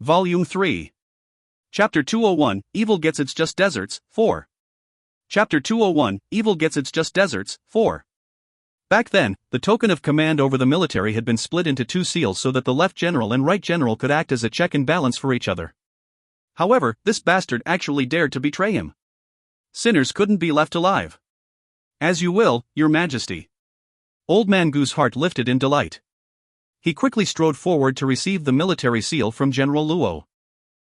Volume 3. Chapter 201, Evil Gets Its Just Deserts, 4. Chapter 201, Evil Gets Its Just Deserts, 4. Back then, the token of command over the military had been split into two seals so that the left general and right general could act as a check and balance for each other. However, this bastard actually dared to betray him. Sinners couldn't be left alive. As you will, your majesty. Old Man Gu's heart lifted in delight. He quickly strode forward to receive the military seal from General Luo.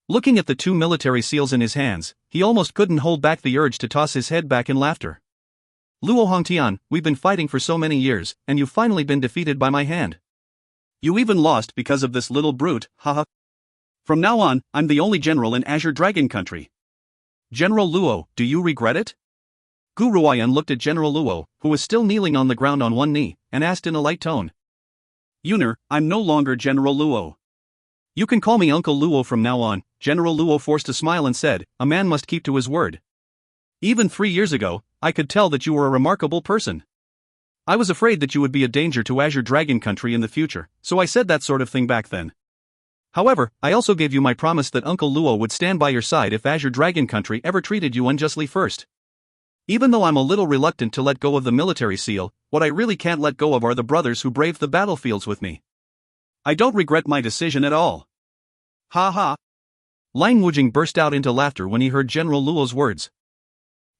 Looking at the two military seals in his hands, he almost couldn't hold back the urge to toss his head back in laughter. Luo Hongtian, we've been fighting for so many years, and you've finally been defeated by my hand. You even lost because of this little brute, haha. From now on, I'm the only general in Azure Dragon Country. General Luo, do you regret it? Gu Ruoyan looked at General Luo, who was still kneeling on the ground on one knee, and asked in a light tone. Yuner, I'm no longer General Luo. You can call me Uncle Luo from now on. General Luo forced a smile and said, a man must keep to his word. Even 3 years ago, I could tell that you were a remarkable person. I was afraid that you would be a danger to Azure Dragon Country in the future, so I said that sort of thing back then. However, I also gave you my promise that Uncle Luo would stand by your side if Azure Dragon Country ever treated you unjustly first. Even though I'm a little reluctant to let go of the military seal, what I really can't let go of are the brothers who braved the battlefields with me. I don't regret my decision at all. Ha ha. Lang Wujing burst out into laughter when he heard General Luo's words.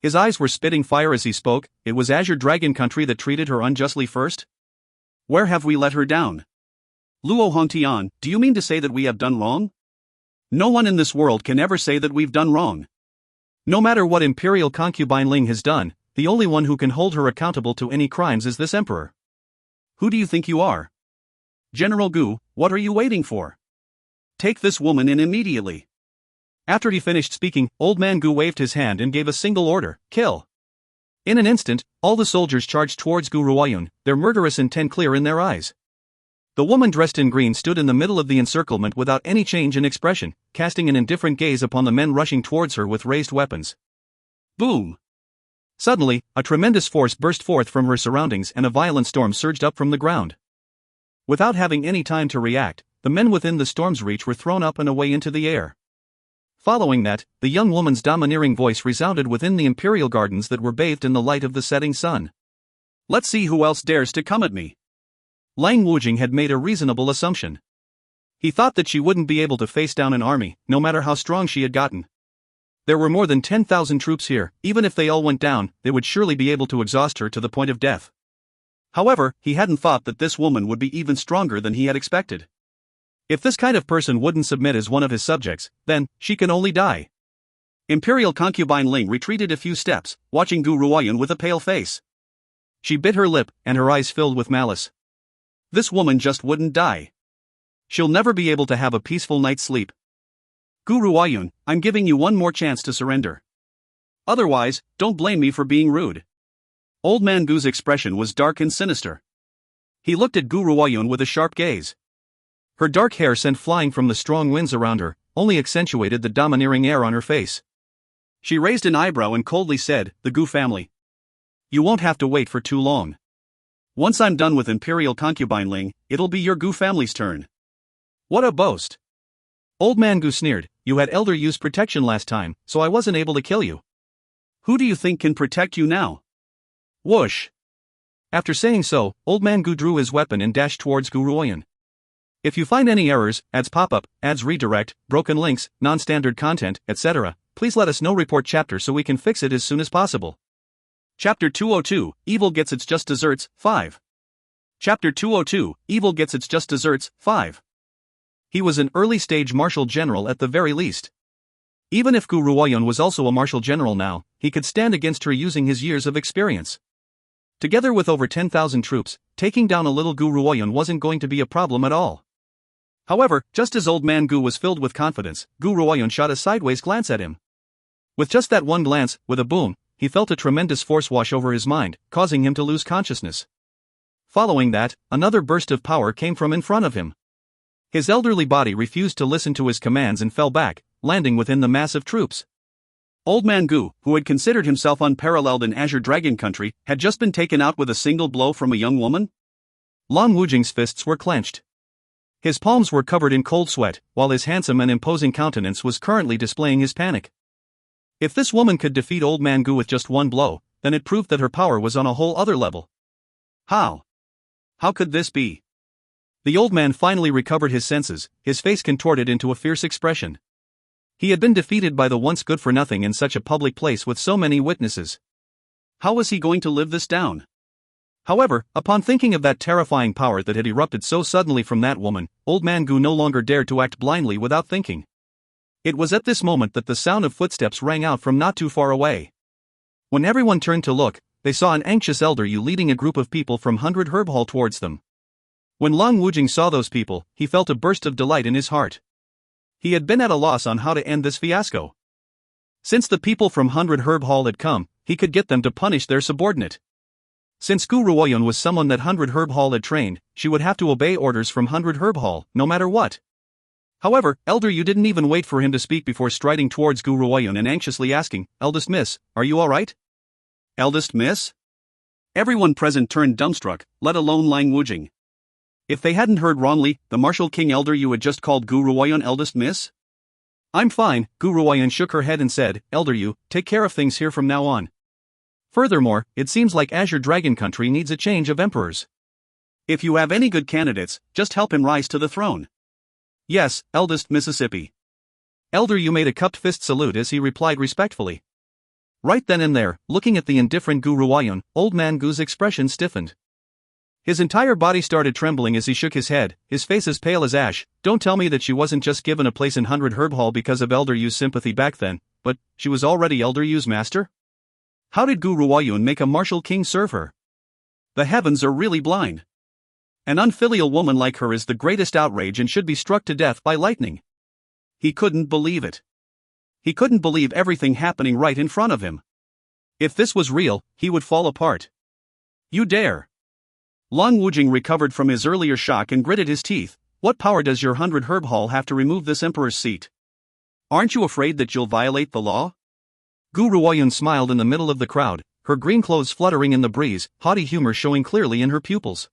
His eyes were spitting fire as he spoke. It was Azure Dragon Country that treated her unjustly first? Where have we let her down? Luo Hongtian, do you mean to say that we have done wrong? No one in this world can ever say that we've done wrong. No matter what Imperial concubine Ling has done, the only one who can hold her accountable to any crimes is this emperor. Who do you think you are? General Gu, what are you waiting for? Take this woman in immediately. After he finished speaking, Old Man Gu waved his hand and gave a single order, kill. In an instant, all the soldiers charged towards Gu Ruoyun, their murderous intent clear in their eyes. The woman dressed in green stood in the middle of the encirclement without any change in expression, casting an indifferent gaze upon the men rushing towards her with raised weapons. Boom! Suddenly, a tremendous force burst forth from her surroundings and a violent storm surged up from the ground. Without having any time to react, the men within the storm's reach were thrown up and away into the air. Following that, the young woman's domineering voice resounded within the imperial gardens that were bathed in the light of the setting sun. Let's see who else dares to come at me. Lang Wujing had made a reasonable assumption. He thought that she wouldn't be able to face down an army, no matter how strong she had gotten. There were more than 10,000 troops here. Even if they all went down, they would surely be able to exhaust her to the point of death. However, he hadn't thought that this woman would be even stronger than he had expected. If this kind of person wouldn't submit as one of his subjects, then she can only die. Imperial concubine Ling retreated a few steps, watching Gu Ruoyun with a pale face. She bit her lip, and her eyes filled with malice. This woman just wouldn't die. She'll never be able to have a peaceful night's sleep. Gu Ruoyun, I'm giving you one more chance to surrender. Otherwise, don't blame me for being rude. Old Man Gu's expression was dark and sinister. He looked at Gu Ruoyun with a sharp gaze. Her dark hair sent flying from the strong winds around her, only accentuated the domineering air on her face. She raised an eyebrow and coldly said, the Gu family. You won't have to wait for too long. Once I'm done with Imperial concubine Ling, it'll be your Gu family's turn. What a boast. Old Man Gu sneered, you had elder use protection last time, so I wasn't able to kill you. Who do you think can protect you now? Whoosh. After saying so, Old Man Gu drew his weapon and dashed towards Gu Ruoyun. If you find any errors, ads pop-up, ads redirect, broken links, non-standard content, etc., please let us know. Report chapter so we can fix it as soon as possible. Chapter 202, Evil Gets Its Just Desserts, 5. Chapter 202, Evil Gets Its Just Desserts, 5. He was an early-stage martial general at the very least. Even if Gu Ruoyun was also a martial general now, he could stand against her using his years of experience. Together with over 10,000 troops, taking down a little Gu Ruoyun wasn't going to be a problem at all. However, just as Old Man Gu was filled with confidence, Gu Ruoyun shot a sideways glance at him. With just that one glance, with a boom, he felt a tremendous force wash over his mind, causing him to lose consciousness. Following that, another burst of power came from in front of him. His elderly body refused to listen to his commands and fell back, landing within the mass of troops. Old Man Gu, who had considered himself unparalleled in Azure Dragon Country, had just been taken out with a single blow from a young woman? Lang Wujing's fists were clenched. His palms were covered in cold sweat, while his handsome and imposing countenance was currently displaying his panic. If this woman could defeat Old Man Gu with just one blow, then it proved that her power was on a whole other level. How? How could this be? The old man finally recovered his senses, his face contorted into a fierce expression. He had been defeated by the once good-for-nothing in such a public place with so many witnesses. How was he going to live this down? However, upon thinking of that terrifying power that had erupted so suddenly from that woman, Old Man Gu no longer dared to act blindly without thinking. It was at this moment that the sound of footsteps rang out from not too far away. When everyone turned to look, they saw an anxious elder Yu leading a group of people from 100 Herb Hall towards them. When Long Wujing saw those people, he felt a burst of delight in his heart. He had been at a loss on how to end this fiasco. Since the people from 100 Herb Hall had come, he could get them to punish their subordinate. Since Gu Ruoyun was someone that 100 Herb Hall had trained, she would have to obey orders from 100 Herb Hall, no matter what. However, Elder Yu didn't even wait for him to speak before striding towards Gu Ruoyun and anxiously asking, "Eldest Miss, are you alright?" "Eldest Miss?" Everyone present turned dumbstruck, let alone Lang Wujing. If they hadn't heard wrongly, the martial king Elder Yu had just called Gu Ruoyun Eldest Miss? "I'm fine," Gu Ruoyun shook her head and said, "Elder Yu, take care of things here from now on. Furthermore, it seems like Azure Dragon Country needs a change of emperors. If you have any good candidates, just help him rise to the throne." "Yes, Eldest Mississippi." Elder Yu made a cupped fist salute as he replied respectfully. Right then and there, looking at the indifferent Gu Ruoyun, Old Man Gu's expression stiffened. His entire body started trembling as he shook his head, his face as pale as ash. Don't tell me that she wasn't just given a place in 100 Herb Hall because of Elder Yu's sympathy back then, but she was already Elder Yu's master? How did Gu Ruoyun make a martial king serve her? The heavens are really blind. An unfilial woman like her is the greatest outrage and should be struck to death by lightning. He couldn't believe it. He couldn't believe everything happening right in front of him. If this was real, he would fall apart. "You dare!" Long Wujing recovered from his earlier shock and gritted his teeth. "What power does your 100 Herb Hall have to remove this emperor's seat? Aren't you afraid that you'll violate the law?" Gu Ruoyun smiled in the middle of the crowd, her green clothes fluttering in the breeze, haughty humor showing clearly in her pupils.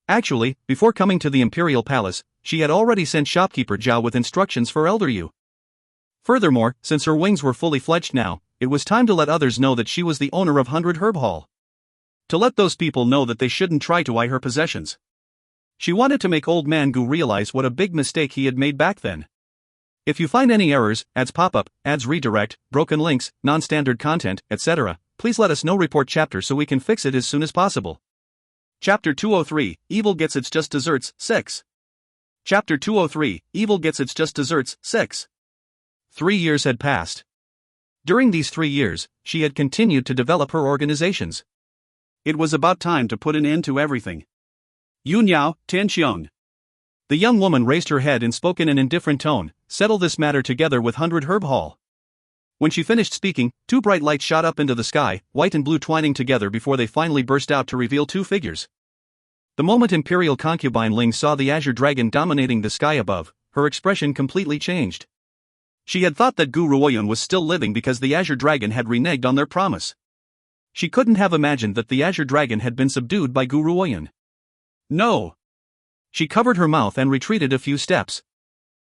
Actually, before coming to the Imperial Palace, she had already sent shopkeeper Zhao with instructions for Elder Yu. Furthermore, since her wings were fully fledged now, it was time to let others know that she was the owner of 100 Herb Hall. To let those people know that they shouldn't try to eye her possessions. She wanted to make Old Man Gu realize what a big mistake he had made back then. If you find any errors, ads pop up, ads redirect, broken links, non-standard content, etc., please let us know. Report chapter so we can fix it as soon as possible. Chapter 203, Evil Gets Its Just Desserts, 6. Chapter 203, Evil Gets Its Just Desserts, 6. 3 years had passed. During these 3 years, she had continued to develop her organizations. It was about time to put an end to everything. "Yun Yao, Tianxiong." The young woman raised her head and spoke in an indifferent tone, "Settle this matter together with 100 Herb Hall." When she finished speaking, 2 bright lights shot up into the sky, white and blue twining together before they finally burst out to reveal 2 figures. The moment Imperial concubine Ling saw the azure dragon dominating the sky above, her expression completely changed. She had thought that Gu Ruoyun was still living because the azure dragon had reneged on their promise. She couldn't have imagined that the azure dragon had been subdued by Gu Ruoyun. No! She covered her mouth and retreated a few steps.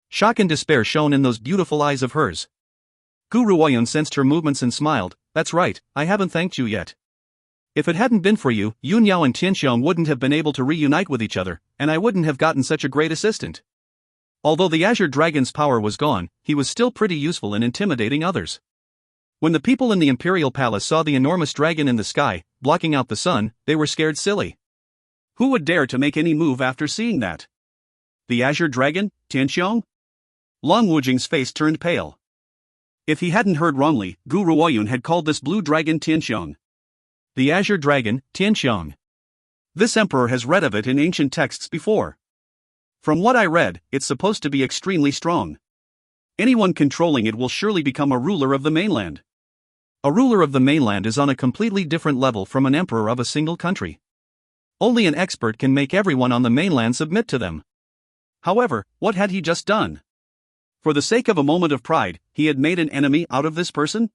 Shock and despair shone in those beautiful eyes of hers. Gu Ruoyun sensed her movements and smiled. "That's right, I haven't thanked you yet. If it hadn't been for you, Yun Yao and Tianxiong wouldn't have been able to reunite with each other, and I wouldn't have gotten such a great assistant." Although the azure dragon's power was gone, he was still pretty useful in intimidating others. When the people in the Imperial Palace saw the enormous dragon in the sky, blocking out the sun, they were scared silly. Who would dare to make any move after seeing that? The azure dragon, Tianxiong? Long Wujing's face turned pale. If he hadn't heard wrongly, Gu Ruoyun had called this blue dragon Tianxiong. The azure dragon, Tianxiong. This emperor has read of it in ancient texts before. From what I read, it's supposed to be extremely strong. Anyone controlling it will surely become a ruler of the mainland. A ruler of the mainland is on a completely different level from an emperor of a single country. Only an expert can make everyone on the mainland submit to them. However, what had he just done? For the sake of a moment of pride, he had made an enemy out of this person?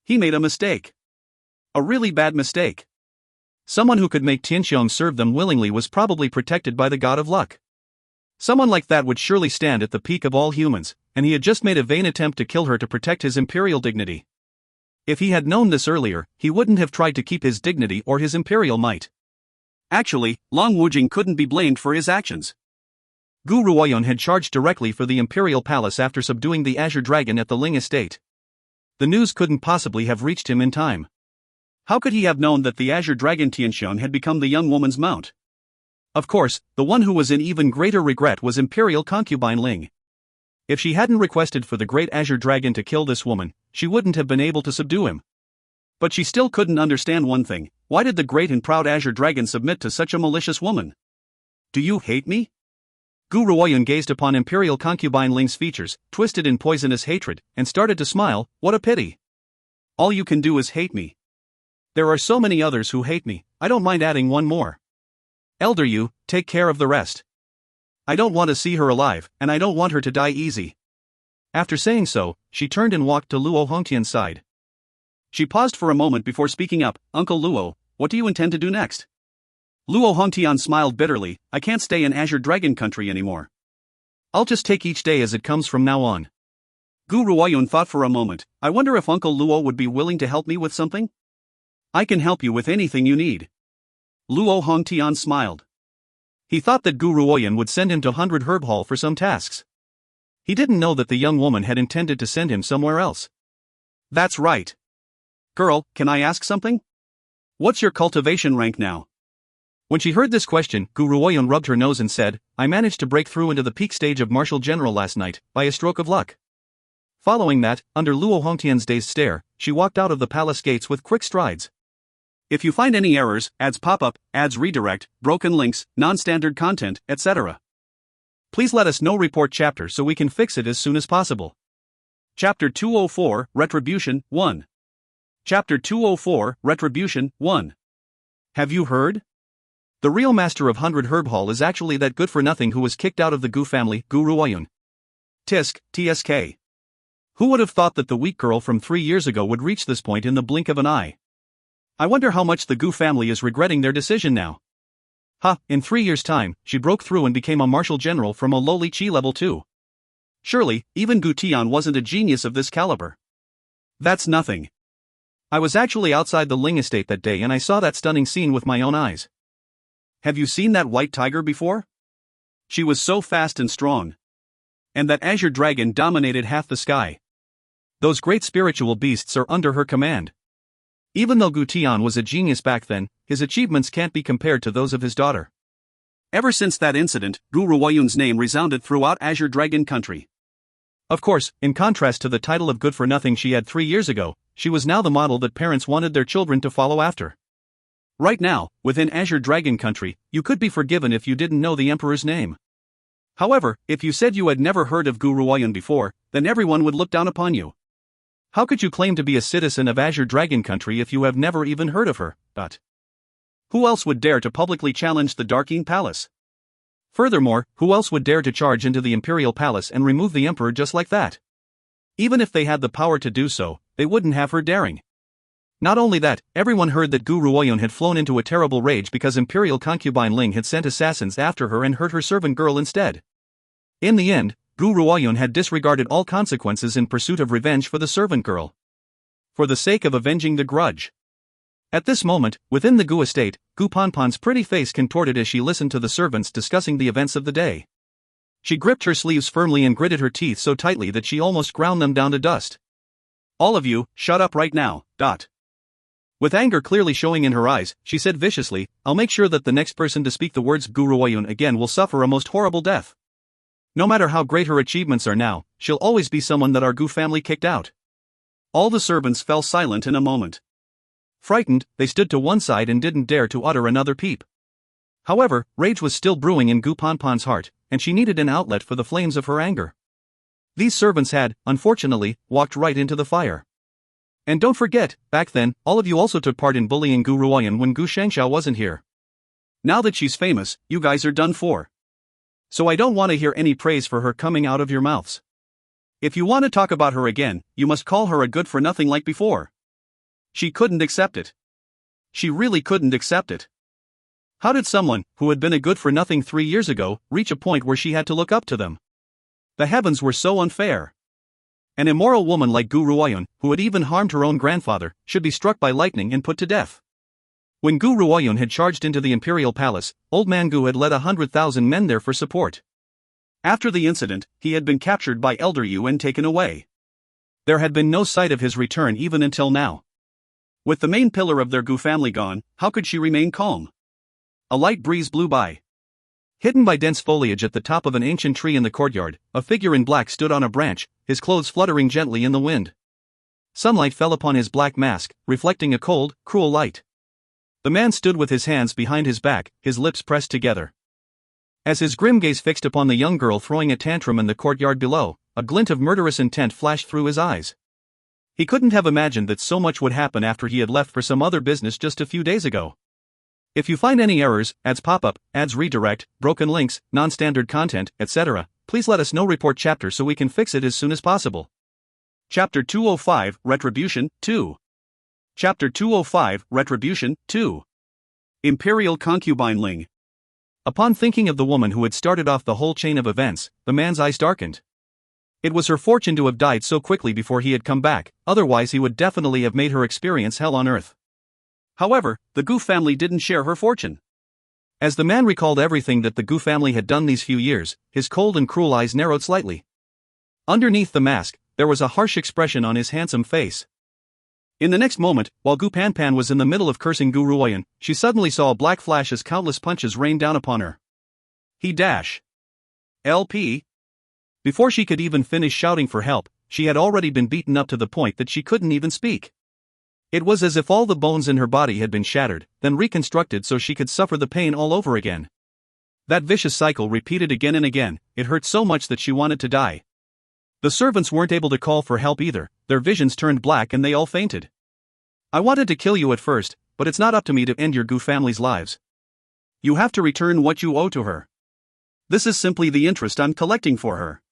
He made a mistake. A really bad mistake. Someone who could make Tianxiong serve them willingly was probably protected by the god of luck. Someone like that would surely stand at the peak of all humans, and he had just made a vain attempt to kill her to protect his imperial dignity. If he had known this earlier, he wouldn't have tried to keep his dignity or his imperial might. Actually, Long Wujing couldn't be blamed for his actions. Gu Ruoyun had charged directly for the imperial palace after subduing the Azure Dragon at the Ling estate. The news couldn't possibly have reached him in time. How could he have known that the Azure Dragon Tianxian had become the young woman's mount? Of course, the one who was in even greater regret was imperial concubine Ling. If she hadn't requested for the great Azure Dragon to kill this woman, she wouldn't have been able to subdue him. But she still couldn't understand one thing: why did the great and proud Azure Dragon submit to such a malicious woman? Do you hate me? Gu Ruoyun gazed upon imperial concubine Ling's features, twisted in poisonous hatred, and started to smile. What a pity. All you can do is hate me. There are so many others who hate me, I don't mind adding one more. Elder Yu, take care of the rest. I don't want to see her alive, and I don't want her to die easy. After saying so, she turned and walked to Luo Hongtian's side. She paused for a moment before speaking up. Uncle Luo, what do you intend to do next? Luo Hongtian smiled bitterly. I can't stay in Azure Dragon country anymore. I'll just take each day as it comes from now on. Gu Ruoyun thought for a moment. I wonder if Uncle Luo would be willing to help me with something? I can help you with anything you need. Luo Hongtian smiled. He thought that Gu Ruoyun would send him to 100 Herb Hall for some tasks. He didn't know that the young woman had intended to send him somewhere else. That's right. Girl, can I ask something? What's your cultivation rank now? When she heard this question, Gu Ruoyun rubbed her nose and said, I managed to break through into the peak stage of Martial General last night, by a stroke of luck. Following that, under Luo Hongtian's dazed stare, she walked out of the palace gates with quick strides. If you find any errors, ads pop up, ads redirect, broken links, non-standard content, etc., please let us know. Report chapter so we can fix it as soon as possible. Chapter 204, Retribution, 1. Chapter 204, Retribution, 1. Have you heard? The real master of 100 Herb Hall is actually that good-for-nothing who was kicked out of the Gu family, Gu Ruoyun. Tisk, TSK. Who would have thought that the weak girl from 3 years ago would reach this point in the blink of an eye? I wonder how much the Gu family is regretting their decision now. In 3 years' time, she broke through and became a martial general from a lowly Qi level 2. Surely, even Gu Tian wasn't a genius of this caliber. That's nothing. I was actually outside the Ling estate that day and I saw that stunning scene with my own eyes. Have you seen that white tiger before? She was so fast and strong. And that Azure Dragon dominated half the sky. Those great spiritual beasts are under her command. Even though Gu Tian was a genius back then, his achievements can't be compared to those of his daughter. Ever since that incident, Gu Ruoyun's name resounded throughout Azure Dragon country. Of course, in contrast to the title of good-for-nothing she had 3 years ago, she was now the model that parents wanted their children to follow after. Right now, within Azure Dragon country, you could be forgiven if you didn't know the emperor's name. However, if you said you had never heard of Gu Ruoyun before, then everyone would look down upon you. How could you claim to be a citizen of Azure Dragon country if you have never even heard of her? Who else would dare to publicly challenge the Darkeen Palace? Furthermore, who else would dare to charge into the Imperial Palace and remove the Emperor just like that? Even if they had the power to do so, they wouldn't have her daring. Not only that, everyone heard that Gu Ruoyun had flown into a terrible rage because Imperial concubine Ling had sent assassins after her and hurt her servant girl instead. In the end, Gu Ruoyun had disregarded all consequences in pursuit of revenge for the servant girl. For the sake of avenging the grudge. At this moment, within the Gu estate, Gu Ponpon's pretty face contorted as she listened to the servants discussing the events of the day. She gripped her sleeves firmly and gritted her teeth so tightly that she almost ground them down to dust. All of you, shut up right now. With anger clearly showing in her eyes, she said viciously, I'll make sure that the next person to speak the words Gu Ruoyun again will suffer a most horrible death. No matter how great her achievements are now, she'll always be someone that our Gu family kicked out. All the servants fell silent in a moment. Frightened, they stood to one side and didn't dare to utter another peep. However, rage was still brewing in Gu Ponpon's heart, and she needed an outlet for the flames of her anger. These servants had, unfortunately, walked right into the fire. And don't forget, back then, all of you also took part in bullying Gu Ruoyun when Gu Shangxiao wasn't here. Now that she's famous, you guys are done for. So I don't want to hear any praise for her coming out of your mouths. If you want to talk about her again, you must call her a good-for-nothing like before. She couldn't accept it. She really couldn't accept it. How did someone, who had been a good-for-nothing 3 years ago, reach a point where she had to look up to them? The heavens were so unfair. An immoral woman like Gu Ruoyun, who had even harmed her own grandfather, should be struck by lightning and put to death. When Gu Ruoyun had charged into the imperial palace, Old Man Gu had led 100,000 men there for support. After the incident, he had been captured by Elder Yu and taken away. There had been no sight of his return even until now. With the main pillar of their Gu family gone, how could she remain calm? A light breeze blew by. Hidden by dense foliage at the top of an ancient tree in the courtyard, a figure in black stood on a branch, his clothes fluttering gently in the wind. Sunlight fell upon his black mask, reflecting a cold, cruel light. The man stood with his hands behind his back, his lips pressed together. As his grim gaze fixed upon the young girl throwing a tantrum in the courtyard below, a glint of murderous intent flashed through his eyes. He couldn't have imagined that so much would happen after he had left for some other business just a few days ago. If you find any errors, ads pop up, ads redirect, broken links, non-standard content, etc., please let us know. Report chapter so we can fix it as soon as possible. Chapter 205, Retribution, 2. Chapter 205, Retribution, 2. Imperial Concubine Ling. Upon thinking of the woman who had started off the whole chain of events, the man's eyes darkened. It was her fortune to have died so quickly before he had come back, otherwise he would definitely have made her experience hell on earth. However, the Gu family didn't share her fortune. As the man recalled everything that the Gu family had done these few years, his cold and cruel eyes narrowed slightly. Underneath the mask, there was a harsh expression on his handsome face. In the next moment, while Gu Panpan was in the middle of cursing Gu Ruoyun, she suddenly saw a black flash as countless punches rained down upon her. He dash. LP. Before she could even finish shouting for help, she had already been beaten up to the point that she couldn't even speak. It was as if all the bones in her body had been shattered, then reconstructed so she could suffer the pain all over again. That vicious cycle repeated again and again. It hurt so much that she wanted to die. The servants weren't able to call for help either, their visions turned black and they all fainted. I wanted to kill you at first, but it's not up to me to end your Gu family's lives. You have to return what you owe to her. This is simply the interest I'm collecting for her.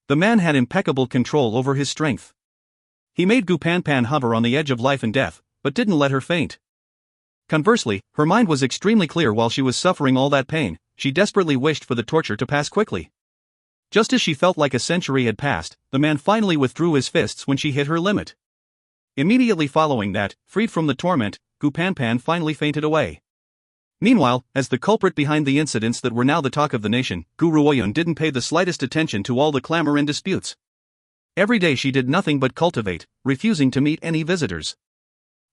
The man had impeccable control over his strength. He made Gu Panpan hover on the edge of life and death, but didn't let her faint. Conversely, her mind was extremely clear while she was suffering all that pain. She desperately wished for the torture to pass quickly. Just as she felt like a century had passed, the man finally withdrew his fists when she hit her limit. Immediately following that, freed from the torment, Gu Panpan finally fainted away. Meanwhile, as the culprit behind the incidents that were now the talk of the nation, Gu Ruoyun didn't pay the slightest attention to all the clamor and disputes. Every day she did nothing but cultivate, refusing to meet any visitors.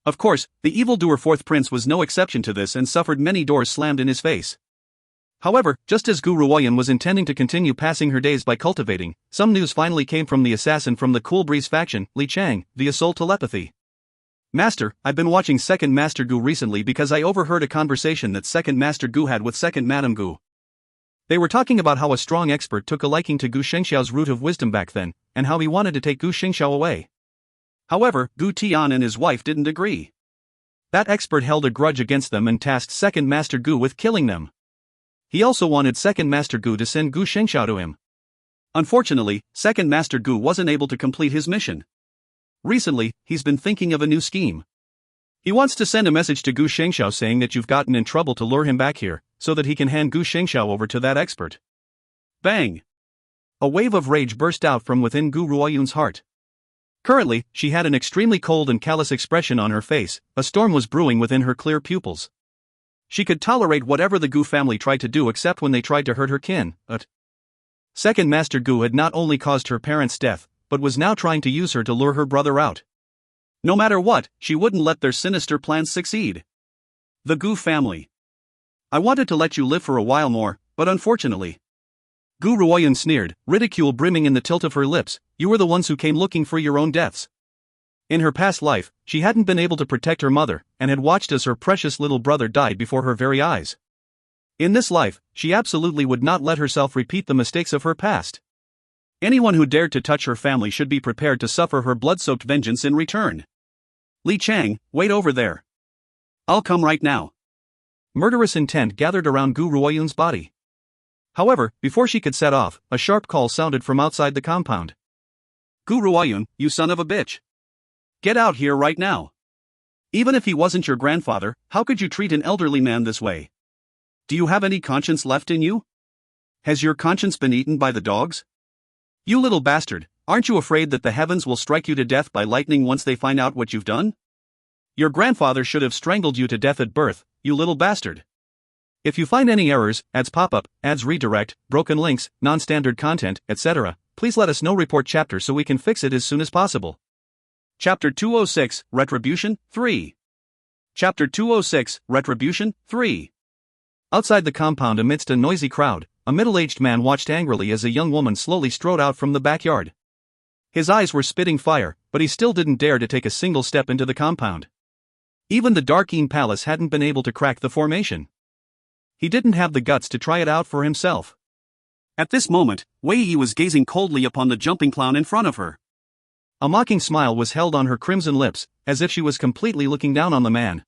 Of course, the evildoer fourth prince was no exception to this and suffered many doors slammed in his face. However, just as Gu Ruoyun was intending to continue passing her days by cultivating, some news finally came from the assassin from the Cool Breeze faction, Li Chang, via soul telepathy. Master, I've been watching Second Master Gu recently because I overheard a conversation that Second Master Gu had with Second Madam Gu. They were talking about how a strong expert took a liking to Gu Shengxiao's root of wisdom back then, and how he wanted to take Gu Shengxiao away. However, Gu Tian and his wife didn't agree. That expert held a grudge against them and tasked Second Master Gu with killing them. He also wanted Second Master Gu to send Gu Shengxiao to him. Unfortunately, Second Master Gu wasn't able to complete his mission. Recently, he's been thinking of a new scheme. He wants to send a message to Gu Shengxiao saying that you've gotten in trouble to lure him back here, so that he can hand Gu Shengxiao over to that expert. Bang! A wave of rage burst out from within Gu Ruoyun's heart. Currently, she had an extremely cold and callous expression on her face. A storm was brewing within her clear pupils. She could tolerate whatever the Gu family tried to do except when they tried to hurt her kin. Second Master Gu had not only caused her parents' death, but was now trying to use her to lure her brother out. No matter what, she wouldn't let their sinister plans succeed. The Gu family. I wanted to let you live for a while more, but unfortunately. Gu Ruoyun sneered, ridicule brimming in the tilt of her lips. You were the ones who came looking for your own deaths. In her past life, she hadn't been able to protect her mother, and had watched as her precious little brother died before her very eyes. In this life, she absolutely would not let herself repeat the mistakes of her past. Anyone who dared to touch her family should be prepared to suffer her blood-soaked vengeance in return. Li Chang, wait over there. I'll come right now. Murderous intent gathered around Gu Ruoyun's body. However, before she could set off, a sharp call sounded from outside the compound. Gu Ruoyun, you son of a bitch. Get out here right now. Even if he wasn't your grandfather, how could you treat an elderly man this way? Do you have any conscience left in you? Has your conscience been eaten by the dogs? You little bastard, aren't you afraid that the heavens will strike you to death by lightning once they find out what you've done? Your grandfather should have strangled you to death at birth, you little bastard. If you find any errors, ads pop up, ads redirect, broken links, non-standard content, etc., please let us know. Report chapter so we can fix it as soon as possible. Chapter 206, Retribution, 3. Chapter 206, Retribution, 3. Outside the compound amidst a noisy crowd, a middle-aged man watched angrily as a young woman slowly strode out from the backyard. His eyes were spitting fire, but he still didn't dare to take a single step into the compound. Even the Darkeen Palace hadn't been able to crack the formation. He didn't have the guts to try it out for himself. At this moment, Wei Yi was gazing coldly upon the jumping clown in front of her. A mocking smile was held on her crimson lips, as if she was completely looking down on the man.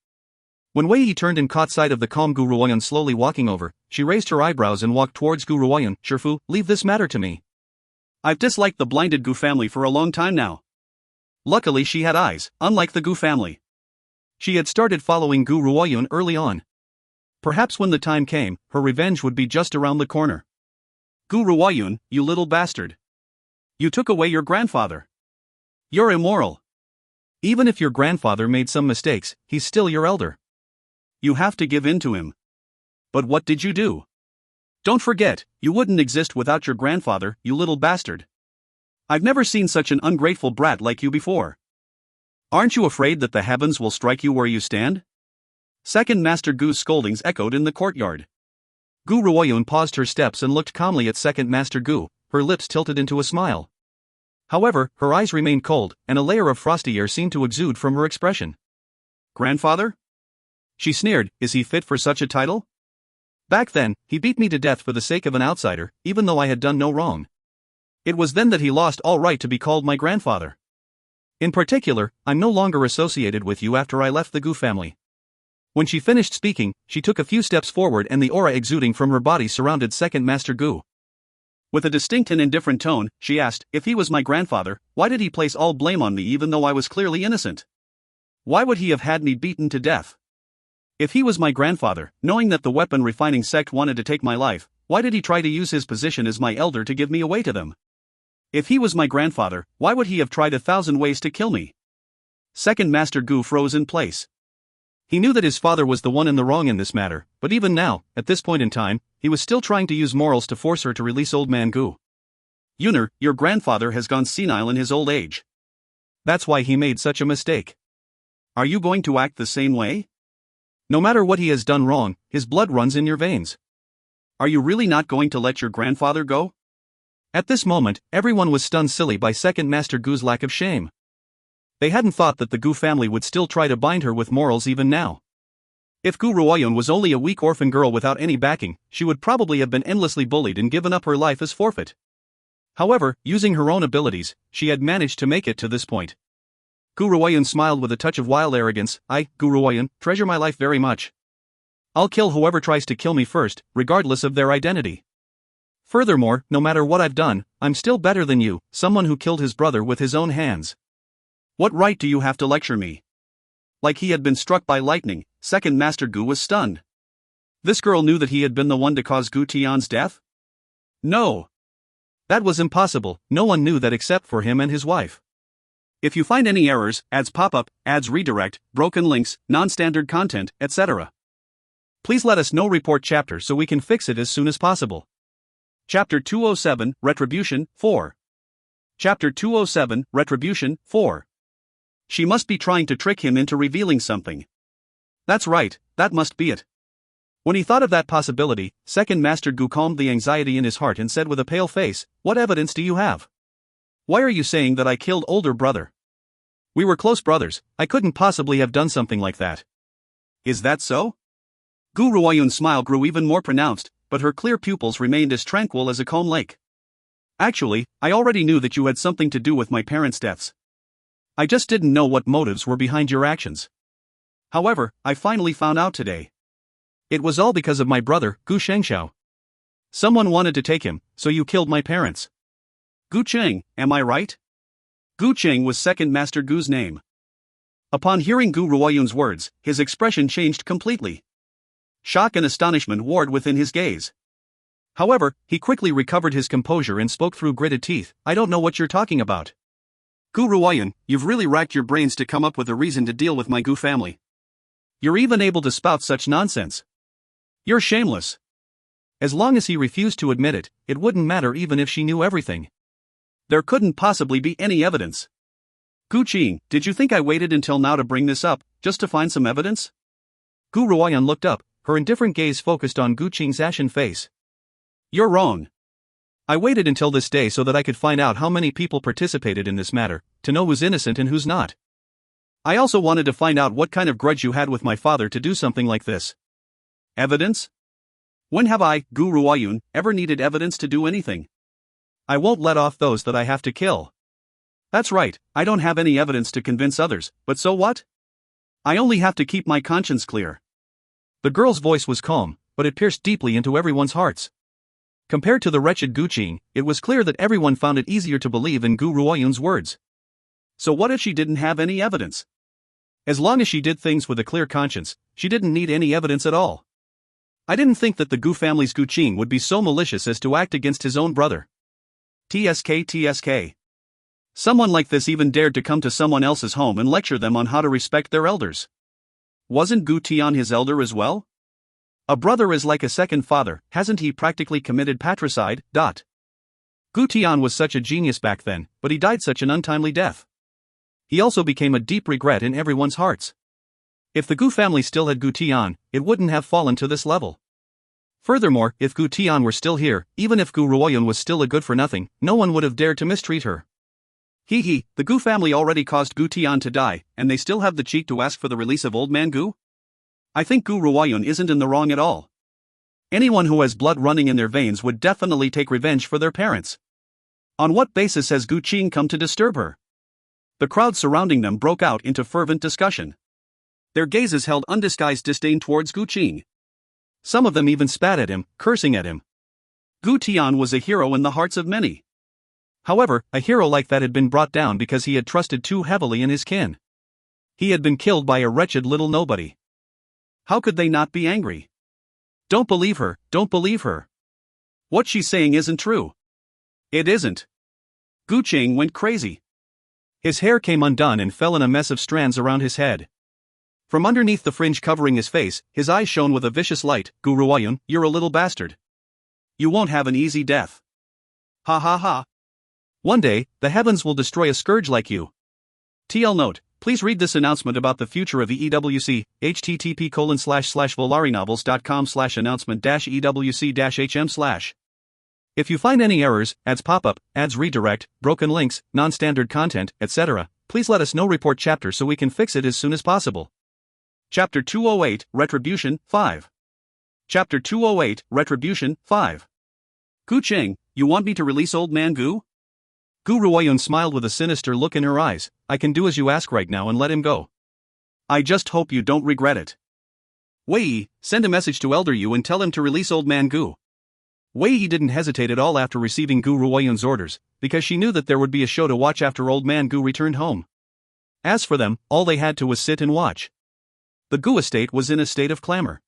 When Wei Yi turned and caught sight of the calm Gu Ruoyun slowly walking over, she raised her eyebrows and walked towards Gu Ruoyun. Shifu, leave this matter to me. I've disliked the blinded Gu family for a long time now. Luckily she had eyes, unlike the Gu family. She had started following Gu Ruoyun early on. Perhaps when the time came, her revenge would be just around the corner. Gu Ruoyun, you little bastard. You took away your grandfather. You're immoral. Even if your grandfather made some mistakes, he's still your elder. You have to give in to him. But what did you do? Don't forget, you wouldn't exist without your grandfather, you little bastard. I've never seen such an ungrateful brat like you before. Aren't you afraid that the heavens will strike you where you stand? Second Master Gu's scoldings echoed in the courtyard. Gu Ruoyun paused her steps and looked calmly at Second Master Gu, her lips tilted into a smile. However, her eyes remained cold, and a layer of frosty air seemed to exude from her expression. Grandfather? She sneered, is he fit for such a title? Back then, he beat me to death for the sake of an outsider, even though I had done no wrong. It was then that he lost all right to be called my grandfather. In particular, I'm no longer associated with you after I left the Gu family. When she finished speaking, she took a few steps forward and the aura exuding from her body surrounded Second Master Gu. With a distinct and indifferent tone, she asked, if he was my grandfather, why did he place all blame on me even though I was clearly innocent? Why would he have had me beaten to death? If he was my grandfather, knowing that the weapon refining sect wanted to take my life, why did he try to use his position as my elder to give me away to them? If he was my grandfather, why would he have tried 1,000 ways to kill me? Second Master Gu froze in place. He knew that his father was the one in the wrong in this matter, but even now, at this point in time, he was still trying to use morals to force her to release Old Man Gu. Yuner, your grandfather has gone senile in his old age. That's why he made such a mistake. Are you going to act the same way? No matter what he has done wrong, his blood runs in your veins. Are you really not going to let your grandfather go? At this moment, everyone was stunned silly by Second Master Gu's lack of shame. They hadn't thought that the Gu family would still try to bind her with morals even now. If Gu Ruoyun was only a weak orphan girl without any backing, she would probably have been endlessly bullied and given up her life as forfeit. However, using her own abilities, she had managed to make it to this point. Gu Ruoyun smiled with a touch of wild arrogance. I, Gu Ruoyun, treasure my life very much. I'll kill whoever tries to kill me first, regardless of their identity. Furthermore, no matter what I've done, I'm still better than you, someone who killed his brother with his own hands. What right do you have to lecture me? Like he had been struck by lightning, Second Master Gu was stunned. This girl knew that he had been the one to cause Gu Tian's death? No. That was impossible, no one knew that except for him and his wife. If you find any errors, ads pop up, ads redirect, broken links, non-standard content, etc., please let us know. Report chapter so we can fix it as soon as possible. Chapter 207, Retribution, 4. Chapter 207, Retribution, 4. She must be trying to trick him into revealing something. That's right, that must be it. When he thought of that possibility, Second Master Gu calmed the anxiety in his heart and said with a pale face, what evidence do you have? Why are you saying that I killed older brother? We were close brothers, I couldn't possibly have done something like that. Is that so? Gu Ruoyun's smile grew even more pronounced, but her clear pupils remained as tranquil as a calm lake. Actually, I already knew that you had something to do with my parents' deaths. I just didn't know what motives were behind your actions. However, I finally found out today. It was all because of my brother, Gu Shengxiao. Someone wanted to take him, so you killed my parents. Gu Cheng, am I right? Gu Cheng was Second Master Gu's name. Upon hearing Gu Ruoyun's words, his expression changed completely. Shock and astonishment warred within his gaze. However, he quickly recovered his composure and spoke through gritted teeth, "I don't know what you're talking about. Gu Ruoyun, you've really racked your brains to come up with a reason to deal with my Gu family. You're even able to spout such nonsense. You're shameless." As long as he refused to admit it, it wouldn't matter even if she knew everything. There couldn't possibly be any evidence. "Gu Qing, did you think I waited until now to bring this up, just to find some evidence?" Gu Ruoyun looked up, her indifferent gaze focused on Gu Qing's ashen face. "You're wrong. I waited until this day so that I could find out how many people participated in this matter, to know who's innocent and who's not. I also wanted to find out what kind of grudge you had with my father to do something like this." "Evidence? When have I, Gu Ruoyun, ever needed evidence to do anything? I won't let off those that I have to kill. That's right, I don't have any evidence to convince others, but so what? I only have to keep my conscience clear." The girl's voice was calm, but it pierced deeply into everyone's hearts. Compared to the wretched Gu Qing, it was clear that everyone found it easier to believe in Gu Ruoyun's words. So what if she didn't have any evidence? As long as she did things with a clear conscience, she didn't need any evidence at all. I didn't think that the Gu family's Gu Qing would be so malicious as to act against his own brother. TSK. Someone like this even dared to come to someone else's home and lecture them on how to respect their elders. Wasn't Gu Tian his elder as well? A brother is like a second father, hasn't he practically committed patricide? Gu Tian was such a genius back then, but he died such an untimely death. He also became a deep regret in everyone's hearts. If the Gu family still had Gu Tian, it wouldn't have fallen to this level. Furthermore, if Gu Tian were still here, even if Gu Ruoyun was still a good-for-nothing, no one would have dared to mistreat her. The Gu family already caused Gu Tian to die, and they still have the cheek to ask for the release of old man Gu? I think Gu Ruoyun isn't in the wrong at all. Anyone who has blood running in their veins would definitely take revenge for their parents. On what basis has Gu Qing come to disturb her? The crowd surrounding them broke out into fervent discussion. Their gazes held undisguised disdain towards Gu Qing. Some of them even spat at him, cursing at him. Gu Tian was a hero in the hearts of many. However, a hero like that had been brought down because he had trusted too heavily in his kin. He had been killed by a wretched little nobody. How could they not be angry? Don't believe her, don't believe her. What she's saying isn't true. It isn't. Gu Qing went crazy. His hair came undone and fell in a mess of strands around his head. From underneath the fringe covering his face, his eyes shone with a vicious light. "Gu Ruoyun, you're a little bastard. You won't have an easy death. Ha ha ha. One day, the heavens will destroy a scourge like you." TL note, please read this announcement about the future of EWC, http://volarinnovels.com/announcement-EWC-HM/. If you find any errors, ads pop up, ads redirect, broken links, non-standard content, etc., please let us know. Report chapter so we can fix it as soon as possible. Chapter 208, Retribution, 5. Chapter 208, Retribution, 5. Gu Qing, you want me to release old man Gu? Gu Ruoyun smiled with a sinister look in her eyes. "I can do as you ask right now and let him go. I just hope you don't regret it. Wei Yi, send a message to Elder Yu and tell him to release old man Gu." Wei Yi didn't hesitate at all after receiving Gu Ruoyun's orders, because she knew that there would be a show to watch after old man Gu returned home. As for them, all they had to was sit and watch. The Gu estate was in a state of clamor.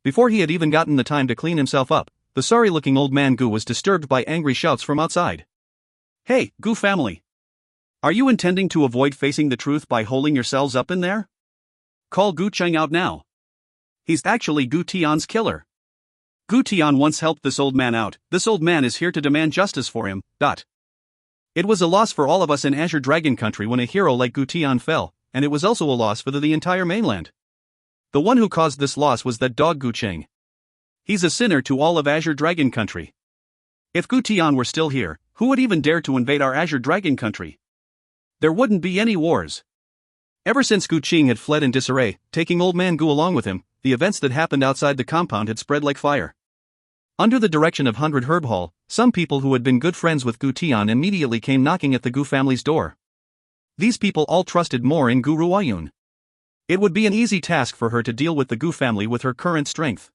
Before he had even gotten the time to clean himself up, the sorry-looking old man Gu was disturbed by angry shouts from outside. "Hey, Gu family! Are you intending to avoid facing the truth by holding yourselves up in there? Call Gu Qing out now. He's actually Gu Tian's killer. Gu Tian once helped this old man out. This old man is here to demand justice for him. It was a loss for all of us in Azure Dragon Country when a hero like Gu Tian fell, and it was also a loss for the entire mainland. The one who caused this loss was that dog Gu Qing. He's a sinner to all of Azure Dragon Country. If Gu Tian were still here, who would even dare to invade our Azure Dragon Country? There wouldn't be any wars." Ever since Gu Qing had fled in disarray, taking old man Gu along with him, the events that happened outside the compound had spread like fire. Under the direction of 100 Herb Hall, some people who had been good friends with Gu Tian immediately came knocking at the Gu family's door. These people all trusted more in Gu Ruoyun. It would be an easy task for her to deal with the Gu family with her current strength.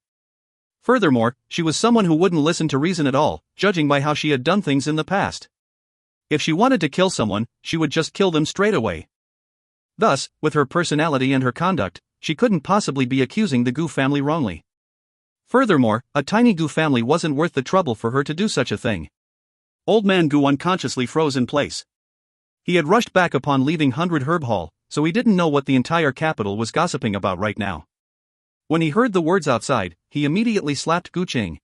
Furthermore, she was someone who wouldn't listen to reason at all, judging by how she had done things in the past. If she wanted to kill someone, she would just kill them straight away. Thus, with her personality and her conduct, she couldn't possibly be accusing the Gu family wrongly. Furthermore, a tiny Gu family wasn't worth the trouble for her to do such a thing. Old Man Gu unconsciously froze in place. He had rushed back upon leaving 100 Herb Hall, so he didn't know what the entire capital was gossiping about right now. When he heard the words outside, he immediately slapped Gu Qing.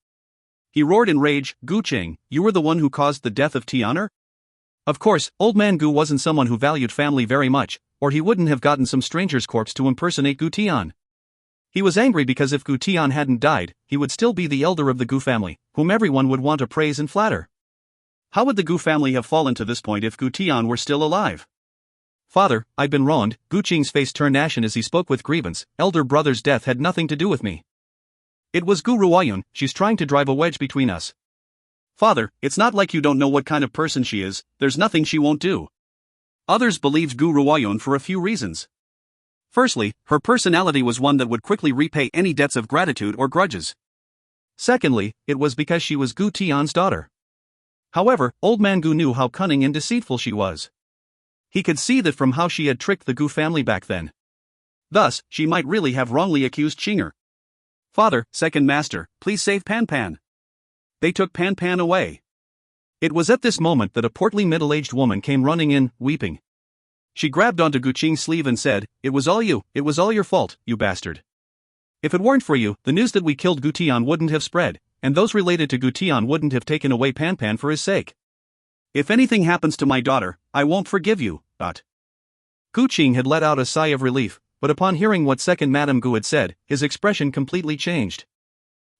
He roared in rage, "Gu Qing, you were the one who caused the death of Tianer?" Of course, Old Man Gu wasn't someone who valued family very much, or he wouldn't have gotten some stranger's corpse to impersonate Gu Tian. He was angry because if Gu Tian hadn't died, he would still be the elder of the Gu family, whom everyone would want to praise and flatter. How would the Gu family have fallen to this point if Gu Tian were still alive? "Father, I've been wronged." Gu Qing's face turned ashen as he spoke with grievance. "Elder brother's death had nothing to do with me. It was Gu Ruoyun. She's trying to drive a wedge between us." "Father, it's not like you don't know what kind of person she is. There's nothing she won't do." Others believed Gu Ruoyun for a few reasons. Firstly, her personality was one that would quickly repay any debts of gratitude or grudges. Secondly, it was because she was Gu Tian's daughter. However, Old Man Gu knew how cunning and deceitful she was. He could see that from how she had tricked the Gu family back then. Thus, she might really have wrongly accused Qinger. "Father, second master, please save Pan Pan." They took Pan Pan away. It was at this moment that a portly middle-aged woman came running in, weeping. She grabbed onto Gu Qing's sleeve and said, it was all your fault, you bastard. If it weren't for you, the news that we killed Gu Tian wouldn't have spread, and those related to Gu Tian wouldn't have taken away Pan Pan for his sake. If anything happens to my daughter, I won't forgive you, but..." Gu Qing had let out a sigh of relief, but upon hearing what second Madame Gu had said, his expression completely changed.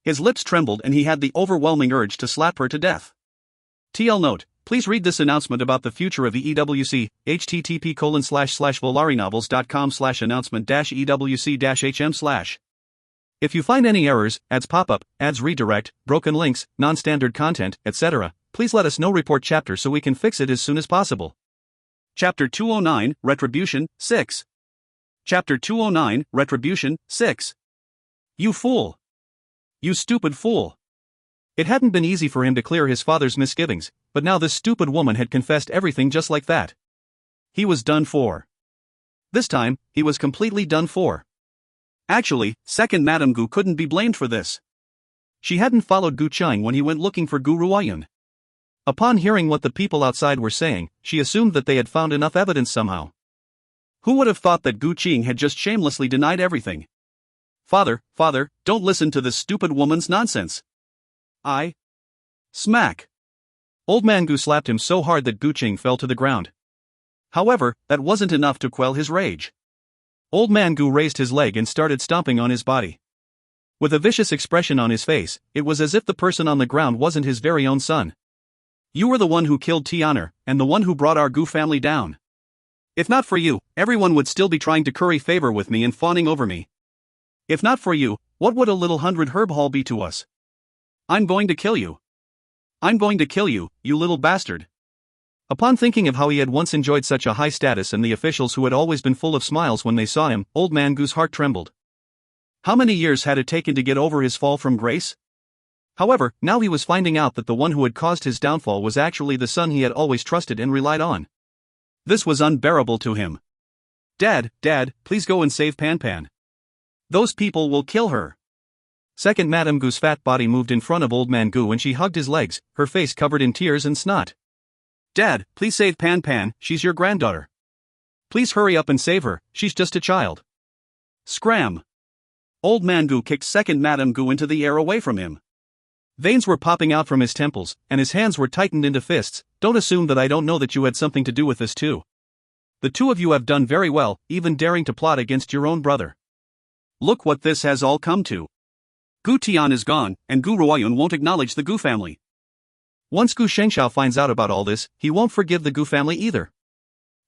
His lips trembled and he had the overwhelming urge to slap her to death. TL note, please read this announcement about the future of the EWC, http://volarinovels.com/announcement-ewc-hm/. If you find any errors, ads pop up, ads redirect, broken links, non-standard content, etc., please let us know. Report chapter so we can fix it as soon as possible. Chapter 209, Retribution, 6. Chapter 209, Retribution, 6. You fool! You stupid fool! It hadn't been easy for him to clear his father's misgivings, but now this stupid woman had confessed everything just like that. He was done for. This time, he was completely done for. Actually, second Madame Gu couldn't be blamed for this. She hadn't followed Gu Qing when he went looking for Gu Ruoyun. Upon hearing what the people outside were saying, she assumed that they had found enough evidence somehow. Who would have thought that Gu Qing had just shamelessly denied everything? Father, don't listen to this stupid woman's nonsense. Smack. Old Man Gu slapped him so hard that Gu Qing fell to the ground. However, that wasn't enough to quell his rage. Old Man Gu raised his leg and started stomping on his body. With a vicious expression on his face, it was as if the person on the ground wasn't his very own son. You were the one who killed Tianer, and the one who brought our Gu family down. If not for you, everyone would still be trying to curry favor with me and fawning over me. If not for you, what would a little 100 Herb Hall be to us? I'm going to kill you. I'm going to kill you, you little bastard. Upon thinking of how he had once enjoyed such a high status and the officials who had always been full of smiles when they saw him, Old Man Gu's heart trembled. How many years had it taken to get over his fall from grace? However, now he was finding out that the one who had caused his downfall was actually the son he had always trusted and relied on. This was unbearable to him. Dad, please go and save Pan Pan. Those people will kill her. Second Madame Gu's fat body moved in front of Old Man Gu and she hugged his legs, her face covered in tears and snot. Dad, please save Pan Pan, she's your granddaughter. Please hurry up and save her, she's just a child. Scram! Old Man Gu kicked second Madame Gu into the air away from him. Veins were popping out from his temples, and his hands were tightened into fists. Don't assume that I don't know that you had something to do with this too. The two of you have done very well, even daring to plot against your own brother. Look what this has all come to. Gu Tian is gone, and Gu Ruoyun won't acknowledge the Gu family. Once Gu Shengshao finds out about all this, he won't forgive the Gu family either.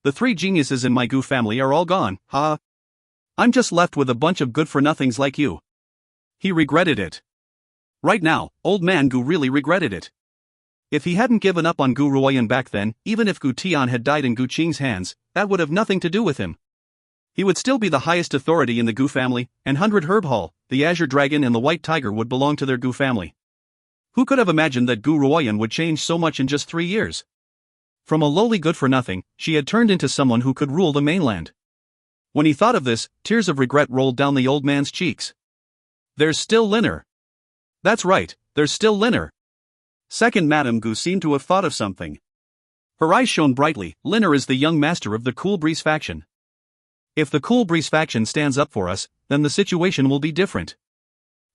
The three geniuses in my Gu family are all gone, I'm just left with a bunch of good-for-nothings like you. He regretted it. Right now, Old Man Gu really regretted it. If he hadn't given up on Gu Ruoyun back then, even if Gu Tian had died in Gu Qing's hands, that would have nothing to do with him. He would still be the highest authority in the Gu family, and 100 Herb Hall, the Azure Dragon and the White Tiger would belong to their Gu family. Who could have imagined that Gu Ruoyun would change so much in just 3 years? From a lowly good-for-nothing, she had turned into someone who could rule the mainland. When he thought of this, tears of regret rolled down the old man's cheeks. There's still Liner. That's right, there's still Linner. Second Madame Gu seemed to have thought of something. Her eyes shone brightly. Linner is the young master of the Cool Breeze faction. If the Cool Breeze faction stands up for us, then the situation will be different.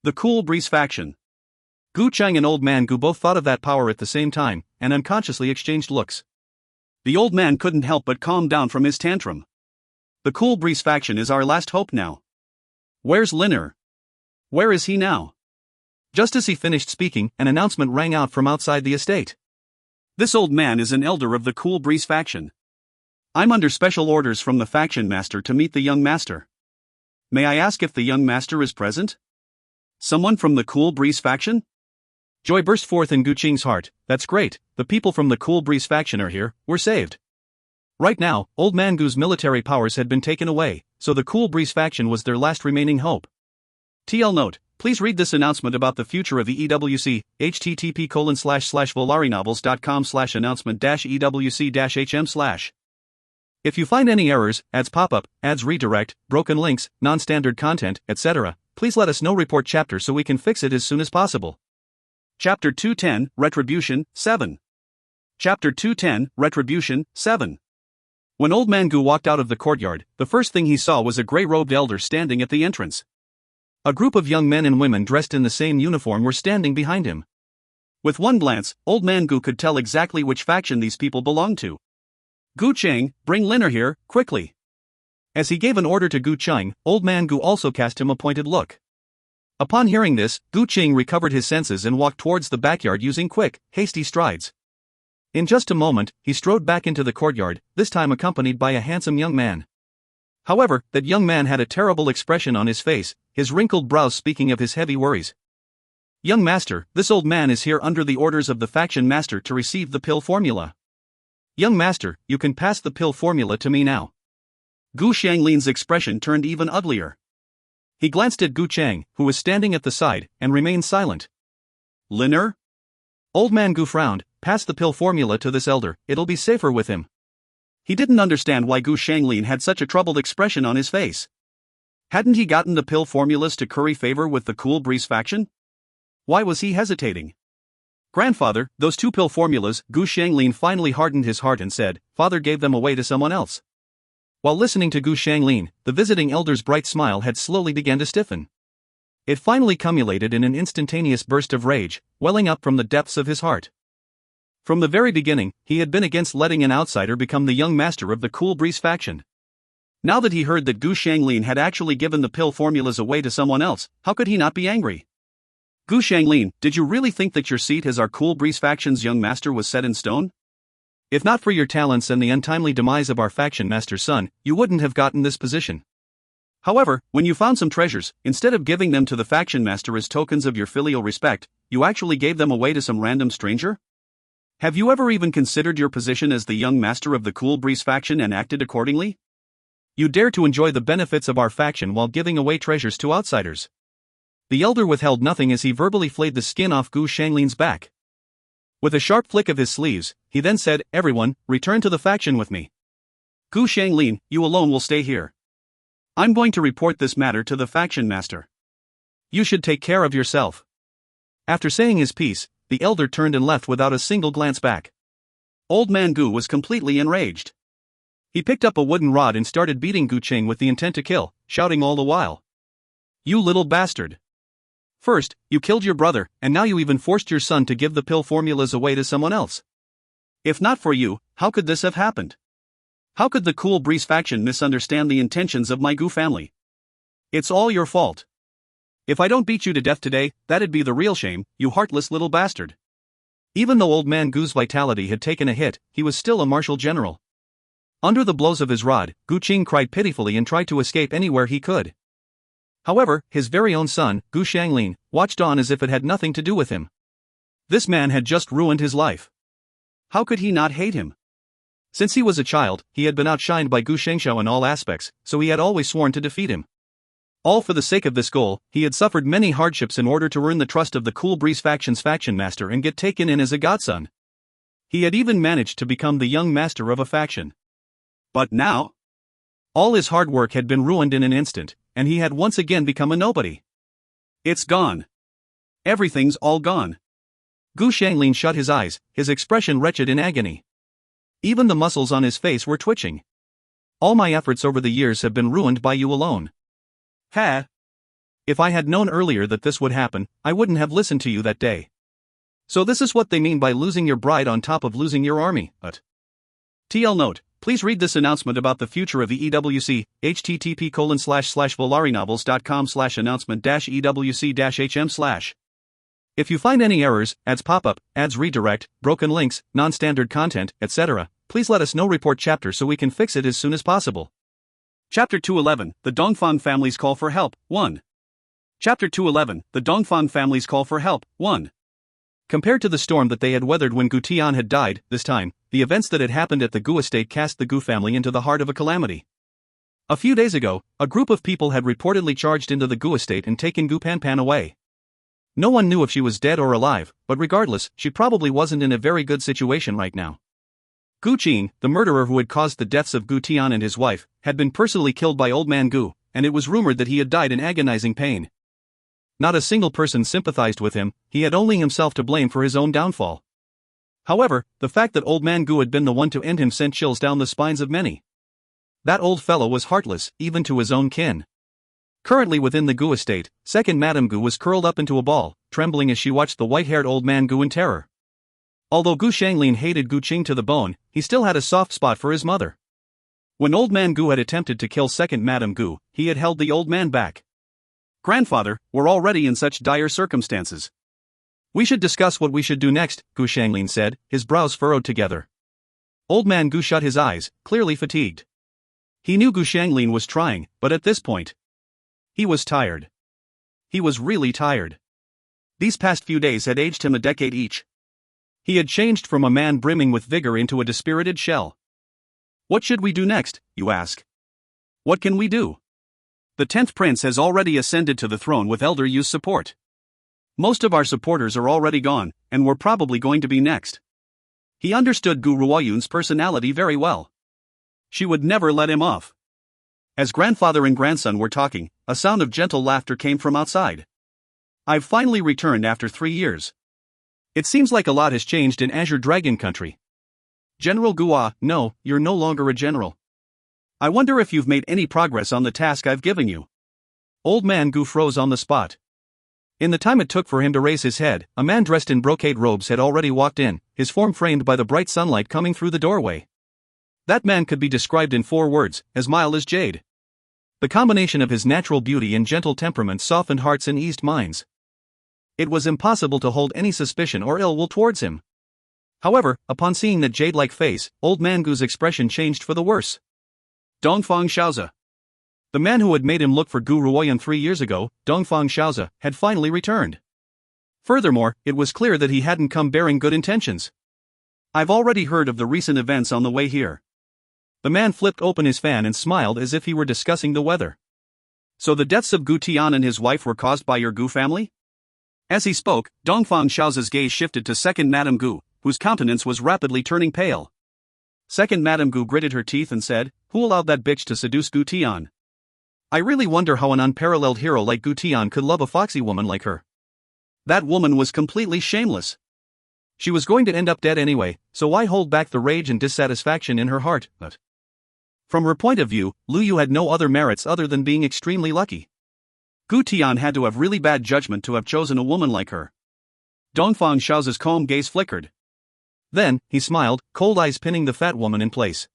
The Cool Breeze faction. Gu Chang and Old Man Gu both thought of that power at the same time, and unconsciously exchanged looks. The old man couldn't help but calm down from his tantrum. The Cool Breeze faction is our last hope now. Where's Linner? Where is he now? Just as he finished speaking, an announcement rang out from outside the estate. This old man is an elder of the Cool Breeze faction. I'm under special orders from the faction master to meet the young master. May I ask if the young master is present? Someone from the Cool Breeze faction? Joy burst forth in Gu Qing's heart. That's great, the people from the Cool Breeze faction are here, we're saved. Right now, Old Man Gu's military powers had been taken away, so the Cool Breeze faction was their last remaining hope. TL note, please read this announcement about the future of the EWC, http://volarynovels.com/announcement-ewc-hm/. If you find any errors, ads pop up, ads redirect, broken links, non-standard content, etc., please let us know. Report chapter so we can fix it as soon as possible. Chapter 210, Retribution, 7. Chapter 210, Retribution, 7. When Old Man Gu walked out of the courtyard, the first thing he saw was a grey-robed elder standing at the entrance. A group of young men and women dressed in the same uniform were standing behind him. With one glance, Old Man Gu could tell exactly which faction these people belonged to. Gu Chang, bring Linner here, quickly. As he gave an order to Gu Chang, Old Man Gu also cast him a pointed look. Upon hearing this, Gu Chang recovered his senses and walked towards the backyard using quick, hasty strides. In just a moment, he strode back into the courtyard, this time accompanied by a handsome young man. However, that young man had a terrible expression on his face, his wrinkled brows speaking of his heavy worries. Young master, this old man is here under the orders of the faction master to receive the pill formula. Young master, you can pass the pill formula to me now. Gu Shanglin's expression turned even uglier. He glanced at Gu Chang, who was standing at the side, and remained silent. Linner? Old Man Gu frowned. Pass the pill formula to this elder, it'll be safer with him. He didn't understand why Gu Shanglin had such a troubled expression on his face. Hadn't he gotten the pill formulas to curry favor with the Cool Breeze faction? Why was he hesitating? Grandfather, those two pill formulas. Gu Shanglin finally hardened his heart and said, Father gave them away to someone else. While listening to Gu Shanglin, the visiting elder's bright smile had slowly begun to stiffen. It finally culminated in an instantaneous burst of rage, welling up from the depths of his heart. From the very beginning, he had been against letting an outsider become the young master of the Cool Breeze faction. Now that he heard that Gu Shanglin had actually given the pill formulas away to someone else, how could he not be angry? Gu Shanglin, did you really think that your seat as our Cool Breeze faction's young master was set in stone? If not for your talents and the untimely demise of our faction master's son, you wouldn't have gotten this position. However, when you found some treasures, instead of giving them to the faction master as tokens of your filial respect, you actually gave them away to some random stranger? Have you ever even considered your position as the young master of the Cool Breeze faction and acted accordingly? You dare to enjoy the benefits of our faction while giving away treasures to outsiders. The elder withheld nothing as he verbally flayed the skin off Gu Shanglin's back. With a sharp flick of his sleeves, he then said, Everyone, return to the faction with me. Gu Shanglin, you alone will stay here. I'm going to report this matter to the faction master. You should take care of yourself. After saying his piece, the elder turned and left without a single glance back. Old Man Gu was completely enraged. He picked up a wooden rod and started beating Gu Chang with the intent to kill, shouting all the while. You little bastard. First, you killed your brother, and now you even forced your son to give the pill formulas away to someone else. If not for you, how could this have happened? How could the Cool Breeze faction misunderstand the intentions of my Gu family? It's all your fault. If I don't beat you to death today, that'd be the real shame, you heartless little bastard. Even though Old Man Gu's vitality had taken a hit, he was still a martial general. Under the blows of his rod, Gu Ching cried pitifully and tried to escape anywhere he could. However, his very own son, Gu Shanglin, watched on as if it had nothing to do with him. This man had just ruined his life. How could he not hate him? Since he was a child, he had been outshined by Gu Shengshao in all aspects, so he had always sworn to defeat him. All for the sake of this goal, he had suffered many hardships in order to earn the trust of the Cool Breeze faction's faction master and get taken in as a godson. He had even managed to become the young master of a faction. But now? All his hard work had been ruined in an instant, and he had once again become a nobody. It's gone. Everything's all gone. Gu Shanglin shut his eyes, his expression wretched in agony. Even the muscles on his face were twitching. All my efforts over the years have been ruined by you alone. Ha! If I had known earlier that this would happen, I wouldn't have listened to you that day. So this is what they mean by losing your bride on top of losing your army, TL note, please read this announcement about the future of the EWC, http://volarinnovels.com/announcement-ewc-hm/. If you find any errors, ads pop up, ads redirect, broken links, non-standard content, etc., please let us know. Report chapter so we can fix it as soon as possible. Chapter 211, The Dongfang Family's Call for Help, 1. Chapter 211, The Dongfang Family's Call for Help, 1. Compared to the storm that they had weathered when Gu Tian had died, this time, the events that had happened at the Gu estate cast the Gu family into the heart of a calamity. A few days ago, a group of people had reportedly charged into the Gu estate and taken Gu Panpan away. No one knew if she was dead or alive, but regardless, she probably wasn't in a very good situation right now. Gu Qing, the murderer who had caused the deaths of Gu Tian and his wife, had been personally killed by Old Man Gu, and it was rumored that he had died in agonizing pain. Not a single person sympathized with him, he had only himself to blame for his own downfall. However, the fact that Old Man Gu had been the one to end him sent chills down the spines of many. That old fellow was heartless, even to his own kin. Currently within the Gu estate, second Madame Gu was curled up into a ball, trembling as she watched the white-haired Old Man Gu in terror. Although Gu Shanglin hated Gu Qing to the bone, he still had a soft spot for his mother. When Old Man Gu had attempted to kill second Madame Gu, he had held the old man back. Grandfather, we're already in such dire circumstances. We should discuss what we should do next, Gu Shanglin said, his brows furrowed together. Old Man Gu shut his eyes, clearly fatigued. He knew Gu Shanglin was trying, but at this point, he was tired. He was really tired. These past few days had aged him a decade each. He had changed from a man brimming with vigor into a dispirited shell. What should we do next, you ask? What can we do? The 10th prince has already ascended to the throne with Elder Yu's support. Most of our supporters are already gone, and we're probably going to be next. He understood Gu Ruoyun's personality very well. She would never let him off. As grandfather and grandson were talking, a sound of gentle laughter came from outside. I've finally returned after 3 years. It seems like a lot has changed in Azure Dragon Country. General Gua, no, you're no longer a general. I wonder if you've made any progress on the task I've given you. Old Man Gu froze on the spot. In the time it took for him to raise his head, a man dressed in brocade robes had already walked in, his form framed by the bright sunlight coming through the doorway. That man could be described in 4 words, as mild as jade. The combination of his natural beauty and gentle temperament softened hearts and eased minds. It was impossible to hold any suspicion or ill will towards him. However, upon seeing that jade-like face, Old Man Gu's expression changed for the worse. Dongfang Shaozi. The man who had made him look for Gu Ruoyun 3 years ago, Dongfang Shaozi, had finally returned. Furthermore, it was clear that he hadn't come bearing good intentions. I've already heard of the recent events on the way here. The man flipped open his fan and smiled as if he were discussing the weather. So the deaths of Gu Tian and his wife were caused by your Gu family? As he spoke, Dongfang Shaozi's gaze shifted to second Madame Gu, whose countenance was rapidly turning pale. Second Madame Gu gritted her teeth and said, "Who allowed that bitch to seduce Gu Tian? I really wonder how an unparalleled hero like Gu Tian could love a foxy woman like her. That woman was completely shameless. She was going to end up dead anyway, so why hold back the rage and dissatisfaction in her heart?" But from her point of view, Lu Yu had no other merits other than being extremely lucky. Gu Tian had to have really bad judgment to have chosen a woman like her. Dongfang Shaozi's calm gaze flickered. Then, he smiled, cold eyes pinning the fat woman in place.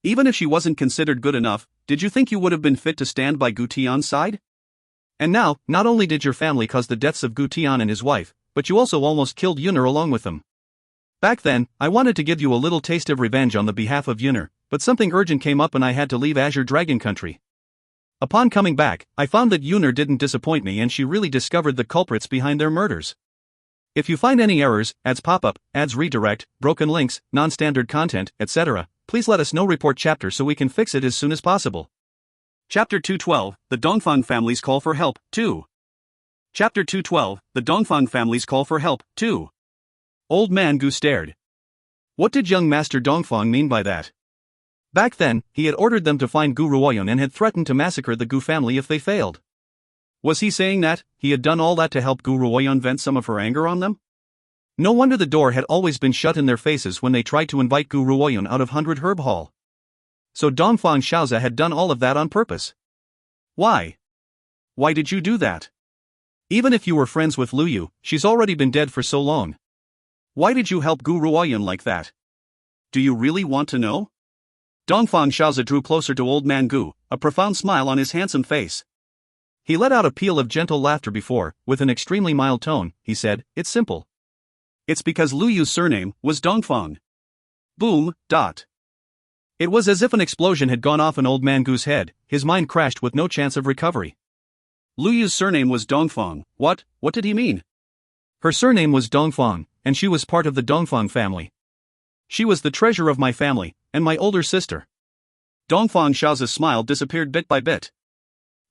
Even if she wasn't considered good enough, did you think you would have been fit to stand by Gu Tian's side? And now, not only did your family cause the deaths of Gu Tian and his wife, but you also almost killed Yuner along with them. Back then, I wanted to give you a little taste of revenge on the behalf of Yuner, but something urgent came up and I had to leave Azure Dragon Country. Upon coming back, I found that Yuner didn't disappoint me and she really discovered the culprits behind their murders. If you find any errors, ads pop up, ads redirect, broken links, non-standard content, etc., please let us know. Report chapter so we can fix it as soon as possible. Chapter 212, The Dongfang Family's Call for Help, 2. Chapter 212, The Dongfang Family's Call for Help, 2. Old Man Gu stared. What did young Master Dongfang mean by that? Back then, he had ordered them to find Gu Ruoyun and had threatened to massacre the Gu family if they failed. Was he saying that he had done all that to help Gu Ruoyun vent some of her anger on them? No wonder the door had always been shut in their faces when they tried to invite Gu Ruoyun out of 100 Herb Hall. So Dongfang Xiaozi had done all of that on purpose. Why? Why did you do that? Even if you were friends with Lu Yu, she's already been dead for so long. Why did you help Gu Ruoyun like that? Do you really want to know? Dongfang Xiaozi drew closer to old man Gu, a profound smile on his handsome face. He let out a peal of gentle laughter before, with an extremely mild tone, he said, "It's simple. It's because Lu Yu's surname was Dongfang." Boom, dot. It was as if an explosion had gone off in old man Gu's head, his mind crashed with no chance of recovery. Lu Yu's surname was Dongfang, what did he mean? Her surname was Dongfang, and she was part of the Dongfang family. She was the treasure of my family, and my older sister. Dongfang Xiaozi's smile disappeared bit by bit.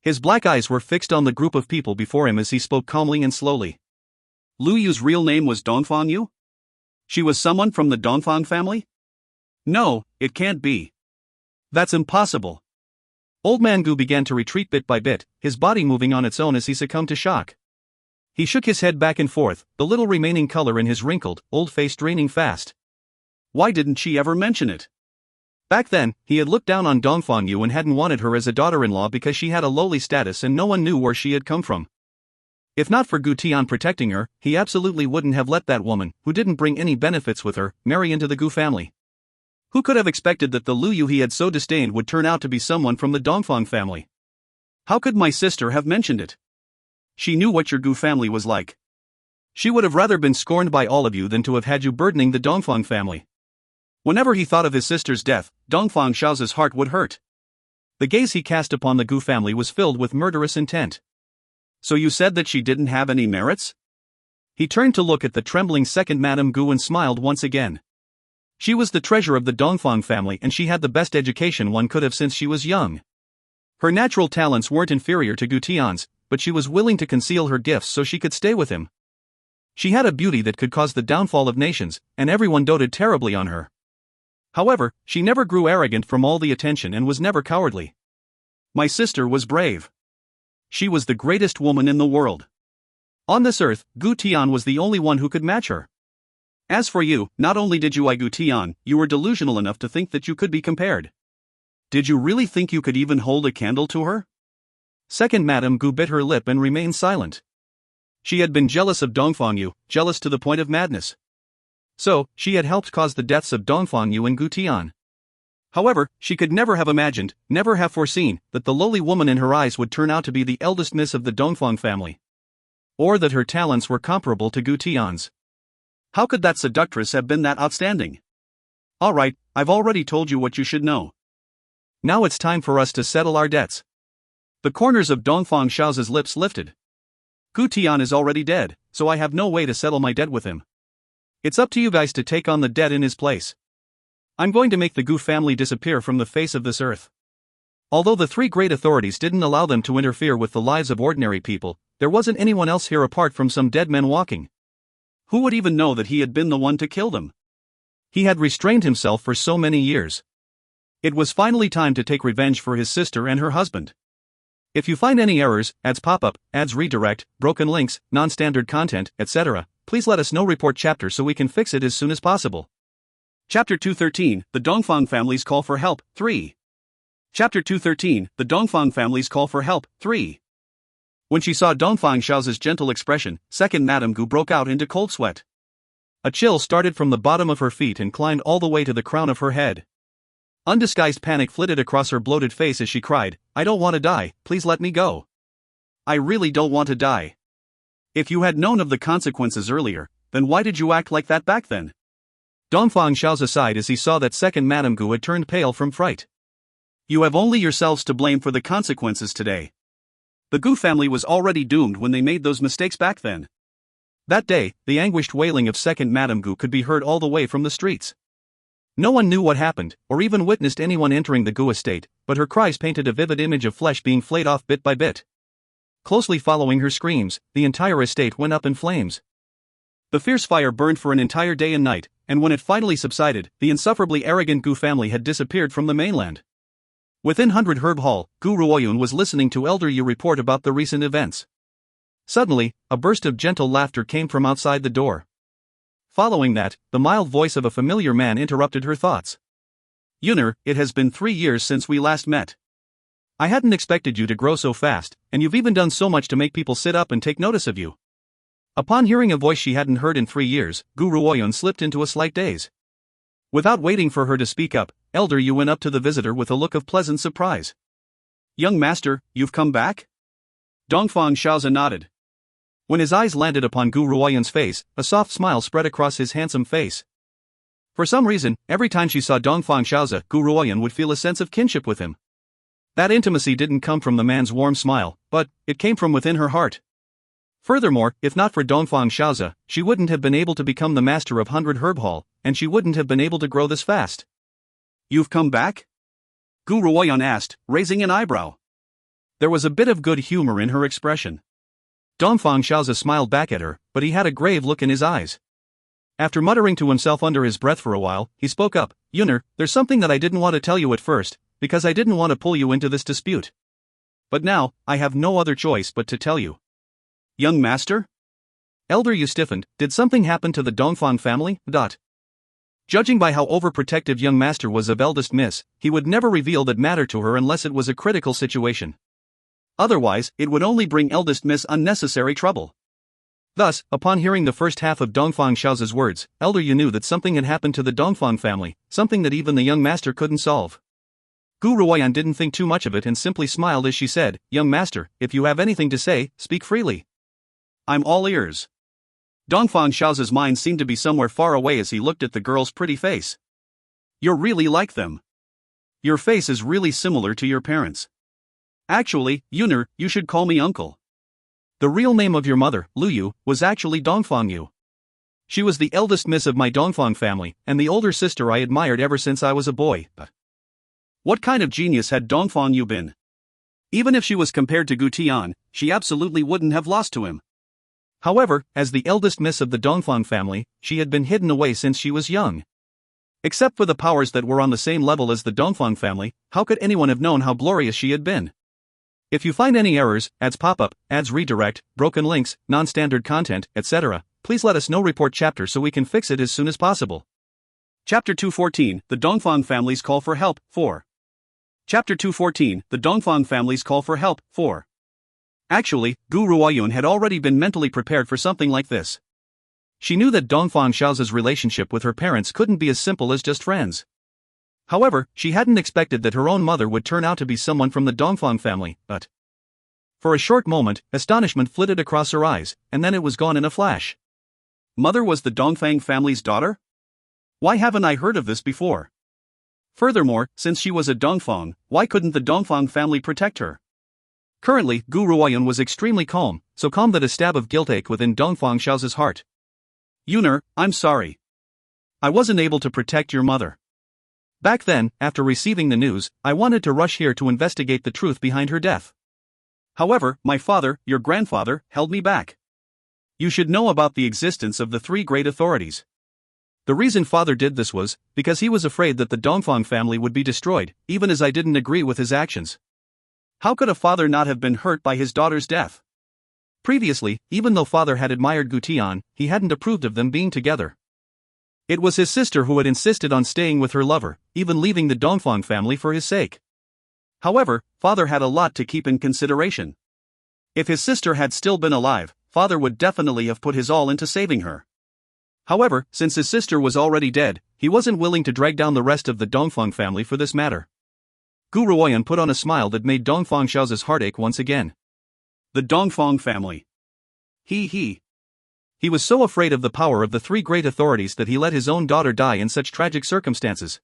His black eyes were fixed on the group of people before him as he spoke calmly and slowly. Lu Yu's real name was Dongfang Yu? She was someone from the Dongfang family? No, it can't be. That's impossible. Old man Gu began to retreat bit by bit, his body moving on its own as he succumbed to shock. He shook his head back and forth, the little remaining color in his wrinkled, old face draining fast. Why didn't she ever mention it? Back then, he had looked down on Dongfang Yu and hadn't wanted her as a daughter-in-law because she had a lowly status and no one knew where she had come from. If not for Gu Tian protecting her, he absolutely wouldn't have let that woman, who didn't bring any benefits with her, marry into the Gu family. Who could have expected that the Lu Yu he had so disdained would turn out to be someone from the Dongfang family? How could my sister have mentioned it? She knew what your Gu family was like. She would have rather been scorned by all of you than to have had you burdening the Dongfang family. Whenever he thought of his sister's death, Dongfang Xiaozi's heart would hurt. The gaze he cast upon the Gu family was filled with murderous intent. So you said that she didn't have any merits? He turned to look at the trembling second Madame Gu and smiled once again. She was the treasure of the Dongfang family and she had the best education one could have since she was young. Her natural talents weren't inferior to Gu Tian's, but she was willing to conceal her gifts so she could stay with him. She had a beauty that could cause the downfall of nations, and everyone doted terribly on her. However, she never grew arrogant from all the attention and was never cowardly. My sister was brave. She was the greatest woman in the world. On this earth, Gu Tian was the only one who could match her. As for you, not only did you eye Gu Tian, you were delusional enough to think that you could be compared. Did you really think you could even hold a candle to her? Second Madame Gu bit her lip and remained silent. She had been jealous of Dongfang Yu, jealous to the point of madness. So, she had helped cause the deaths of Dongfang Yu and Gu Tian. However, she could never have imagined, never have foreseen, that the lowly woman in her eyes would turn out to be the eldest miss of the Dongfang family. Or that her talents were comparable to Gu Tian's. How could that seductress have been that outstanding? Alright, I've already told you what you should know. Now it's time for us to settle our debts. The corners of Dongfang Xiaozi's lips lifted. Gu Tian is already dead, so I have no way to settle my debt with him. It's up to you guys to take on the debt in his place. I'm going to make the Gu family disappear from the face of this earth. Although the three great authorities didn't allow them to interfere with the lives of ordinary people, there wasn't anyone else here apart from some dead men walking. Who would even know that he had been the one to kill them? He had restrained himself for so many years. It was finally time to take revenge for his sister and her husband. If you find any errors, ads pop-up, ads redirect, broken links, non-standard content, etc., please let us know. Report chapter so we can fix it as soon as possible. Chapter 213, The Dongfang Family's Call for Help, 3. Chapter 213, The Dongfang Family's Call for Help, 3. When she saw Dongfang Xiaozi's gentle expression, second Madame Gu broke out into cold sweat. A chill started from the bottom of her feet and climbed all the way to the crown of her head. Undisguised panic flitted across her bloated face as she cried, "I don't want to die, please let me go. I really don't want to die. If you had known of the consequences earlier, then why did you act like that back then?" Dongfang Xiaozi sighed as he saw that second Madame Gu had turned pale from fright. You have only yourselves to blame for the consequences today. The Gu family was already doomed when they made those mistakes back then. That day, the anguished wailing of second Madame Gu could be heard all the way from the streets. No one knew what happened, or even witnessed anyone entering the Gu estate, but her cries painted a vivid image of flesh being flayed off bit by bit. Closely following her screams, the entire estate went up in flames. The fierce fire burned for an entire day and night, and when it finally subsided, the insufferably arrogant Gu family had disappeared from the mainland. Within 100 Herb Hall, Gu Ruoyun was listening to Elder Yu report about the recent events. Suddenly, a burst of gentle laughter came from outside the door. Following that, the mild voice of a familiar man interrupted her thoughts. Yuner, it has been 3 years since we last met. I hadn't expected you to grow so fast, and you've even done so much to make people sit up and take notice of you. Upon hearing a voice she hadn't heard in 3 years, Gu Ruoyun slipped into a slight daze. Without waiting for her to speak up, Elder Yu went up to the visitor with a look of pleasant surprise. Young master, you've come back? Dongfang Xiaozi nodded. When his eyes landed upon Gu Ruoyun's face, a soft smile spread across his handsome face. For some reason, every time she saw Dongfang Xiaozi, Gu Ruoyun would feel a sense of kinship with him. That intimacy didn't come from the man's warm smile, but it came from within her heart. Furthermore, if not for Dongfang Xiaozi, she wouldn't have been able to become the master of 100 Herb Hall, and she wouldn't have been able to grow this fast. You've come back? Gu Ruoyun asked, raising an eyebrow. There was a bit of good humor in her expression. Dongfang Xiaozi smiled back at her, but he had a grave look in his eyes. After muttering to himself under his breath for a while, he spoke up, Yuner, there's something that I didn't want to tell you at first, because I didn't want to pull you into this dispute. But now, I have no other choice but to tell you. Young master? Elder Yu stiffened. Did something happen to the Dongfang family? Judging by how overprotective young master was of eldest miss, he would never reveal that matter to her unless it was a critical situation. Otherwise, it would only bring eldest miss unnecessary trouble. Thus, upon hearing the first half of Dongfang Xiaozi's words, Elder Yu knew that something had happened to the Dongfang family, something that even the young master couldn't solve. Gu Ruoyun didn't think too much of it and simply smiled as she said, Young master, if you have anything to say, speak freely. I'm all ears. Dongfang Xiaozi's mind seemed to be somewhere far away as he looked at the girl's pretty face. You're really like them. Your face is really similar to your parents. Actually, Yuner, you should call me uncle. The real name of your mother, Lu Yu, was actually Dongfang Yu. She was the eldest miss of my Dongfang family, and the older sister I admired ever since I was a boy. What kind of genius had Dongfang Yu been? Even if she was compared to Gu Tian, she absolutely wouldn't have lost to him. However, as the eldest miss of the Dongfang family, she had been hidden away since she was young. Except for the powers that were on the same level as the Dongfang family, how could anyone have known how glorious she had been? If you find any errors, ads pop up, ads redirect, broken links, non-standard content, etc., please let us know. Report chapter so we can fix it as soon as possible. Chapter 214, The Dongfang Family's Call for Help, 4. Chapter 214, The Dongfang Family's Call for Help, 4. Actually, Gu Ruoyun had already been mentally prepared for something like this. She knew that Dongfang Xiaozi's relationship with her parents couldn't be as simple as just friends. However, she hadn't expected that her own mother would turn out to be someone from the Dongfang family, but... For a short moment, astonishment flitted across her eyes, and then it was gone in a flash. Mother was the Dongfang family's daughter? Why haven't I heard of this before? Furthermore, since she was a Dongfang, why couldn't the Dongfang family protect her? Currently, Gu Ruoyun was extremely calm, so calm that a stab of guilt ached within Dongfang Xiaozi's heart. Yuner, I'm sorry. I wasn't able to protect your mother. Back then, after receiving the news, I wanted to rush here to investigate the truth behind her death. However, my father, your grandfather, held me back. You should know about the existence of the 3 great authorities. The reason father did this was because he was afraid that the Dongfang family would be destroyed, even as I didn't agree with his actions. How could a father not have been hurt by his daughter's death? Previously, even though father had admired Gu Tian, he hadn't approved of them being together. It was his sister who had insisted on staying with her lover, even leaving the Dongfang family for his sake. However, father had a lot to keep in consideration. If his sister had still been alive, father would definitely have put his all into saving her. However, since his sister was already dead, he wasn't willing to drag down the rest of the Dongfang family for this matter. Gu Ruoyun put on a smile that made Dongfang Xiaozi's heart ache once again. The Dongfang family. He was so afraid of the power of the 3 great authorities that he let his own daughter die in such tragic circumstances.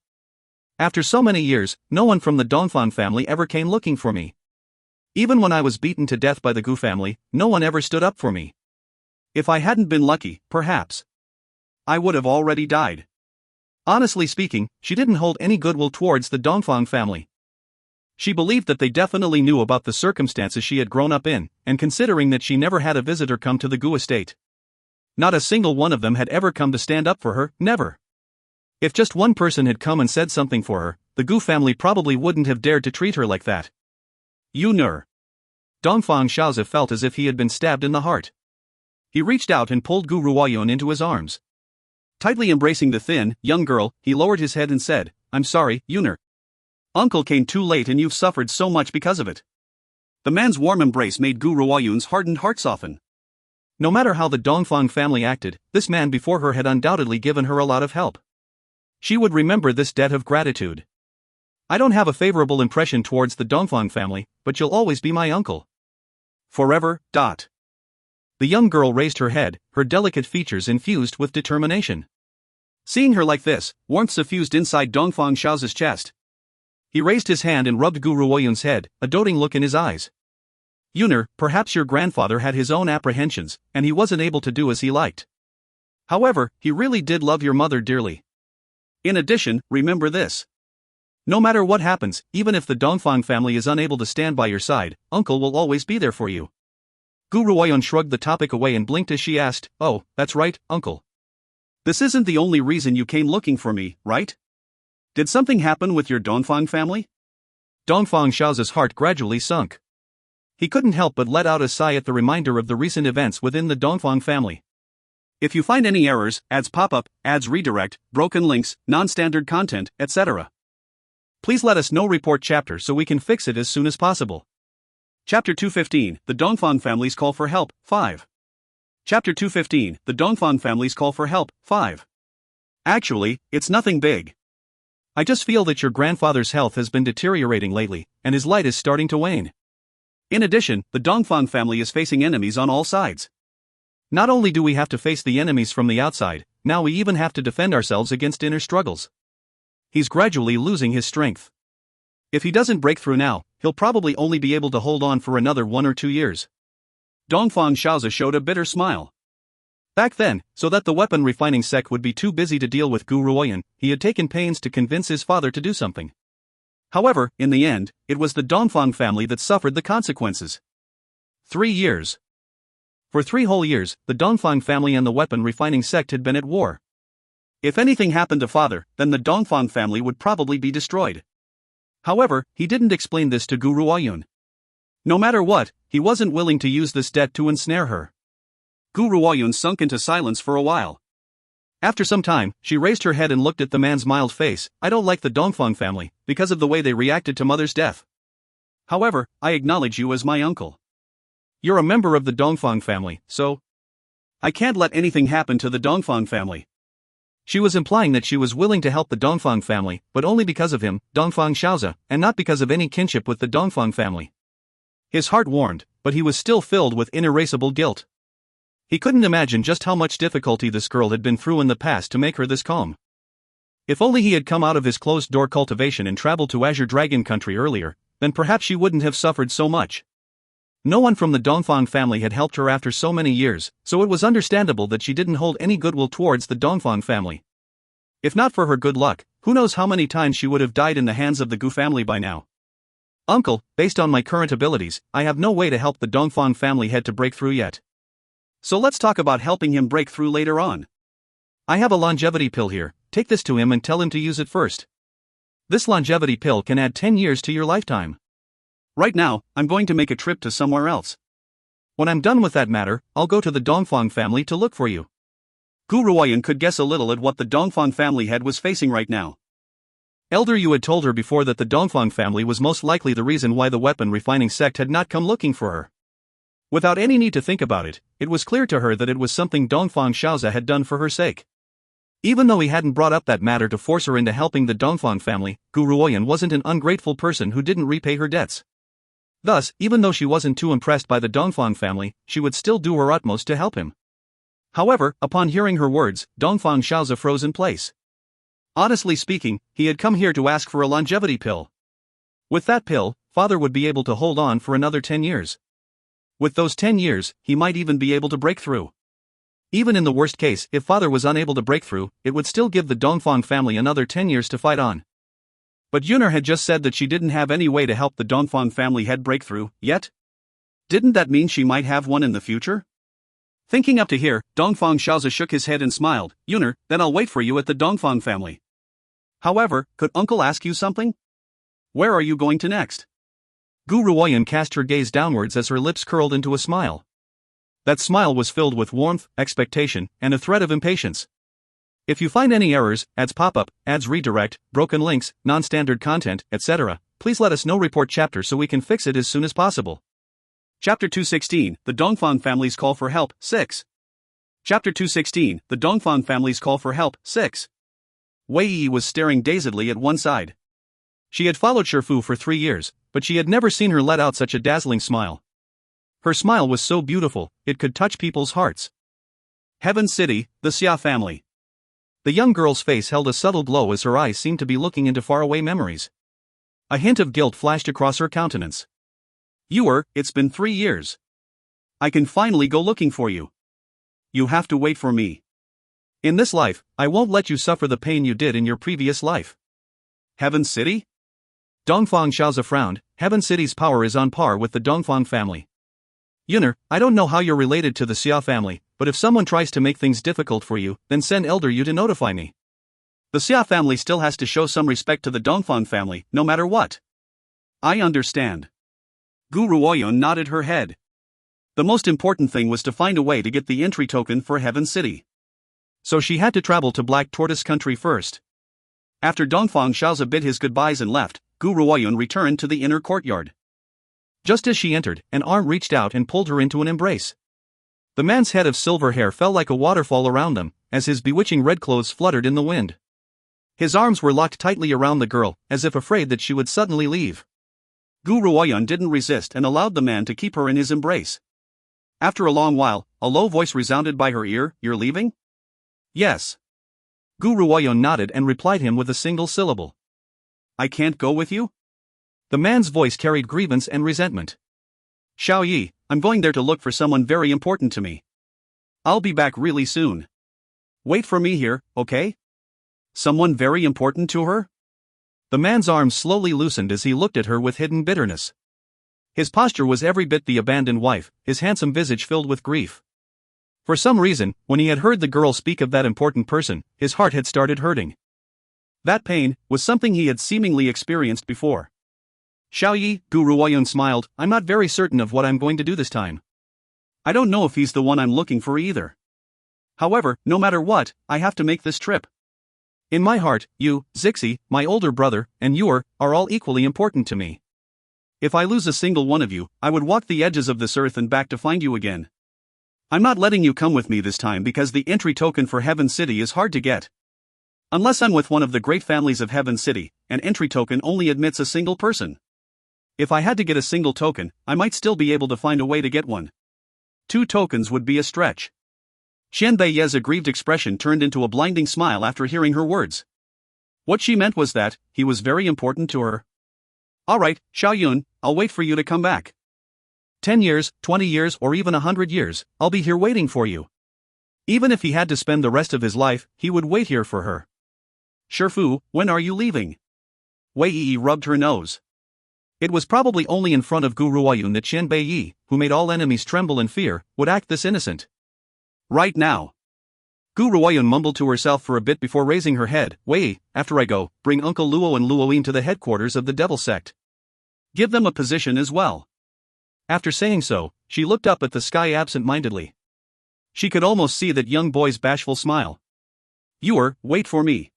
After so many years, no one from the Dongfang family ever came looking for me. Even when I was beaten to death by the Gu family, no one ever stood up for me. If I hadn't been lucky, perhaps I would have already died. Honestly speaking, she didn't hold any goodwill towards the Dongfang family. She believed that they definitely knew about the circumstances she had grown up in, and considering that she never had a visitor come to the Gu estate. Not a single one of them had ever come to stand up for her, never. If just one person had come and said something for her, the Gu family probably wouldn't have dared to treat her like that. Yuner. Dongfang Xiaozi felt as if he had been stabbed in the heart. He reached out and pulled Gu Ruoyun into his arms. Tightly embracing the thin, young girl, he lowered his head and said, "I'm sorry, Yuner. Uncle came too late and you've suffered so much because of it." The man's warm embrace made Gu Ruoyun's hardened heart soften. No matter how the Dongfang family acted, this man before her had undoubtedly given her a lot of help. She would remember this debt of gratitude. "I don't have a favorable impression towards the Dongfang family, but you'll always be my uncle. Forever. The young girl raised her head, her delicate features infused with determination. Seeing her like this, warmth suffused inside Dongfang Xiaozi's chest. He raised his hand and rubbed Gu Ruoyun's head, a doting look in his eyes. "Yuner, perhaps your grandfather had his own apprehensions, and he wasn't able to do as he liked. However, he really did love your mother dearly. In addition, remember this. No matter what happens, even if the Dongfang family is unable to stand by your side, uncle will always be there for you." Gu Ruoyun shrugged the topic away and blinked as she asked, "Oh, that's right, uncle. This isn't the only reason you came looking for me, right? Did something happen with your Dongfang family?" Dongfang Xiaozi's heart gradually sunk. He couldn't help but let out a sigh at the reminder of the recent events within the Dongfang family. If you find any errors, ads pop up, ads redirect, broken links, non-standard content, etc., please let us know. Report chapter so we can fix it as soon as possible. Chapter 215, The Dongfang Family's Call for Help, 5. Chapter 215, The Dongfang Family's Call for Help, 5. Actually, it's nothing big. I just feel that your grandfather's health has been deteriorating lately, and his light is starting to wane. In addition, the Dongfang family is facing enemies on all sides. Not only do we have to face the enemies from the outside, now we even have to defend ourselves against inner struggles. He's gradually losing his strength. If he doesn't break through now, he'll probably only be able to hold on for another 1 or 2 years. Dongfang Xiaozi showed a bitter smile. Back then, so that the weapon refining sect would be too busy to deal with Gu Ruoyun, he had taken pains to convince his father to do something. However, in the end, it was the Dongfang family that suffered the consequences. 3 years. For 3 whole years, the Dongfang family and the weapon refining sect had been at war. If anything happened to father, then the Dongfang family would probably be destroyed. However, he didn't explain this to Gu Ruoyun. No matter what, he wasn't willing to use this debt to ensnare her. Gu Ruoyun sunk into silence for a while. After some time, she raised her head and looked at the man's mild face. "I don't like the Dongfang family, because of the way they reacted to mother's death. However, I acknowledge you as my uncle. You're a member of the Dongfang family, so I can't let anything happen to the Dongfang family." She was implying that she was willing to help the Dongfang family, but only because of him, Dongfang Xiaozi, and not because of any kinship with the Dongfang family. His heart warmed, but he was still filled with inerasable guilt. He couldn't imagine just how much difficulty this girl had been through in the past to make her this calm. If only he had come out of his closed-door cultivation and traveled to Azure Dragon Country earlier, then perhaps she wouldn't have suffered so much. No one from the Dongfang family had helped her after so many years, so it was understandable that she didn't hold any goodwill towards the Dongfang family. If not for her good luck, who knows how many times she would have died in the hands of the Gu family by now. "Uncle, based on my current abilities, I have no way to help the Dongfang family head to break through yet. So let's talk about helping him break through later on. I have a longevity pill here, take this to him and tell him to use it first. This longevity pill can add 10 years to your lifetime. Right now, I'm going to make a trip to somewhere else. When I'm done with that matter, I'll go to the Dongfang family to look for you." Gu Ruoyun could guess a little at what the Dongfang family head was facing right now. Elder Yu had told her before that the Dongfang family was most likely the reason why the weapon refining sect had not come looking for her. Without any need to think about it, it was clear to her that it was something Dongfang Xiaozi had done for her sake. Even though he hadn't brought up that matter to force her into helping the Dongfang family, Gu Ruoyun wasn't an ungrateful person who didn't repay her debts. Thus, even though she wasn't too impressed by the Dongfang family, she would still do her utmost to help him. However, upon hearing her words, Dongfang Xiaozi froze in place. Honestly speaking, he had come here to ask for a longevity pill. With that pill, father would be able to hold on for another 10 years. With those 10 years, he might even be able to break through. Even in the worst case, if father was unable to break through, it would still give the Dongfang family another 10 years to fight on. But Yuner had just said that she didn't have any way to help the Dongfang family head break through, yet? Didn't that mean she might have one in the future? Thinking up to here, Dongfang Xiaozi shook his head and smiled. "Yuner, then I'll wait for you at the Dongfang family." However, could uncle ask you something? Where are you going to next? Gu Ruoyan cast her gaze downwards as her lips curled into a smile. That smile was filled with warmth, expectation, and a thread of impatience. If you find any errors, ads pop up, ads redirect, broken links, non-standard content, etc., please let us know. Report chapter so we can fix it as soon as possible. Chapter 216, The Dongfang Family's Call for Help, 6. Chapter 216, The Dongfang Family's Call for Help, 6. Wei Yi was staring dazedly at one side. She had followed Shifu for 3 years, but she had never seen her let out such a dazzling smile. Her smile was so beautiful, it could touch people's hearts. Heaven City, the Xia family. The young girl's face held a subtle glow as her eyes seemed to be looking into faraway memories. A hint of guilt flashed across her countenance. It's been 3 years. I can finally go looking for you. You have to wait for me. In this life, I won't let you suffer the pain you did in your previous life. Heaven City? Dongfang Xiaozi frowned. Heaven City's power is on par with the Dongfang family. Yuner, I don't know how you're related to the Xia family, but if someone tries to make things difficult for you, then send Elder Yu to notify me. The Xia family still has to show some respect to the Dongfang family, no matter what. I understand. Gu Ruoyan nodded her head. The most important thing was to find a way to get the entry token for Heaven City. So she had to travel to Black Tortoise Country first. After Dongfang Xiaozi bid his goodbyes and left, Gu Ruoyan returned to the inner courtyard. Just as she entered, an arm reached out and pulled her into an embrace. The man's head of silver hair fell like a waterfall around them, as his bewitching red clothes fluttered in the wind. His arms were locked tightly around the girl, as if afraid that she would suddenly leave. Gu Ruoyan didn't resist and allowed the man to keep her in his embrace. After a long while, a low voice resounded by her ear, "You're leaving?" "Yes." Gu Ruoyan nodded and replied him with a single syllable. "I can't go with you?" The man's voice carried grievance and resentment. "Xiao Yi, I'm going there to look for someone very important to me. I'll be back really soon. Wait for me here, okay?" Someone very important to her? The man's arms slowly loosened as he looked at her with hidden bitterness. His posture was every bit the abandoned wife, his handsome visage filled with grief. For some reason, when he had heard the girl speak of that important person, his heart had started hurting. That pain was something he had seemingly experienced before. "Xiao Yi," Gu Ruoyan smiled, "I'm not very certain of what I'm going to do this time. I don't know if he's the one I'm looking for either. However, no matter what, I have to make this trip. In my heart, you, Zixi, my older brother, and Yor, are all equally important to me. If I lose a single one of you, I would walk the edges of this earth and back to find you again. I'm not letting you come with me this time because the entry token for Heaven City is hard to get. Unless I'm with one of the great families of Heaven City, an entry token only admits a single person. If I had to get a single token, I might still be able to find a way to get one. 2 tokens would be a stretch." Qian Beiye's aggrieved expression turned into a blinding smile after hearing her words. What she meant was that he was very important to her. "Alright, Xiao Yun, I'll wait for you to come back. 10 years, 20 years, or even 100 years, I'll be here waiting for you." Even if he had to spend the rest of his life, he would wait here for her. "Shifu, when are you leaving?" Wei Yi rubbed her nose. It was probably only in front of Gu Ruoyun that Qian Beiyi, who made all enemies tremble in fear, would act this innocent. "Right now." Gu Ruoyun mumbled to herself for a bit before raising her head. "Wei, after I go, bring Uncle Luo and Luoyin to the headquarters of the Devil Sect. Give them a position as well." After saying so, she looked up at the sky absent-mindedly. She could almost see that young boy's bashful smile. Wait for me.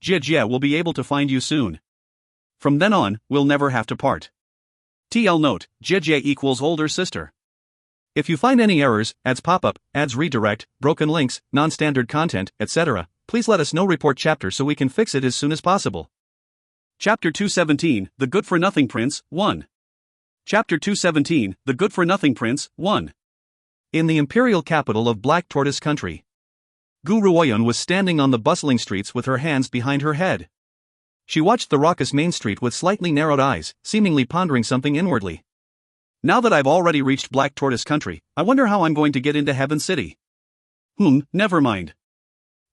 Jie will be able to find you soon. From then on, we'll never have to part. TL note, Jie equals older sister. If you find any errors, ads pop up, ads redirect, broken links, non-standard content, etc., please let us know. Report chapter so we can fix it as soon as possible. Chapter 217, The Good-for-Nothing Prince, 1. Chapter 217, The Good-for-Nothing Prince, 1. In the imperial capital of Black Tortoise Country, Gu Ruoyan was standing on the bustling streets with her hands behind her head. She watched the raucous main street with slightly narrowed eyes, seemingly pondering something inwardly. Now that I've already reached Black Tortoise Country, I wonder how I'm going to get into Heaven City. Never mind.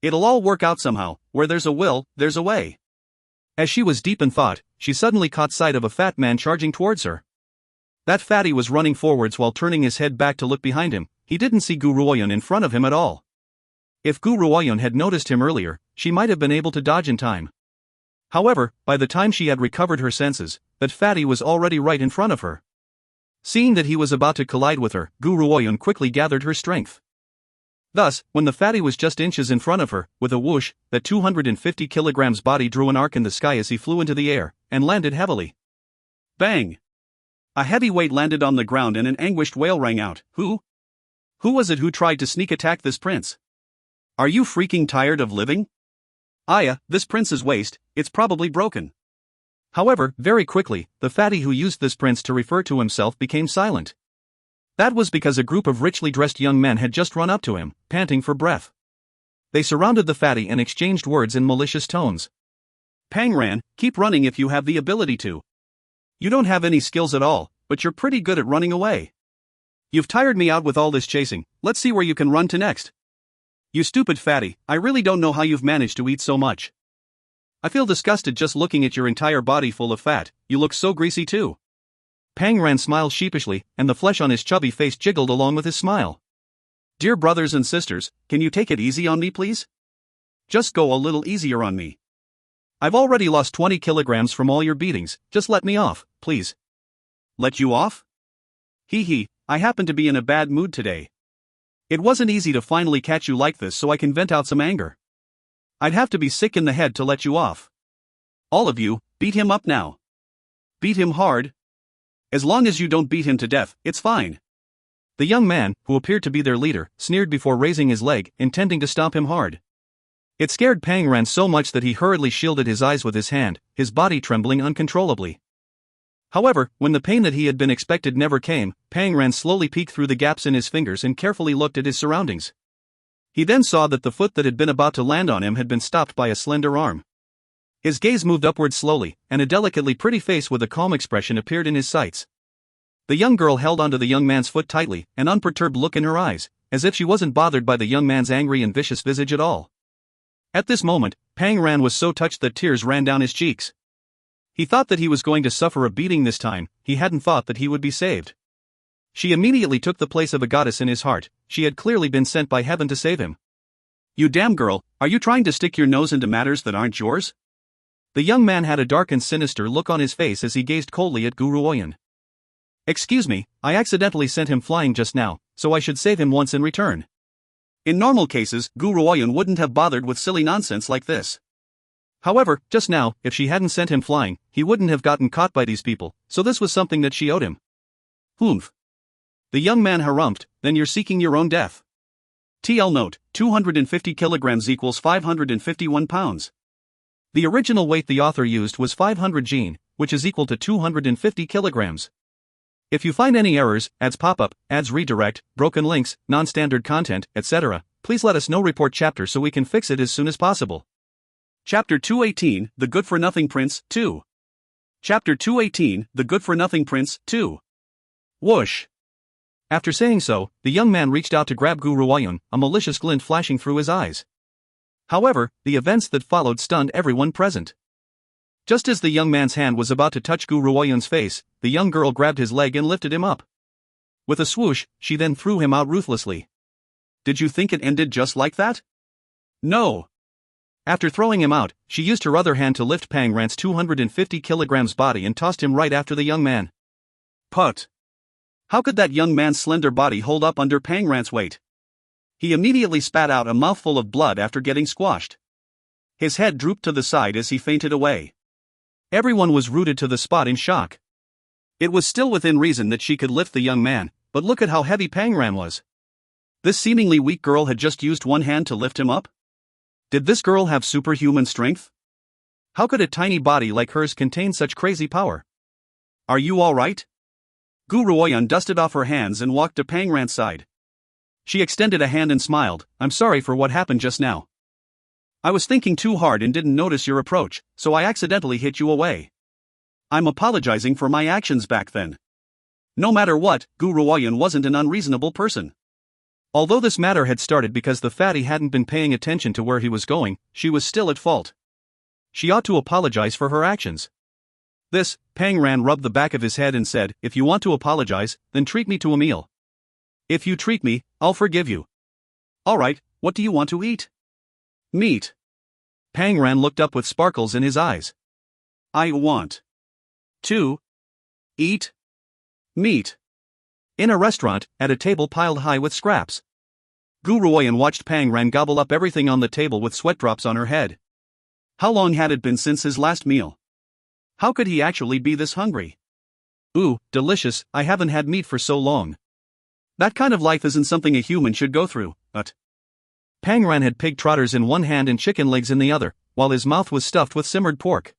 It'll all work out somehow. Where there's a will, there's a way. As she was deep in thought, she suddenly caught sight of a fat man charging towards her. That fatty was running forwards while turning his head back to look behind him. He didn't see Gu Ruoyan in front of him at all. If Gu Ruoyan had noticed him earlier, she might have been able to dodge in time. However, by the time she had recovered her senses, that fatty was already right in front of her. Seeing that he was about to collide with her, Gu Ruoyun quickly gathered her strength. Thus, when the fatty was just inches in front of her, with a whoosh, that 250 kilograms body drew an arc in the sky as he flew into the air, and landed heavily. Bang! A heavy weight landed on the ground and an anguished wail rang out. Who was it who tried to sneak attack this prince? Are you freaking tired of living? Aya, this prince's waist, it's probably broken. However, very quickly, the fatty who used this prince to refer to himself became silent. That was because a group of richly dressed young men had just run up to him, panting for breath. They surrounded the fatty and exchanged words in malicious tones. Pangran, keep running if you have the ability to. You don't have any skills at all, but you're pretty good at running away. You've tired me out with all this chasing, let's see where you can run to next. You stupid fatty, I really don't know how you've managed to eat so much. I feel disgusted just looking at your entire body full of fat, you look so greasy too. Pangran smiled sheepishly, and the flesh on his chubby face jiggled along with his smile. Dear brothers and sisters, can you take it easy on me please? Just go a little easier on me. I've already lost 20 kilograms from all your beatings, just let me off, please. Let you off? Hee, I happen to be in a bad mood today. It wasn't easy to finally catch you like this so I can vent out some anger. I'd have to be sick in the head to let you off. All of you, beat him up now. Beat him hard. As long as you don't beat him to death, it's fine. The young man, who appeared to be their leader, sneered before raising his leg, intending to stomp him hard. It scared Pangran so much that he hurriedly shielded his eyes with his hand, his body trembling uncontrollably. However, when the pain that he had been expected never came, Pangran slowly peeked through the gaps in his fingers and carefully looked at his surroundings. He then saw that the foot that had been about to land on him had been stopped by a slender arm. His gaze moved upward slowly, and a delicately pretty face with a calm expression appeared in his sights. The young girl held onto the young man's foot tightly, an unperturbed look in her eyes, as if she wasn't bothered by the young man's angry and vicious visage at all. At this moment, Pangran was so touched that tears ran down his cheeks. He thought that he was going to suffer a beating this time, he hadn't thought that he would be saved. She immediately took the place of a goddess in his heart, she had clearly been sent by heaven to save him. You damn girl, are you trying to stick your nose into matters that aren't yours? The young man had a dark and sinister look on his face as he gazed coldly at Gu Ruoyun. Excuse me, I accidentally sent him flying just now, so I should save him once in return. In normal cases, Gu Ruoyun wouldn't have bothered with silly nonsense like this. However, just now, if she hadn't sent him flying, he wouldn't have gotten caught by these people, so this was something that she owed him. Humph. The young man harumphed, then you're seeking your own death. TL note, 250 kilograms equals 551 pounds. The original weight the author used was 500 gene, which is equal to 250 kilograms. If you find any errors, ads pop up, ads redirect, broken links, non-standard content, etc., please let us know. Report chapter so we can fix it as soon as possible. Chapter 218, The Good-for-Nothing Prince, 2. Chapter 218, The Good-for-Nothing Prince, 2. Whoosh. After saying so, the young man reached out to grab Gu Ruoyun, a malicious glint flashing through his eyes. However, the events that followed stunned everyone present. Just as the young man's hand was about to touch Gu Ruoyun's face, the young girl grabbed his leg and lifted him up. With a swoosh, she then threw him out ruthlessly. Did you think it ended just like that? No. After throwing him out, she used her other hand to lift Pangran's 250 kilograms body and tossed him right after the young man. Put. How could that young man's slender body hold up under Pangran's weight? He immediately spat out a mouthful of blood after getting squashed. His head drooped to the side as he fainted away. Everyone was rooted to the spot in shock. It was still within reason that she could lift the young man, but look at how heavy Pangran was. This seemingly weak girl had just used one hand to lift him up? Did this girl have superhuman strength? How could a tiny body like hers contain such crazy power? Are you all right? Gu Ruoyun dusted off her hands and walked to Pangran's side. She extended a hand and smiled. I'm sorry for what happened just now. I was thinking too hard and didn't notice your approach, so I accidentally hit you away. I'm apologizing for my actions back then. No matter what, Gu Ruoyun wasn't an unreasonable person. Although this matter had started because the fatty hadn't been paying attention to where he was going, she was still at fault. She ought to apologize for her actions. This, Pangran rubbed the back of his head and said, if you want to apologize, then treat me to a meal. If you treat me, I'll forgive you. Alright, what do you want to eat? Meat. Pangran looked up with sparkles in his eyes. I want to eat meat. In a restaurant, at a table piled high with scraps. Gu Ruoyan watched Pang Ran gobble up everything on the table with sweat drops on her head. How long had it been since his last meal? How could he actually be this hungry? Ooh, delicious, I haven't had meat for so long. That kind of life isn't something a human should go through, but... Pang Ran had pig trotters in one hand and chicken legs in the other, while his mouth was stuffed with simmered pork.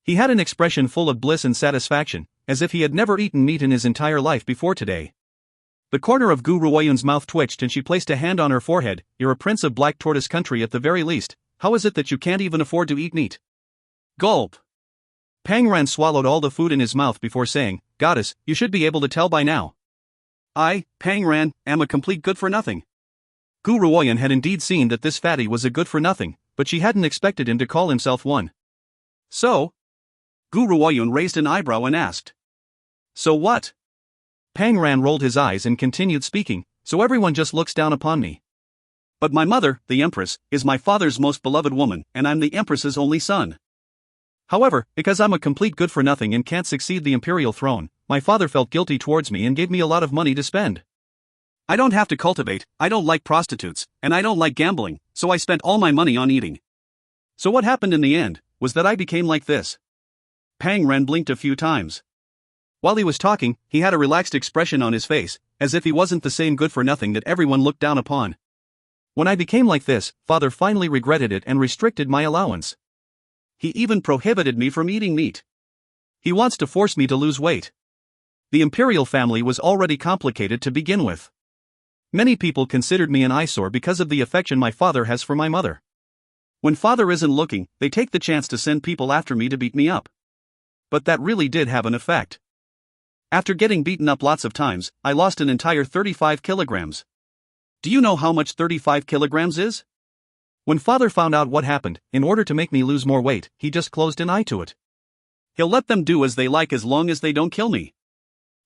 He had an expression full of bliss and satisfaction, as if he had never eaten meat in his entire life before today. The corner of Gu Ruoyun's mouth twitched and she placed a hand on her forehead. You're a prince of Black Tortoise country at the very least, how is it that you can't even afford to eat meat? Gulp. Pang Ran swallowed all the food in his mouth before saying, Goddess, you should be able to tell by now. I, Pang Ran, am a complete good-for-nothing. Gu Ruoyan had indeed seen that this fatty was a good-for-nothing, but she hadn't expected him to call himself one. So? Gu Ruoyun raised an eyebrow and asked. So what? Pang Ran rolled his eyes and continued speaking, so everyone just looks down upon me. But my mother, the Empress, is my father's most beloved woman, and I'm the Empress's only son. However, because I'm a complete good-for-nothing and can't succeed the imperial throne, my father felt guilty towards me and gave me a lot of money to spend. I don't have to cultivate, I don't like prostitutes, and I don't like gambling, so I spent all my money on eating. So what happened in the end, was that I became like this. Pang Ran blinked a few times. While he was talking, he had a relaxed expression on his face, as if he wasn't the same good-for-nothing that everyone looked down upon. When I became like this, father finally regretted it and restricted my allowance. He even prohibited me from eating meat. He wants to force me to lose weight. The imperial family was already complicated to begin with. Many people considered me an eyesore because of the affection my father has for my mother. When father isn't looking, they take the chance to send people after me to beat me up. But that really did have an effect. After getting beaten up lots of times, I lost an entire 35 kilograms. Do you know how much 35 kilograms is? When father found out what happened, in order to make me lose more weight, he just closed an eye to it. He'll let them do as they like as long as they don't kill me.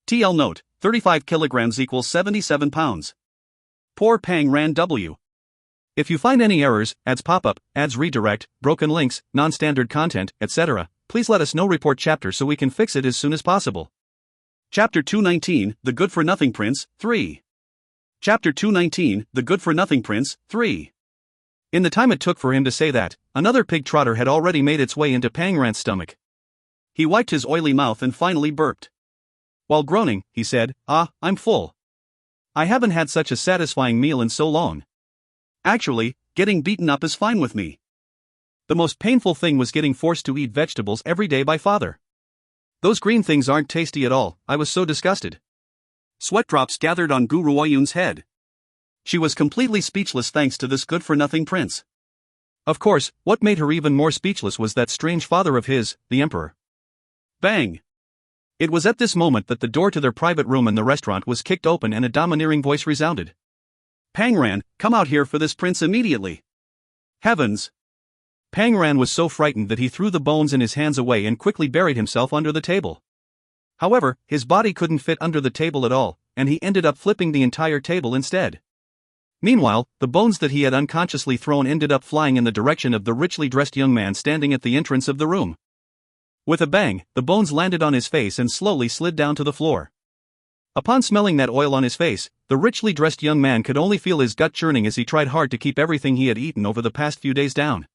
TL note, 35 kilograms equals 77 pounds. Poor Pang Ran W. If you find any errors, ads pop up, ads redirect, broken links, non-standard content, etc., please let us know. Report chapter so we can fix it as soon as possible. Chapter 219, The Good-for-Nothing Prince, 3. Chapter 219, The Good-for-Nothing Prince, 3. In the time it took for him to say that, another pig trotter had already made its way into Pang Ran's stomach. He wiped his oily mouth and finally burped. While groaning, he said, I'm full. I haven't had such a satisfying meal in so long. Actually, getting beaten up is fine with me. The most painful thing was getting forced to eat vegetables every day by father. Those green things aren't tasty at all, I was so disgusted. Sweat drops gathered on Gu Ruoyun's head. She was completely speechless thanks to this good-for-nothing prince. Of course, what made her even more speechless was that strange father of his, the emperor. Bang! It was at this moment that the door to their private room in the restaurant was kicked open and a domineering voice resounded. Pang Ran, come out here for this prince immediately. Heavens! Pang Ran was so frightened that he threw the bones in his hands away and quickly buried himself under the table. However, his body couldn't fit under the table at all, and he ended up flipping the entire table instead. Meanwhile, the bones that he had unconsciously thrown ended up flying in the direction of the richly dressed young man standing at the entrance of the room. With a bang, the bones landed on his face and slowly slid down to the floor. Upon smelling that oil on his face, the richly dressed young man could only feel his gut churning as he tried hard to keep everything he had eaten over the past few days down.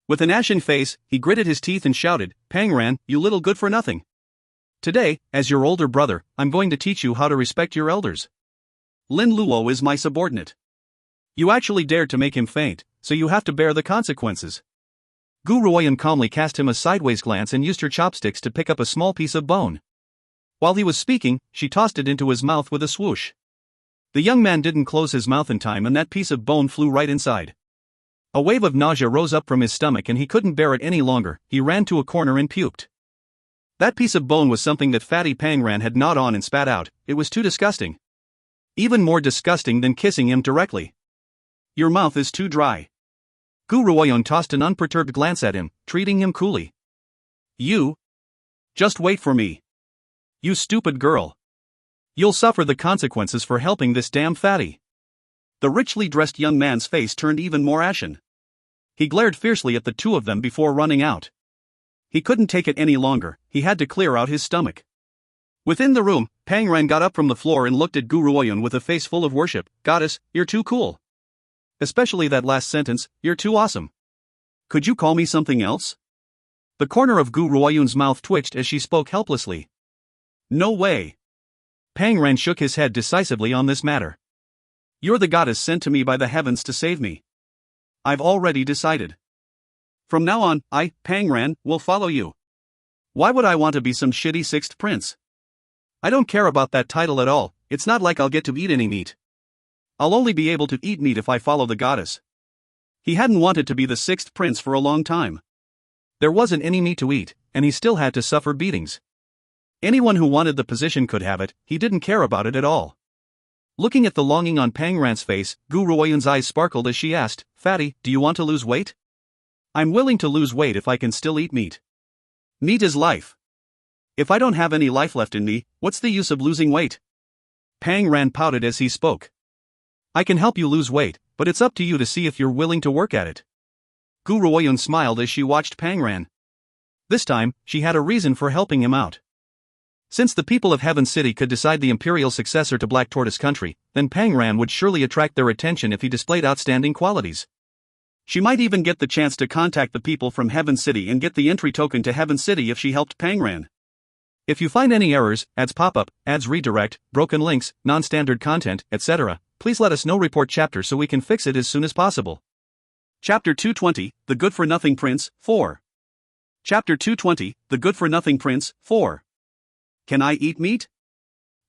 With an ashen face, he gritted his teeth and shouted, Pang Ran, you little good-for-nothing. Today, as your older brother, I'm going to teach you how to respect your elders. Lin Luo is my subordinate. You actually dared to make him faint, so you have to bear the consequences. Gu Ruoyan calmly cast him a sideways glance and used her chopsticks to pick up a small piece of bone. While he was speaking, she tossed it into his mouth with a swoosh. The young man didn't close his mouth in time and that piece of bone flew right inside. A wave of nausea rose up from his stomach and he couldn't bear it any longer. He ran to a corner and puked. That piece of bone was something that fatty Pang Ran had gnawed on and spat out. It was too disgusting. Even more disgusting than kissing him directly. Your mouth is too dry. Gu Ruoyan tossed an unperturbed glance at him, treating him coolly. You? Just wait for me. You stupid girl. You'll suffer the consequences for helping this damn fatty. The richly dressed young man's face turned even more ashen. He glared fiercely at the two of them before running out. He couldn't take it any longer, he had to clear out his stomach. Within the room, Pangran got up from the floor and looked at Gu Ruoyun with a face full of worship. Goddess, you're too cool. Especially that last sentence, you're too awesome. Could you call me something else? The corner of Gu Ruoyun's mouth twitched as she spoke helplessly. No way. Pangran shook his head decisively on this matter. You're the goddess sent to me by the heavens to save me. I've already decided. From now on, I, Pangran, will follow you. Why would I want to be some shitty sixth prince? I don't care about that title at all, it's not like I'll get to eat any meat. I'll only be able to eat meat if I follow the goddess. He hadn't wanted to be the sixth prince for a long time. There wasn't any meat to eat, and he still had to suffer beatings. Anyone who wanted the position could have it, he didn't care about it at all. Looking at the longing on Pangran's face, Gu Ruoyun's eyes sparkled as she asked, Fatty, do you want to lose weight? I'm willing to lose weight if I can still eat meat. Meat is life. If I don't have any life left in me, what's the use of losing weight? Pangran pouted as he spoke. I can help you lose weight, but it's up to you to see if you're willing to work at it. Gu Ruoyun smiled as she watched Pangran. This time, she had a reason for helping him out. Since the people of Heaven City could decide the imperial successor to Black Tortoise Country, then Pangran would surely attract their attention if he displayed outstanding qualities. She might even get the chance to contact the people from Heaven City and get the entry token to Heaven City if she helped Pangran. If you find any errors, ads pop up, ads redirect, broken links, non-standard content, etc., please let us know. Report chapter so we can fix it as soon as possible. Chapter 220, The Good-for-Nothing Prince, 4. Chapter 220, The Good-for-Nothing Prince, 4. Can I eat meat?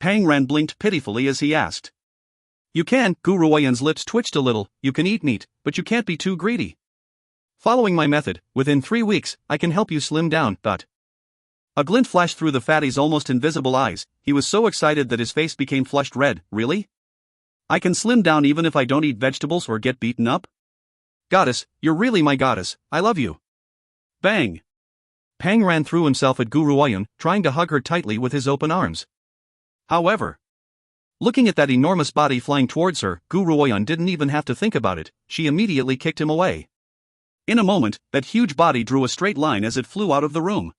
Pangran blinked pitifully as he asked. You can, Gu Ruoyun's lips twitched a little, you can eat meat, but you can't be too greedy. Following my method, within 3 weeks, I can help you slim down, but... A glint flashed through the fatty's almost invisible eyes, he was so excited that his face became flushed red. Really? I can slim down even if I don't eat vegetables or get beaten up? Goddess, you're really my goddess, I love you. Bang! Pangran threw himself at Gu Ruoyun, trying to hug her tightly with his open arms. However, looking at that enormous body flying towards her, Gu Ruoyun didn't even have to think about it, she immediately kicked him away. In a moment, that huge body drew a straight line as it flew out of the room.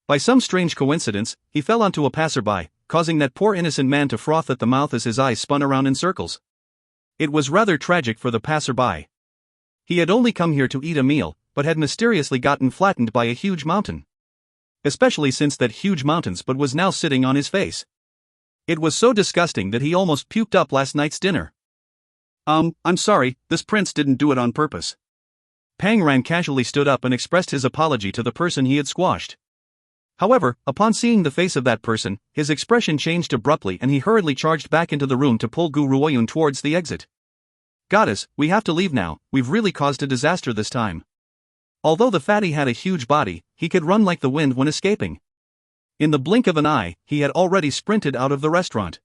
By some strange coincidence, he fell onto a passerby, causing that poor innocent man to froth at the mouth as his eyes spun around in circles. It was rather tragic for the passerby. He had only come here to eat a meal, but had mysteriously gotten flattened by a huge mountain. Especially since that huge mountain's butt was now sitting on his face. It was so disgusting that he almost puked up last night's dinner. I'm sorry, this prince didn't do it on purpose. Pangran casually stood up and expressed his apology to the person he had squashed. However, upon seeing the face of that person, his expression changed abruptly and he hurriedly charged back into the room to pull Gu Ruoyun towards the exit. Goddess, we have to leave now, we've really caused a disaster this time. Although the fatty had a huge body, he could run like the wind when escaping. In the blink of an eye, he had already sprinted out of the restaurant.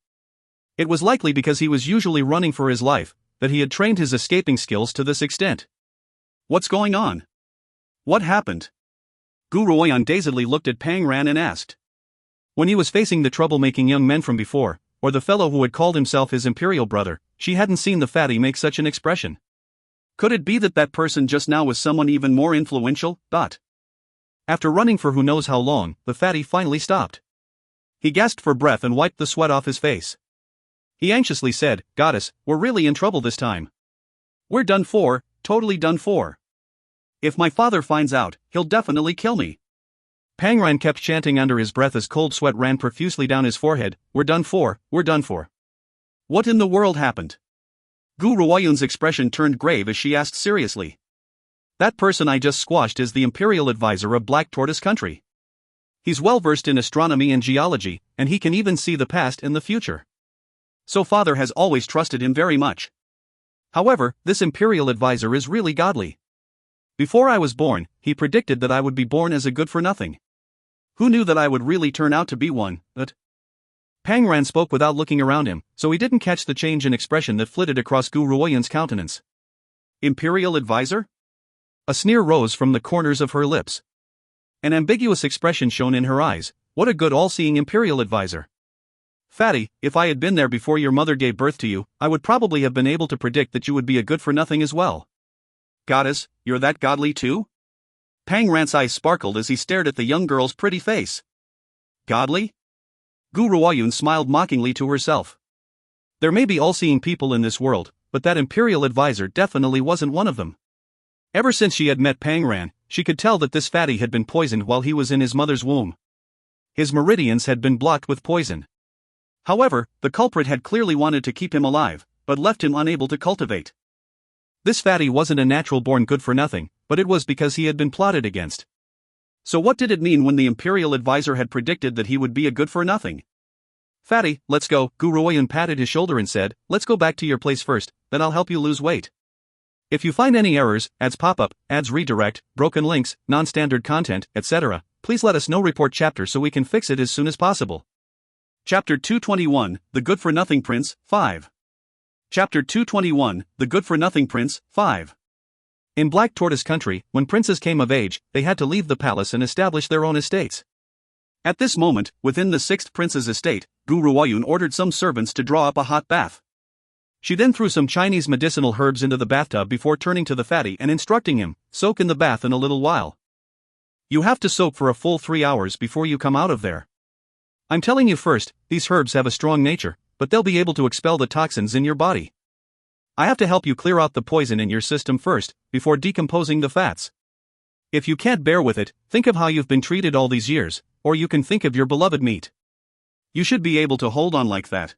It was likely because he was usually running for his life, that he had trained his escaping skills to this extent. What's going on? What happened? Gu Ruoyun dazedly looked at Pangran and asked. When he was facing the troublemaking young men from before, or the fellow who had called himself his imperial brother, she hadn't seen the fatty make such an expression. Could it be that that person just now was someone even more influential? After running for who knows how long, the fatty finally stopped. He gasped for breath and wiped the sweat off his face. He anxiously said, Goddess, we're really in trouble this time. We're done for, totally done for. If my father finds out, he'll definitely kill me. Pangran kept chanting under his breath as cold sweat ran profusely down his forehead, we're done for, we're done for. What in the world happened? Gu Ruoyun's expression turned grave as she asked seriously. That person I just squashed is the imperial advisor of Black Tortoise Country. He's well versed in astronomy and geology, and he can even see the past and the future. So father has always trusted him very much. However, this imperial advisor is really godly. Before I was born, he predicted that I would be born as a good-for-nothing. Who knew that I would really turn out to be one, but... Pangran spoke without looking around him, so he didn't catch the change in expression that flitted across Gu Ruoyun's countenance. Imperial advisor? A sneer rose from the corners of her lips. An ambiguous expression shone in her eyes. What a good all-seeing imperial advisor. Fatty, if I had been there before your mother gave birth to you, I would probably have been able to predict that you would be a good-for-nothing as well. Goddess, you're that godly too? Pang Rant's eyes sparkled as he stared at the young girl's pretty face. Godly? Gu Ruoyun smiled mockingly to herself. There may be all-seeing people in this world, but that imperial advisor definitely wasn't one of them. Ever since she had met Pang Ran, she could tell that this fatty had been poisoned while he was in his mother's womb. His meridians had been blocked with poison. However, the culprit had clearly wanted to keep him alive, but left him unable to cultivate. This fatty wasn't a natural-born good-for-nothing, but it was because he had been plotted against. So what did it mean when the imperial advisor had predicted that he would be a good-for-nothing? Fatty, let's go, Gu Ruoyun patted his shoulder and said, let's go back to your place first, then I'll help you lose weight. If you find any errors, ads pop up, ads redirect, broken links, non-standard content, etc., please let us know. Report chapter so we can fix it as soon as possible. Chapter 221, The Good-for-Nothing Prince, 5. Chapter 221, The Good-for-Nothing Prince, 5. In Black Tortoise Country, when princes came of age, they had to leave the palace and establish their own estates. At this moment, within the 6th prince's estate, Gu Ruoyun ordered some servants to draw up a hot bath. She then threw some Chinese medicinal herbs into the bathtub before turning to the fatty and instructing him, soak in the bath in a little while. You have to soak for a full 3 hours before you come out of there. I'm telling you first, these herbs have a strong nature, but they'll be able to expel the toxins in your body. I have to help you clear out the poison in your system first, before decomposing the fats. If you can't bear with it, think of how you've been treated all these years, or you can think of your beloved meat. You should be able to hold on like that.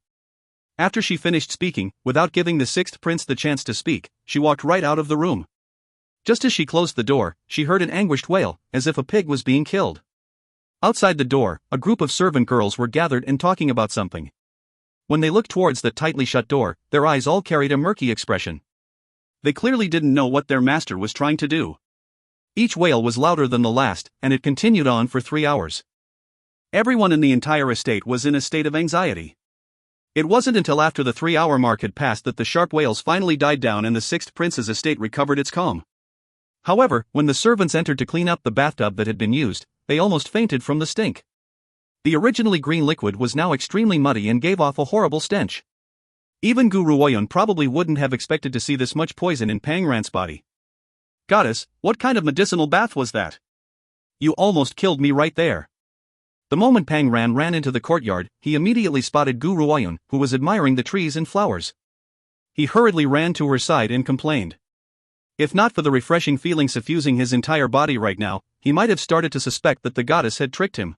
After she finished speaking, without giving the 6th prince the chance to speak, she walked right out of the room. Just as she closed the door, she heard an anguished wail, as if a pig was being killed. Outside the door, a group of servant girls were gathered and talking about something. When they looked towards the tightly shut door, their eyes all carried a murky expression. They clearly didn't know what their master was trying to do. Each wail was louder than the last, and it continued on for 3 hours. Everyone in the entire estate was in a state of anxiety. It wasn't until after the 3-hour mark had passed that the sharp wails finally died down and the 6th prince's estate recovered its calm. However, when the servants entered to clean up the bathtub that had been used, they almost fainted from the stink. The originally green liquid was now extremely muddy and gave off a horrible stench. Even Gu Ruoyun probably wouldn't have expected to see this much poison in Pang Rant's body. Goddess, what kind of medicinal bath was that? You almost killed me right there. The moment Pang Ran ran into the courtyard, he immediately spotted Gu Ruoyun, who was admiring the trees and flowers. He hurriedly ran to her side and complained. If not for the refreshing feeling suffusing his entire body right now, he might have started to suspect that the goddess had tricked him.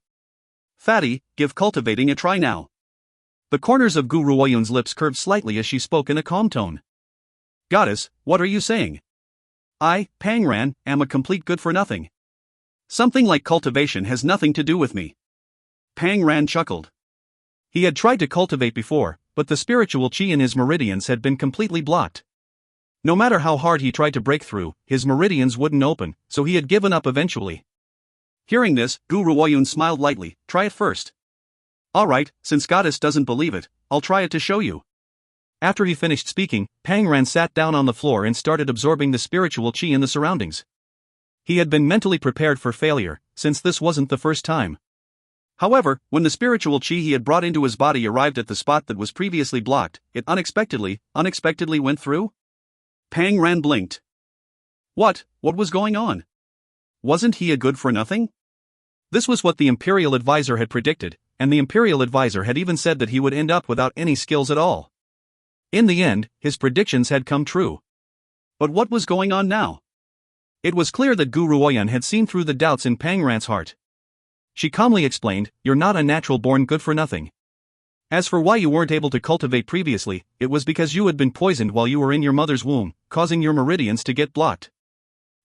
Fatty, give cultivating a try now. The corners of Gu Ruoyun's lips curved slightly as she spoke in a calm tone. Goddess, what are you saying? I, Pang Ran, am a complete good-for-nothing. Something like cultivation has nothing to do with me. Pang Ran chuckled. He had tried to cultivate before, but the spiritual chi in his meridians had been completely blocked. No matter how hard he tried to break through, his meridians wouldn't open, so he had given up eventually. Hearing this, Gu Ruoyun smiled lightly. Try it first. Alright, since goddess doesn't believe it, I'll try it to show you. After he finished speaking, Pang Ran sat down on the floor and started absorbing the spiritual chi in the surroundings. He had been mentally prepared for failure, since this wasn't the first time. However, when the spiritual chi he had brought into his body arrived at the spot that was previously blocked, it unexpectedly went through? Pang Ran blinked. What was going on? Wasn't he a good-for-nothing? This was what the Imperial Advisor had predicted, and the Imperial Advisor had even said that he would end up without any skills at all. In the end, his predictions had come true. But what was going on now? It was clear that Gu Ruoyun had seen through the doubts in Pang Ran's heart. She calmly explained, "You're not a natural-born good-for-nothing. As for why you weren't able to cultivate previously, it was because you had been poisoned while you were in your mother's womb, causing your meridians to get blocked.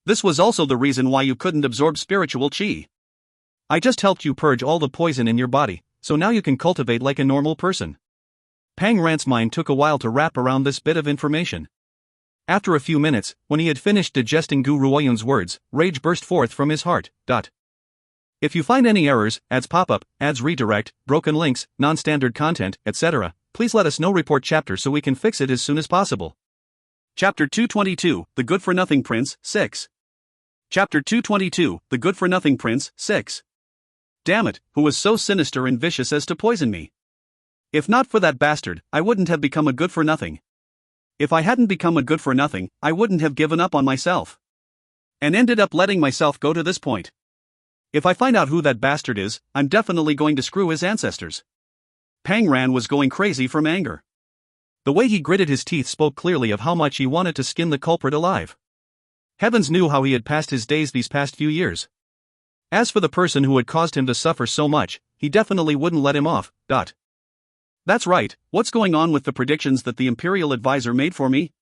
This was also the reason why you couldn't absorb spiritual chi. I just helped you purge all the poison in your body, so now you can cultivate like a normal person." Pang Ran's mind took a while to wrap around this bit of information. After a few minutes, when he had finished digesting Gu Ruoyun's words, rage burst forth from his heart. If you find any errors, ads pop up, ads redirect, broken links, non-standard content, etc., please let us know. Report chapter so we can fix it as soon as possible. Chapter 222, The Good-for-Nothing Prince, 6. Chapter 222, The Good-for-Nothing Prince, 6. Damn it, who was so sinister and vicious as to poison me? If not for that bastard, I wouldn't have become a good-for-nothing. If I hadn't become a good-for-nothing, I wouldn't have given up on myself. And ended up letting myself go to this point. If I find out who that bastard is, I'm definitely going to screw his ancestors. Pang Ran was going crazy from anger. The way he gritted his teeth spoke clearly of how much he wanted to skin the culprit alive. Heavens knew how he had passed his days these past few years. As for the person who had caused him to suffer so much, he definitely wouldn't let him off. That's right, what's going on with the predictions that the Imperial Advisor made for me?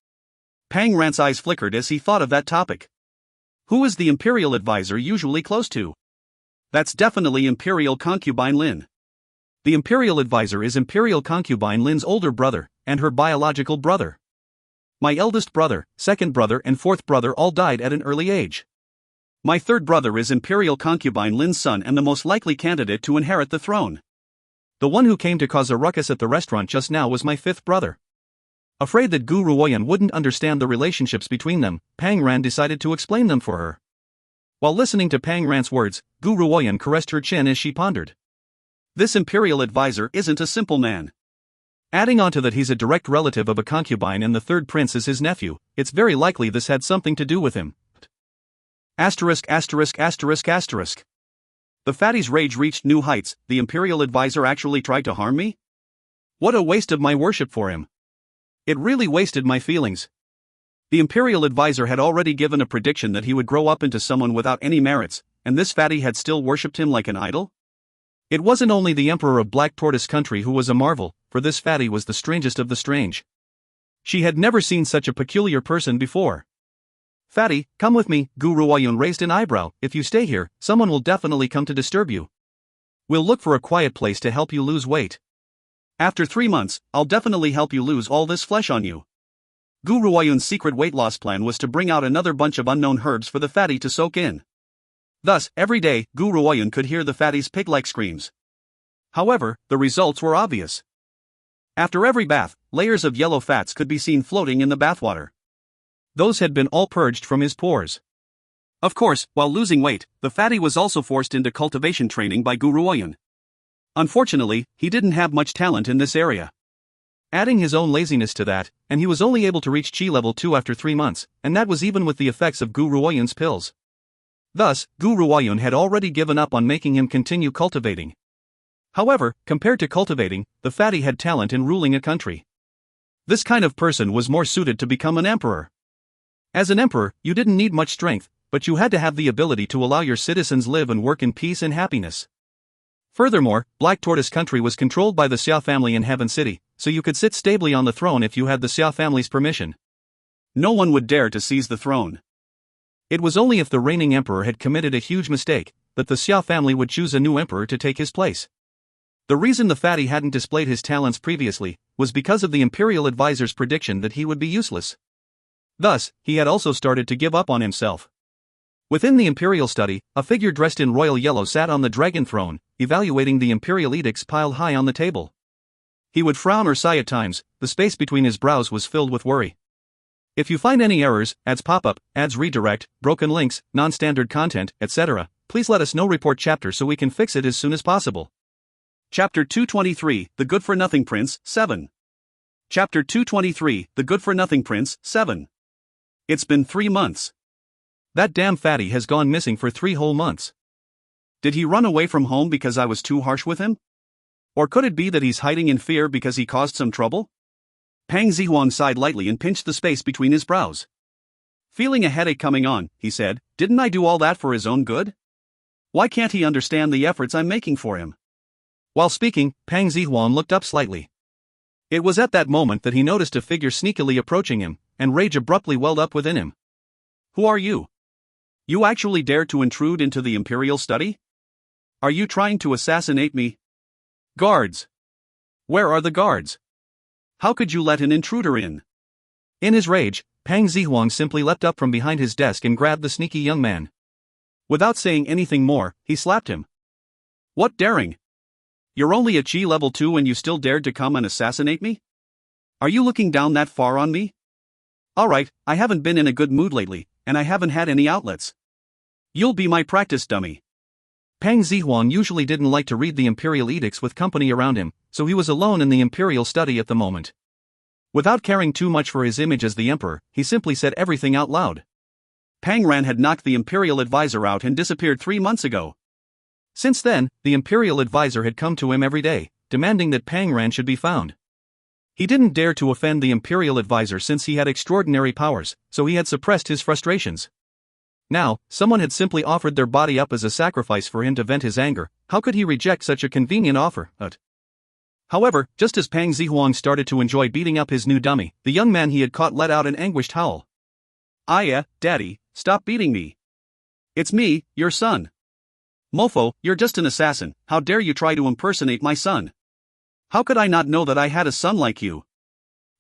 Pang Ran's eyes flickered as he thought of that topic. Who is the Imperial Advisor usually close to? That's definitely Imperial Concubine Lin. The Imperial Advisor is Imperial Concubine Lin's older brother, and her biological brother. My eldest brother, second brother and fourth brother all died at an early age. My third brother is Imperial Concubine Lin's son and the most likely candidate to inherit the throne. The one who came to cause a ruckus at the restaurant just now was my fifth brother. Afraid that Gu Ruoyan wouldn't understand the relationships between them, Pang Ran decided to explain them for her. While listening to Pang Ran's words, Gu Ruoyan caressed her chin as she pondered. This Imperial Advisor isn't a simple man. Adding on to that, he's a direct relative of a concubine and the third prince is his nephew. It's very likely this had something to do with him. Asterisk. The fatty's rage reached new heights. The Imperial Advisor actually tried to harm me? What a waste of my worship for him. It really wasted my feelings. The Imperial Advisor had already given a prediction that he would grow up into someone without any merits, and this fatty had still worshipped him like an idol? It wasn't only the Emperor of Black Tortoise Country who was a marvel, for this fatty was the strangest of the strange. She had never seen such a peculiar person before. Fatty, come with me, Gu Ruoyan raised an eyebrow. If you stay here, someone will definitely come to disturb you. We'll look for a quiet place to help you lose weight. After 3 months, I'll definitely help you lose all this flesh on you. Gu Ruoyan's secret weight loss plan was to bring out another bunch of unknown herbs for the fatty to soak in. Thus, every day, Gu Ruoyan could hear the fatty's pig-like screams. However, the results were obvious. After every bath, layers of yellow fats could be seen floating in the bathwater. Those had been all purged from his pores. Of course, while losing weight, the fatty was also forced into cultivation training by Gu Ruoyan. Unfortunately, he didn't have much talent in this area. Adding his own laziness to that, and he was only able to reach Qi level 2 after 3 months, and that was even with the effects of Gu Ruoyan's pills. Thus, Gu Ruoyan had already given up on making him continue cultivating. However, compared to cultivating, the fatty had talent in ruling a country. This kind of person was more suited to become an emperor. As an emperor, you didn't need much strength, but you had to have the ability to allow your citizens live and work in peace and happiness. Furthermore, Black Tortoise Country was controlled by the Xia family in Heaven City, so you could sit stably on the throne if you had the Xia family's permission. No one would dare to seize the throne. It was only if the reigning emperor had committed a huge mistake that the Xia family would choose a new emperor to take his place. The reason the fatty hadn't displayed his talents previously was because of the Imperial Advisor's prediction that he would be useless. Thus, he had also started to give up on himself. Within the Imperial study, a figure dressed in royal yellow sat on the dragon throne, evaluating the Imperial edicts piled high on the table. He would frown or sigh at times, the space between his brows was filled with worry. If you find any errors, ads pop-up, ads redirect, broken links, non-standard content, etc., please let us know. Report chapter so we can fix it as soon as possible. Chapter 223, The Good-for-Nothing Prince, 7. Chapter 223, The Good-for-Nothing Prince, 7. It's been 3 months. That damn fatty has gone missing for 3 whole months. Did he run away from home because I was too harsh with him? Or could it be that he's hiding in fear because he caused some trouble? Pang Zihuang sighed lightly and pinched the space between his brows. Feeling a headache coming on, he said, didn't I do all that for his own good? Why can't he understand the efforts I'm making for him? While speaking, Pang Zihuang looked up slightly. It was at that moment that he noticed a figure sneakily approaching him, and rage abruptly welled up within him. Who are you? You actually dared to intrude into the Imperial study? Are you trying to assassinate me? Guards! Where are the guards? How could you let an intruder in? In his rage, Pang Zihuang simply leapt up from behind his desk and grabbed the sneaky young man. Without saying anything more, he slapped him. What daring! You're only at Qi level 2 and you still dared to come and assassinate me? Are you looking down that far on me? Alright, I haven't been in a good mood lately, and I haven't had any outlets. You'll be my practice dummy. Pang Zihuang usually didn't like to read the Imperial edicts with company around him, so he was alone in the Imperial study at the moment. Without caring too much for his image as the Emperor, he simply said everything out loud. Pang Ran had knocked the Imperial Advisor out and disappeared 3 months ago. Since then, the Imperial Advisor had come to him every day, demanding that Pang Ran should be found. He didn't dare to offend the Imperial Advisor since he had extraordinary powers, so he had suppressed his frustrations. Now, someone had simply offered their body up as a sacrifice for him to vent his anger. How could he reject such a convenient offer? However, just as Pang Zihuang started to enjoy beating up his new dummy, the young man he had caught let out an anguished howl. Daddy, stop beating me. It's me, your son. Mofo, you're just an assassin. How dare you try to impersonate my son? How could I not know that I had a son like you?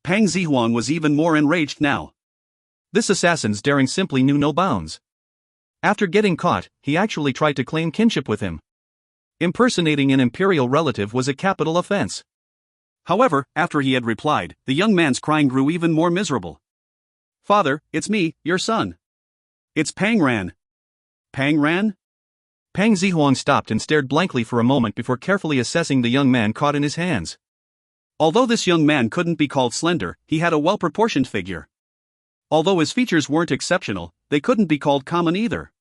Pang Zihuang was even more enraged now. This assassin's daring simply knew no bounds. After getting caught, he actually tried to claim kinship with him. Impersonating an imperial relative was a capital offense. However, after he had replied, the young man's crying grew even more miserable. Father, it's me, your son. It's Pang Ran. Pang Ran? Pang Zihuang stopped and stared blankly for a moment before carefully assessing the young man caught in his hands. Although this young man couldn't be called slender, he had a well-proportioned figure. Although his features weren't exceptional, they couldn't be called common either.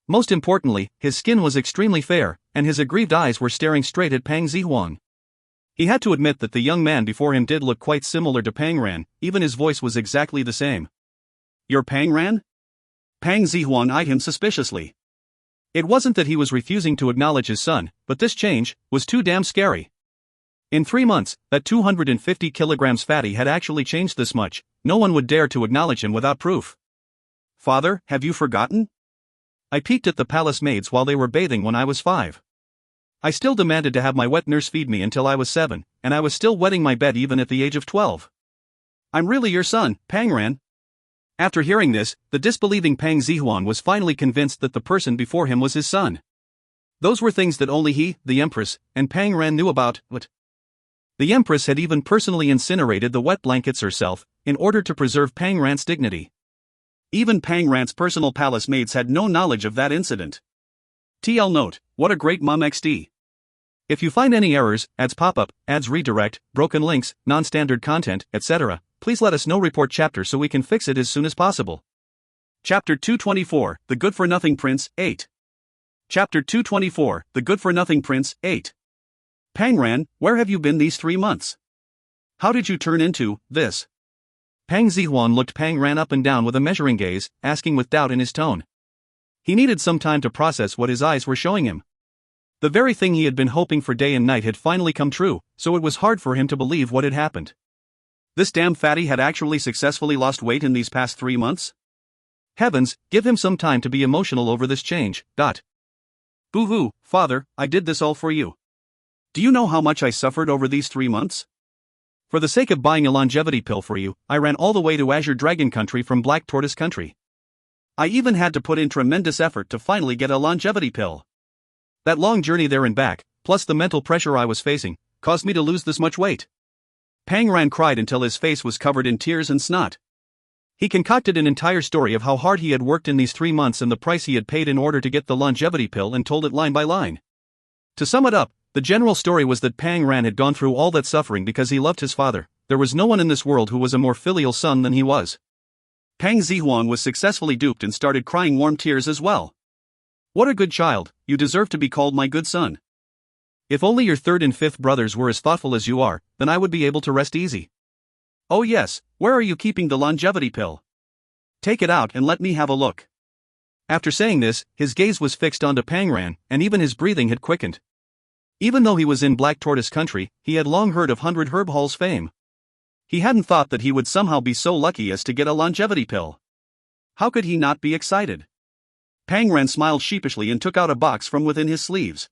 Most importantly, his skin was extremely fair, and his aggrieved eyes were staring straight at Pang Zihuang. He had to admit that the young man before him did look quite similar to Pang Ran, even his voice was exactly the same. You're Pang Ran? Pang Zihuang eyed him suspiciously. It wasn't that he was refusing to acknowledge his son, but this change was too damn scary. In 3 months, that 250 kilograms fatty had actually changed this much. No one would dare to acknowledge him without proof. Father, have you forgotten? I peeked at the palace maids while they were bathing when I was 5. I still demanded to have my wet nurse feed me until I was 7, and I was still wetting my bed even at the age of 12. I'm really your son, Pang Ran. After hearing this, the disbelieving Pang Zihuang was finally convinced that the person before him was his son. Those were things that only he, the Empress, and Pang Ran knew about. The Empress had even personally incinerated the wet blankets herself, in order to preserve Pang Ran's dignity. Even Pang Ran's personal palace maids had no knowledge of that incident. TL note, what a great mom XD. If you find any errors, ads pop up, ads redirect, broken links, non-standard content, etc., please let us know. Report chapter so we can fix it as soon as possible. Chapter 224, The Good-for-Nothing Prince, 8. Chapter 224, The Good-for-Nothing Prince, 8. Pang Ran, where have you been these 3 months? How did you turn into this? Pang Zihuang looked Pang Ran up and down with a measuring gaze, asking with doubt in his tone. He needed some time to process what his eyes were showing him. The very thing he had been hoping for day and night had finally come true, so it was hard for him to believe what had happened. This damn fatty had actually successfully lost weight in these past 3 months? Heavens, give him some time to be emotional over this change. Boo-hoo, father, I did this all for you. Do you know how much I suffered over these 3 months? For the sake of buying a longevity pill for you, I ran all the way to Azure Dragon Country from Black Tortoise Country. I even had to put in tremendous effort to finally get a longevity pill. That long journey there and back, plus the mental pressure I was facing, caused me to lose this much weight. Pang Ran cried until his face was covered in tears and snot. He concocted an entire story of how hard he had worked in these 3 months and the price he had paid in order to get the longevity pill and told it line by line. To sum it up, the general story was that Pang Ran had gone through all that suffering because he loved his father. There was no one in this world who was a more filial son than he was. Pang Zihuang was successfully duped and started crying warm tears as well. What a good child, you deserve to be called my good son. If only your 3rd and 5th brothers were as thoughtful as you are, then I would be able to rest easy. Oh yes, where are you keeping the longevity pill? Take it out and let me have a look. After saying this, his gaze was fixed onto Pang Ran, and even his breathing had quickened. Even though he was in Black Tortoise Country, he had long heard of 100 Herb Hall's fame. He hadn't thought that he would somehow be so lucky as to get a longevity pill. How could he not be excited? Pang Ran smiled sheepishly and took out a box from within his sleeves.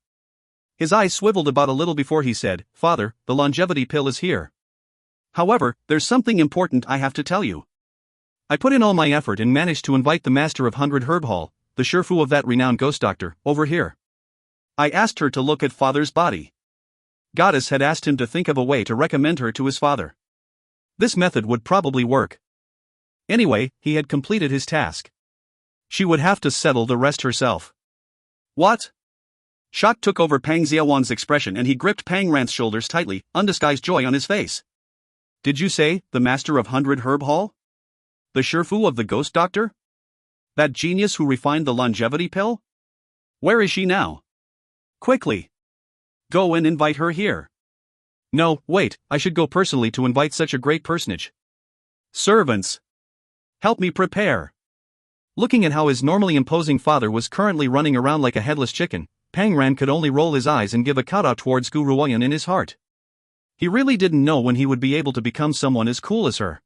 His eyes swiveled about a little before he said, Father, the longevity pill is here. However, there's something important I have to tell you. I put in all my effort and managed to invite the master of 100 Herb Hall, the Shifu of that renowned ghost doctor, over here. I asked her to look at father's body. Goddess had asked him to think of a way to recommend her to his father. This method would probably work. Anyway, he had completed his task. She would have to settle the rest herself. What? Shock took over Pang Zihuang's expression and he gripped Pang Ran's shoulders tightly, undisguised joy on his face. Did you say, the master of 100 Herb Hall? The Shifu of the ghost doctor? That genius who refined the longevity pill? Where is she now? Quickly! Go and invite her here. No, wait, I should go personally to invite such a great personage. Servants! Help me prepare. Looking at how his normally imposing father was currently running around like a headless chicken, Pang Ran could only roll his eyes and give a kowtow towards Gu Ruoyan in his heart. He really didn't know when he would be able to become someone as cool as her.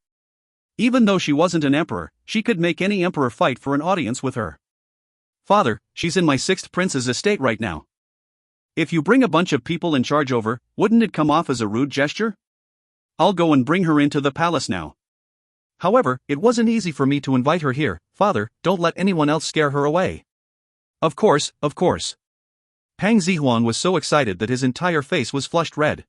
Even though she wasn't an emperor, she could make any emperor fight for an audience with her. Father, she's in my 6th prince's estate right now. If you bring a bunch of people in charge over, wouldn't it come off as a rude gesture? I'll go and bring her into the palace now. However, it wasn't easy for me to invite her here. Father, don't let anyone else scare her away. Of course, of course. Pang Zihuan was so excited that his entire face was flushed red.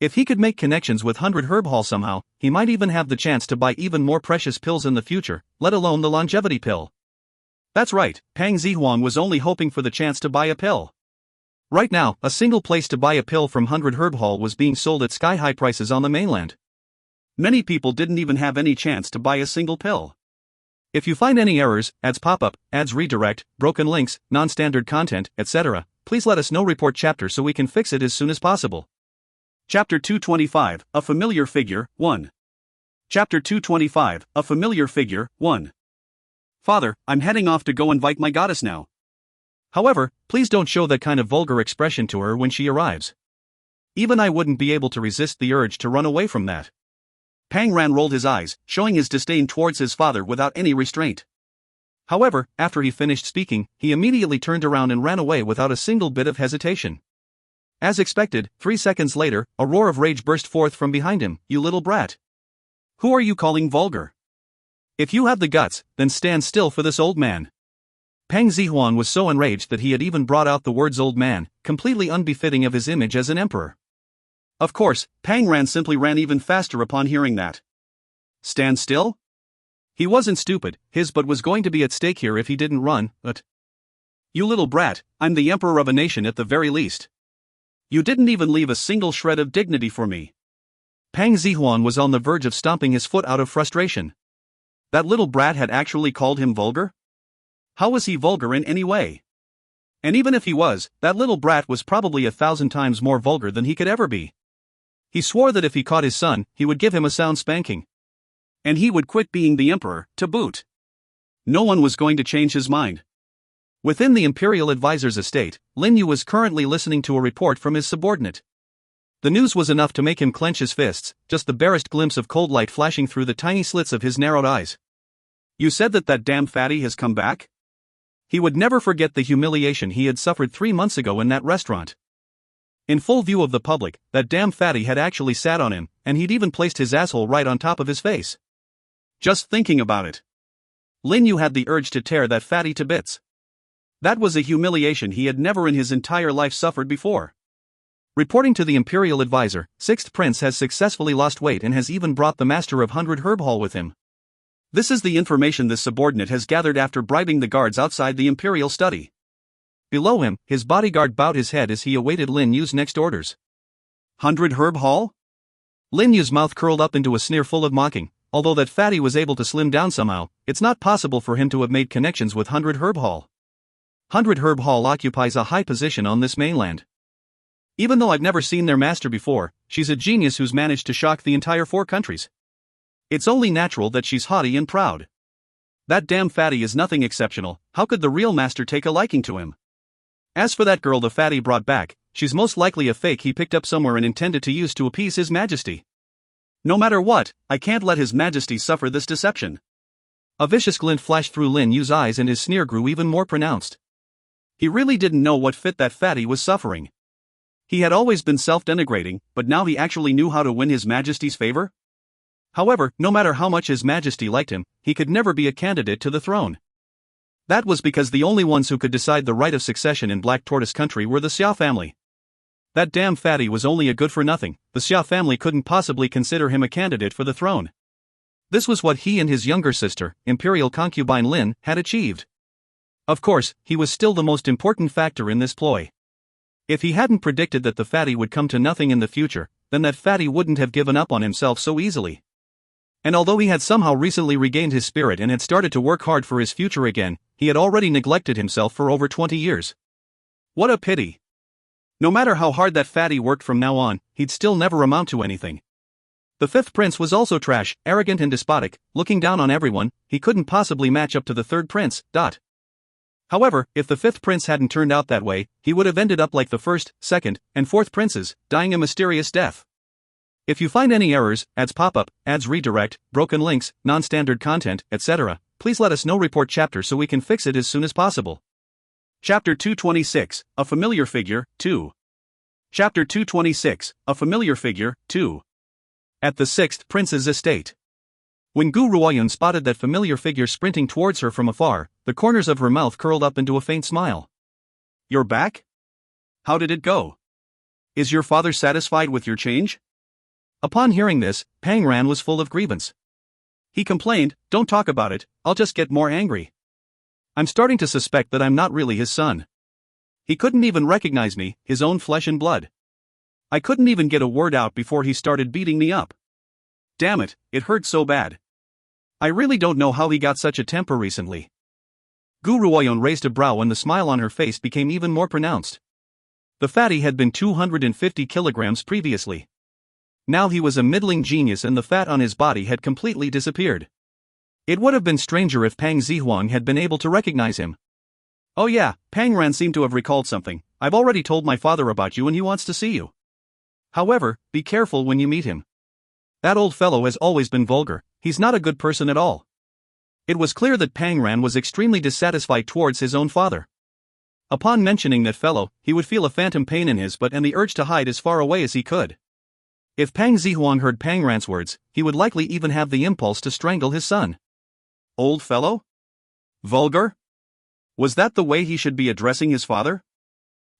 If he could make connections with 100 Herb Hall somehow, he might even have the chance to buy even more precious pills in the future, let alone the longevity pill. That's right, Pang Zihuan was only hoping for the chance to buy a pill. Right now, a single place to buy a pill from 100 Herb Hall was being sold at sky-high prices on the mainland. Many people didn't even have any chance to buy a single pill. If you find any errors, ads pop up, ads redirect, broken links, non-standard content, etc., please let us know. Report chapter so we can fix it as soon as possible. Chapter 225, A Familiar Figure, 1. Chapter 225, A Familiar Figure, 1. Father, I'm heading off to go invite my goddess now. However, please don't show that kind of vulgar expression to her when she arrives. Even I wouldn't be able to resist the urge to run away from that. Pang Ran rolled his eyes, showing his disdain towards his father without any restraint. However, after he finished speaking, he immediately turned around and ran away without a single bit of hesitation. As expected, 3 seconds later, a roar of rage burst forth from behind him. You little brat! Who are you calling vulgar? If you have the guts, then stand still for this old man. Pang Zihuan was so enraged that he had even brought out the words old man, completely unbefitting of his image as an emperor. Of course, Pang Ran simply ran even faster upon hearing that. Stand still? He wasn't stupid, his butt was going to be at stake here if he didn't run, but... You little brat, I'm the emperor of a nation at the very least. You didn't even leave a single shred of dignity for me. Pang Zihuan was on the verge of stomping his foot out of frustration. That little brat had actually called him vulgar? How was he vulgar in any way? And even if he was, that little brat was probably 1,000 times more vulgar than he could ever be. He swore that if he caught his son, he would give him a sound spanking. And he would quit being the emperor, to boot. No one was going to change his mind. Within the imperial advisor's estate, Lin Yu was currently listening to a report from his subordinate. The news was enough to make him clench his fists, just the barest glimpse of cold light flashing through the tiny slits of his narrowed eyes. You said that damn fatty has come back? He would never forget the humiliation he had suffered 3 months ago in that restaurant. In full view of the public, that damn fatty had actually sat on him, and he'd even placed his asshole right on top of his face. Just thinking about it. Lin Yu had the urge to tear that fatty to bits. That was a humiliation he had never in his entire life suffered before. Reporting to the imperial advisor, 6th Prince has successfully lost weight and has even brought the master of 100 Herb Hall with him. This is the information this subordinate has gathered after bribing the guards outside the imperial study. Below him, his bodyguard bowed his head as he awaited Lin Yu's next orders. 100 Herb Hall? Lin Yu's mouth curled up into a sneer full of mocking. Although that fatty was able to slim down somehow, it's not possible for him to have made connections with 100 Herb Hall. 100 Herb Hall occupies a high position on this mainland. Even though I've never seen their master before, she's a genius who's managed to shock the entire 4 countries. It's only natural that she's haughty and proud. That damn fatty is nothing exceptional. How could the real master take a liking to him? As for that girl the fatty brought back, she's most likely a fake he picked up somewhere and intended to use to appease his majesty. No matter what, I can't let his majesty suffer this deception. A vicious glint flashed through Lin Yu's eyes and his sneer grew even more pronounced. He really didn't know what fit that fatty was suffering. He had always been self-denigrating, but now he actually knew how to win his majesty's favor? However, no matter how much his majesty liked him, he could never be a candidate to the throne. That was because the only ones who could decide the right of succession in Black Tortoise Country were the Xia family. That damn fatty was only a good-for-nothing. The Xia family couldn't possibly consider him a candidate for the throne. This was what he and his younger sister, imperial concubine Lin, had achieved. Of course, he was still the most important factor in this ploy. If he hadn't predicted that the fatty would come to nothing in the future, then that fatty wouldn't have given up on himself so easily. And although he had somehow recently regained his spirit and had started to work hard for his future again, he had already neglected himself for over 20 years. What a pity. No matter how hard that fatty worked from now on, he'd still never amount to anything. The fifth prince was also trash, arrogant and despotic, looking down on everyone. He couldn't possibly match up to the third prince. However, if the fifth prince hadn't turned out that way, he would have ended up like the first, second, and fourth princes, dying a mysterious death. If you find any errors, ads pop up, ads redirect, broken links, non-standard content, etc., please let us know. Report chapter so we can fix it as soon as possible. Chapter 226, A Familiar Figure, 2. Chapter 226, A Familiar Figure, 2. At the sixth prince's estate. When Gu Ruoyun spotted that familiar figure sprinting towards her from afar, the corners of her mouth curled up into a faint smile. You're back? How did it go? Is your father satisfied with your change? Upon hearing this, Pang Ran was full of grievance. He complained, don't talk about it, I'll just get more angry. I'm starting to suspect that I'm not really his son. He couldn't even recognize me, his own flesh and blood. I couldn't even get a word out before he started beating me up. Damn it, it hurt so bad. I really don't know how he got such a temper recently. Gu Ruoyun raised a brow and the smile on her face became even more pronounced. The fatty had been 250 kilograms previously. Now he was a middling genius and the fat on his body had completely disappeared. It would have been stranger if Pang Zihuang had been able to recognize him. Oh yeah, Pang Ran seemed to have recalled something. I've already told my father about you and he wants to see you. However, be careful when you meet him. That old fellow has always been vulgar, he's not a good person at all. It was clear that Pang Ran was extremely dissatisfied towards his own father. Upon mentioning that fellow, he would feel a phantom pain in his butt and the urge to hide as far away as he could. If Pang Zihuang heard Pang Ran's words, he would likely even have the impulse to strangle his son. Old fellow? Vulgar? Was that the way he should be addressing his father?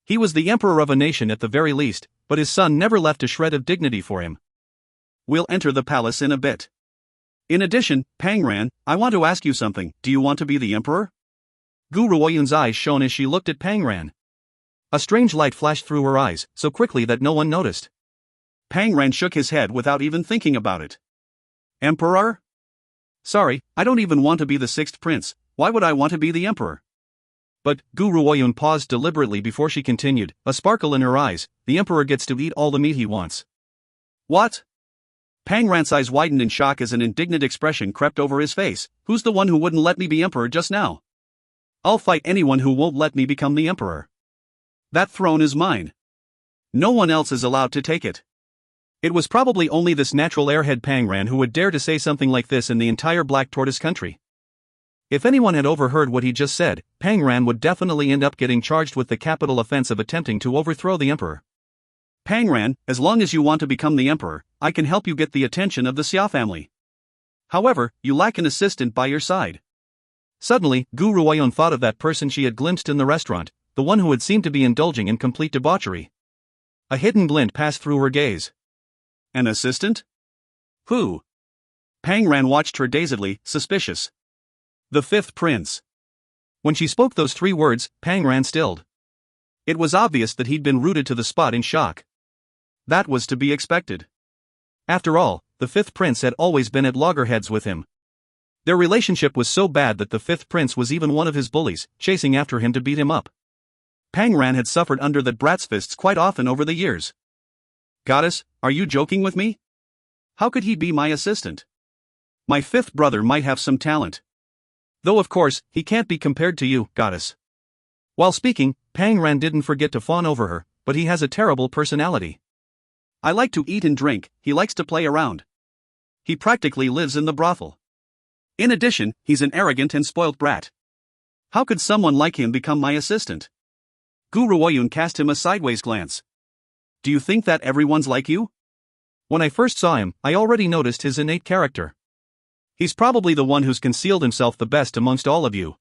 He was the emperor of a nation at the very least, but his son never left a shred of dignity for him. We'll enter the palace in a bit. In addition, Pang Ran, I want to ask you something. Do you want to be the emperor? Gu Ruoyun's eyes shone as she looked at Pang Ran. A strange light flashed through her eyes, so quickly that no one noticed. Pang Ran shook his head without even thinking about it. Emperor? Sorry, I don't even want to be the sixth prince. Why would I want to be the emperor? But, Gu Ruoyun paused deliberately before she continued, a sparkle in her eyes. The emperor gets to eat all the meat he wants. What? Pang Ran's eyes widened in shock as an indignant expression crept over his face. Who's the one who wouldn't let me be emperor just now? I'll fight anyone who won't let me become the emperor. That throne is mine. No one else is allowed to take it. It was probably only this natural airhead Pang Ran who would dare to say something like this in the entire Black Tortoise country. If anyone had overheard what he just said, Pang Ran would definitely end up getting charged with the capital offense of attempting to overthrow the emperor. Pang Ran, as long as you want to become the emperor, I can help you get the attention of the Xia family. However, you lack an assistant by your side. Suddenly, Gu Ruoyun thought of that person she had glimpsed in the restaurant, the one who had seemed to be indulging in complete debauchery. A hidden glint passed through her gaze. An assistant? Who? Pang Ran watched her dazedly, suspicious. The fifth prince. When she spoke those three words, Pang Ran stilled. It was obvious that he'd been rooted to the spot in shock. That was to be expected. After all, the fifth prince had always been at loggerheads with him. Their relationship was so bad that the fifth prince was even one of his bullies, chasing after him to beat him up. Pang Ran had suffered under that brat's fists quite often over the years. Goddess, are you joking with me? How could he be my assistant? My fifth brother might have some talent. Though of course, he can't be compared to you, goddess. While speaking, Pang Ran didn't forget to fawn over her, but he has a terrible personality. I like to eat and drink, he likes to play around. He practically lives in the brothel. In addition, he's an arrogant and spoilt brat. How could someone like him become my assistant? Gu Ruoyun cast him a sideways glance. Do you think that everyone's like you? When I first saw him, I already noticed his innate character. He's probably the one who's concealed himself the best amongst all of you.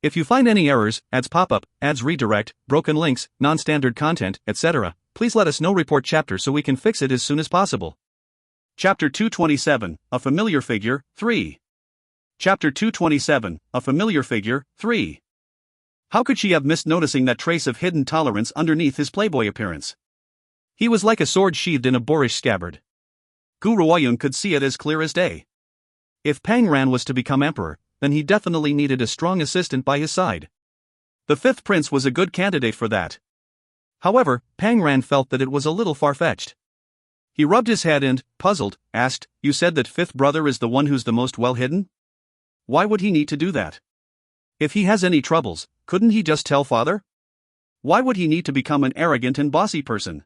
If you find any errors, ads pop up, ads redirect, broken links, non-standard content, etc., please let us know. Report chapter so we can fix it as soon as possible. Chapter 227, A Familiar Figure, 3. Chapter 227, A Familiar Figure, 3. How could she have missed noticing that trace of hidden tolerance underneath his playboy appearance? He was like a sword sheathed in a boorish scabbard. Gu Ruoyun could see it as clear as day. If Pang Ran was to become emperor, then he definitely needed a strong assistant by his side. The fifth prince was a good candidate for that. However, Pang Ran felt that it was a little far-fetched. He rubbed his head and, puzzled, asked, "You said that fifth brother is the one who's the most well-hidden? Why would he need to do that? If he has any troubles, couldn't he just tell father? Why would he need to become an arrogant and bossy person?"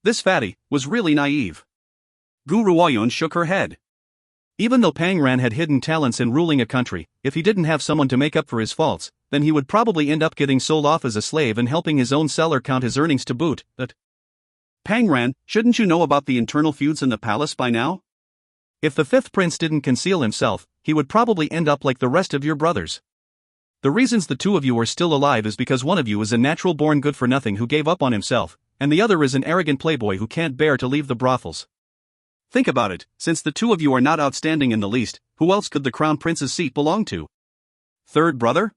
This fatty was really naive. Gu Ruoyun shook her head. Even though Pang Ran had hidden talents in ruling a country, if he didn't have someone to make up for his faults, then he would probably end up getting sold off as a slave and helping his own seller count his earnings to boot. But Pang Ran, shouldn't you know about the internal feuds in the palace by now? If the fifth prince didn't conceal himself, he would probably end up like the rest of your brothers. The reasons the two of you are still alive is because one of you is a natural-born good-for-nothing who gave up on himself, and the other is an arrogant playboy who can't bear to leave the brothels. Think about it, since the two of you are not outstanding in the least, who else could the crown prince's seat belong to? Third brother?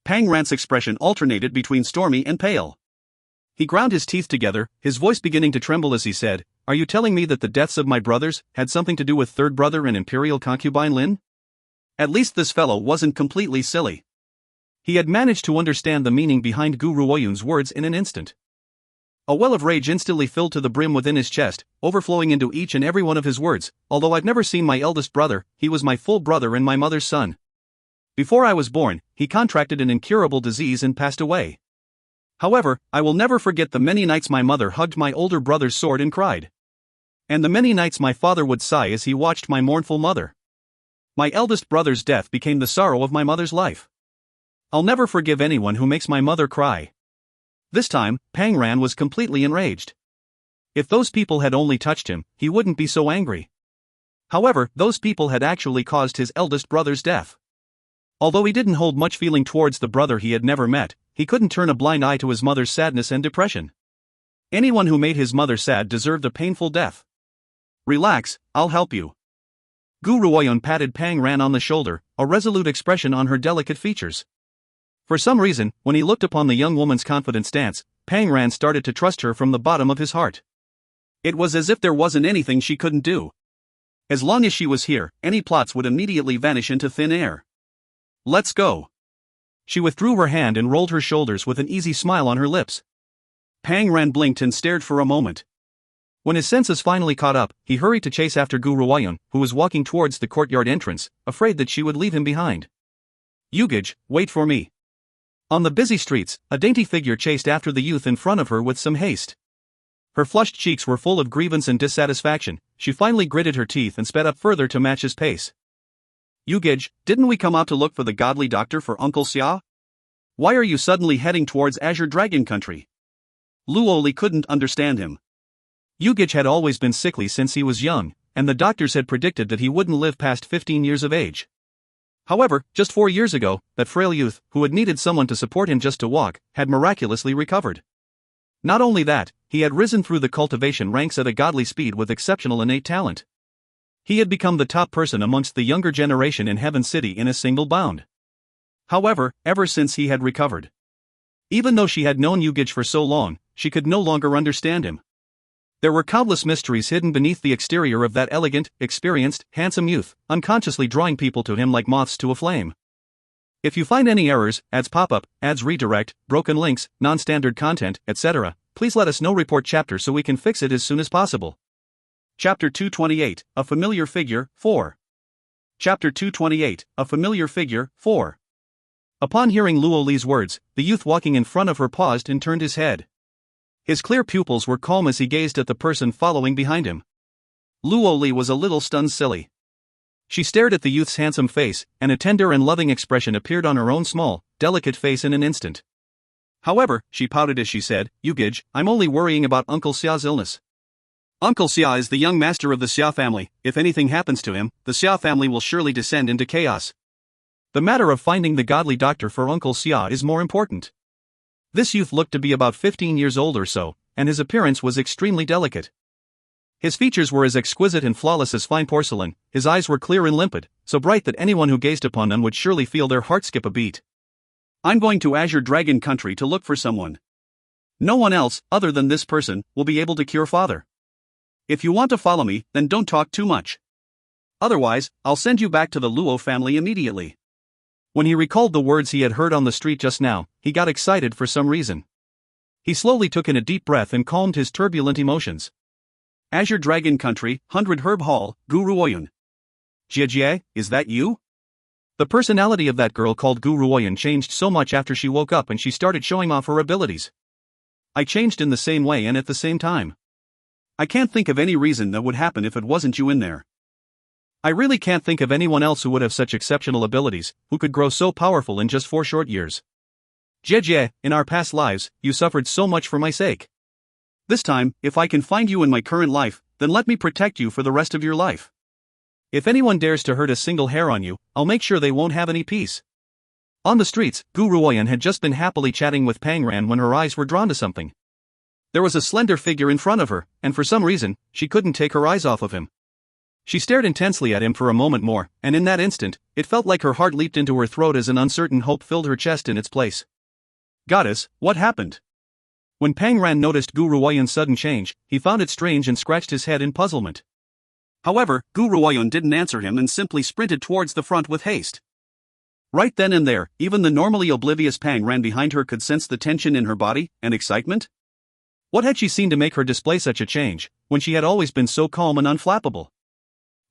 Pang Ran's expression alternated between stormy and pale. He ground his teeth together, his voice beginning to tremble as he said, "Are you telling me that the deaths of my brothers had something to do with third brother and imperial concubine Lin?" At least this fellow wasn't completely silly. He had managed to understand the meaning behind Gu Ruoyun's words in an instant. A well of rage instantly filled to the brim within his chest, overflowing into each and every one of his words. "Although I've never seen my eldest brother, he was my full brother and my mother's son. Before I was born, he contracted an incurable disease and passed away. However, I will never forget the many nights my mother hugged my older brother's sword and cried. And the many nights my father would sigh as he watched my mournful mother. My eldest brother's death became the sorrow of my mother's life. I'll never forgive anyone who makes my mother cry." This time, Pang Ran was completely enraged. If those people had only touched him, he wouldn't be so angry. However, those people had actually caused his eldest brother's death. Although he didn't hold much feeling towards the brother he had never met, he couldn't turn a blind eye to his mother's sadness and depression. Anyone who made his mother sad deserved a painful death. "Relax, I'll help you." Gu Ruoyun patted Pang Ran on the shoulder, a resolute expression on her delicate features. For some reason, when he looked upon the young woman's confident stance, Pang Ran started to trust her from the bottom of his heart. It was as if there wasn't anything she couldn't do. As long as she was here, any plots would immediately vanish into thin air. "Let's go." She withdrew her hand and rolled her shoulders with an easy smile on her lips. Pang Ran blinked and stared for a moment. When his senses finally caught up, he hurried to chase after Gu Ruoyun, who was walking towards the courtyard entrance, afraid that she would leave him behind. "Yugij, wait for me." On the busy streets, a dainty figure chased after the youth in front of her with some haste. Her flushed cheeks were full of grievance and dissatisfaction. She finally gritted her teeth and sped up further to match his pace. "Yugij, didn't we come out to look for the godly doctor for Uncle Xia? Why are you suddenly heading towards Azure Dragon Country?" Luoli couldn't understand him. Yugij had always been sickly since he was young, and the doctors had predicted that he wouldn't live past 15 years of age. However, just 4 years ago, that frail youth, who had needed someone to support him just to walk, had miraculously recovered. Not only that, he had risen through the cultivation ranks at a godly speed with exceptional innate talent. He had become the top person amongst the younger generation in Heaven City in a single bound. However, ever since he had recovered. Even though she had known Yugij for so long, she could no longer understand him. There were countless mysteries hidden beneath the exterior of that elegant, experienced, handsome youth, unconsciously drawing people to him like moths to a flame. If you find any errors, ads pop up, ads redirect, broken links, non-standard content, etc., please let us know. Report chapter so we can fix it as soon as possible. Chapter 228, A Familiar Figure, 4. Chapter 228, A Familiar Figure, 4. Upon hearing Luoli's words, the youth walking in front of her paused and turned his head. His clear pupils were calm as he gazed at the person following behind him. Luoli was a little stunned silly. She stared at the youth's handsome face, and a tender and loving expression appeared on her own small, delicate face in an instant. However, she pouted as she said, "Yugij, I'm only worrying about Uncle Xia's illness. Uncle Xia is the young master of the Xia family. If anything happens to him, the Xia family will surely descend into chaos. The matter of finding the godly doctor for Uncle Xia is more important." This youth looked to be about 15 years old or so, and his appearance was extremely delicate. His features were as exquisite and flawless as fine porcelain, his eyes were clear and limpid, so bright that anyone who gazed upon them would surely feel their heart skip a beat. "I'm going to Azure Dragon Country to look for someone. No one else, other than this person, will be able to cure father. If you want to follow me, then don't talk too much." Otherwise, I'll send you back to the Luo family immediately. When he recalled the words he had heard on the street just now, he got excited for some reason. He slowly took in a deep breath and calmed his turbulent emotions. Azure Dragon Country, 100 Herb Hall, Guru Oyun. Jie, is that you? The personality of that girl called Guru Oyun changed so much after she woke up and she started showing off her abilities. I changed in the same way and at the same time. I can't think of any reason that would happen if it wasn't you in there. I really can't think of anyone else who would have such exceptional abilities, who could grow so powerful in just 4 short years. Jie, in our past lives, you suffered so much for my sake. This time, if I can find you in my current life, then let me protect you for the rest of your life. If anyone dares to hurt a single hair on you, I'll make sure they won't have any peace. On the streets, Guru Oyen had just been happily chatting with Pangran when her eyes were drawn to something. There was a slender figure in front of her, and for some reason, she couldn't take her eyes off of him. She stared intensely at him for a moment more, and in that instant, it felt like her heart leaped into her throat as an uncertain hope filled her chest in its place. Goddess, what happened? When Pangran noticed Guru Oyen's sudden change, he found it strange and scratched his head in puzzlement. However, Guru Oyen didn't answer him and simply sprinted towards the front with haste. Right then and there, even the normally oblivious Pangran behind her could sense the tension in her body and excitement. What had she seen to make her display such a change, when she had always been so calm and unflappable?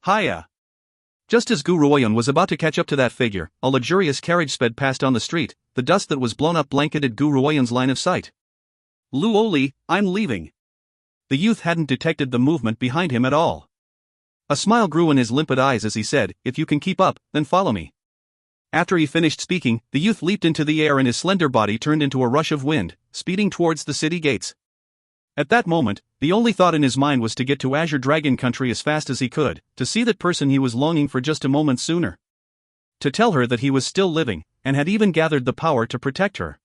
Hiya! Just as Guru Oyen was about to catch up to that figure, a luxurious carriage sped past on the street. The dust that was blown up blanketed Guru Oyen's line of sight. Luoli, I'm leaving. The youth hadn't detected the movement behind him at all. A smile grew in his limpid eyes as he said, "If you can keep up, then follow me." After he finished speaking, the youth leaped into the air and his slender body turned into a rush of wind, speeding towards the city gates. At that moment, the only thought in his mind was to get to Azure Dragon Country as fast as he could, to see that person he was longing for just a moment sooner. To tell her that he was still living, and had even gathered the power to protect her.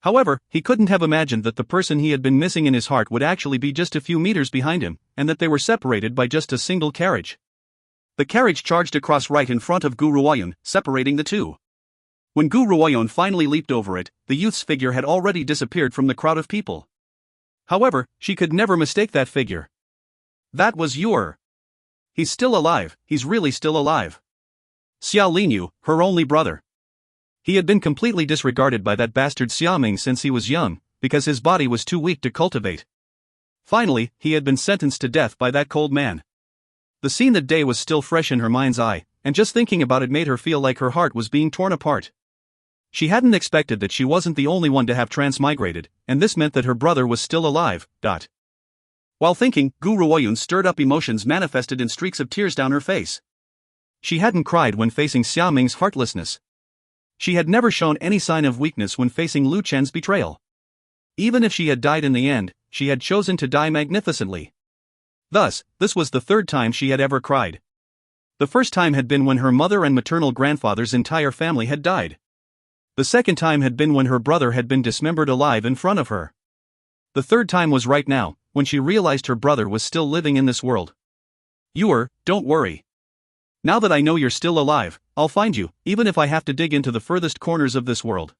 However, he couldn't have imagined that the person he had been missing in his heart would actually be just a few meters behind him, and that they were separated by just a single carriage. The carriage charged across right in front of Guru Oyen, separating the two. When Guru Oyen finally leaped over it, the youth's figure had already disappeared from the crowd of people. However, she could never mistake that figure. That was Yor. He's still alive, he's really still alive. Xiao Linyu, her only brother. He had been completely disregarded by that bastard Xiaoming since he was young, because his body was too weak to cultivate. Finally, he had been sentenced to death by that cold man. The scene that day was still fresh in her mind's eye, and just thinking about it made her feel like her heart was being torn apart. She hadn't expected that she wasn't the only one to have transmigrated, and this meant that her brother was still alive. While thinking, Guru Oyun stirred up emotions manifested in streaks of tears down her face. She hadn't cried when facing Xiaoming's heartlessness. She had never shown any sign of weakness when facing Lu Chen's betrayal. Even if she had died in the end, she had chosen to die magnificently. Thus, this was the third time she had ever cried. The first time had been when her mother and maternal grandfather's entire family had died. The second time had been when her brother had been dismembered alive in front of her. The third time was right now, when she realized her brother was still living in this world. Yor, don't worry. Now that I know you're still alive, I'll find you, even if I have to dig into the furthest corners of this world.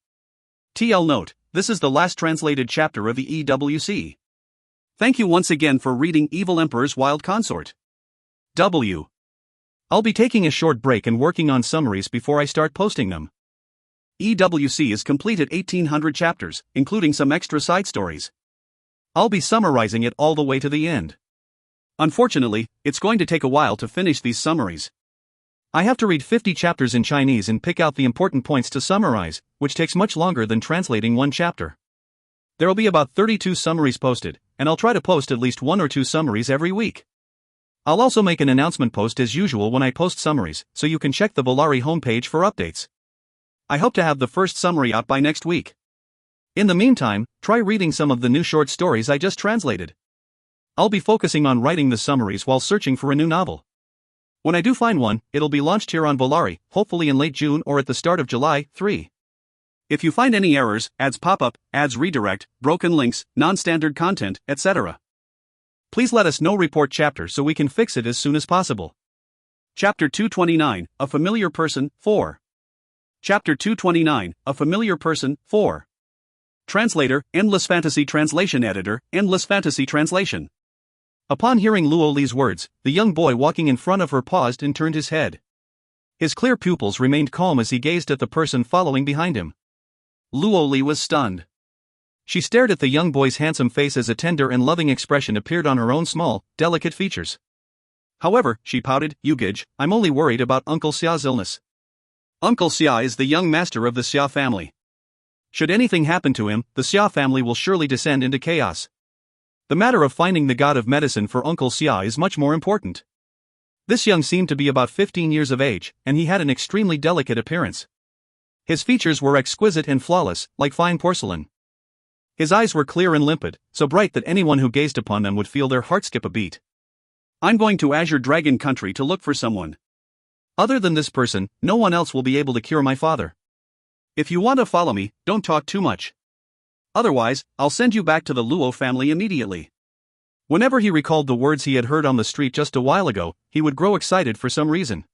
TL note, this is the last translated chapter of the EWC. Thank you once again for reading Evil Emperor's Wild Consort. I'll be taking a short break and working on summaries before I start posting them. EWC is complete at 1800 chapters, including some extra side stories. I'll be summarizing it all the way to the end. Unfortunately, it's going to take a while to finish these summaries. I have to read 50 chapters in Chinese and pick out the important points to summarize, which takes much longer than translating one chapter. There'll be about 32 summaries posted, and I'll try to post at least 1 or 2 summaries every week. I'll also make an announcement post as usual when I post summaries, so you can check the Volari homepage for updates. I hope to have the first summary out by next week. In the meantime, try reading some of the new short stories I just translated. I'll be focusing on writing the summaries while searching for a new novel. When I do find one, it'll be launched here on Volari, hopefully in late June or at the start of July 3. If you find any errors, ads pop up, ads redirect, broken links, non-standard content, etc., please let us know. Report chapter so we can fix it as soon as possible. Chapter 229, A Familiar Person, 4. Chapter 229, A Familiar Person, 4. Translator, Endless Fantasy Translation Editor, Endless Fantasy Translation. Upon hearing Luo Li's words, the young boy walking in front of her paused and turned his head. His clear pupils remained calm as he gazed at the person following behind him. Luo Li was stunned. She stared at the young boy's handsome face as a tender and loving expression appeared on her own small, delicate features. However, she pouted, "Yugij, I'm only worried about Uncle Xia's illness. Uncle Xia is the young master of the Xia family. Should anything happen to him, the Xia family will surely descend into chaos. The matter of finding the god of medicine for Uncle Xia is much more important." This young seemed to be about 15 years of age, and he had an extremely delicate appearance. His features were exquisite and flawless, like fine porcelain. His eyes were clear and limpid, so bright that anyone who gazed upon them would feel their heart skip a beat. "I'm going to Azure Dragon Country to look for someone. Other than this person, no one else will be able to cure my father. If you want to follow me, don't talk too much. Otherwise, I'll send you back to the Luo family immediately." Whenever he recalled the words he had heard on the street just a while ago, he would grow excited for some reason.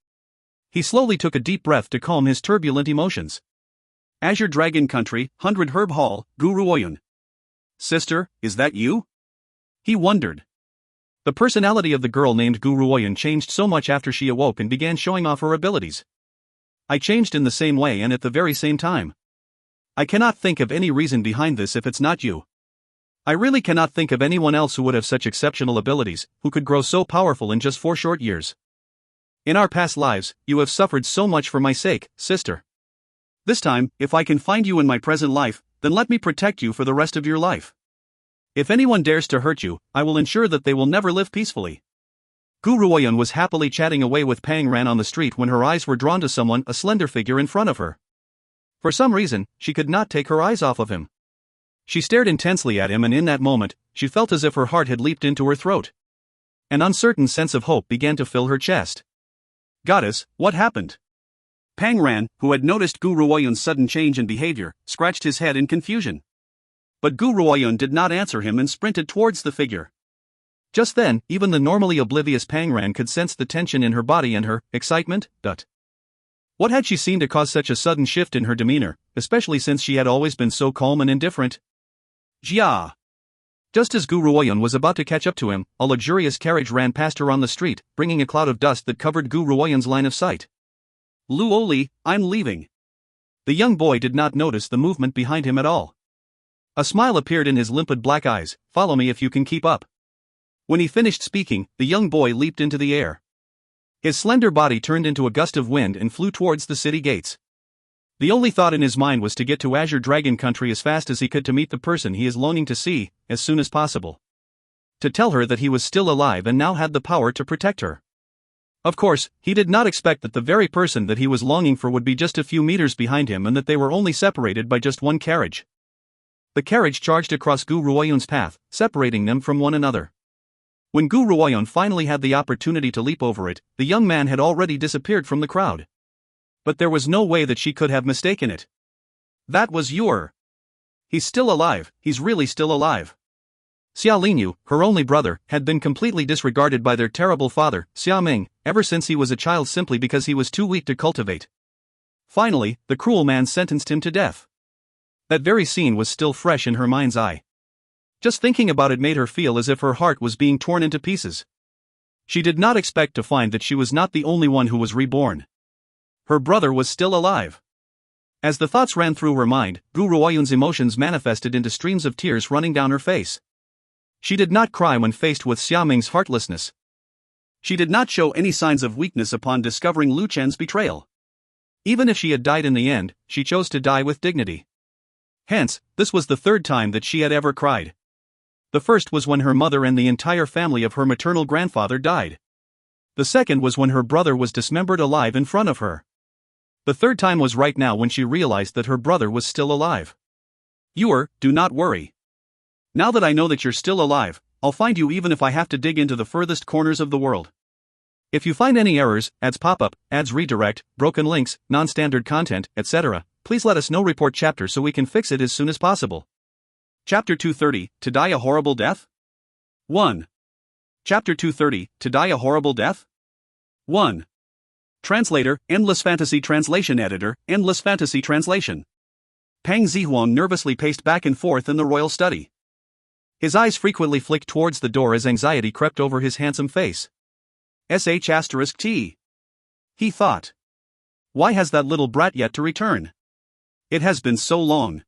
He slowly took a deep breath to calm his turbulent emotions. Azure Dragon Country, 100 Herb Hall, Guru Oyun. "Sister, is that you?" He wondered. The personality of the girl named Guru Oyun changed so much after she awoke and began showing off her abilities. "I changed in the same way and at the very same time. I cannot think of any reason behind this if it's not you. I really cannot think of anyone else who would have such exceptional abilities, who could grow so powerful in just 4 short years. In our past lives, you have suffered so much for my sake, sister. This time, if I can find you in my present life, then let me protect you for the rest of your life. If anyone dares to hurt you, I will ensure that they will never live peacefully." Guru Oyun was happily chatting away with Pang Ran on the street when her eyes were drawn to someone, a slender figure in front of her. For some reason, she could not take her eyes off of him. She stared intensely at him, and in that moment, she felt as if her heart had leaped into her throat. An uncertain sense of hope began to fill her chest. "Goddess, what happened?" Pang Ran, who had noticed Guru Oyun's sudden change in behavior, scratched his head in confusion. But Guru Oyun did not answer him and sprinted towards the figure. Just then, even the normally oblivious Pang Ran could sense the tension in her body and her excitement. What had she seen to cause such a sudden shift in her demeanor, especially since she had always been so calm and indifferent? Jia! Just as Guru Oyun was about to catch up to him, a luxurious carriage ran past her on the street, bringing a cloud of dust that covered Guru Oyun's line of sight. "Luo Li, I'm leaving." The young boy did not notice the movement behind him at all. A smile appeared in his limpid black eyes. "Follow me if you can keep up." When he finished speaking, the young boy leaped into the air. His slender body turned into a gust of wind and flew towards the city gates. The only thought in his mind was to get to Azure Dragon Country as fast as he could to meet the person he is longing to see, as soon as possible. To tell her that he was still alive and now had the power to protect her. Of course, he did not expect that the very person that he was longing for would be just a few meters behind him and that they were only separated by just one carriage. The carriage charged across Guru Oyun's path, separating them from one another. When Guru Oyun finally had the opportunity to leap over it, the young man had already disappeared from the crowd. But there was no way that she could have mistaken it. That was Yor. He's still alive, he's really still alive. Xia Linyu, her only brother, had been completely disregarded by their terrible father, Xia Ming, ever since he was a child simply because he was too weak to cultivate. Finally, the cruel man sentenced him to death. That very scene was still fresh in her mind's eye. Just thinking about it made her feel as if her heart was being torn into pieces. She did not expect to find that she was not the only one who was reborn. Her brother was still alive. As the thoughts ran through her mind, Guru Oyun's emotions manifested into streams of tears running down her face. She did not cry when faced with Xia Ming's heartlessness. She did not show any signs of weakness upon discovering Lu Chen's betrayal. Even if she had died in the end, she chose to die with dignity. Hence, this was the third time that she had ever cried. The first was when her mother and the entire family of her maternal grandfather died. The second was when her brother was dismembered alive in front of her. The third time was right now when she realized that her brother was still alive. "Yor, do not worry. Now that I know that you're still alive, I'll find you even if I have to dig into the furthest corners of the world. If you find any errors, ads pop-up, ads redirect, broken links, non-standard content, etc., please let us know. Report chapter so we can fix it as soon as possible." Chapter 230, To Die a Horrible Death? 1. Chapter 230, To Die a Horrible Death? 1. Translator, Endless Fantasy Translation Editor, Endless Fantasy Translation. Pang Zihuang nervously paced back and forth in the royal study. His eyes frequently flicked towards the door as anxiety crept over his handsome face. *T. He thought. Why has that little brat yet to return? It has been so long.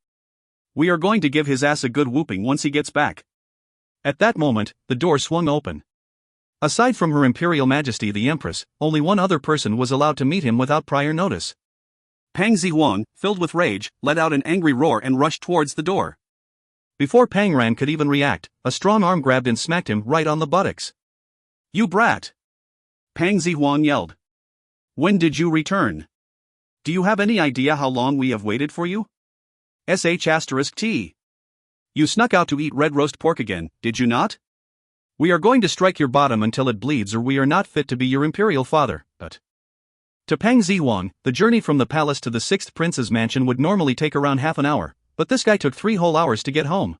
We are going to give his ass a good whooping once he gets back. At that moment, the door swung open. Aside from Her Imperial Majesty the Empress, only one other person was allowed to meet him without prior notice. Pang Zihuang, filled with rage, let out an angry roar and rushed towards the door. Before Pang Ran could even react, a strong arm grabbed and smacked him right on the buttocks. You brat! Pang Zihuang yelled. When did you return? Do you have any idea how long we have waited for you? *T. You snuck out to eat red roast pork again, did you not? We are going to strike your bottom until it bleeds, or we are not fit to be your imperial father. But to Pang Zihuang, the journey from the palace to the 6th prince's mansion would normally take around half an hour, but this guy took 3 whole hours to get home.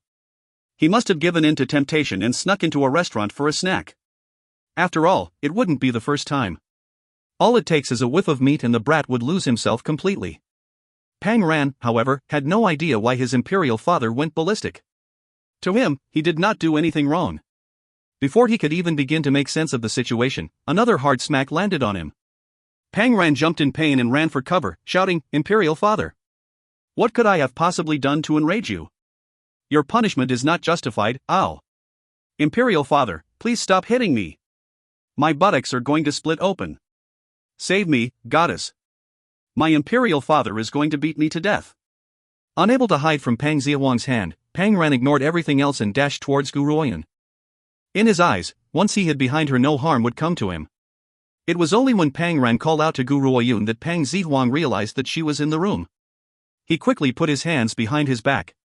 He must have given in to temptation and snuck into a restaurant for a snack. After all, it wouldn't be the first time. All it takes is a whiff of meat and the brat would lose himself completely. Pang Ran, however, had no idea why his imperial father went ballistic. To him, he did not do anything wrong. Before he could even begin to make sense of the situation, another hard smack landed on him. Pang Ran jumped in pain and ran for cover, shouting, Imperial Father! What could I have possibly done to enrage you? Your punishment is not justified, ow! Imperial Father, please stop hitting me! My buttocks are going to split open. Save me, goddess! My Imperial Father is going to beat me to death. Unable to hide from Pang Zihuang's hand, Pang Ran ignored everything else and dashed towards Gu Ruoyan. In his eyes, once he hid behind her, no harm would come to him. It was only when Pang Ran called out to Gu Ruoyan that Pang Zihuang realized that she was in the room. He quickly put his hands behind his back.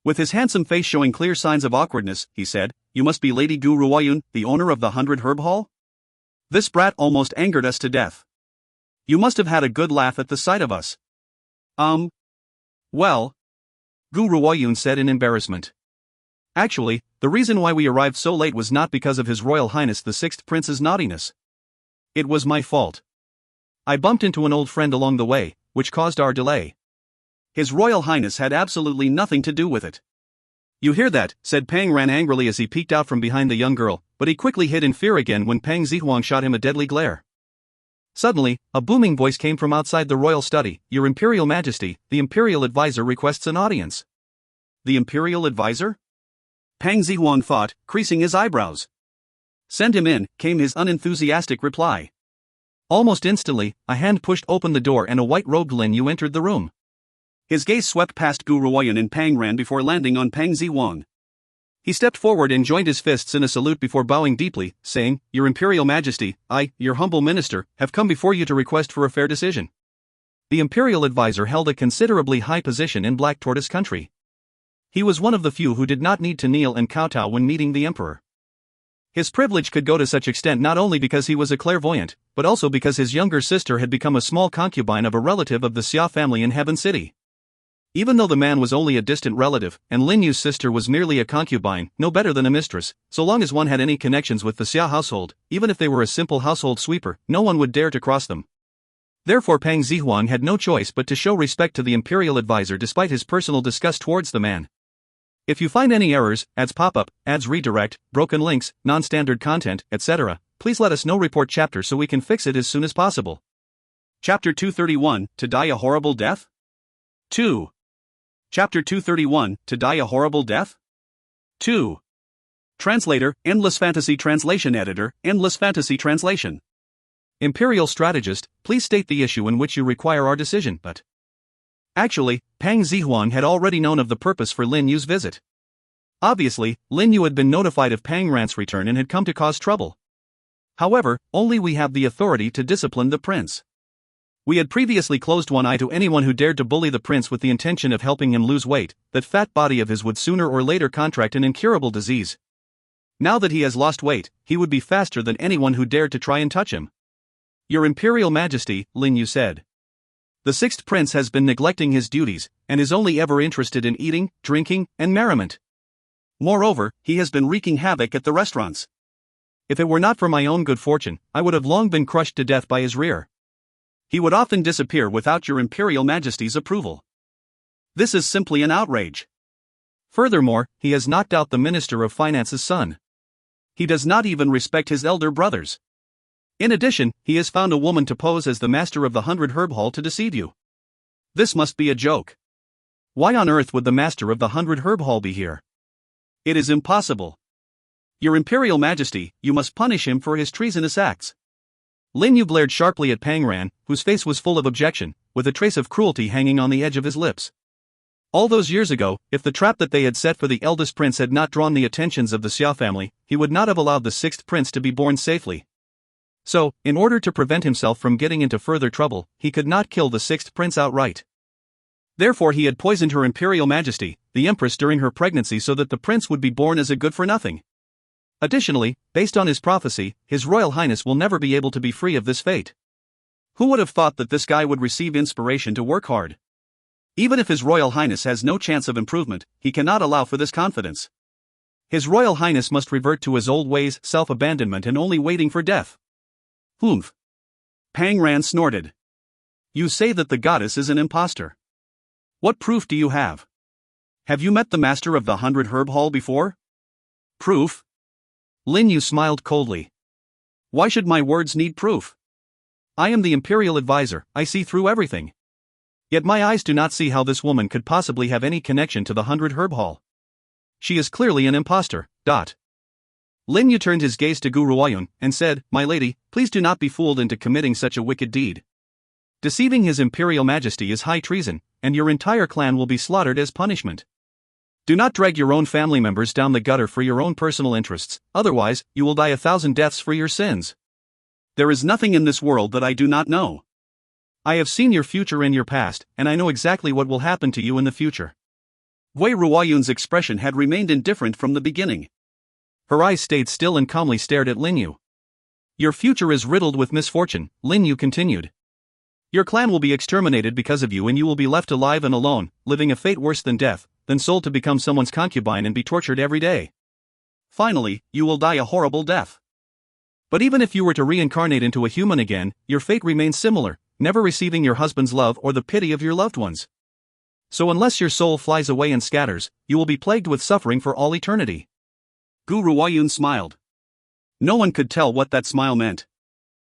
With his handsome face showing clear signs of awkwardness, he said, You must be Lady Gu Ruoyan, the owner of the 100 Herb Hall? This brat almost angered us to death. You must have had a good laugh at the sight of us. Well, Gu Ruoyan said in embarrassment. Actually, the reason why we arrived so late was not because of His Royal Highness the 6th Prince's naughtiness. It was my fault. I bumped into an old friend along the way, which caused our delay. His Royal Highness had absolutely nothing to do with it. You hear that, said Pang Ran angrily as he peeked out from behind the young girl, but he quickly hid in fear again when Pang Zihuang shot him a deadly glare. Suddenly, a booming voice came from outside the royal study, Your Imperial Majesty, the Imperial Advisor requests an audience. The Imperial Advisor? Pang Zihuang thought, creasing his eyebrows. Send him in, came his unenthusiastic reply. Almost instantly, a hand pushed open the door and a white-robed Lin Yu entered the room. His gaze swept past Gu Ruoyan and Pang Ran before landing on Pang Zihuang. He stepped forward and joined his fists in a salute before bowing deeply, saying, Your Imperial Majesty, I, your humble minister, have come before you to request for a fair decision. The Imperial Advisor held a considerably high position in Black Tortoise country. He was one of the few who did not need to kneel and kowtow when meeting the emperor. His privilege could go to such extent not only because he was a clairvoyant, but also because his younger sister had become a small concubine of a relative of the Xia family in Heaven City. Even though the man was only a distant relative, and Lin Yu's sister was merely a concubine, no better than a mistress, so long as one had any connections with the Xia household, even if they were a simple household sweeper, no one would dare to cross them. Therefore Pang Zihuang had no choice but to show respect to the Imperial Advisor despite his personal disgust towards the man. If you find any errors, ads pop up, ads redirect, broken links, non-standard content, etc., please let us know. Report chapter so we can fix it as soon as possible. Chapter 231, To Die a Horrible Death? 2. Chapter 231, To Die a Horrible Death? 2. Translator, Endless Fantasy Translation Editor, Endless Fantasy Translation. Imperial Strategist, please state the issue in which you require our decision. But actually, Pang Zihuang had already known of the purpose for Lin Yu's visit. Obviously, Lin Yu had been notified of Pang Ran's return and had come to cause trouble. However, only we have the authority to discipline the prince. We had previously closed one eye to anyone who dared to bully the prince with the intention of helping him lose weight. That fat body of his would sooner or later contract an incurable disease. Now that he has lost weight, he would be faster than anyone who dared to try and touch him. Your Imperial Majesty, Lin Yu said. The 6th prince has been neglecting his duties, and is only ever interested in eating, drinking, and merriment. Moreover, he has been wreaking havoc at the restaurants. If it were not for my own good fortune, I would have long been crushed to death by his rear. He would often disappear without your Imperial Majesty's approval. This is simply an outrage. Furthermore, he has knocked out the Minister of Finance's son. He does not even respect his elder brothers. In addition, he has found a woman to pose as the master of the 100 Herb Hall to deceive you. This must be a joke. Why on earth would the master of the 100 Herb Hall be here? It is impossible. Your Imperial Majesty, you must punish him for his treasonous acts. Lin Yu glared sharply at Pang Ran, whose face was full of objection, with a trace of cruelty hanging on the edge of his lips. All those years ago, if the trap that they had set for the eldest prince had not drawn the attentions of the Xia family, he would not have allowed the sixth prince to be born safely. So, in order to prevent himself from getting into further trouble, he could not kill the sixth prince outright. Therefore he had poisoned Her Imperial Majesty, the Empress, during her pregnancy so that the prince would be born as a good-for-nothing. Additionally, based on his prophecy, His Royal Highness will never be able to be free of this fate. Who would have thought that this guy would receive inspiration to work hard? Even if His Royal Highness has no chance of improvement, he cannot allow for this confidence. His Royal Highness must revert to his old ways, self-abandonment and only waiting for death. Humph. Pang Ran snorted. You say that the goddess is an impostor. What proof do you have? Have you met the master of the 100 Herb Hall before? Proof? Lin Yu smiled coldly. Why should my words need proof? I am the Imperial Advisor, I see through everything. Yet my eyes do not see how this woman could possibly have any connection to the 100 Herb Hall. She is clearly an impostor. Lin Yu turned his gaze to Gu Ruoyun and said, My lady, please do not be fooled into committing such a wicked deed. Deceiving His Imperial Majesty is high treason, and your entire clan will be slaughtered as punishment. Do not drag your own family members down the gutter for your own personal interests, otherwise, you will die 1,000 deaths for your sins. There is nothing in this world that I do not know. I have seen your future and your past, and I know exactly what will happen to you in the future. Wei Ruoyun's expression had remained indifferent from the beginning. Her eyes stayed still and calmly stared at Lin Yu. Your future is riddled with misfortune, Lin Yu continued. Your clan will be exterminated because of you and you will be left alive and alone, living a fate worse than death, then sold to become someone's concubine and be tortured every day. Finally, you will die a horrible death. But even if you were to reincarnate into a human again, your fate remains similar, never receiving your husband's love or the pity of your loved ones. So unless your soul flies away and scatters, you will be plagued with suffering for all eternity. Gu Ruoyun smiled. No one could tell what that smile meant.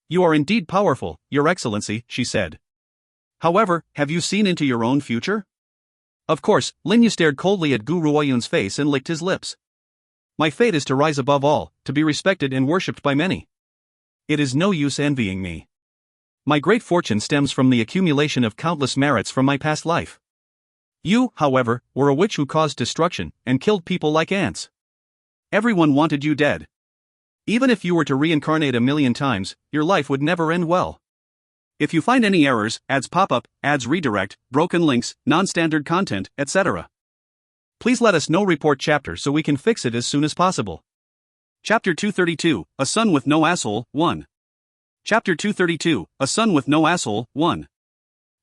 You are indeed powerful, Your Excellency, she said. However, have you seen into your own future? Of course, Lin Yu stared coldly at Gu Ruoyun's face and licked his lips. My fate is to rise above all, to be respected and worshipped by many. It is no use envying me. My great fortune stems from the accumulation of countless merits from my past life. You, however, were a witch who caused destruction and killed people like ants. Everyone wanted you dead. Even if you were to reincarnate 1,000,000 times, your life would never end well. If you find any errors, ads pop up, ads redirect, broken links, non-standard content, etc., please let us know. Report chapter so we can fix it as soon as possible. Chapter 232, A Son with No Asshole, 1. Chapter 232, A Son with No Asshole, 1.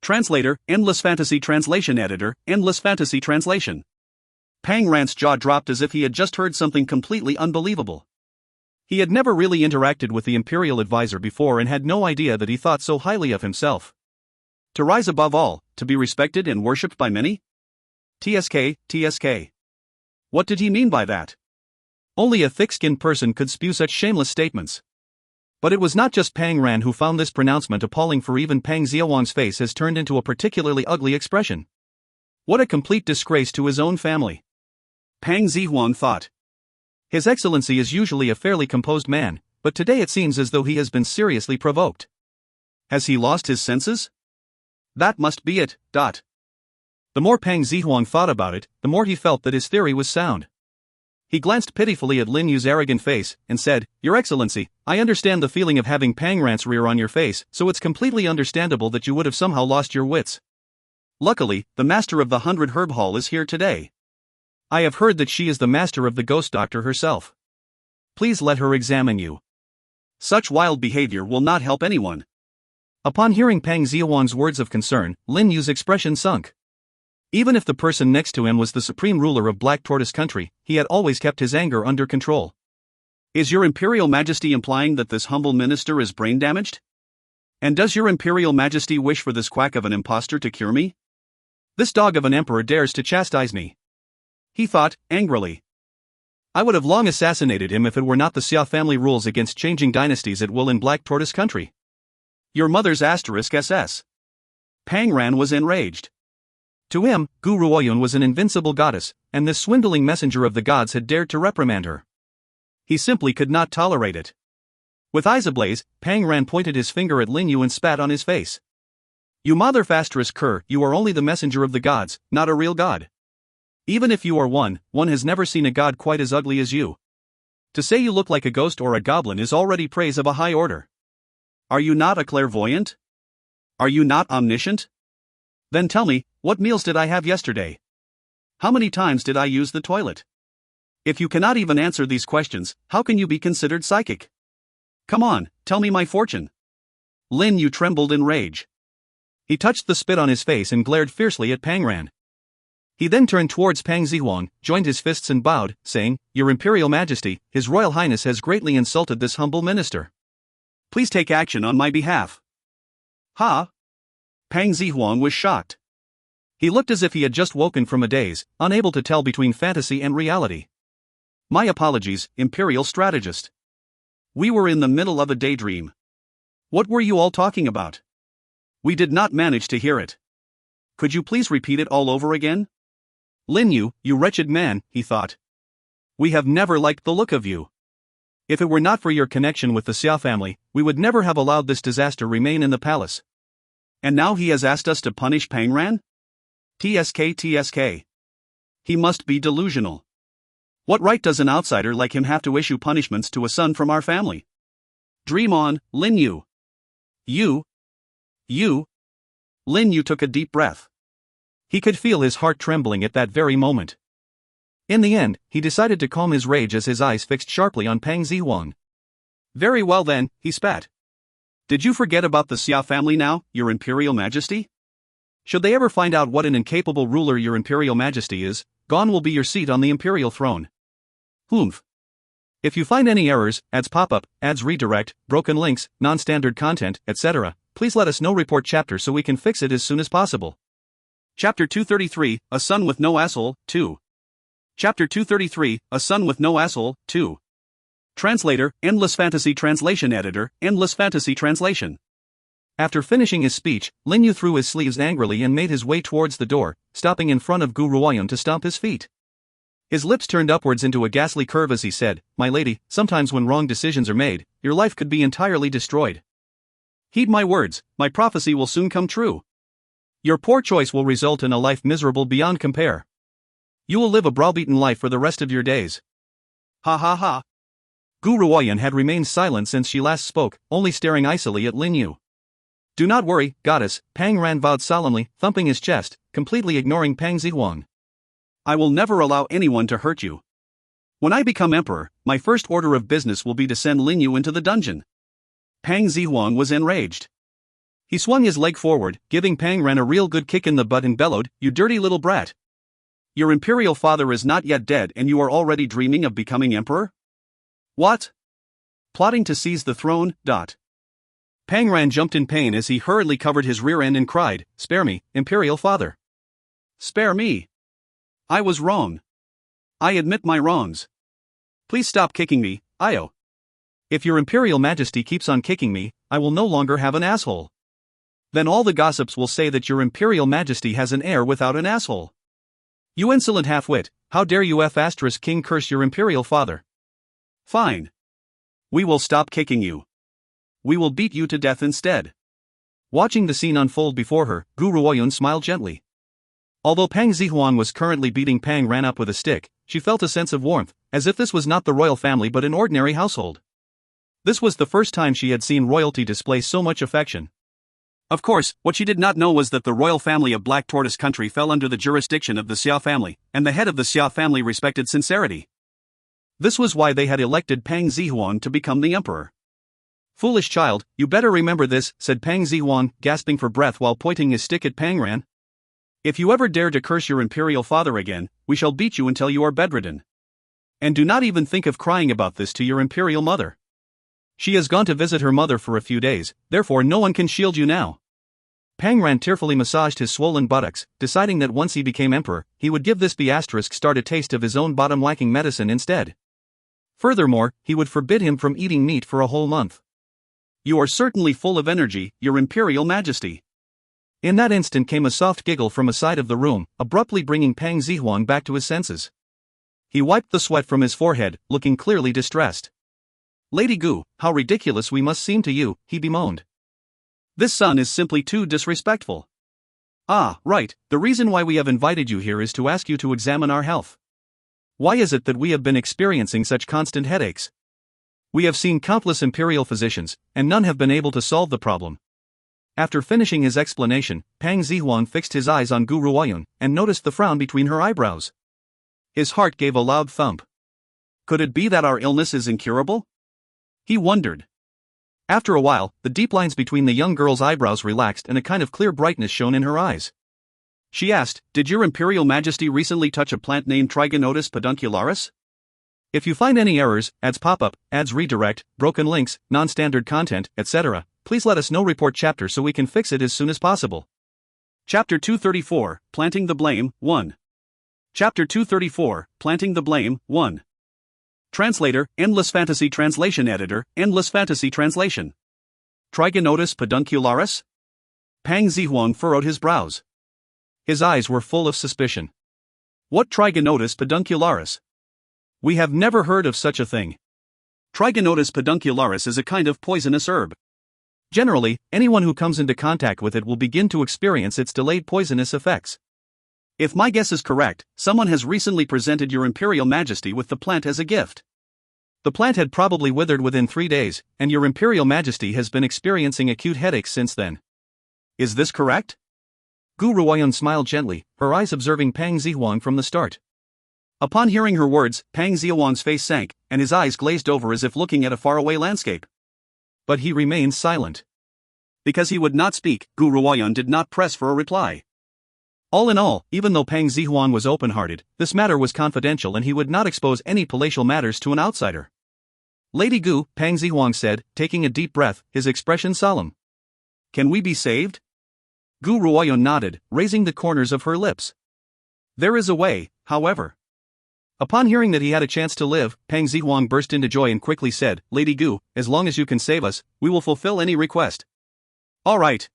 Translator, Endless Fantasy Translation Editor, Endless Fantasy Translation. Pang Ran's jaw dropped as if he had just heard something completely unbelievable. He had never really interacted with the Imperial Advisor before and had no idea that he thought so highly of himself. To rise above all, to be respected and worshipped by many? TSK. What did he mean by that? Only a thick-skinned person could spew such shameless statements. But it was not just Pang Ran who found this pronouncement appalling, for even Pang Xiaowang's face has turned into a particularly ugly expression. What a complete disgrace to his own family. Pang Zihuang thought. His Excellency is usually a fairly composed man, but today it seems as though he has been seriously provoked. Has he lost his senses? That must be it. The more Pang Zihuang thought about it, the more he felt that his theory was sound. He glanced pitifully at Lin Yu's arrogant face and said, Your Excellency, I understand the feeling of having Pang Ran's rear on your face, so it's completely understandable that you would have somehow lost your wits. Luckily, the master of the 100 Herb Hall is here today. I have heard that she is the master of the ghost doctor herself. Please let her examine you. Such wild behavior will not help anyone. Upon hearing Pang Xiaowang's words of concern, Lin Yu's expression sunk. Even if the person next to him was the supreme ruler of Black Tortoise Country, he had always kept his anger under control. Is your Imperial Majesty implying that this humble minister is brain damaged? And does your Imperial Majesty wish for this quack of an impostor to cure me? This dog of an emperor dares to chastise me. he thought, angrily. I would have long assassinated him if it were not the Xia family rules against changing dynasties at will in Black Tortoise Country. Your mother's *SS. Pang Ran was enraged. To him, Gu Ruoyun was an invincible goddess, and this swindling messenger of the gods had dared to reprimand her. He simply could not tolerate it. With eyes ablaze, Pang Ran pointed his finger at Lin Yu and spat on his face. You mother *Ker, you are only the messenger of the gods, not a real god. Even if you are one has never seen a god quite as ugly as you. To say you look like a ghost or a goblin is already praise of a high order. Are you not a clairvoyant? Are you not omniscient? Then tell me, what meals did I have yesterday? How many times did I use the toilet? If you cannot even answer these questions, how can you be considered psychic? Come on, tell me my fortune. Lin Yu trembled in rage. He touched the spit on his face and glared fiercely at Pang Ran. He then turned towards Pang Zihuang, joined his fists and bowed, saying, Your Imperial Majesty, His Royal Highness has greatly insulted this humble minister. Please take action on my behalf. Ha! Pang Zihuang was shocked. He looked as if he had just woken from a daze, unable to tell between fantasy and reality. My apologies, Imperial Strategist. We were in the middle of a daydream. What were you all talking about? We did not manage to hear it. Could you please repeat it all over again? Lin Yu, you wretched man, he thought. We have never liked the look of you. If it were not for your connection with the Xia family, we would never have allowed this disaster remain in the palace. And now he has asked us to punish Pang Ran? TSK. He must be delusional. What right does an outsider like him have to issue punishments to a son from our family? Dream on, Lin Yu. You. Lin Yu took a deep breath. He could feel his heart trembling at that very moment. In the end, he decided to calm his rage as his eyes fixed sharply on Pang Zihuang. Very well then, he spat. Did you forget about the Xia family now, Your Imperial Majesty? Should they ever find out what an incapable ruler Your Imperial Majesty is, gone will be your seat on the Imperial throne. Humph. If you find any errors, ads pop-up, ads redirect, broken links, non-standard content, etc., please let us know. Report chapter so we can fix it as soon as possible. Chapter 233, A Son with No Asshole, 2. Chapter 233, A Son with No Asshole, 2. Translator, Endless Fantasy Translation Editor, Endless Fantasy Translation. After finishing his speech, Lin Yu threw his sleeves angrily and made his way towards the door, stopping in front of Gu Ruoyun to stomp his feet. His lips turned upwards into a ghastly curve as he said, My lady, sometimes when wrong decisions are made, your life could be entirely destroyed. Heed my words, my prophecy will soon come true. Your poor choice will result in a life miserable beyond compare. You will live a browbeaten life for the rest of your days. Ha ha ha. Gu Ruoyun had remained silent since she last spoke, only staring icily at Lin Yu. Do not worry, goddess, Pang Ran vowed solemnly, thumping his chest, completely ignoring Pang Zihuang. I will never allow anyone to hurt you. When I become emperor, my first order of business will be to send Lin Yu into the dungeon. Pang Zihuang was enraged. He swung his leg forward, giving Pang Ran a real good kick in the butt and bellowed, You dirty little brat. Your imperial father is not yet dead and you are already dreaming of becoming emperor? What? Plotting to seize the throne, Pang Ran jumped in pain as he hurriedly covered his rear end and cried, Spare me, imperial father. Spare me. I was wrong. I admit my wrongs. Please stop kicking me, Io. If your imperial majesty keeps on kicking me, I will no longer have an asshole. Then all the gossips will say that your imperial majesty has an heir without an asshole. You insolent half-wit, how dare you *King curse your imperial father? Fine. We will stop kicking you. We will beat you to death instead. Watching the scene unfold before her, Gu Ruoyun smiled gently. Although Pang Zihuang was currently beating Pang Ran up with a stick, she felt a sense of warmth, as if this was not the royal family but an ordinary household. This was the first time she had seen royalty display so much affection. Of course, what she did not know was that the royal family of Black Tortoise Country fell under the jurisdiction of the Xia family, and the head of the Xia family respected sincerity. This was why they had elected Pang Zihuang to become the emperor. Foolish child, you better remember this, said Pang Zihuang, gasping for breath while pointing his stick at Pang Ran. If you ever dare to curse your imperial father again, we shall beat you until you are bedridden. And do not even think of crying about this to your imperial mother. She has gone to visit her mother for a few days, therefore no one can shield you now. Pang Ran tearfully massaged his swollen buttocks, deciding that once he became emperor, he would give this B***star a taste of his own bottom-whacking medicine instead. Furthermore, he would forbid him from eating meat for a whole month. "You are certainly full of energy, Your Imperial Majesty." In that instant came a soft giggle from a side of the room, abruptly bringing Pang Zihuan back to his senses. He wiped the sweat from his forehead, looking clearly distressed. "Lady Gu, how ridiculous we must seem to you," he bemoaned. "This son is simply too disrespectful." "Ah, right, the reason why we have invited you here is to ask you to examine our health. Why is it that we have been experiencing such constant headaches? We have seen countless imperial physicians, and none have been able to solve the problem." After finishing his explanation, Pang Zihuan fixed his eyes on Gu Ruoyun, and noticed the frown between her eyebrows. His heart gave a loud thump. Could it be that our illness is incurable? He wondered. After a while, the deep lines between the young girl's eyebrows relaxed and a kind of clear brightness shone in her eyes. She asked, "Did your Imperial Majesty recently touch a plant named Trigonotus peduncularis? If you find any errors, ads pop-up, ads redirect, broken links, non-standard content, etc., please let us know. Report chapter so we can fix it as soon as possible." Chapter 234, Planting the Blame, 1. Chapter 234, Planting the Blame, 1. Translator, Endless Fantasy Translation Editor, Endless Fantasy Translation. Trigonotus peduncularis? Pang Zihuan furrowed his brows. His eyes were full of suspicion. What Trigonotus peduncularis? We have never heard of such a thing. Trigonotus peduncularis is a kind of poisonous herb. Generally, anyone who comes into contact with it will begin to experience its delayed poisonous effects. If my guess is correct, someone has recently presented Your Imperial Majesty with the plant as a gift. The plant had probably withered within 3 days, and Your Imperial Majesty has been experiencing acute headaches since then. Is this correct? Gu Ruoyun smiled gently, her eyes observing Pang Zihuan from the start. Upon hearing her words, Pang Zihuan's face sank, and his eyes glazed over as if looking at a faraway landscape. But he remained silent. Because he would not speak, Gu Ruoyun did not press for a reply. All in all, even though Pang Zihuan was open-hearted, this matter was confidential and he would not expose any palatial matters to an outsider. "Lady Gu," Pang Zihuan said, taking a deep breath, his expression solemn. "Can we be saved?" Gu Ruoyun nodded, raising the corners of her lips. "There is a way, however." Upon hearing that he had a chance to live, Pang Zihuan burst into joy and quickly said, "Lady Gu, as long as you can save us, we will fulfill any request." "All right."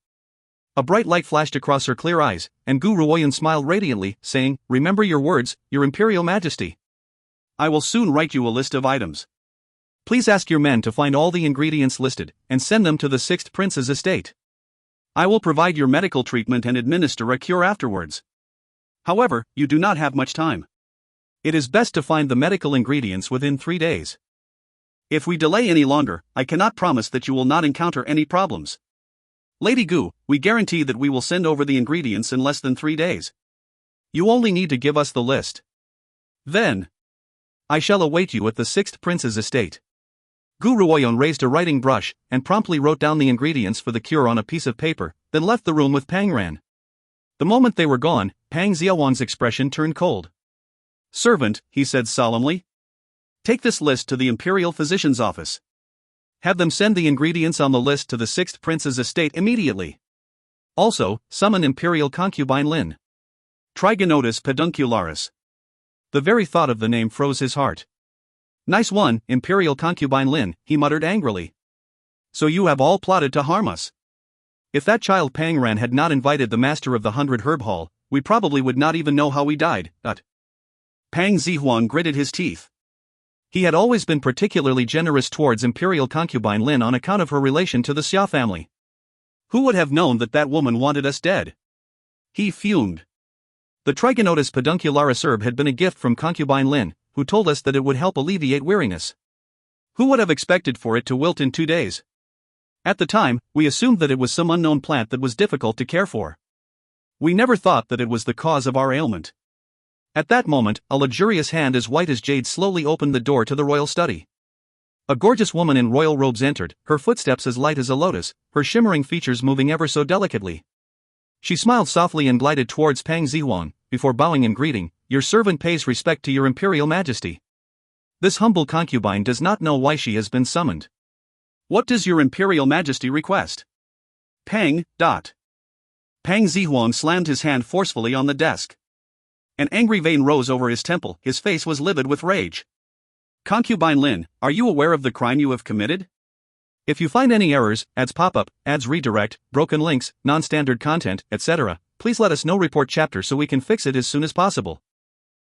A bright light flashed across her clear eyes, and Gu Ruoyun smiled radiantly, saying, "Remember your words, Your Imperial Majesty. I will soon write you a list of items. Please ask your men to find all the ingredients listed, and send them to the 6th Prince's estate. I will provide your medical treatment and administer a cure afterwards. However, you do not have much time. It is best to find the medical ingredients within 3 days. If we delay any longer, I cannot promise that you will not encounter any problems. Lady Gu, we guarantee that we will send over the ingredients in less than 3 days. You only need to give us the list. Then, I shall await you at the 6th Prince's estate." Gu Ruoyun raised a writing brush, and promptly wrote down the ingredients for the cure on a piece of paper, then left the room with Pang Ran. The moment they were gone, Pang Ziawan's expression turned cold. "Servant," he said solemnly, "take this list to the Imperial Physician's office. Have them send the ingredients on the list to the 6th Prince's estate immediately. Also, summon Imperial Concubine Lin. Trigonotus peduncularis." The very thought of the name froze his heart. "Nice one, Imperial Concubine Lin," he muttered angrily. "So you have all plotted to harm us. If that child Pang Ran had not invited the master of the 100 Herb Hall, we probably would not even know how we died." Pang Zihuan gritted his teeth. He had always been particularly generous towards Imperial Concubine Lin on account of her relation to the Xia family. Who would have known that that woman wanted us dead? He fumed. The Trigonotus peduncularis herb had been a gift from Concubine Lin, who told us that it would help alleviate weariness. Who would have expected for it to wilt in 2 days? At the time, we assumed that it was some unknown plant that was difficult to care for. We never thought that it was the cause of our ailment. At that moment, a luxurious hand as white as jade slowly opened the door to the royal study. A gorgeous woman in royal robes entered, her footsteps as light as a lotus, her shimmering features moving ever so delicately. She smiled softly and glided towards Pang Zihuan, before bowing in greeting, "Your servant pays respect to Your Imperial Majesty. This humble concubine does not know why she has been summoned." "What does Your Imperial Majesty request?" Pang. Pang Zihuan slammed his hand forcefully on the desk. An angry vein rose over his temple, his face was livid with rage. Concubine Lin, are you aware of the crime you have committed? If you find any errors, ads pop-up, ads redirect, broken links, non-standard content, etc., please let us know. Report chapter so we can fix it as soon as possible.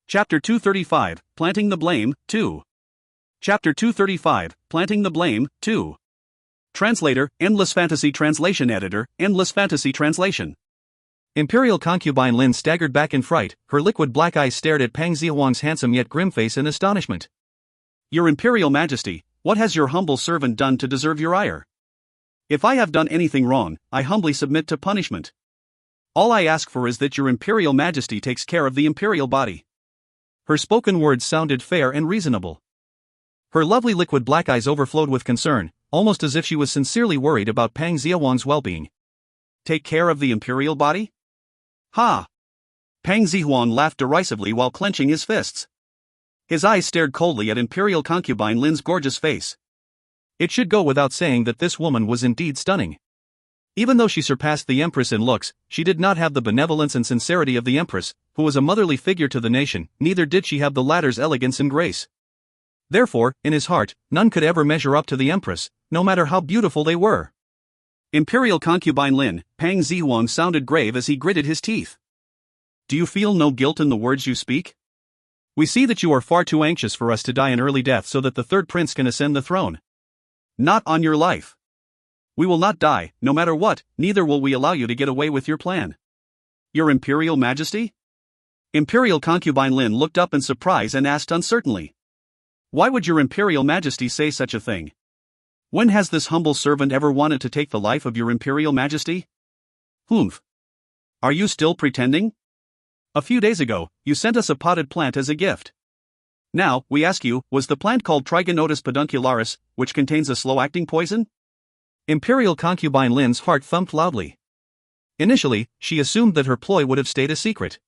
Chapter 235, Planting the Blame, 2. Chapter 235, Planting the Blame, 2. Translator, Endless Fantasy Translation Editor, Endless Fantasy Translation. Imperial concubine Lin staggered back in fright, her liquid black eyes stared at Pang Zihuang's handsome yet grim face in astonishment. Your Imperial Majesty, what has your humble servant done to deserve your ire? If I have done anything wrong, I humbly submit to punishment. All I ask for is that your Imperial Majesty takes care of the Imperial body. Her spoken words sounded fair and reasonable. Her lovely liquid black eyes overflowed with concern, almost as if she was sincerely worried about Pang Zihuang's well-being. Take care of the Imperial body? Ha! Pang Zihuang laughed derisively while clenching his fists. His eyes stared coldly at Imperial concubine Lin's gorgeous face. It should go without saying that this woman was indeed stunning. Even though she surpassed the Empress in looks, she did not have the benevolence and sincerity of the Empress, who was a motherly figure to the nation, neither did she have the latter's elegance and grace. Therefore, in his heart, none could ever measure up to the Empress, no matter how beautiful they were. Imperial concubine Lin, Pang Zihuang sounded grave as he gritted his teeth. Do you feel no guilt in the words you speak? We see that you are far too anxious for us to die an early death so that the third prince can ascend the throne. Not on your life. We will not die, no matter what, neither will we allow you to get away with your plan. Your Imperial Majesty? Imperial concubine Lin looked up in surprise and asked uncertainly. Why would your Imperial Majesty say such a thing? When has this humble servant ever wanted to take the life of your Imperial Majesty? Humph. Are you still pretending? A few days ago, you sent us a potted plant as a gift. Now, we ask you, was the plant called Trigonotus peduncularis, which contains a slow-acting poison? Imperial concubine Lin's heart thumped loudly. Initially, she assumed that her ploy would have stayed a secret.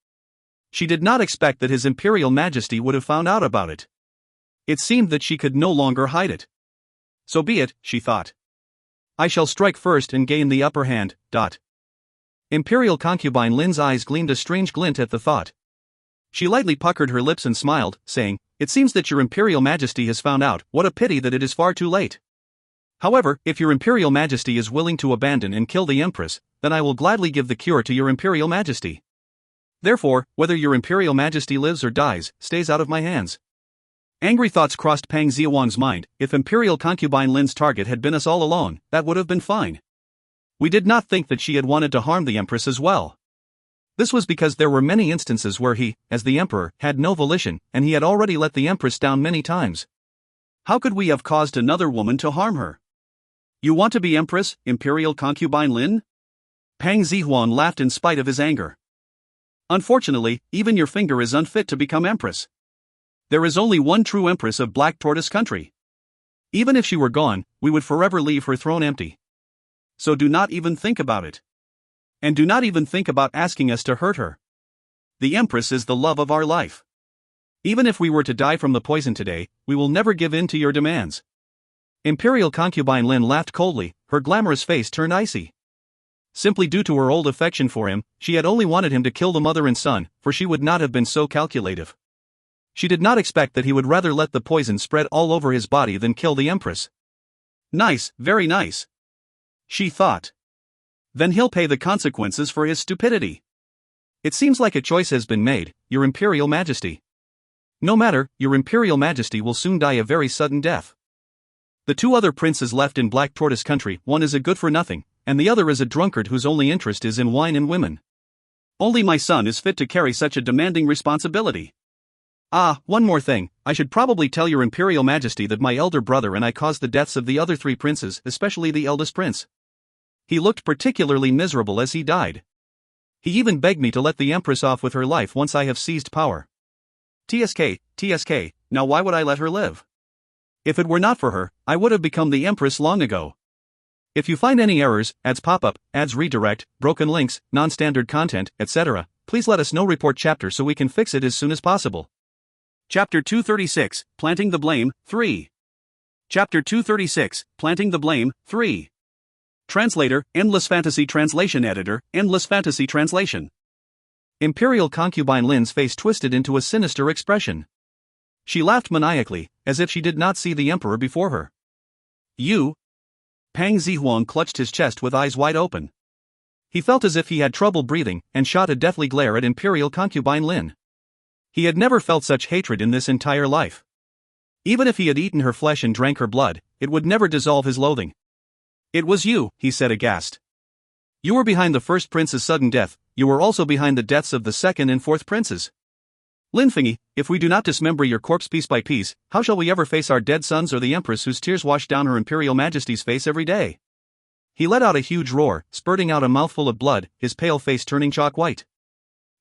She did not expect that His Imperial Majesty would have found out about it. It seemed that she could no longer hide it. So be it, she thought. I shall strike first and gain the upper hand. Imperial concubine Lin's eyes gleamed a strange glint at the thought. She lightly puckered her lips and smiled, saying, It seems that your Imperial Majesty has found out. What a pity that it is far too late. However, if your Imperial Majesty is willing to abandon and kill the Empress, then I will gladly give the cure to your Imperial Majesty. Therefore, whether your Imperial Majesty lives or dies, stays out of my hands. Angry thoughts crossed Pang Zihuang's mind. If Imperial concubine Lin's target had been us all alone, that would have been fine. We did not think that she had wanted to harm the Empress as well. This was because there were many instances where he, as the Emperor, had no volition, and he had already let the Empress down many times. How could we have caused another woman to harm her? You want to be Empress, Imperial concubine Lin? Pang Zihuang laughed in spite of his anger. Unfortunately, even your finger is unfit to become Empress. There is only one true Empress of Black Tortoise Country. Even if she were gone, we would forever leave her throne empty. So do not even think about it. And do not even think about asking us to hurt her. The Empress is the love of our life. Even if we were to die from the poison today, we will never give in to your demands. Imperial concubine Lin laughed coldly, her glamorous face turned icy. Simply due to her old affection for him, she had only wanted him to kill the mother and son, for she would not have been so calculative. She did not expect that he would rather let the poison spread all over his body than kill the Empress. Nice, very nice. She thought. Then he'll pay the consequences for his stupidity. It seems like a choice has been made, Your Imperial Majesty. No matter, Your Imperial Majesty will soon die a very sudden death. The two other princes left in Black Tortoise Country, one is a good-for-nothing, and the other is a drunkard whose only interest is in wine and women. Only my son is fit to carry such a demanding responsibility. Ah, one more thing, I should probably tell Your Imperial Majesty that my elder brother and I caused the deaths of the other three princes, especially the eldest prince. He looked particularly miserable as he died. He even begged me to let the Empress off with her life once I have seized power. TSK, now why would I let her live? If it were not for her, I would have become the Empress long ago. If you find any errors, ads pop-up, ads redirect, broken links, non-standard content, etc., please let us know. Report chapter so we can fix it as soon as possible. Chapter 236, Planting the Blame, 3. Chapter 236, Planting the Blame, 3. Translator, Endless Fantasy Translation Editor, Endless Fantasy Translation. Imperial concubine Lin's face twisted into a sinister expression. She laughed maniacally, as if she did not see the emperor before her. You? Pang Zihuang clutched his chest with eyes wide open. He felt as if he had trouble breathing, and shot a deathly glare at Imperial concubine Lin. He had never felt such hatred in this entire life. Even if he had eaten her flesh and drank her blood, it would never dissolve his loathing. It was you, he said aghast. You were behind the first prince's sudden death, you were also behind the deaths of the second and fourth princes. Lin Fingyi, if we do not dismember your corpse piece by piece, how shall we ever face our dead sons or the empress whose tears wash down her imperial majesty's face every day? He let out a huge roar, spurting out a mouthful of blood, his pale face turning chalk white.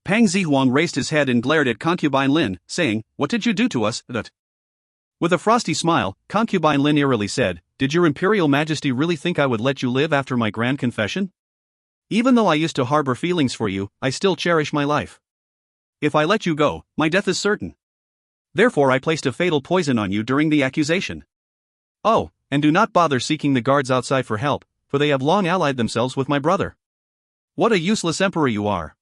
Pang Zihuang raised his head and glared at concubine Lin, saying, "What did you do to us, that?" With a frosty smile, concubine Lin eerily said, "Did your imperial majesty really think I would let you live after my grand confession? Even though I used to harbor feelings for you, I still cherish my life. If I let you go, my death is certain. Therefore I placed a fatal poison on you during the accusation. Oh, and do not bother seeking the guards outside for help, for they have long allied themselves with my brother. What a useless emperor you are.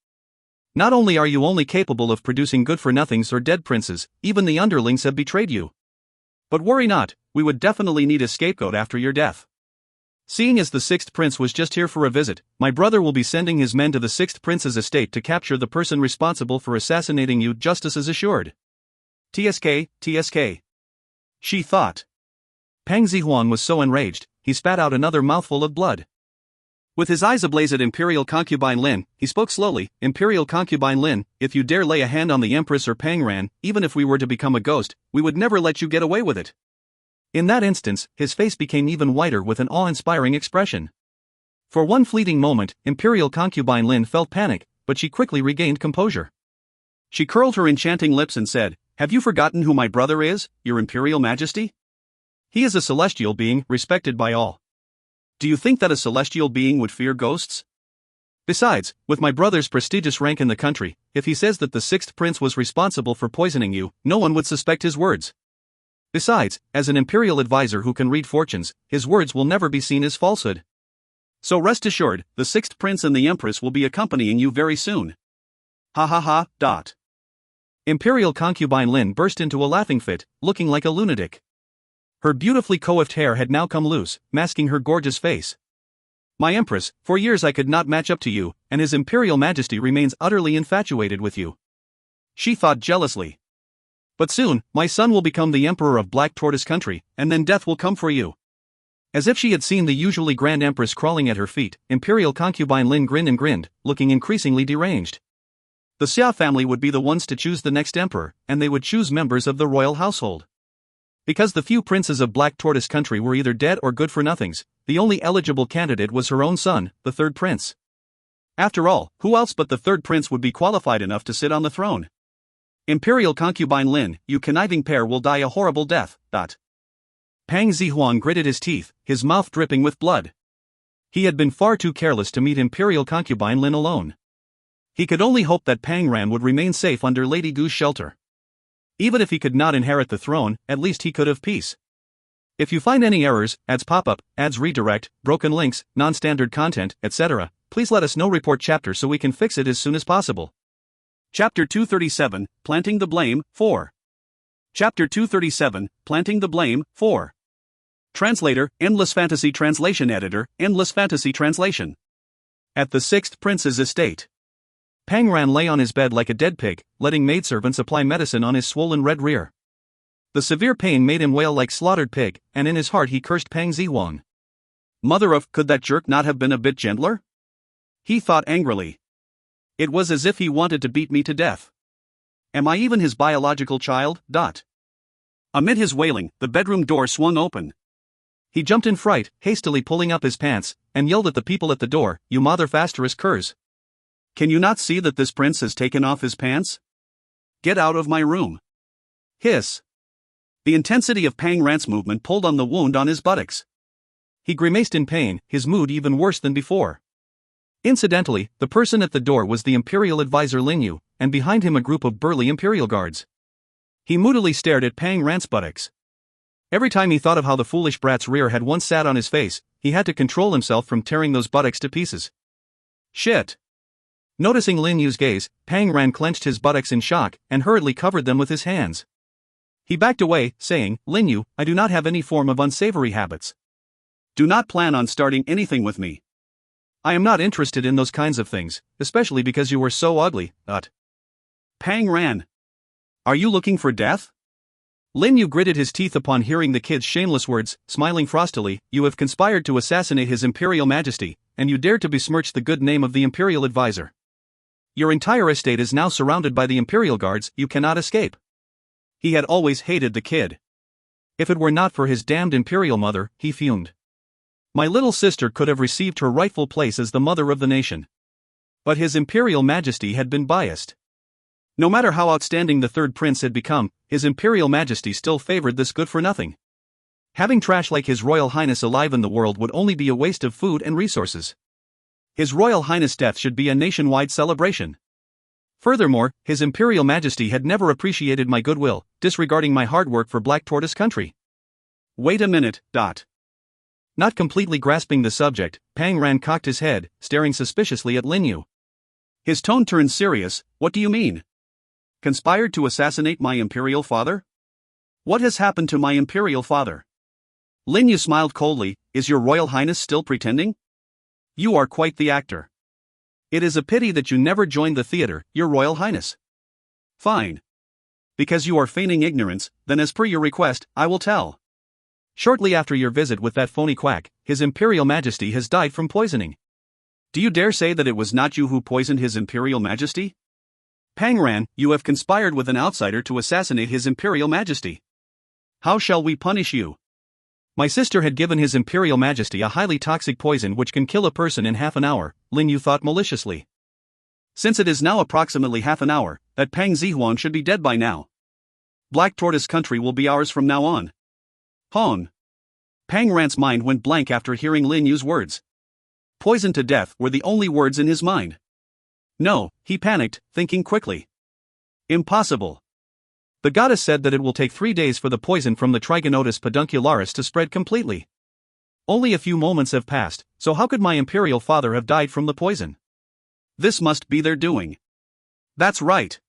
Not only are you only capable of producing good-for-nothings or dead princes, even the underlings have betrayed you. But worry not, we would definitely need a scapegoat after your death. Seeing as the sixth prince was just here for a visit, my brother will be sending his men to the sixth prince's estate to capture the person responsible for assassinating you. Justice is assured. TSK, TSK. She thought. Pang Zihuang was so enraged, he spat out another mouthful of blood. With his eyes ablaze at Imperial concubine Lin, he spoke slowly, "Imperial concubine Lin, if you dare lay a hand on the empress or Pang Ran, even if we were to become a ghost, we would never let you get away with it." In that instance, his face became even whiter with an awe-inspiring expression. For one fleeting moment, Imperial concubine Lin felt panic, but she quickly regained composure. She curled her enchanting lips and said, "Have you forgotten who my brother is, your Imperial Majesty? He is a celestial being, respected by all. Do you think that a celestial being would fear ghosts? Besides, with my brother's prestigious rank in the country, if he says that the sixth prince was responsible for poisoning you, no one would suspect his words. Besides, as an imperial advisor who can read fortunes, his words will never be seen as falsehood. So rest assured, the sixth prince and the empress will be accompanying you very soon." Ha ha ha, dot. Imperial concubine Lin burst into a laughing fit, looking like a lunatic. Her beautifully coiffed hair had now come loose, masking her gorgeous face. "My empress, for years I could not match up to you, and his imperial majesty remains utterly infatuated with you," she thought jealously. "But soon, my son will become the emperor of Black Tortoise Country, and then death will come for you." As if she had seen the usually grand empress crawling at her feet, Imperial concubine Lin grinned and grinned, looking increasingly deranged. The Xia family would be the ones to choose the next emperor, and they would choose members of the royal household. Because the few princes of Black Tortoise Country were either dead or good-for-nothings, the only eligible candidate was her own son, the third prince. After all, who else but the third prince would be qualified enough to sit on the throne? "Imperial concubine Lin, you conniving pair will die a horrible death, dot." Pang Zihuang gritted his teeth, his mouth dripping with blood. He had been far too careless to meet Imperial concubine Lin alone. He could only hope that Pang Ran would remain safe under Lady Gu's shelter. Even if he could not inherit the throne, at least he could have peace. If you find any errors, ads pop up, ads redirect, broken links, non-standard content, etc., please let us know. Report chapter so we can fix it as soon as possible. Chapter 237, Planting the Blame, 4. Chapter 237, Planting the Blame, 4. Translator, Endless Fantasy Translation Editor, Endless Fantasy Translation. At the sixth prince's estate. Pang Ran lay on his bed like a dead pig, letting maidservants apply medicine on his swollen red rear. The severe pain made him wail like slaughtered pig, and in his heart he cursed Pang Zihuang. Mother of, could that jerk not have been a bit gentler? He thought angrily. It was as if he wanted to beat me to death. Am I even his biological child? Dot. Amid his wailing, the bedroom door swung open. He jumped in fright, hastily pulling up his pants, and yelled at the people at the door, "You mother fasterous curs. Can you not see that this prince has taken off his pants? Get out of my room." Hiss. The intensity of Pang Ran's movement pulled on the wound on his buttocks. He grimaced in pain, his mood even worse than before. Incidentally, the person at the door was the imperial advisor Lin Yu, and behind him a group of burly imperial guards. He moodily stared at Pang Ran's buttocks. Every time he thought of how the foolish brat's rear had once sat on his face, he had to control himself from tearing those buttocks to pieces. Shit! Noticing Lin Yu's gaze, Pang Ran clenched his buttocks in shock and hurriedly covered them with his hands. He backed away, saying, "Lin Yu, I do not have any form of unsavory habits. Do not plan on starting anything with me. I am not interested in those kinds of things, especially because you were so ugly, Pang Ran. Are you looking for death?" Lin Yu gritted his teeth upon hearing the kid's shameless words, smiling frostily. "You have conspired to assassinate His Imperial Majesty, and you dare to besmirch the good name of the Imperial Advisor. Your entire estate is now surrounded by the Imperial Guards, you cannot escape." He had always hated the kid. If it were not for his damned Imperial mother, he fumed. My little sister could have received her rightful place as the mother of the nation. But His Imperial Majesty had been biased. No matter how outstanding the third prince had become, His Imperial Majesty still favored this good-for-nothing. Having trash like His Royal Highness alive in the world would only be a waste of food and resources. His Royal Highness' death should be a nationwide celebration. Furthermore, His Imperial Majesty had never appreciated my goodwill, disregarding my hard work for Black Tortoise Country. Wait a minute. Not completely grasping the subject, Pang Ran cocked his head, staring suspiciously at Lin Yu. His tone turned serious. "What do you mean? Conspired to assassinate my Imperial father? What has happened to my Imperial father?" Lin Yu smiled coldly. "Is your Royal Highness still pretending? You are quite the actor. It is a pity that you never joined the theater, Your Royal Highness." "Fine. Because you are feigning ignorance, then as per your request, I will tell. Shortly after your visit with that phony quack, His Imperial Majesty has died from poisoning." "Do you dare say that it was not you who poisoned His Imperial Majesty?" "Pang Ran, you have conspired with an outsider to assassinate His Imperial Majesty. How shall we punish you?" "My sister had given His Imperial Majesty a highly toxic poison which can kill a person in half an hour," Lin Yu thought maliciously. "Since it is now approximately half an hour, that Pang Zihuan should be dead by now. Black Tortoise Country will be ours from now on." Hon. Pang Ran's mind went blank after hearing Lin Yu's words. Poison to death were the only words in his mind. No, he panicked, thinking quickly. Impossible. The goddess said that it will take 3 days for the poison from the Trigonotus peduncularis to spread completely. Only a few moments have passed, so how could my Imperial father have died from the poison? This must be their doing. That's right.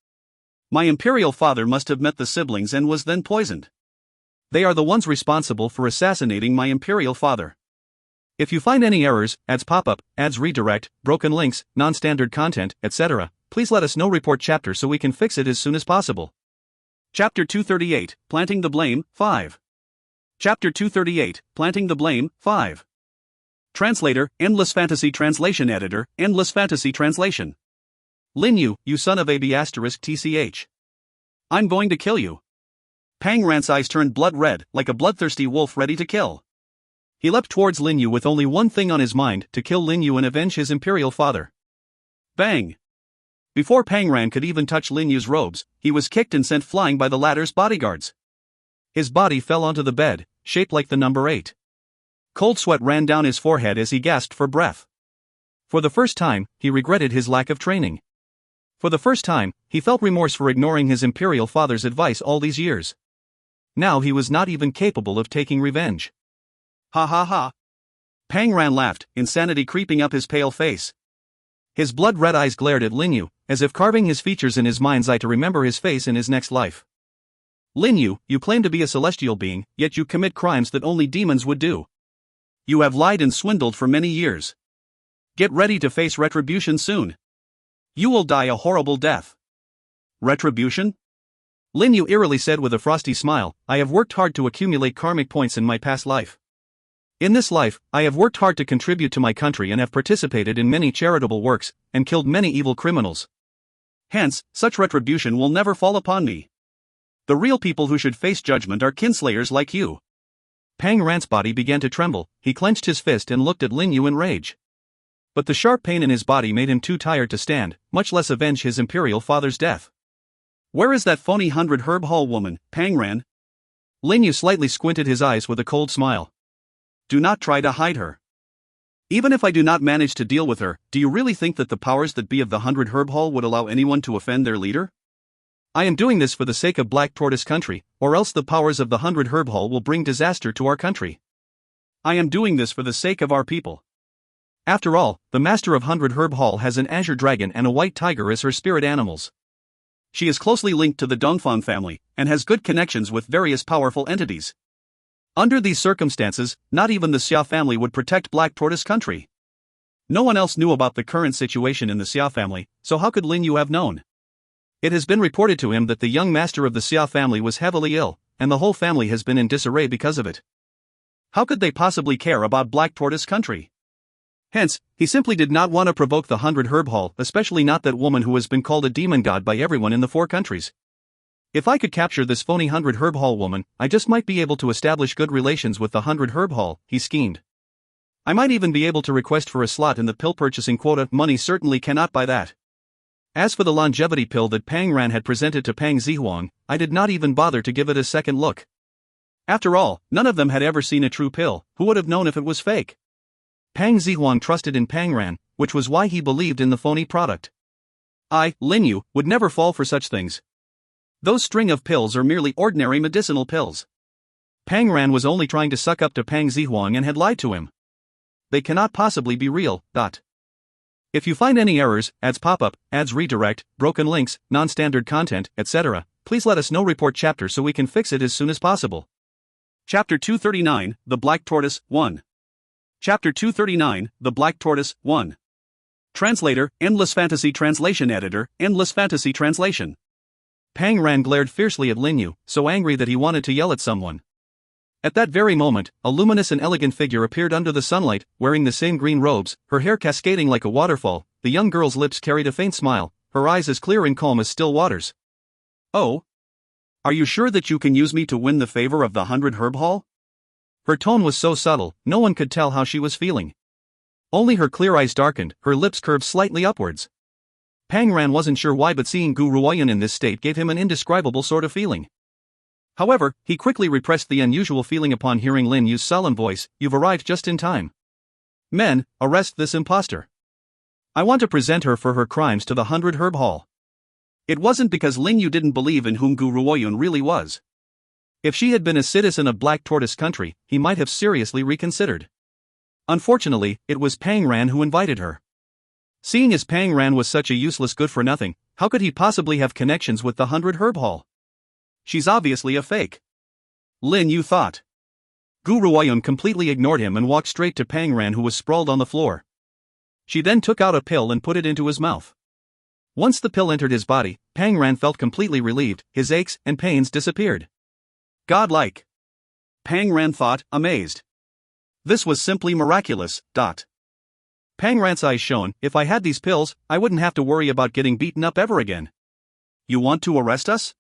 My Imperial father must have met the siblings and was then poisoned. They are the ones responsible for assassinating my Imperial father. If you find any errors, ads pop up, ads redirect, broken links, non-standard content, etc., please let us know. Report chapter so we can fix it as soon as possible. Chapter 238, Planting the Blame, 5. Chapter 238, Planting the Blame, 5. Translator, Endless Fantasy Translation Editor, Endless Fantasy Translation. Lin Yu, you son of a b***tch. I'm going to kill you. Pang Ran's eyes turned blood red, like a bloodthirsty wolf ready to kill. He leapt towards Lin Yu with only one thing on his mind, to kill Lin Yu and avenge his Imperial father. Bang! Before Pang Ran could even touch Lin Yu's robes, he was kicked and sent flying by the latter's bodyguards. His body fell onto the bed, shaped like the number 8. Cold sweat ran down his forehead as he gasped for breath. For the first time, he regretted his lack of training. For the first time, he felt remorse for ignoring his Imperial father's advice all these years. Now he was not even capable of taking revenge. Ha ha ha. Pang Ran laughed, insanity creeping up his pale face. His blood-red eyes glared at Lin Yu, as if carving his features in his mind's eye to remember his face in his next life. Lin Yu, you claim to be a celestial being, yet you commit crimes that only demons would do. You have lied and swindled for many years. Get ready to face retribution soon. You will die a horrible death. Retribution? Lin Yu eerily said with a frosty smile, I have worked hard to accumulate karmic points in my past life. In this life, I have worked hard to contribute to my country and have participated in many charitable works, and killed many evil criminals. Hence, such retribution will never fall upon me. The real people who should face judgment are kinslayers like you. Pang Ran's body began to tremble, he clenched his fist and looked at Lin Yu in rage. But the sharp pain in his body made him too tired to stand, much less avenge his Imperial father's death. Where is that phony 100 Herb Hall woman, Pang Ran? Lin Yu slightly squinted his eyes with a cold smile. Do not try to hide her. Even if I do not manage to deal with her, do you really think that the powers that be of the 100 Herb Hall would allow anyone to offend their leader? I am doing this for the sake of Black Tortoise Country, or else the powers of the 100 Herb Hall will bring disaster to our country. I am doing this for the sake of our people. After all, the master of 100 Herb Hall has an azure dragon and a white tiger as her spirit animals. She is closely linked to the Dongfang family, and has good connections with various powerful entities. Under these circumstances, not even the Xia family would protect Black Tortoise Country. No one else knew about the current situation in the Xia family, so how could Lin Yu have known? It has been reported to him that the young master of the Xia family was heavily ill, and the whole family has been in disarray because of it. How could they possibly care about Black Tortoise Country? Hence, he simply did not want to provoke the 100 Herb Hall, especially not that woman who has been called a demon god by everyone in the 4 countries. If I could capture this phony 100 Herb Hall woman, I just might be able to establish good relations with the 100 Herb Hall, he schemed. I might even be able to request for a slot in the pill purchasing quota. Money certainly cannot buy that. As for the longevity pill that Pang Ran had presented to Pang Zihuang, I did not even bother to give it a second look. After all, none of them had ever seen a true pill. Who would have known if it was fake? Pang Zihuang trusted in Pang Ran, which was why he believed in the phony product. I, Lin Yu, would never fall for such things. Those string of pills are merely ordinary medicinal pills. Pang Ran was only trying to suck up to Pang Zihuang and had lied to him. They cannot possibly be real. If you find any errors, ads pop up, ads redirect, broken links, non-standard content, etc., please let us know. Report chapter so we can fix it as soon as possible. Chapter 239, The Black Tortoise, 1. Chapter 239, The Black Tortoise, 1. Translator, Endless Fantasy Translation Editor, Endless Fantasy Translation. Pang Ran glared fiercely at Lin Yu, so angry that he wanted to yell at someone. At that very moment, a luminous and elegant figure appeared under the sunlight, wearing the same green robes, her hair cascading like a waterfall. The young girl's lips carried a faint smile, her eyes as clear and calm as still waters. Oh? Are you sure that you can use me to win the favor of the 100 Herb Hall? Her tone was so subtle, no one could tell how she was feeling. Only her clear eyes darkened, her lips curved slightly upwards. Pang Ran wasn't sure why, but seeing Gu Ruoyan in this state gave him an indescribable sort of feeling. However, he quickly repressed the unusual feeling upon hearing Lin Yu's solemn voice. You've arrived just in time. Men, arrest this impostor. I want to present her for her crimes to the 100 Herb Hall. It wasn't because Lin Yu didn't believe in whom Gu Ruoyan really was. If she had been a citizen of Black Tortoise Country, he might have seriously reconsidered. Unfortunately, it was Pang Ran who invited her. Seeing as Pang Ran was such a useless good-for-nothing, how could he possibly have connections with the 100 Herb Hall? She's obviously a fake. Lin Yu thought. Gu Ruoyan completely ignored him and walked straight to Pang Ran, who was sprawled on the floor. She then took out a pill and put it into his mouth. Once the pill entered his body, Pang Ran felt completely relieved, his aches and pains disappeared. Godlike. Pang Ran thought, amazed. This was simply miraculous. Pang Ran's eyes shone. If I had these pills, I wouldn't have to worry about getting beaten up ever again. You want to arrest us?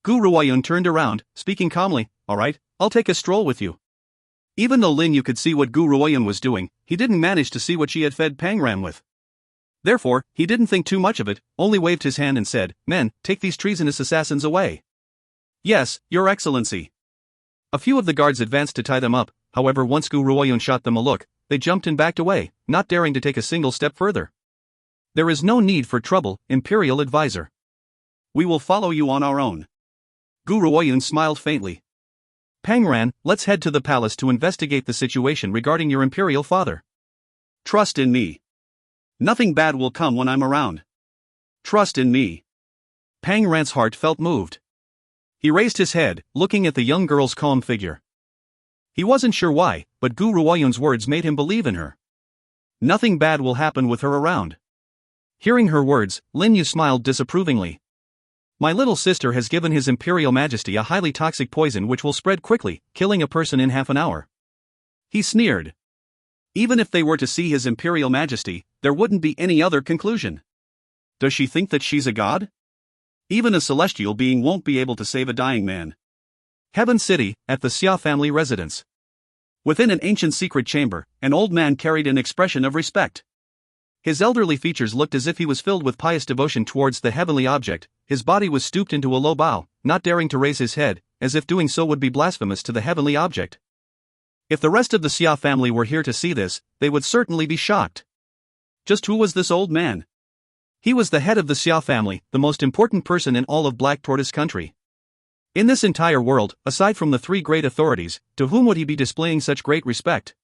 Gu Ruoyan turned around, speaking calmly. Alright, I'll take a stroll with you. Even though Lin Yu could see what Gu Ruoyan was doing, he didn't manage to see what she had fed Pang Ran with. Therefore, he didn't think too much of it, only waved his hand and said, Men, take these treasonous assassins away. Yes, Your Excellency. A few of the guards advanced to tie them up. However, once Gu Ruoyan shot them a look, they jumped and backed away, not daring to take a single step further. There is no need for trouble, Imperial Advisor. We will follow you on our own. Gu Ruoyan smiled faintly. Pang Ran, let's head to the palace to investigate the situation regarding your Imperial father. Trust in me. Nothing bad will come when I'm around. Trust in me. Pang Ran's heart felt moved. He raised his head, looking at the young girl's calm figure. He wasn't sure why, but Gu Ruoyan's words made him believe in her. Nothing bad will happen with her around. Hearing her words, Lin Yu smiled disapprovingly. My little sister has given His Imperial Majesty a highly toxic poison which will spread quickly, killing a person in half an hour. He sneered. Even if they were to see His Imperial Majesty, there wouldn't be any other conclusion. Does she think that she's a god? Even a celestial being won't be able to save a dying man. Heaven City, at the Xia family residence. Within an ancient secret chamber, an old man carried an expression of respect. His elderly features looked as if he was filled with pious devotion towards the heavenly object. His body was stooped into a low bow, not daring to raise his head, as if doing so would be blasphemous to the heavenly object. If the rest of the Xia family were here to see this, they would certainly be shocked. Just who was this old man? He was the head of the Xia family, the most important person in all of Black Tortoise Country. In this entire world, aside from the three great authorities, to whom would he be displaying such great respect?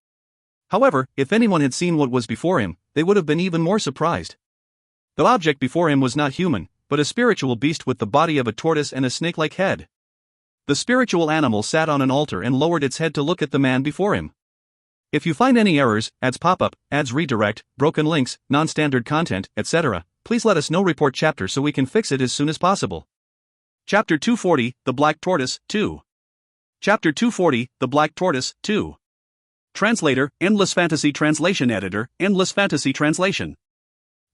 However, if anyone had seen what was before him, they would have been even more surprised. The object before him was not human, but a spiritual beast with the body of a tortoise and a snake-like head. The spiritual animal sat on an altar and lowered its head to look at the man before him. If you find any errors, ads pop up, ads redirect, broken links, non-standard content, etc., please let us know. Report chapter so we can fix it as soon as possible. Chapter 240, The Black Tortoise, 2. Chapter 240, The Black Tortoise, 2. Translator, Endless Fantasy Translation Editor, Endless Fantasy Translation.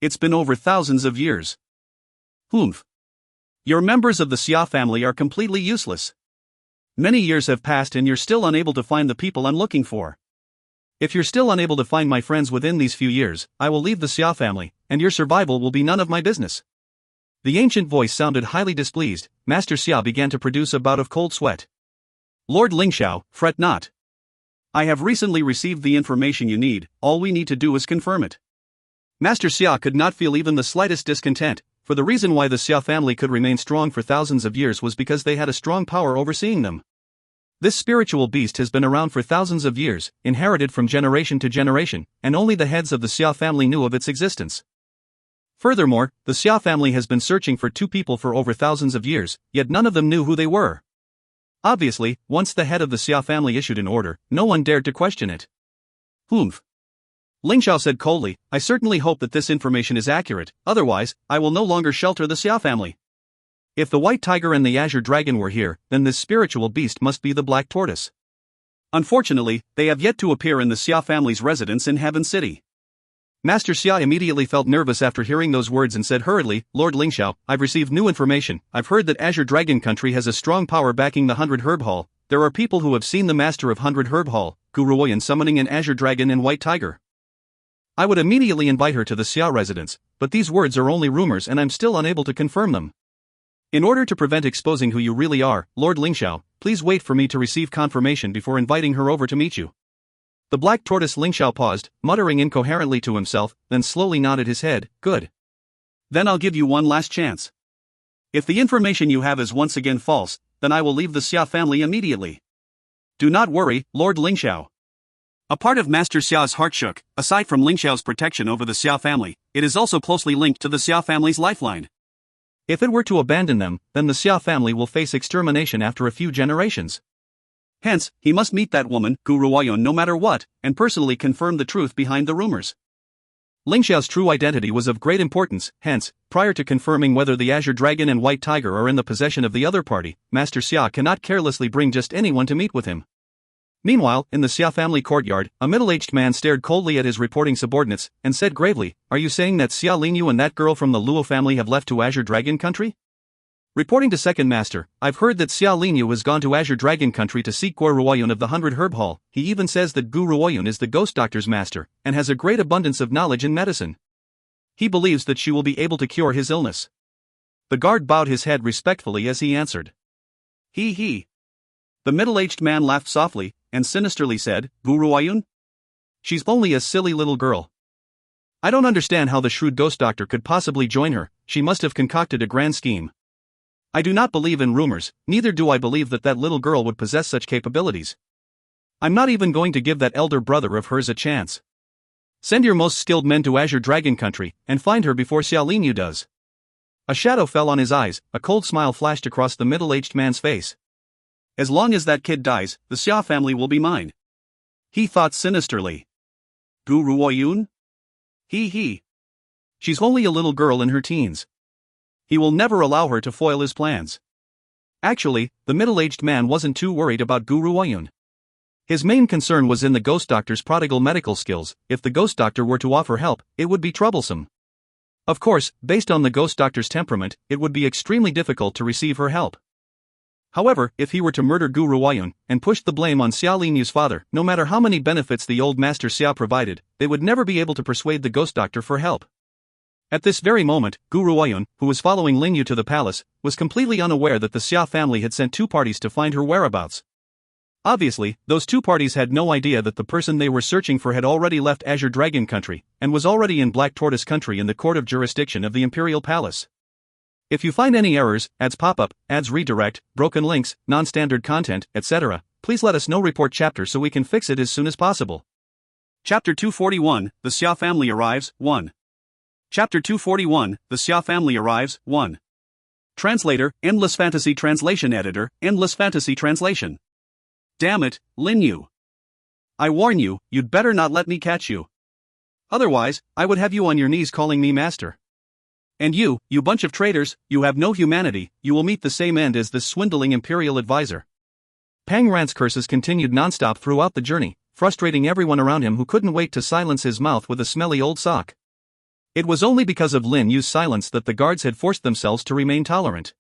It's been over thousands of years. Humph. Your members of the Xia family are completely useless. Many years have passed and you're still unable to find the people I'm looking for. If you're still unable to find my friends within these few years, I will leave the Xia family, and your survival will be none of my business. The ancient voice sounded highly displeased. Master Xia began to produce a bout of cold sweat. Lord Lingxiao, fret not. I have recently received the information you need, all we need to do is confirm it. Master Xia could not feel even the slightest discontent, for the reason why the Xia family could remain strong for thousands of years was because they had a strong power overseeing them. This spiritual beast has been around for thousands of years, inherited from generation to generation, and only the heads of the Xia family knew of its existence. Furthermore, the Xia family has been searching for two people for over thousands of years, yet none of them knew who they were. Obviously, once the head of the Xia family issued an order, no one dared to question it. Humph. Lingxiao said coldly, I certainly hope that this information is accurate, otherwise, I will no longer shelter the Xia family. If the white tiger and the azure dragon were here, then this spiritual beast must be the black tortoise. Unfortunately, they have yet to appear in the Xia family's residence in Heaven City. Master Xia immediately felt nervous after hearing those words and said hurriedly, Lord Lingxiao, I've received new information. I've heard that Azure Dragon Country has a strong power backing the 100 Herb Hall. There are people who have seen the master of 100 Herb Hall, Guru Oyan, summoning an azure dragon and white tiger. I would immediately invite her to the Xia residence, but these words are only rumors and I'm still unable to confirm them. In order to prevent exposing who you really are, Lord Lingxiao, please wait for me to receive confirmation before inviting her over to meet you. The black tortoise Lingxiao paused, muttering incoherently to himself, then slowly nodded his head, good. Then I'll give you one last chance. If the information you have is once again false, then I will leave the Xia family immediately. Do not worry, Lord Lingxiao. A part of Master Xiao's heart shook. Aside from Lingxiao's protection over the Xia family, it is also closely linked to the Xia family's lifeline. If it were to abandon them, then the Xia family will face extermination after a few generations. Hence, he must meet that woman, Guru Oyan, no matter what, and personally confirm the truth behind the rumors. Lingxiao's true identity was of great importance, hence, prior to confirming whether the Azure Dragon and White Tiger are in the possession of the other party, Master Xia cannot carelessly bring just anyone to meet with him. Meanwhile, in the Xia family courtyard, a middle-aged man stared coldly at his reporting subordinates, and said gravely, Are you saying that Xia Lingyu and that girl from the Luo family have left to Azure Dragon Country? Reporting to Second Master, I've heard that Xia Lingyu has gone to Azure Dragon Country to seek Guru Oyan of the 100 Herb Hall. He even says that Guru Oyan is the ghost doctor's master, and has a great abundance of knowledge in medicine. He believes that she will be able to cure his illness. The guard bowed his head respectfully as he answered. He. The middle-aged man laughed softly, and sinisterly said, Guru Oyan? She's only a silly little girl. I don't understand how the shrewd ghost doctor could possibly join her. She must have concocted a grand scheme. I do not believe in rumors, neither do I believe that that little girl would possess such capabilities. I'm not even going to give that elder brother of hers a chance. Send your most skilled men to Azure Dragon Country, and find her before Xia Lingyu does. A shadow fell on his eyes, a cold smile flashed across the middle-aged man's face. As long as that kid dies, the Xia family will be mine. He thought sinisterly. Guru Oyan? He. She's only a little girl in her teens. He will never allow her to foil his plans. Actually, the middle-aged man wasn't too worried about Guru Oyan. His main concern was in the ghost doctor's prodigal medical skills. If the ghost doctor were to offer help, it would be troublesome. Of course, based on the ghost doctor's temperament, it would be extremely difficult to receive her help. However, if he were to murder Guru Oyan, and push the blame on Xia Lingyu's father, no matter how many benefits the old master Xia provided, they would never be able to persuade the ghost doctor for help. At this very moment, Guru Oyan, who was following Lingyu to the palace, was completely unaware that the Xia family had sent two parties to find her whereabouts. Obviously, those two parties had no idea that the person they were searching for had already left Azure Dragon Country, and was already in Black Tortoise Country in the court of jurisdiction of the Imperial Palace. If you find any errors, ads pop up, ads redirect, broken links, non-standard content, etc., please let us know. Report chapter so we can fix it as soon as possible. Chapter 241, The Xia Family Arrives, 1. Chapter 241, The Xia Family Arrives, 1. Translator, Endless Fantasy Translation Editor, Endless Fantasy Translation. Damn it, Lin Yu. I warn you, you'd better not let me catch you. Otherwise, I would have you on your knees calling me master. And you bunch of traitors, you have no humanity, you will meet the same end as this swindling imperial advisor. Pang Ran's curses continued nonstop throughout the journey, frustrating everyone around him who couldn't wait to silence his mouth with a smelly old sock. It was only because of Lin Yu's silence that the guards had forced themselves to remain tolerant.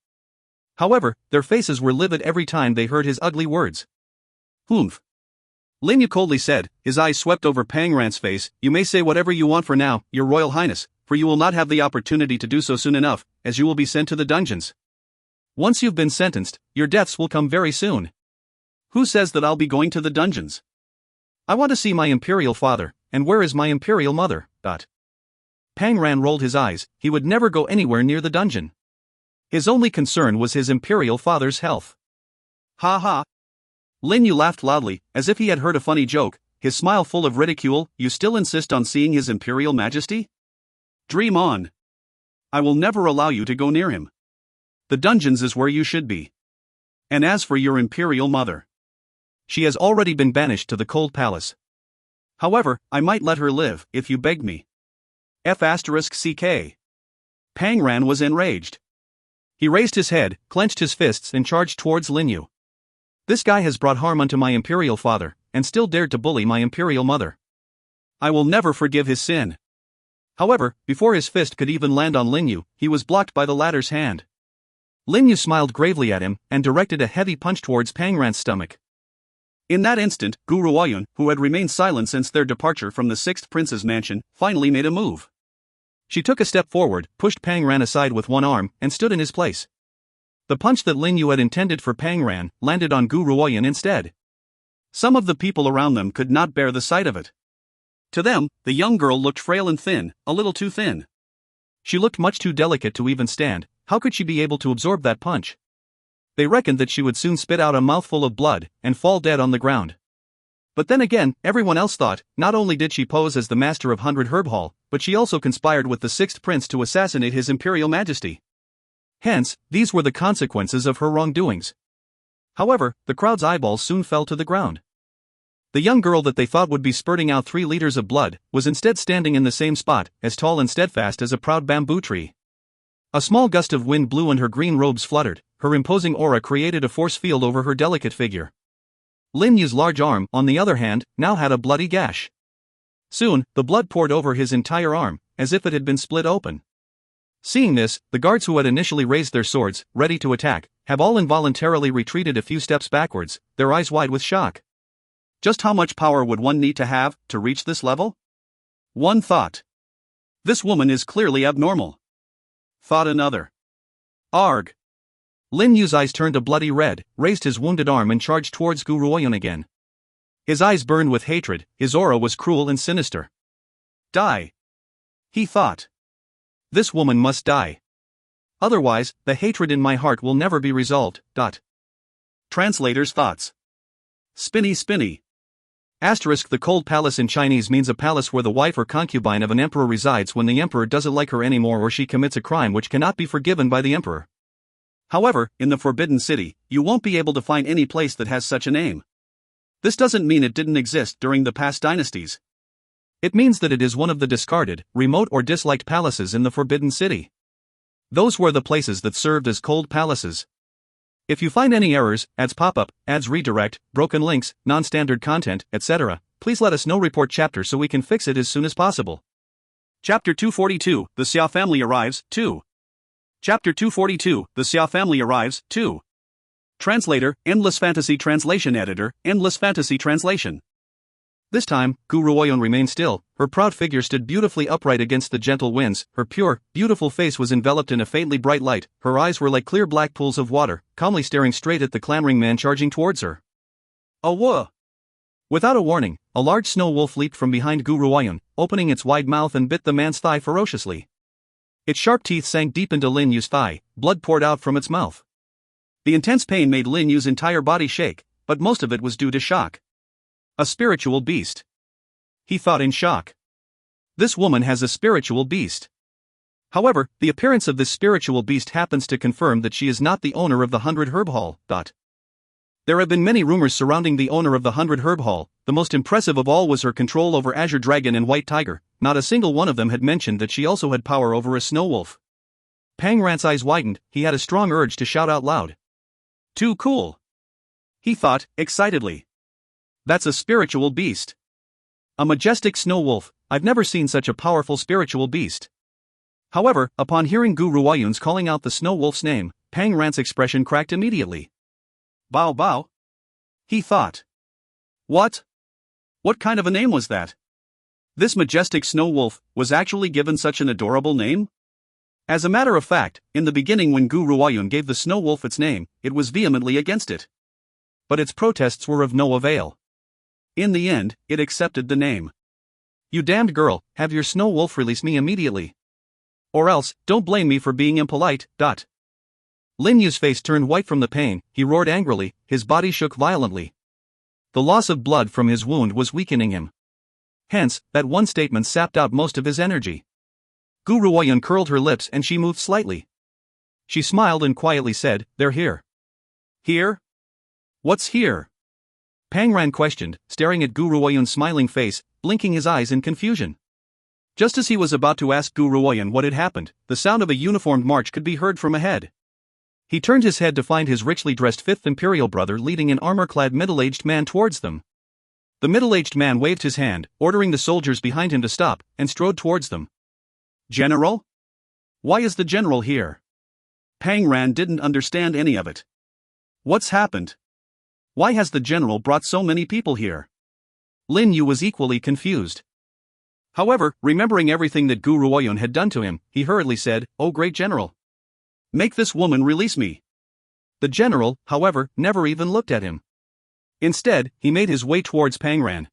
However, their faces were livid every time they heard his ugly words. Humph. Lin Yu coldly said, his eyes swept over Pang Ran's face, you may say whatever you want for now, your royal highness, for you will not have the opportunity to do so soon enough, as you will be sent to the dungeons. Once you've been sentenced, your deaths will come very soon. Who says that I'll be going to the dungeons? I want to see my imperial father, and where is my imperial mother? Pang Ran rolled his eyes, he would never go anywhere near the dungeon. His only concern was his imperial father's health. Ha ha. Lin Yu laughed loudly, as if he had heard a funny joke, his smile full of ridicule. You still insist on seeing his imperial majesty? Dream on. I will never allow you to go near him. The dungeons is where you should be. And as for your imperial mother, she has already been banished to the cold palace. However, I might let her live, if you begged me. F***ck. Pang Ran was enraged. He raised his head, clenched his fists and charged towards Lin Yu. This guy has brought harm unto my imperial father, and still dared to bully my imperial mother. I will never forgive his sin. However, before his fist could even land on Lin Yu, he was blocked by the latter's hand. Lin Yu smiled gravely at him, and directed a heavy punch towards Pang Ran's stomach. In that instant, Gu Ruoyun, who had remained silent since their departure from the 6th prince's mansion, finally made a move. She took a step forward, pushed Pang Ran aside with one arm, and stood in his place. The punch that Lin Yu had intended for Pang Ran landed on Gu Ruoyun instead. Some of the people around them could not bear the sight of it. To them, the young girl looked frail and thin, a little too thin. She looked much too delicate to even stand. How could she be able to absorb that punch? They reckoned that she would soon spit out a mouthful of blood and fall dead on the ground. But then again, everyone else thought, not only did she pose as the master of 100 Herb Hall, but she also conspired with the 6th prince to assassinate his imperial majesty. Hence, these were the consequences of her wrongdoings. However, the crowd's eyeballs soon fell to the ground. The young girl that they thought would be spurting out 3 liters of blood was instead standing in the same spot, as tall and steadfast as a proud bamboo tree. A small gust of wind blew and her green robes fluttered, her imposing aura created a force field over her delicate figure. Lin Yu's large arm, on the other hand, now had a bloody gash. Soon, the blood poured over his entire arm, as if it had been split open. Seeing this, the guards who had initially raised their swords, ready to attack, have all involuntarily retreated a few steps backwards, their eyes wide with shock. Just how much power would one need to have to reach this level? One thought. This woman is clearly abnormal. Thought another. Arg. Lin Yu's eyes turned a bloody red, raised his wounded arm and charged towards Gu Ruoyun again. His eyes burned with hatred, his aura was cruel and sinister. Die. He thought. This woman must die. Otherwise, the hatred in my heart will never be resolved. Translator's thoughts. Spinny spinny. Asterisk. The cold palace in Chinese means a palace where the wife or concubine of an emperor resides when the emperor doesn't like her anymore or she commits a crime which cannot be forgiven by the emperor. However, in the Forbidden City, you won't be able to find any place that has such a name. This doesn't mean it didn't exist during the past dynasties. It means that it is one of the discarded, remote or disliked palaces in the Forbidden City. Those were the places that served as cold palaces. If you find any errors, ads pop up, ads redirect, broken links, non-standard content, etc., please let us know. Report chapter so we can fix it as soon as possible. Chapter 242, The Xia Family Arrives, 2. Chapter 242, The Xia Family Arrives, 2. Translator, Endless Fantasy Translation Editor, Endless Fantasy Translation. This time, Gu Ruoyun remained still, her proud figure stood beautifully upright against the gentle winds, her pure, beautiful face was enveloped in a faintly bright light, her eyes were like clear black pools of water, calmly staring straight at the clamoring man charging towards her. Awah! Without a warning, a large snow wolf leaped from behind Gu Ruoyun, opening its wide mouth and bit the man's thigh ferociously. Its sharp teeth sank deep into Lin Yu's thigh, blood poured out from its mouth. The intense pain made Lin Yu's entire body shake, but most of it was due to shock. A spiritual beast. He thought in shock. This woman has a spiritual beast. However, the appearance of this spiritual beast happens to confirm that she is not the owner of the 100 Herb Hall. There have been many rumors surrounding the owner of the 100 Herb Hall. The most impressive of all was her control over Azure Dragon and White Tiger. Not a single one of them had mentioned that she also had power over a snow wolf. Pang Ran's eyes widened. He had a strong urge to shout out loud. Too cool! He thought, excitedly. That's a spiritual beast. A majestic snow wolf. I've never seen such a powerful spiritual beast. However, upon hearing Gu Ruoyun's calling out the snow wolf's name, Pang Ran's expression cracked immediately. Bao Bao? He thought. What? What kind of a name was that? This majestic snow wolf was actually given such an adorable name? As a matter of fact, in the beginning when Gu Ruoyun gave the snow wolf its name, it was vehemently against it. But its protests were of no avail. In the end, it accepted the name. You damned girl, have your snow wolf release me immediately. Or else, don't blame me for being impolite. Lin Yu's face turned white from the pain. He roared angrily, his body shook violently. The loss of blood from his wound was weakening him. Hence, that one statement sapped out most of his energy. Gu Ruoyun curled her lips and she moved slightly. She smiled and quietly said, "They're here." Here? What's here? Pang Ran questioned, staring at Gu Ruoyun's smiling face, blinking his eyes in confusion. Just as he was about to ask Gu Ruoyun what had happened, the sound of a uniformed march could be heard from ahead. He turned his head to find his richly dressed 5th Imperial brother leading an armor-clad middle-aged man towards them. The middle-aged man waved his hand, ordering the soldiers behind him to stop, and strode towards them. General? Why is the general here? Pang Ran didn't understand any of it. What's happened? Why has the general brought so many people here? Lin Yu was equally confused. However, remembering everything that Gu Ruoyun had done to him, he hurriedly said, "Oh great general! Make this woman release me." The general, however, never even looked at him. Instead, he made his way towards Pang Ran.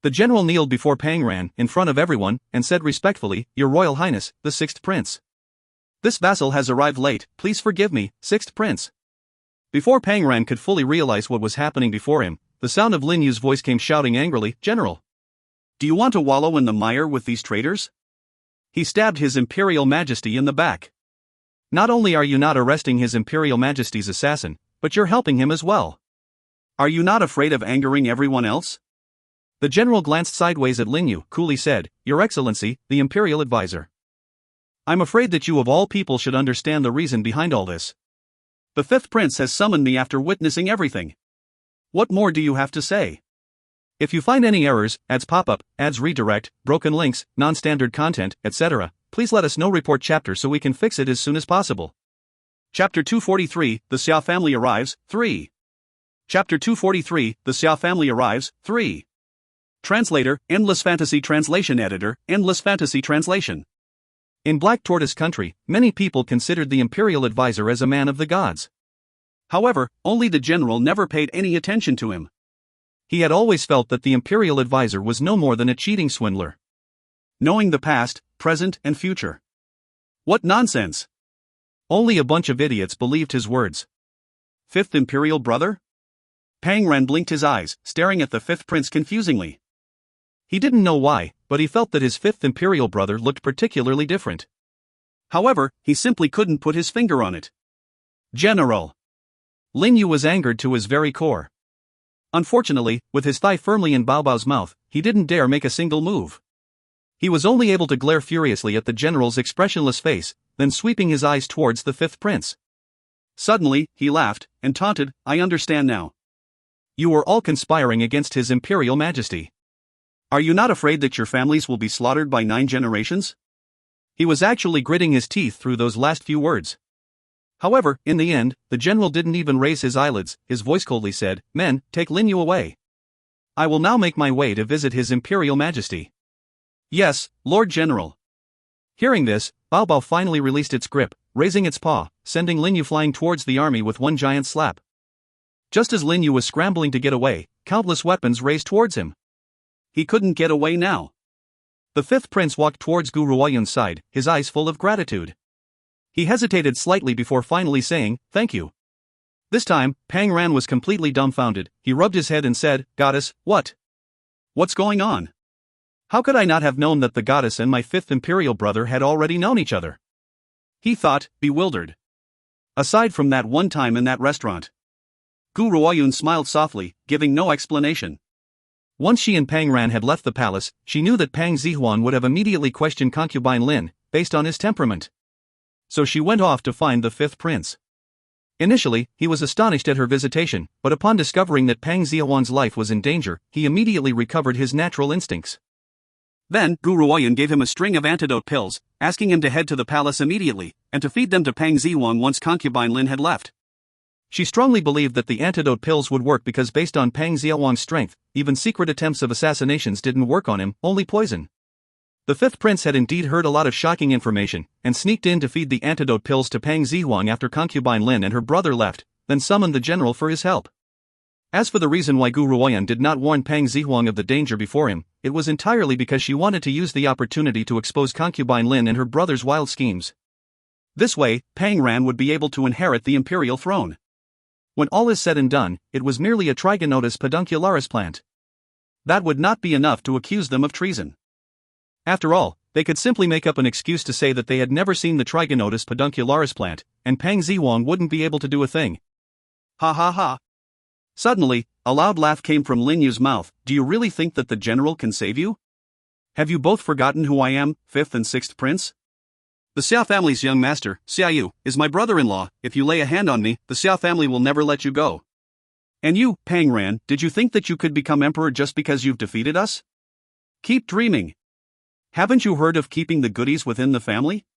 The general kneeled before Pang Ran, in front of everyone, and said respectfully, "Your Royal Highness, the 6th Prince. This vassal has arrived late, please forgive me, 6th Prince." Before Pang Ran could fully realize what was happening before him, the sound of Lin Yu's voice came shouting angrily, "General! Do you want to wallow in the mire with these traitors?" He stabbed His Imperial Majesty in the back. Not only are you not arresting His Imperial Majesty's assassin, but you're helping him as well. Are you not afraid of angering everyone else? The general glanced sideways at Lin Yu, coolly said, "Your Excellency, the Imperial Advisor. I'm afraid that you of all people should understand the reason behind all this. The 5th Prince has summoned me after witnessing everything. What more do you have to say? If you find any errors, ads pop up, ads redirect, broken links, non-standard content, etc., please let us know. Report chapter so we can fix it as soon as possible." Chapter 243, The Xiao Family Arrives, 3. Chapter 243, The Xiao Family Arrives, 3. Translator, Endless Fantasy Translation Editor, Endless Fantasy Translation. In Black Tortoise Country, many people considered the Imperial Advisor as a man of the gods. However, only the general never paid any attention to him. He had always felt that the Imperial Advisor was no more than a cheating swindler. Knowing the past, present, and future. What nonsense! Only a bunch of idiots believed his words. 5th Imperial brother? Pang Ran blinked his eyes, staring at the 5th Prince confusingly. He didn't know why, but he felt that his 5th Imperial brother looked particularly different. However, he simply couldn't put his finger on it. General! Lin Yu was angered to his very core. Unfortunately, with his thigh firmly in Bao Bao's mouth, he didn't dare make a single move. He was only able to glare furiously at the general's expressionless face, then sweeping his eyes towards the 5th Prince. Suddenly, he laughed, and taunted, "I understand now. You are all conspiring against His Imperial Majesty. Are you not afraid that your families will be slaughtered by 9 generations?" He was actually gritting his teeth through those last few words. However, in the end, the general didn't even raise his eyelids. His voice coldly said, "Men, take Lin Yu away. I will now make my way to visit His Imperial Majesty." "Yes, Lord General." Hearing this, Bao Bao finally released its grip, raising its paw, sending Lin Yu flying towards the army with one giant slap. Just as Lin Yu was scrambling to get away, countless weapons raised towards him. He couldn't get away now. The fifth prince walked towards Gu Ruoyun's side, his eyes full of gratitude. He hesitated slightly before finally saying, "Thank you." This time, Pang Ran was completely dumbfounded. He rubbed his head and said, "Goddess, what? What's going on? How could I not have known that the goddess and my fifth imperial brother had already known each other?" He thought, bewildered. Aside from that one time in that restaurant. Gu Ruoyun smiled softly, giving no explanation. Once she and Pang Ran had left the palace, she knew that Pang Zihuan would have immediately questioned concubine Lin, based on his temperament. So she went off to find the fifth prince. Initially, he was astonished at her visitation, but upon discovering that Pang Zihuan's life was in danger, he immediately recovered his natural instincts. Then, Gu Ruoyun gave him a string of antidote pills, asking him to head to the palace immediately, and to feed them to Pang Zihuan once concubine Lin had left. She strongly believed that the antidote pills would work because based on Pang Zihuan's strength, even secret attempts of assassinations didn't work on him, only poison. The fifth prince had indeed heard a lot of shocking information, and sneaked in to feed the antidote pills to Pang Zihuan after concubine Lin and her brother left, then summoned the general for his help. As for the reason why Gu Ruoyun did not warn Pang Zihuan of the danger before him, it was entirely because she wanted to use the opportunity to expose concubine Lin and her brother's wild schemes. This way, Pang Ran would be able to inherit the imperial throne. When all is said and done, it was merely a Trigonotus peduncularis plant. That would not be enough to accuse them of treason. After all, they could simply make up an excuse to say that they had never seen the Trigonotus peduncularis plant, and Pang Zihuan wouldn't be able to do a thing. Ha ha ha. Suddenly, a loud laugh came from Lin Yu's mouth. "Do you really think that the general can save you? Have you both forgotten who I am, fifth and sixth prince? The Xia family's young master, Xia Yu, is my brother-in-law. If you lay a hand on me, the Xia family will never let you go. And you, Pang Ran, did you think that you could become emperor just because you've defeated us? Keep dreaming. Haven't you heard of keeping the goodies within the family?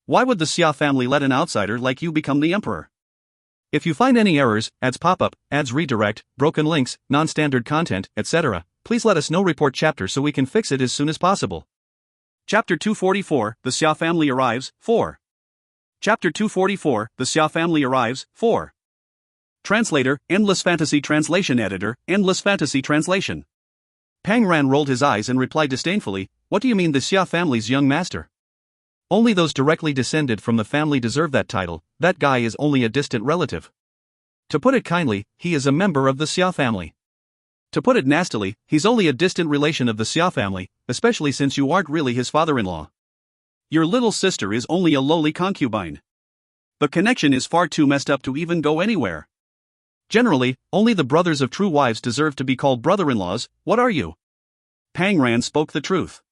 Why would the Xia family let an outsider like you become the emperor? If you find any errors, ads pop up, ads redirect, broken links, non-standard content, etc., please let us know. Report chapter so we can fix it as soon as possible." Chapter 244, The Xia Family Arrives, 4. Chapter 244, The Xia Family Arrives, 4. Translator, Endless Fantasy Translation Editor, Endless Fantasy Translation. Pang Ran rolled his eyes and replied disdainfully, "What do you mean the Xia family's young master? Only those directly descended from the family deserve that title. That guy is only a distant relative. To put it kindly, he is a member of the Xia family. To put it nastily, he's only a distant relation of the Xia family, especially since you aren't really his father-in-law. Your little sister is only a lowly concubine. The connection is far too messed up to even go anywhere. Generally, only the brothers of true wives deserve to be called brother-in-laws. What are you?" Pang Ran spoke the truth.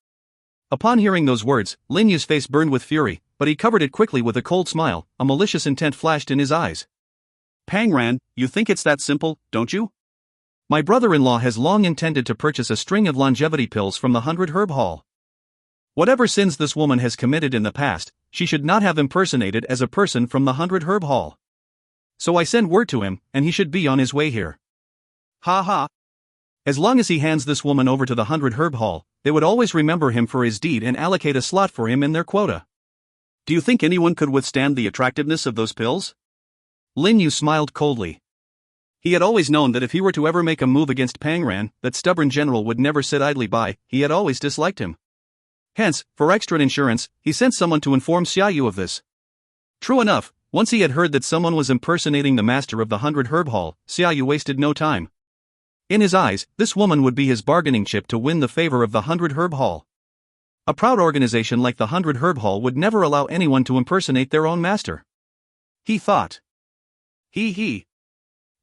Upon hearing those words, Lin Yu's face burned with fury, but he covered it quickly with a cold smile. A malicious intent flashed in his eyes. "Pang Ran, you think it's that simple, don't you? My brother-in-law has long intended to purchase a string of longevity pills from the 100 Herb Hall. Whatever sins this woman has committed in the past, she should not have impersonated as a person from the 100 Herb Hall. So I send word to him, and he should be on his way here. Ha ha. As long as he hands this woman over to the 100 Herb Hall, they would always remember him for his deed and allocate a slot for him in their quota. Do you think anyone could withstand the attractiveness of those pills?" Lin Yu smiled coldly. He had always known that if he were to ever make a move against Pang Ran, that stubborn general would never sit idly by. He had always disliked him. Hence, for extra insurance, he sent someone to inform Xia Yu of this. True enough, once he had heard that someone was impersonating the master of the 100 Herb Hall, Xia Yu wasted no time. In his eyes, this woman would be his bargaining chip to win the favor of the 100 Herb Hall. A proud organization like the 100 Herb Hall would never allow anyone to impersonate their own master. He thought. He.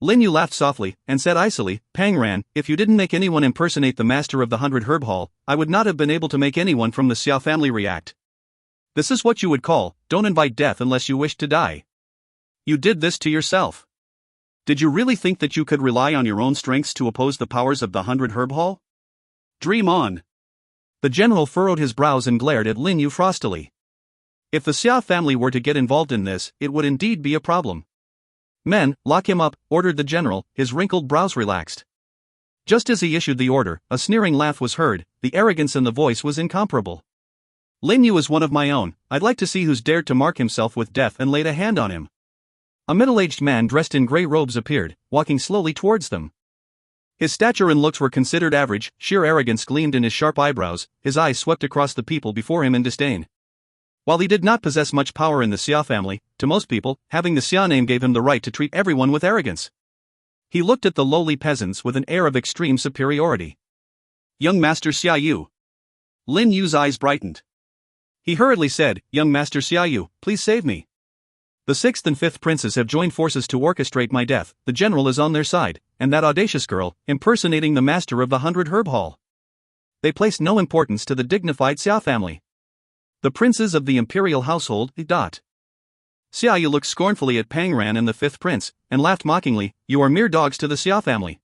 Lin Yu laughed softly, and said icily, "Pang Ran, if you didn't make anyone impersonate the master of the 100 Herb Hall, I would not have been able to make anyone from the Xia family react. This is what you would call, don't invite death unless you wish to die. You did this to yourself. Did you really think that you could rely on your own strengths to oppose the powers of the 100 Herb Hall? Dream on." The general furrowed his brows and glared at Lin Yu frostily. If the Xia family were to get involved in this, it would indeed be a problem. "Men, lock him up," ordered the general, his wrinkled brows relaxed. Just as he issued the order, a sneering laugh was heard. The arrogance in the voice was incomparable. "Lin Yu is one of my own. I'd like to see who's dared to mark himself with death and laid a hand on him." A middle-aged man dressed in gray robes appeared, walking slowly towards them. His stature and looks were considered average, sheer arrogance gleamed in his sharp eyebrows, his eyes swept across the people before him in disdain. While he did not possess much power in the Xia family, to most people, having the Xia name gave him the right to treat everyone with arrogance. He looked at the lowly peasants with an air of extreme superiority. Young Master Xia Yu. Lin Yu's eyes brightened. He hurriedly said, Young Master Xia Yu, please save me. The 6th and 5th princes have joined forces to orchestrate my death, the general is on their side, and that audacious girl, impersonating the master of the 100 Herb Hall. They place no importance to the dignified Xia family. The princes of the imperial household, Xia Yu looked scornfully at Pang Ran and the 5th prince, and laughed mockingly, you are mere dogs to the Xia family.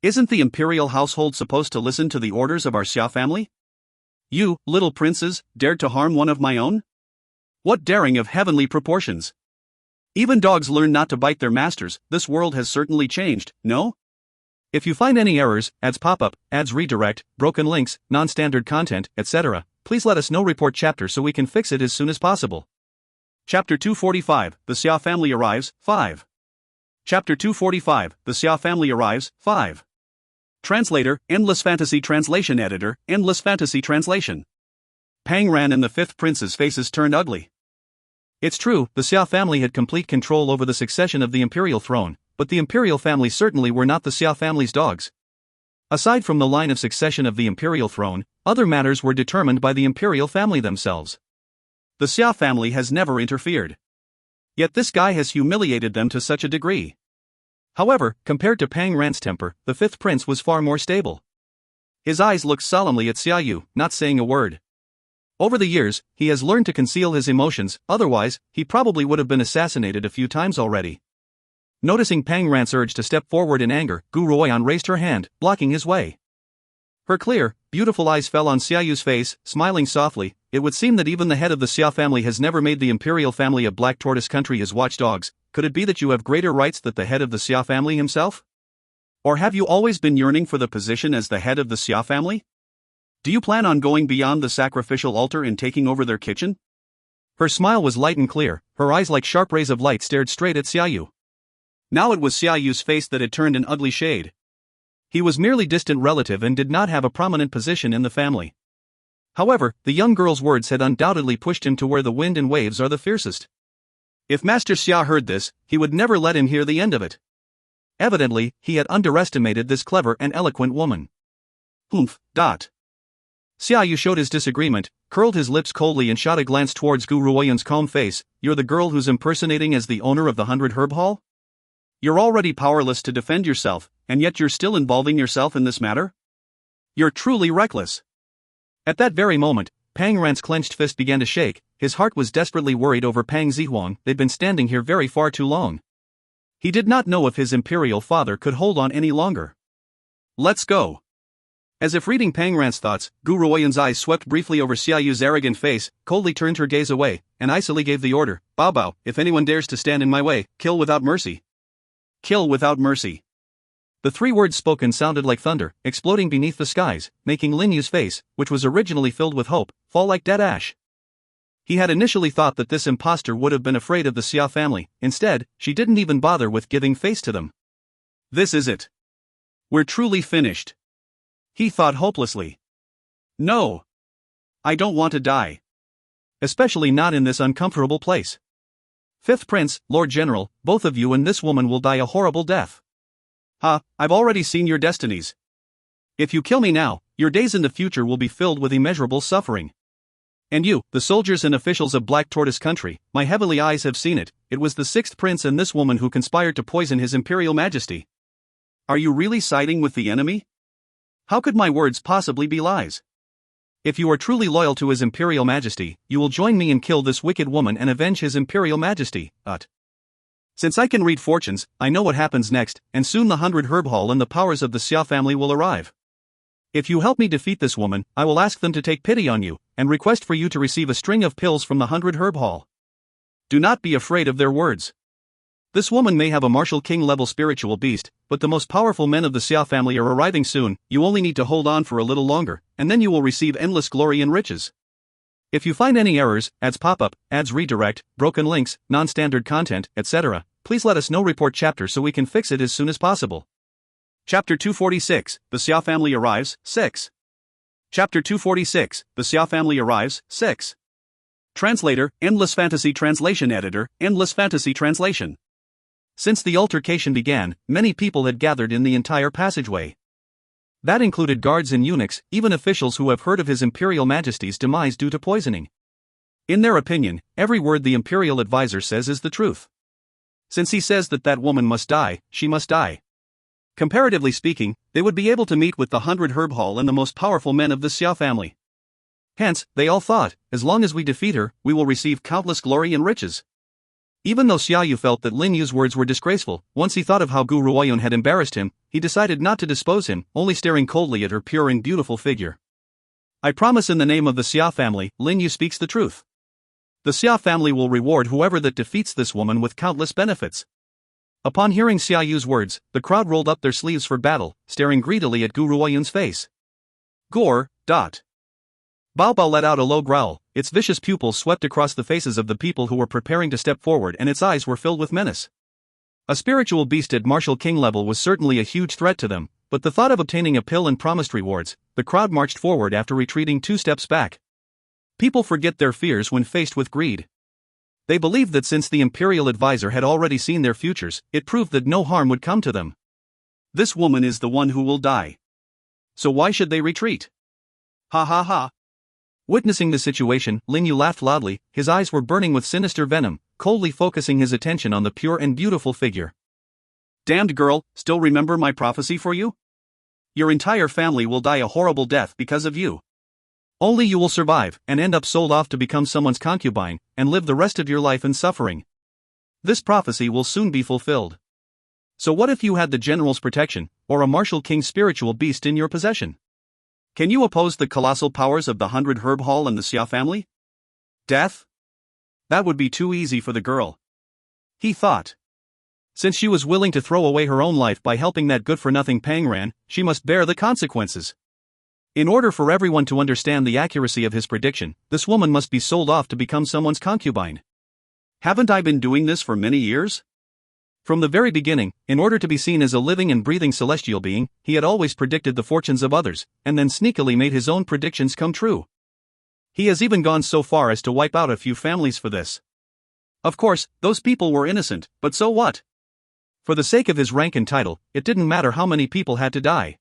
Isn't the imperial household supposed to listen to the orders of our Xia family? You, little princes, dared to harm one of my own? What daring of heavenly proportions! Even dogs learn not to bite their masters, this world has certainly changed, no? If you find any errors, ads pop up, ads redirect, broken links, non-standard content, etc., please let us know. Report chapter so we can fix it as soon as possible. Chapter 245, The Xia Family Arrives, 5. Chapter 245, The Xia Family Arrives, 5. Translator, Endless Fantasy Translation Editor, Endless Fantasy Translation. Pang Ran and the 5th prince's faces turned ugly. It's true, the Xia family had complete control over the succession of the imperial throne, but the imperial family certainly were not the Xia family's dogs. Aside from the line of succession of the imperial throne, other matters were determined by the imperial family themselves. The Xia family has never interfered. Yet this guy has humiliated them to such a degree. However, compared to Pang Ran's temper, the 5th prince was far more stable. His eyes looked solemnly at Xia Yu, not saying a word. Over the years, he has learned to conceal his emotions, otherwise, he probably would have been assassinated a few times already. Noticing Pang Ran's urge to step forward in anger, Gu Ruoyan raised her hand, blocking his way. Her clear, beautiful eyes fell on Xia Yu's face, smiling softly. It would seem that even the head of the Xia family has never made the imperial family of Black Tortoise Country his watchdogs. Could it be that you have greater rights than the head of the Xia family himself? Or have you always been yearning for the position as the head of the Xia family? Do you plan on going beyond the sacrificial altar and taking over their kitchen? Her smile was light and clear, her eyes like sharp rays of light stared straight at Xia Yu. Now it was Xia Yu's face that had turned an ugly shade. He was merely distant relative and did not have a prominent position in the family. However, the young girl's words had undoubtedly pushed him to where the wind and waves are the fiercest. If Master Xia heard this, he would never let him hear the end of it. Evidently, he had underestimated this clever and eloquent woman. Humph. Xia Yu showed his disagreement, curled his lips coldly and shot a glance towards Gu Ruoyan's calm face. You're the girl who's impersonating as the owner of the 100 Herb Hall? You're already powerless to defend yourself, and yet you're still involving yourself in this matter? You're truly reckless. At that very moment, Pang Ran's clenched fist began to shake. His heart was desperately worried over Pang Zihuang. They'd been standing here very far too long. He did not know if his imperial father could hold on any longer. Let's go. As if reading Pang Ran's thoughts, Gu Ruoyan's eyes swept briefly over Xia Yu's arrogant face, coldly turned her gaze away, and icily gave the order, Bao Bao, if anyone dares to stand in my way, kill without mercy. Kill without mercy. The 3 words spoken sounded like thunder, exploding beneath the skies, making Lin Yu's face, which was originally filled with hope, fall like dead ash. He had initially thought that this impostor would have been afraid of the Xia family. Instead, she didn't even bother with giving face to them. This is it. We're truly finished. He thought hopelessly. No. I don't want to die. Especially not in this uncomfortable place. 5th Prince, Lord General, both of you and this woman will die a horrible death. I've already seen your destinies. If you kill me now, your days in the future will be filled with immeasurable suffering. And you, the soldiers and officials of Black Tortoise Country, my heavenly eyes have seen it. It was the 6th Prince and this woman who conspired to poison His Imperial Majesty. Are you really siding with the enemy? How could my words possibly be lies? If you are truly loyal to His Imperial Majesty, you will join me and kill this wicked woman and avenge His Imperial Majesty. Since I can read fortunes, I know what happens next, and soon the 100 Herb Hall and the powers of the Xia family will arrive. If you help me defeat this woman, I will ask them to take pity on you, and request for you to receive a string of pills from the 100 Herb Hall. Do not be afraid of their words. This woman may have a martial king-level spiritual beast, but the most powerful men of the Xia family are arriving soon. You only need to hold on for a little longer, and then you will receive endless glory and riches. If you find any errors, ads pop up, ads redirect, broken links, non-standard content, etc., please let us know. Report chapter so we can fix it as soon as possible. Chapter 246, The Xia Family Arrives, 6. Chapter 246, The Xia Family Arrives, 6. Translator, Endless Fantasy Translation Editor, Endless Fantasy Translation. Since the altercation began, many people had gathered in the entire passageway. That included guards and eunuchs, even officials who have heard of His Imperial Majesty's demise due to poisoning. In their opinion, every word the Imperial Advisor says is the truth. Since he says that woman must die, she must die. Comparatively speaking, they would be able to meet with the 100 Herb Hall and the most powerful men of the Xia family. Hence, they all thought, as long as we defeat her, we will receive countless glory and riches. Even though Xia Yu felt that Lin Yu's words were disgraceful, once he thought of how Gu Ruoyun had embarrassed him, he decided not to dispose him, only staring coldly at her pure and beautiful figure. I promise in the name of the Xia family, Lin Yu speaks the truth. The Xia family will reward whoever that defeats this woman with countless benefits. Upon hearing Xia Yu's words, the crowd rolled up their sleeves for battle, staring greedily at Gu Ruoyun's face. Gore. Bao Bao let out a low growl, its vicious pupils swept across the faces of the people who were preparing to step forward and its eyes were filled with menace. A spiritual beast at Martial King level was certainly a huge threat to them, but the thought of obtaining a pill and promised rewards, the crowd marched forward after retreating 2 steps back. People forget their fears when faced with greed. They believed that since the Imperial Advisor had already seen their futures, it proved that no harm would come to them. This woman is the one who will die. So why should they retreat? Ha ha ha. Witnessing the situation, Lin Yu laughed loudly, his eyes were burning with sinister venom, coldly focusing his attention on the pure and beautiful figure. Damned girl, still remember my prophecy for you? Your entire family will die a horrible death because of you. Only you will survive, and end up sold off to become someone's concubine, and live the rest of your life in suffering. This prophecy will soon be fulfilled. So what if you had the general's protection, or a Martial King's spiritual beast in your possession? Can you oppose the colossal powers of the 100 Herb Hall and the Xia family? Death? That would be too easy for the girl. He thought. Since she was willing to throw away her own life by helping that good-for-nothing Pang Ran, she must bear the consequences. In order for everyone to understand the accuracy of his prediction, this woman must be sold off to become someone's concubine. Haven't I been doing this for many years? From the very beginning, in order to be seen as a living and breathing celestial being, he had always predicted the fortunes of others, and then sneakily made his own predictions come true. He has even gone so far as to wipe out a few families for this. Of course, those people were innocent, but so what? For the sake of his rank and title, it didn't matter how many people had to die.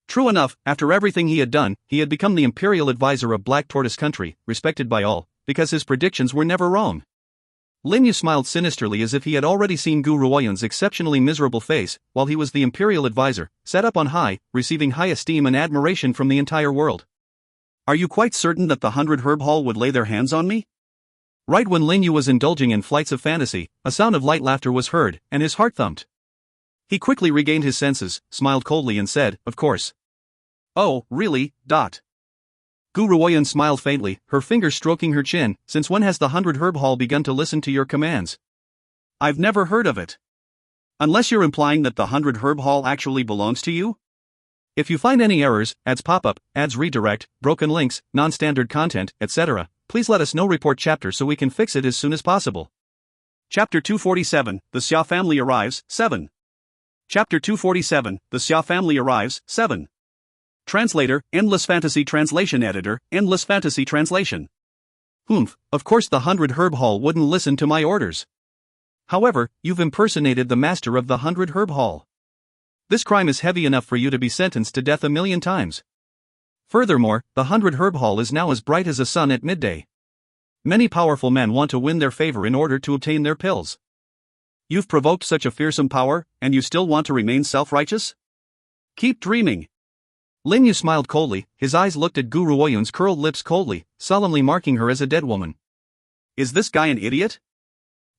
True enough, after everything he had done, he had become the Imperial Advisor of Black Tortoise Country, respected by all, because his predictions were never wrong. Lin Yu smiled sinisterly as if he had already seen Gu Ruoyun's exceptionally miserable face, while he was the Imperial Advisor, set up on high, receiving high esteem and admiration from the entire world. Are you quite certain that the 100 Herb Hall would lay their hands on me? Right when Lin Yu was indulging in flights of fantasy, a sound of light laughter was heard, and his heart thumped. He quickly regained his senses, smiled coldly and said, "Of course." Oh, really? Gu Ruoyun smiled faintly, her fingers stroking her chin. Since when has the 100 Herb Hall begun to listen to your commands? I've never heard of it. Unless you're implying that the 100 Herb Hall actually belongs to you? If you find any errors, ads pop-up, ads redirect, broken links, non-standard content, etc., please let us know. Report chapter so we can fix it as soon as possible. Chapter 247, The Xia Family Arrives, 7. Chapter 247, The Xia Family Arrives, 7. Translator, Endless Fantasy Translation Editor, Endless Fantasy Translation. Of course the 100 Herb Hall wouldn't listen to my orders. However, you've impersonated the master of the 100 Herb Hall. This crime is heavy enough for you to be sentenced to death 1,000,000 times. Furthermore, the 100 Herb Hall is now as bright as a sun at midday. Many powerful men want to win their favor in order to obtain their pills. You've provoked such a fearsome power, and you still want to remain self-righteous? Keep dreaming. Lin Yu smiled coldly, his eyes looked at Gu Ruoyun's curled lips coldly, solemnly marking her as a dead woman. Is this guy an idiot?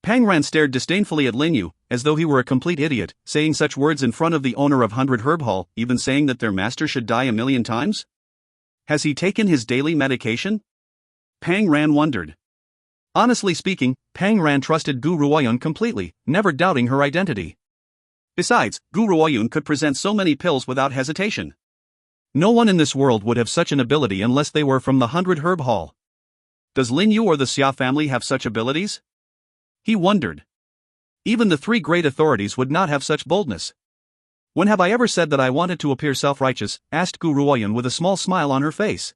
Pang Ran stared disdainfully at Lin Yu, as though he were a complete idiot, saying such words in front of the owner of 100 Herb Hall, even saying that their master should die 1,000,000 times? Has he taken his daily medication? Pang Ran wondered. Honestly speaking, Pang Ran trusted Gu Ruoyun completely, never doubting her identity. Besides, Gu Ruoyun could present so many pills without hesitation. No one in this world would have such an ability unless they were from the 100 Herb Hall. Does Lin Yu or the Xia family have such abilities? He wondered. Even the 3 great authorities would not have such boldness. When have I ever said that I wanted to appear self-righteous? Asked Gu Ruoyun with a small smile on her face.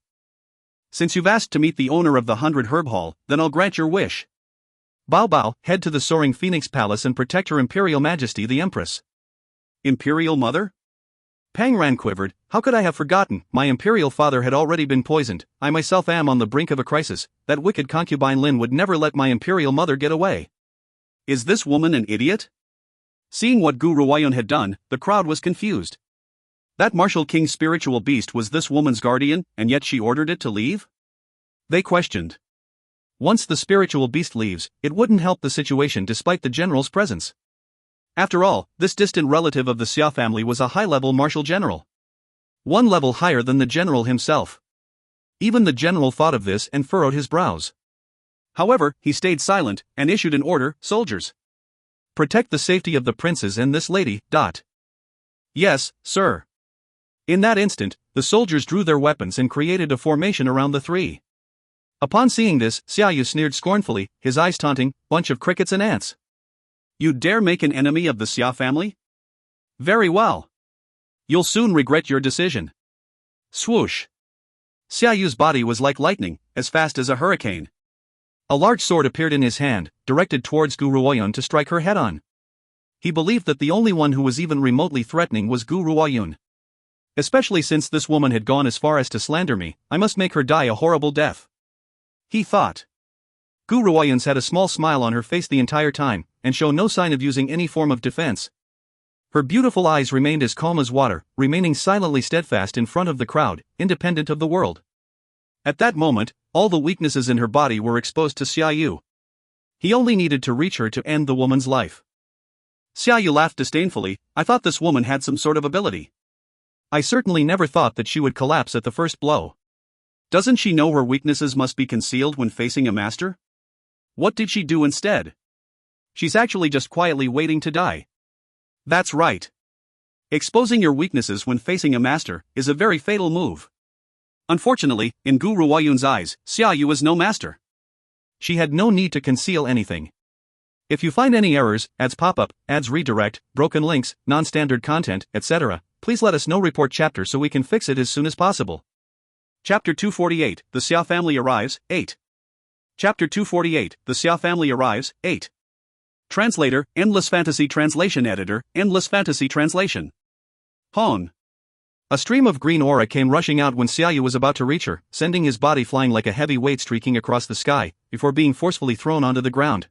Since you've asked to meet the owner of the 100 Herb Hall, then I'll grant your wish. Bao Bao, head to the Soaring Phoenix Palace and protect Her Imperial Majesty the Empress. Imperial Mother? Pang Ran quivered. How could I have forgotten? My imperial father had already been poisoned. I myself am on the brink of a crisis. That wicked concubine Lin would never let my imperial mother get away. Is this woman an idiot? Seeing what Gu Ruoyun had done, the crowd was confused. That martial king's spiritual beast was this woman's guardian, and yet she ordered it to leave? They questioned. Once the spiritual beast leaves, it wouldn't help the situation despite the general's presence. After all, this distant relative of the Xia family was a high-level martial general. One level higher than the general himself. Even the general thought of this and furrowed his brows. However, he stayed silent and issued an order, soldiers. Protect the safety of the princes and this lady. Yes, sir. In that instant, the soldiers drew their weapons and created a formation around the three. Upon seeing this, Xiaoyu sneered scornfully, his eyes taunting, bunch of crickets and ants. You dare make an enemy of the Xia family? Very well. You'll soon regret your decision. Swoosh. Xiaoyu's body was like lightning, as fast as a hurricane. A large sword appeared in his hand, directed towards Gu Ruoyun to strike her head on. He believed that the only one who was even remotely threatening was Gu Ruoyun. Especially since this woman had gone as far as to slander me, I must make her die a horrible death. He thought. Gu Ruoyun's had a small smile on her face the entire time, and showed no sign of using any form of defense. Her beautiful eyes remained as calm as water, remaining silently steadfast in front of the crowd, independent of the world. At that moment, all the weaknesses in her body were exposed to Xiaoyu. He only needed to reach her to end the woman's life. Xiaoyu laughed disdainfully. I thought this woman had some sort of ability. I certainly never thought that she would collapse at the first blow. Doesn't she know her weaknesses must be concealed when facing a master? What did she do instead? She's actually just quietly waiting to die. That's right. Exposing your weaknesses when facing a master is a very fatal move. Unfortunately, in Gu Ruoyun's eyes, Xiaoyu was no master. She had no need to conceal anything. If you find any errors, ads pop up, ads redirect, broken links, non-standard content, etc., please let us know. Report chapter so we can fix it as soon as possible. Chapter 248, The Xia Family Arrives, 8. Chapter 248, The Xia Family Arrives, 8. Translator, Endless Fantasy Translation Editor, Endless Fantasy Translation. Hon. A stream of green aura came rushing out when Xiaoyu was about to reach her, sending his body flying like a heavy weight streaking across the sky, before being forcefully thrown onto the ground.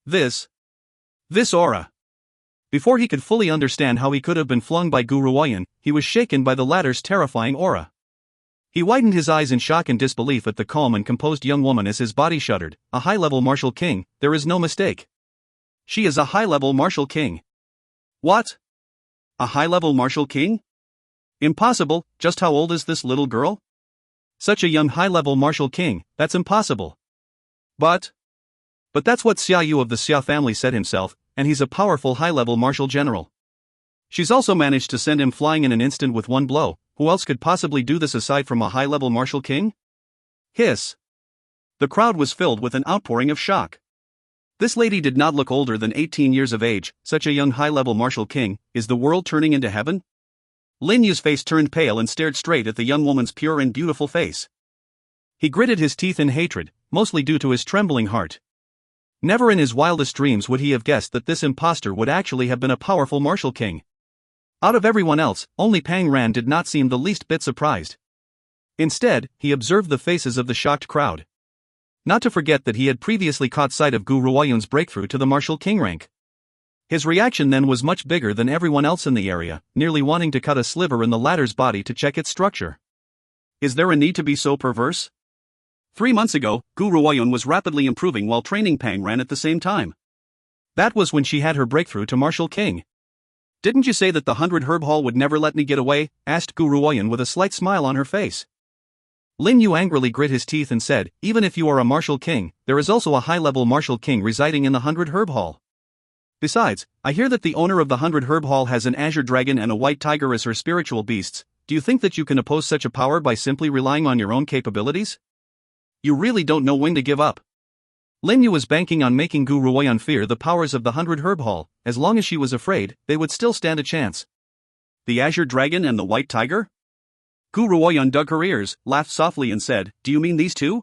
This aura. Before he could fully understand how he could have been flung by Gu Ruoyun, he was shaken by the latter's terrifying aura. He widened his eyes in shock and disbelief at the calm and composed young woman as his body shuddered. A high-level martial king, there is no mistake. She is a high-level martial king. What? A high-level martial king? Impossible. Just how old is this little girl? Such a young high-level martial king, that's impossible. But that's what Xiaoyu of the Xia family said himself, and he's a powerful high-level martial general. She's also managed to send him flying in an instant with one blow. Who else could possibly do this aside from a high-level martial king? Hiss. The crowd was filled with an outpouring of shock. This lady did not look older than 18 years of age. Such a young high-level martial king. Is the world turning into heaven? Lin Yu's face turned pale and stared straight at the young woman's pure and beautiful face. He gritted his teeth in hatred, mostly due to his trembling heart. Never in his wildest dreams would he have guessed that this impostor would actually have been a powerful martial king. Out of everyone else, only Pang Ran did not seem the least bit surprised. Instead, he observed the faces of the shocked crowd. Not to forget that he had previously caught sight of Gu Ruoyun's breakthrough to the martial king rank. His reaction then was much bigger than everyone else in the area, nearly wanting to cut a sliver in the latter's body to check its structure. Is there a need to be so perverse? 3 months ago, Gu Ruoyun was rapidly improving while training Pang Ran at the same time. That was when she had her breakthrough to martial king. Didn't you say that the 100 Herb Hall would never let me get away? Asked Gu Ruoyun with a slight smile on her face. Lin Yu angrily grit his teeth and said, even if you are a martial king, there is also a high-level martial king residing in the 100 Herb Hall. Besides, I hear that the owner of the 100 Herb Hall has an azure dragon and a white tiger as her spiritual beasts. Do you think that you can oppose such a power by simply relying on your own capabilities? You really don't know when to give up. Lin Yu was banking on making Gu Ruoyun fear the powers of the 100 Herb Hall. As long as she was afraid, they would still stand a chance. The azure dragon and the white tiger? Gu Ruoyun dug her ears, laughed softly and said, "Do you mean these two?"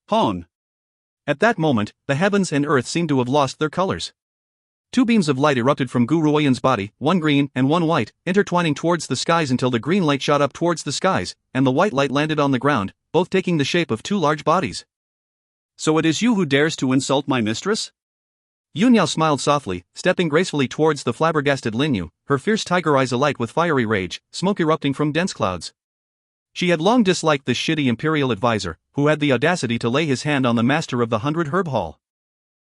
Hon. At that moment, the heavens and earth seemed to have lost their colors. Two beams of light erupted from Gu Ruoyun's body, one green and one white, intertwining towards the skies until the green light shot up towards the skies, and the white light landed on the ground, both taking the shape of two large bodies. "So it is you who dares to insult my mistress?" Yunyao smiled softly, stepping gracefully towards the flabbergasted Linyu, her fierce tiger eyes alight with fiery rage, smoke erupting from dense clouds. She had long disliked this shitty imperial advisor, who had the audacity to lay his hand on the master of the 100 Herb Hall.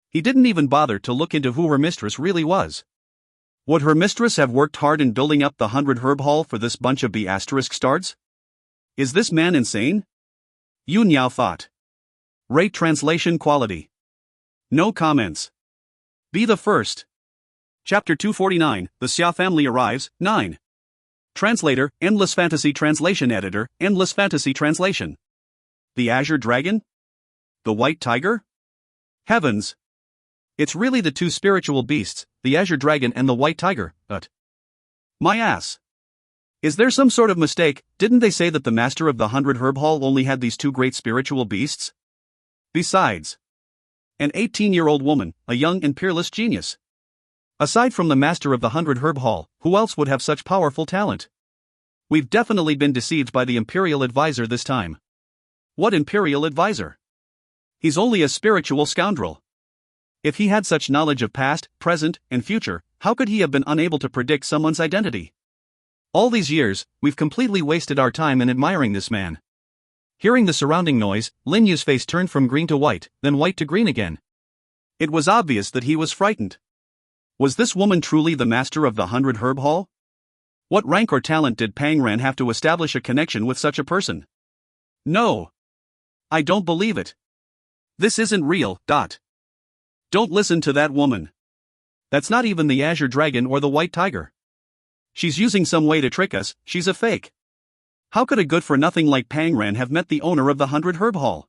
He didn't even bother to look into who her mistress really was. Would her mistress have worked hard in building up the 100 Herb Hall for this bunch of B***stards? Is this man insane? Yun Yao thought. Rate translation quality. No comments. Be the first. Chapter 249, The Xia Family Arrives, 9. Translator, Endless Fantasy Translation Editor, Endless Fantasy Translation. The Azure Dragon? The White Tiger? Heavens! It's really the two spiritual beasts, the Azure Dragon and the White Tiger, but... My ass! Is there some sort of mistake? Didn't they say that the master of the 100 Herb Hall only had these two great spiritual beasts? Besides, an 18-year-old woman, a young and peerless genius. Aside from the master of the 100 Herb Hall, who else would have such powerful talent? We've definitely been deceived by the Imperial Advisor this time. What Imperial Advisor? He's only a spiritual scoundrel. If he had such knowledge of past, present, and future, how could he have been unable to predict someone's identity? All these years, we've completely wasted our time in admiring this man. Hearing the surrounding noise, Lin Yu's face turned from green to white, then white to green again. It was obvious that he was frightened. Was this woman truly the master of the 100 Herb Hall? What rank or talent did Pang Ran have to establish a connection with such a person? No. I don't believe it. This isn't real. Don't listen to that woman. That's not even the Azure Dragon or the White Tiger. She's using some way to trick us, she's a fake. How could a good-for-nothing like Pang Ran have met the owner of the 100 Herb Hall?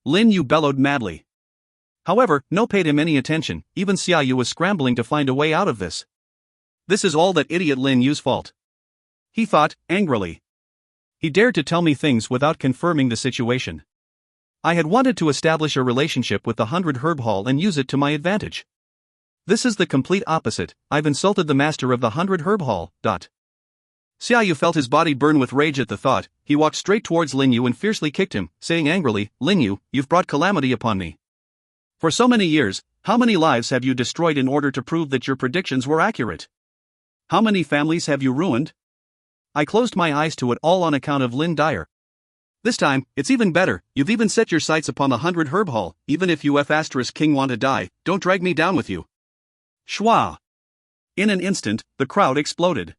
Lin Yu bellowed madly. However, no paid him any attention, even Xia Yu was scrambling to find a way out of this. This is all that idiot Lin Yu's fault. He thought, angrily. He dared to tell me things without confirming the situation. I had wanted to establish a relationship with the 100 Herb Hall and use it to my advantage. This is the complete opposite. I've insulted the master of the 100 Herb Hall. Xia Yu felt his body burn with rage at the thought. He walked straight towards Lin Yu and fiercely kicked him, saying angrily, "Lin Yu, you've brought calamity upon me. For so many years, how many lives have you destroyed in order to prove that your predictions were accurate? How many families have you ruined? I closed my eyes to it all on account of Lin Dyer. This time, it's even better. You've even set your sights upon the 100 Herb Hall. Even if you **king want to die, don't drag me down with you." Shwa! In an instant, the crowd exploded.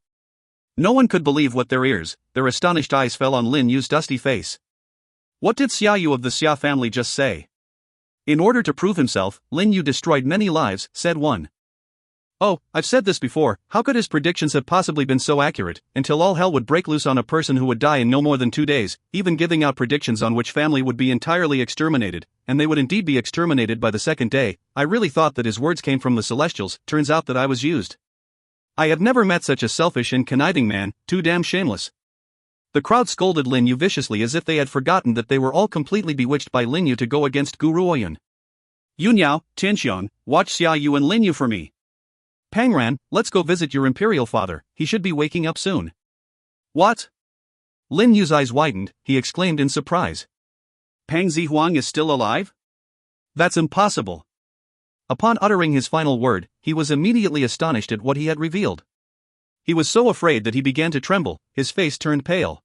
No one could believe what their ears. Their astonished eyes fell on Lin Yu's dusty face. What did Xia Yu of the Xia family just say? In order to prove himself, Lin Yu destroyed many lives, said one. Oh, I've said this before, how could his predictions have possibly been so accurate, until all hell would break loose on a person who would die in no more than 2 days, even giving out predictions on which family would be entirely exterminated, and they would indeed be exterminated by the second day. I really thought that his words came from the Celestials, turns out that I was used. I have never met such a selfish and conniving man, too damn shameless. The crowd scolded Lin Yu viciously as if they had forgotten that they were all completely bewitched by Lin Yu to go against Gu Ruoyun. Yunyao, Tianxiong, watch Xia Yu and Lin Yu for me. Pang Ran, let's go visit your imperial father, he should be waking up soon. What? Lin Yu's eyes widened, he exclaimed in surprise. Pang Zihuang is still alive? That's impossible. Upon uttering his final word, he was immediately astonished at what he had revealed. He was so afraid that he began to tremble, his face turned pale.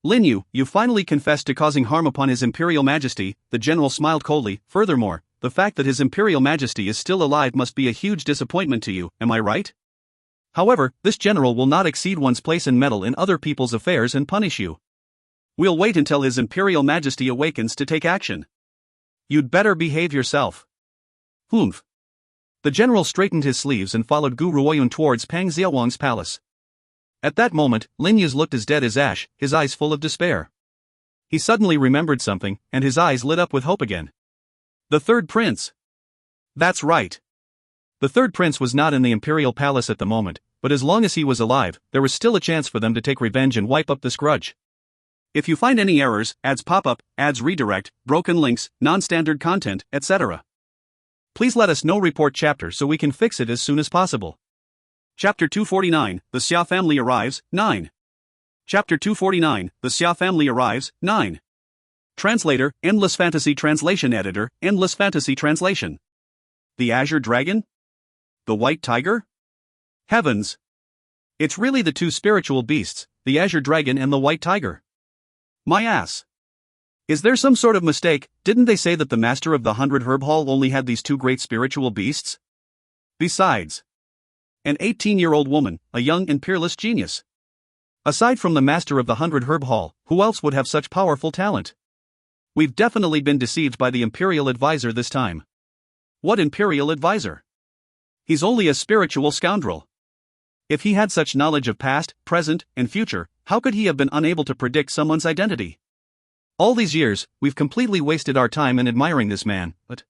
Lin Yu, you finally confessed to causing harm upon His Imperial Majesty, the general smiled coldly. Furthermore, the fact that His Imperial Majesty is still alive must be a huge disappointment to you, am I right? However, this general will not exceed one's place and meddle in other people's affairs and punish you. We'll wait until His Imperial Majesty awakens to take action. You'd better behave yourself. Humph. The general straightened his sleeves and followed Gu Ruoyun towards Pang Xiaowang's palace. At that moment, Lin Yu's looked as dead as ash, his eyes full of despair. He suddenly remembered something, and his eyes lit up with hope again. The third prince. That's right. The third prince was not in the imperial palace at the moment, but as long as he was alive, there was still a chance for them to take revenge and wipe up this grudge. If you find any errors, ads pop up, ads redirect, broken links, non-standard content, etc., please let us know. Report chapter so we can fix it as soon as possible. Chapter 249, The Xia Family Arrives, 9. Chapter 249, The Xia Family Arrives, 9. Translator, Endless Fantasy Translation Editor, Endless Fantasy Translation. The Azure Dragon? The White Tiger? Heavens! It's really the two spiritual beasts, the Azure Dragon and the White Tiger. My ass! Is there some sort of mistake? Didn't they say that the master of the 100 Herb Hall only had these two great spiritual beasts? Besides, an 18-year-old woman, a young and peerless genius. Aside from the master of the 100 Herb Hall, who else would have such powerful talent? We've definitely been deceived by the Imperial Advisor this time. What Imperial Advisor? He's only a spiritual scoundrel. If he had such knowledge of past, present, and future, how could he have been unable to predict someone's identity? All these years, we've completely wasted our time in admiring this man, but...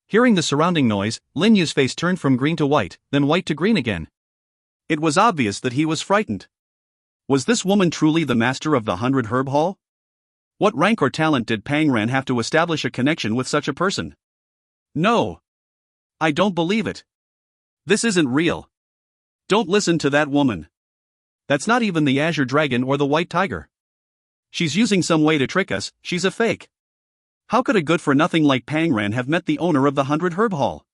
Hearing the surrounding noise, Lin Yu's face turned from green to white, then white to green again. It was obvious that he was frightened. Was this woman truly the master of the 100 Herb Hall? What rank or talent did Pang Ran have to establish a connection with such a person? No. I don't believe it. This isn't real. Don't listen to that woman. That's not even the Azure Dragon or the White Tiger. She's using some way to trick us, she's a fake. How could a good-for-nothing like Pang Ran have met the owner of the 100 Herb Hall?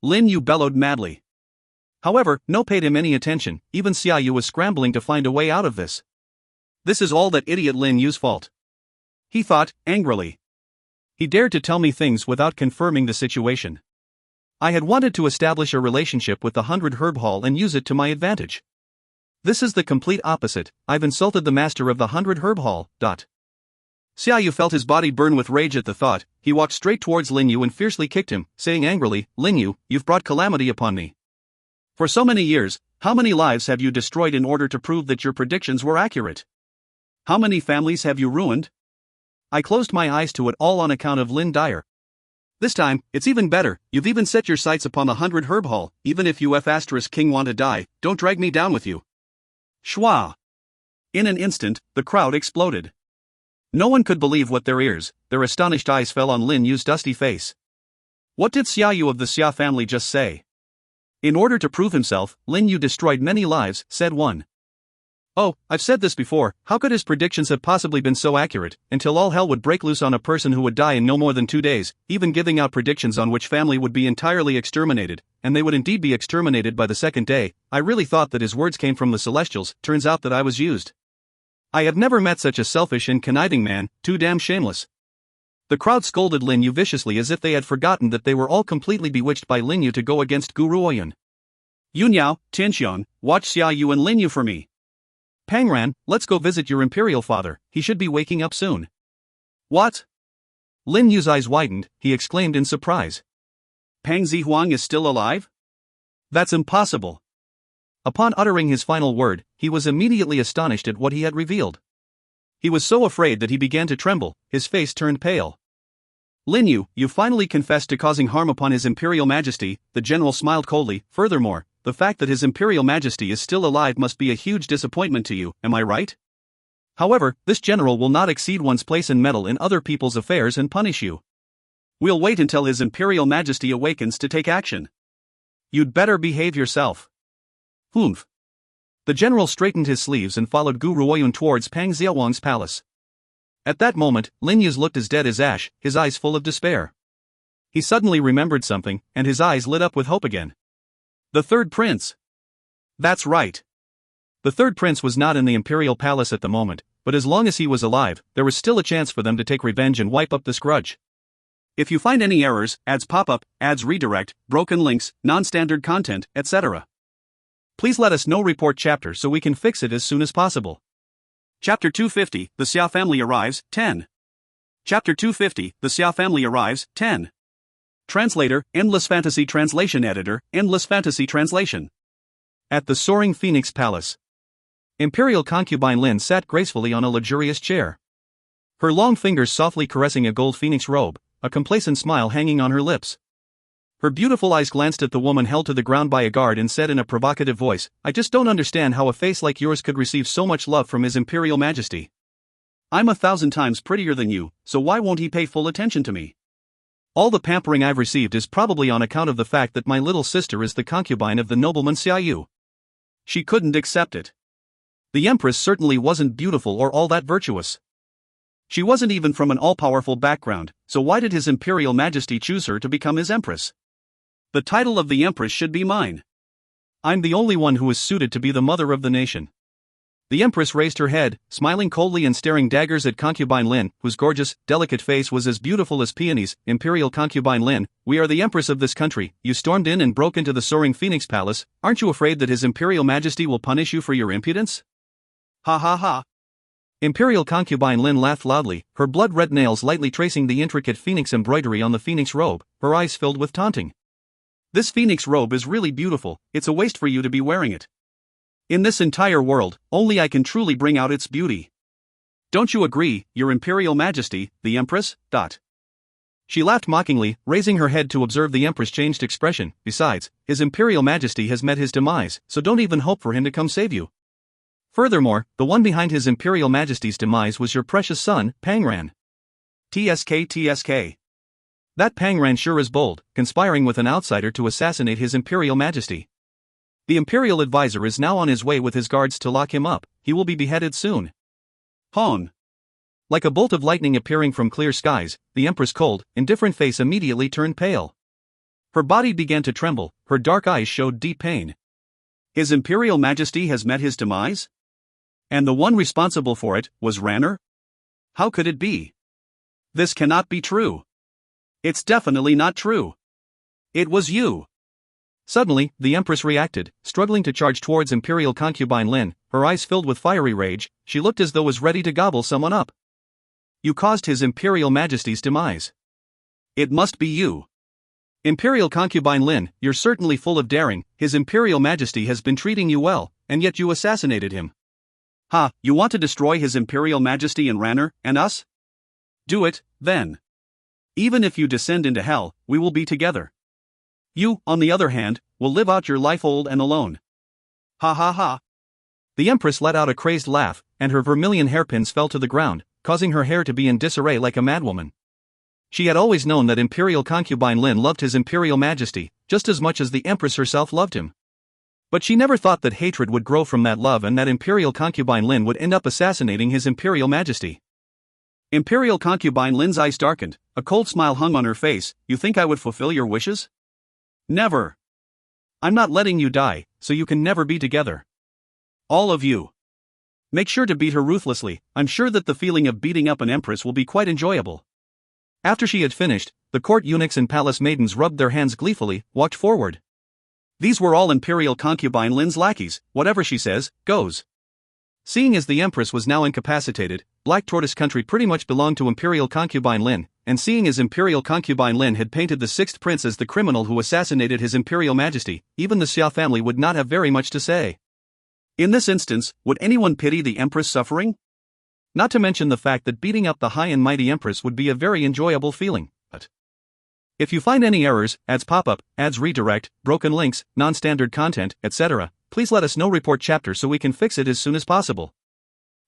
Lin Yu bellowed madly. However, no paid him any attention, even Xia Yu was scrambling to find a way out of this. This is all that idiot Lin Yu's fault. He thought, angrily. He dared to tell me things without confirming the situation. I had wanted to establish a relationship with the 100 Herb Hall and use it to my advantage. This is the complete opposite. I've insulted the master of the 100 Herb Hall. Xia Yu felt his body burn with rage at the thought. He walked straight towards Lin Yu and fiercely kicked him, saying angrily, Lin Yu, you've brought calamity upon me. For so many years, how many lives have you destroyed in order to prove that your predictions were accurate? How many families have you ruined? I closed my eyes to it all on account of Lin Dyer. This time, it's even better. You've even set your sights upon the 100 Herb Hall. Even if you F***king want to die, don't drag me down with you. Schwa! In an instant, the crowd exploded. No one could believe what their ears, their astonished eyes fell on Lin Yu's dusty face. What did Xia Yu of the Xia family just say? In order to prove himself, Lin Yu destroyed many lives, said one. Oh, I've said this before, how could his predictions have possibly been so accurate, until all hell would break loose on a person who would die in no more than 2 days, even giving out predictions on which family would be entirely exterminated, and they would indeed be exterminated by the second day. I really thought that his words came from the Celestials, turns out that I was used. I have never met such a selfish and conniving man, too damn shameless. The crowd scolded Lin Yu viciously as if they had forgotten that they were all completely bewitched by Lin Yu to go against Guru Oyan. Yunyao, Tianxiong, watch Xia Yu and Lin Yu for me. Pang Ran, let's go visit your imperial father, he should be waking up soon. What? Lin Yu's eyes widened, he exclaimed in surprise. Pang Zihuang is still alive? That's impossible. Upon uttering his final word, he was immediately astonished at what he had revealed. He was so afraid that he began to tremble, his face turned pale. Lin Yu, you finally confessed to causing harm upon His Imperial Majesty, the general smiled coldly. Furthermore, the fact that His Imperial Majesty is still alive must be a huge disappointment to you, am I right? However, this general will not exceed one's place and meddle in other people's affairs and punish you. We'll wait until His Imperial Majesty awakens to take action. You'd better behave yourself. Humph. The general straightened his sleeves and followed Guru Oyun towards Pang Xiaowang's palace. At that moment, Lin Yu's looked as dead as ash, his eyes full of despair. He suddenly remembered something, and his eyes lit up with hope again. The third prince. That's right. The third prince was not in the imperial palace at the moment, but as long as he was alive, there was still a chance for them to take revenge and wipe up this grudge. If you find any errors, ads pop up, ads redirect, broken links, non-standard content, etc., please let us know. Report chapter so we can fix it as soon as possible. Chapter 250, The Xia Family Arrives, 10. Chapter 250, The Xia Family Arrives, 10. Translator, Endless Fantasy Translation Editor, Endless Fantasy Translation. At the Soaring Phoenix Palace. Imperial concubine Lin sat gracefully on a luxurious chair. Her long fingers softly caressing a gold phoenix robe, a complacent smile hanging on her lips. Her beautiful eyes glanced at the woman held to the ground by a guard and said in a provocative voice, "I just don't understand how a face like yours could receive so much love from His Imperial Majesty. I'm 1,000 times prettier than you, so why won't he pay full attention to me? All the pampering I've received is probably on account of the fact that my little sister is the concubine of the nobleman Xiaoyu." She couldn't accept it. The empress certainly wasn't beautiful or all that virtuous. She wasn't even from an all-powerful background, so why did His Imperial Majesty choose her to become his empress? The title of the empress should be mine. I'm the only one who is suited to be the mother of the nation. The empress raised her head, smiling coldly and staring daggers at concubine Lin, whose gorgeous, delicate face was as beautiful as peonies. "Imperial concubine Lin, we are the empress of this country. You stormed in and broke into the soaring phoenix palace. Aren't you afraid that His Imperial Majesty will punish you for your impudence?" Ha ha ha. Imperial concubine Lin laughed loudly, her blood-red nails lightly tracing the intricate phoenix embroidery on the phoenix robe, her eyes filled with taunting. "This phoenix robe is really beautiful, it's a waste for you to be wearing it. In this entire world, only I can truly bring out its beauty. Don't you agree, Your Imperial Majesty, the Empress?" She laughed mockingly, raising her head to observe the Empress' changed expression. "Besides, His Imperial Majesty has met his demise, so don't even hope for him to come save you. Furthermore, the one behind His Imperial Majesty's demise was your precious son, Pangran. TSK. That Pangran sure is bold, conspiring with an outsider to assassinate His Imperial Majesty. The Imperial Advisor is now on his way with his guards to lock him up. He will be beheaded soon." Hon. Like a bolt of lightning appearing from clear skies, the Empress' cold, indifferent face immediately turned pale. Her body began to tremble, her dark eyes showed deep pain. His Imperial Majesty has met his demise? And the one responsible for it was Ranner? How could it be? This cannot be true. It's definitely not true. It was you. Suddenly, the Empress reacted, struggling to charge towards Imperial concubine Lin, her eyes filled with fiery rage. She looked as though was ready to gobble someone up. "You caused His Imperial Majesty's demise. It must be you. Imperial concubine Lin, you're certainly full of daring. His Imperial Majesty has been treating you well, and yet you assassinated him. Ha, you want to destroy His Imperial Majesty and Ranner, and us? Do it, then. Even if you descend into hell, we will be together. You, on the other hand, will live out your life old and alone." Ha ha ha. The Empress let out a crazed laugh, and her vermilion hairpins fell to the ground, causing her hair to be in disarray like a madwoman. She had always known that Imperial concubine Lin loved His Imperial Majesty, just as much as the Empress herself loved him. But she never thought that hatred would grow from that love and that Imperial concubine Lin would end up assassinating His Imperial Majesty. Imperial concubine Lin's eyes darkened, a cold smile hung on her face. "You think I would fulfill your wishes? Never. I'm not letting you die, so you can never be together. All of you. Make sure to beat her ruthlessly. I'm sure that the feeling of beating up an empress will be quite enjoyable." After she had finished, the court eunuchs and palace maidens rubbed their hands gleefully, walked forward. These were all Imperial concubine Lin's lackeys. Whatever she says, goes. Seeing as the Empress was now incapacitated, Black Tortoise Country pretty much belonged to Imperial concubine Lin, and seeing as Imperial concubine Lin had painted the sixth prince as the criminal who assassinated His Imperial Majesty, even the Xia family would not have very much to say. In this instance, would anyone pity the Empress suffering? Not to mention the fact that beating up the high and mighty Empress would be a very enjoyable feeling. But if you find any errors, ads pop-up, ads redirect, broken links, non-standard content, etc., please let us know. Report chapter so we can fix it as soon as possible.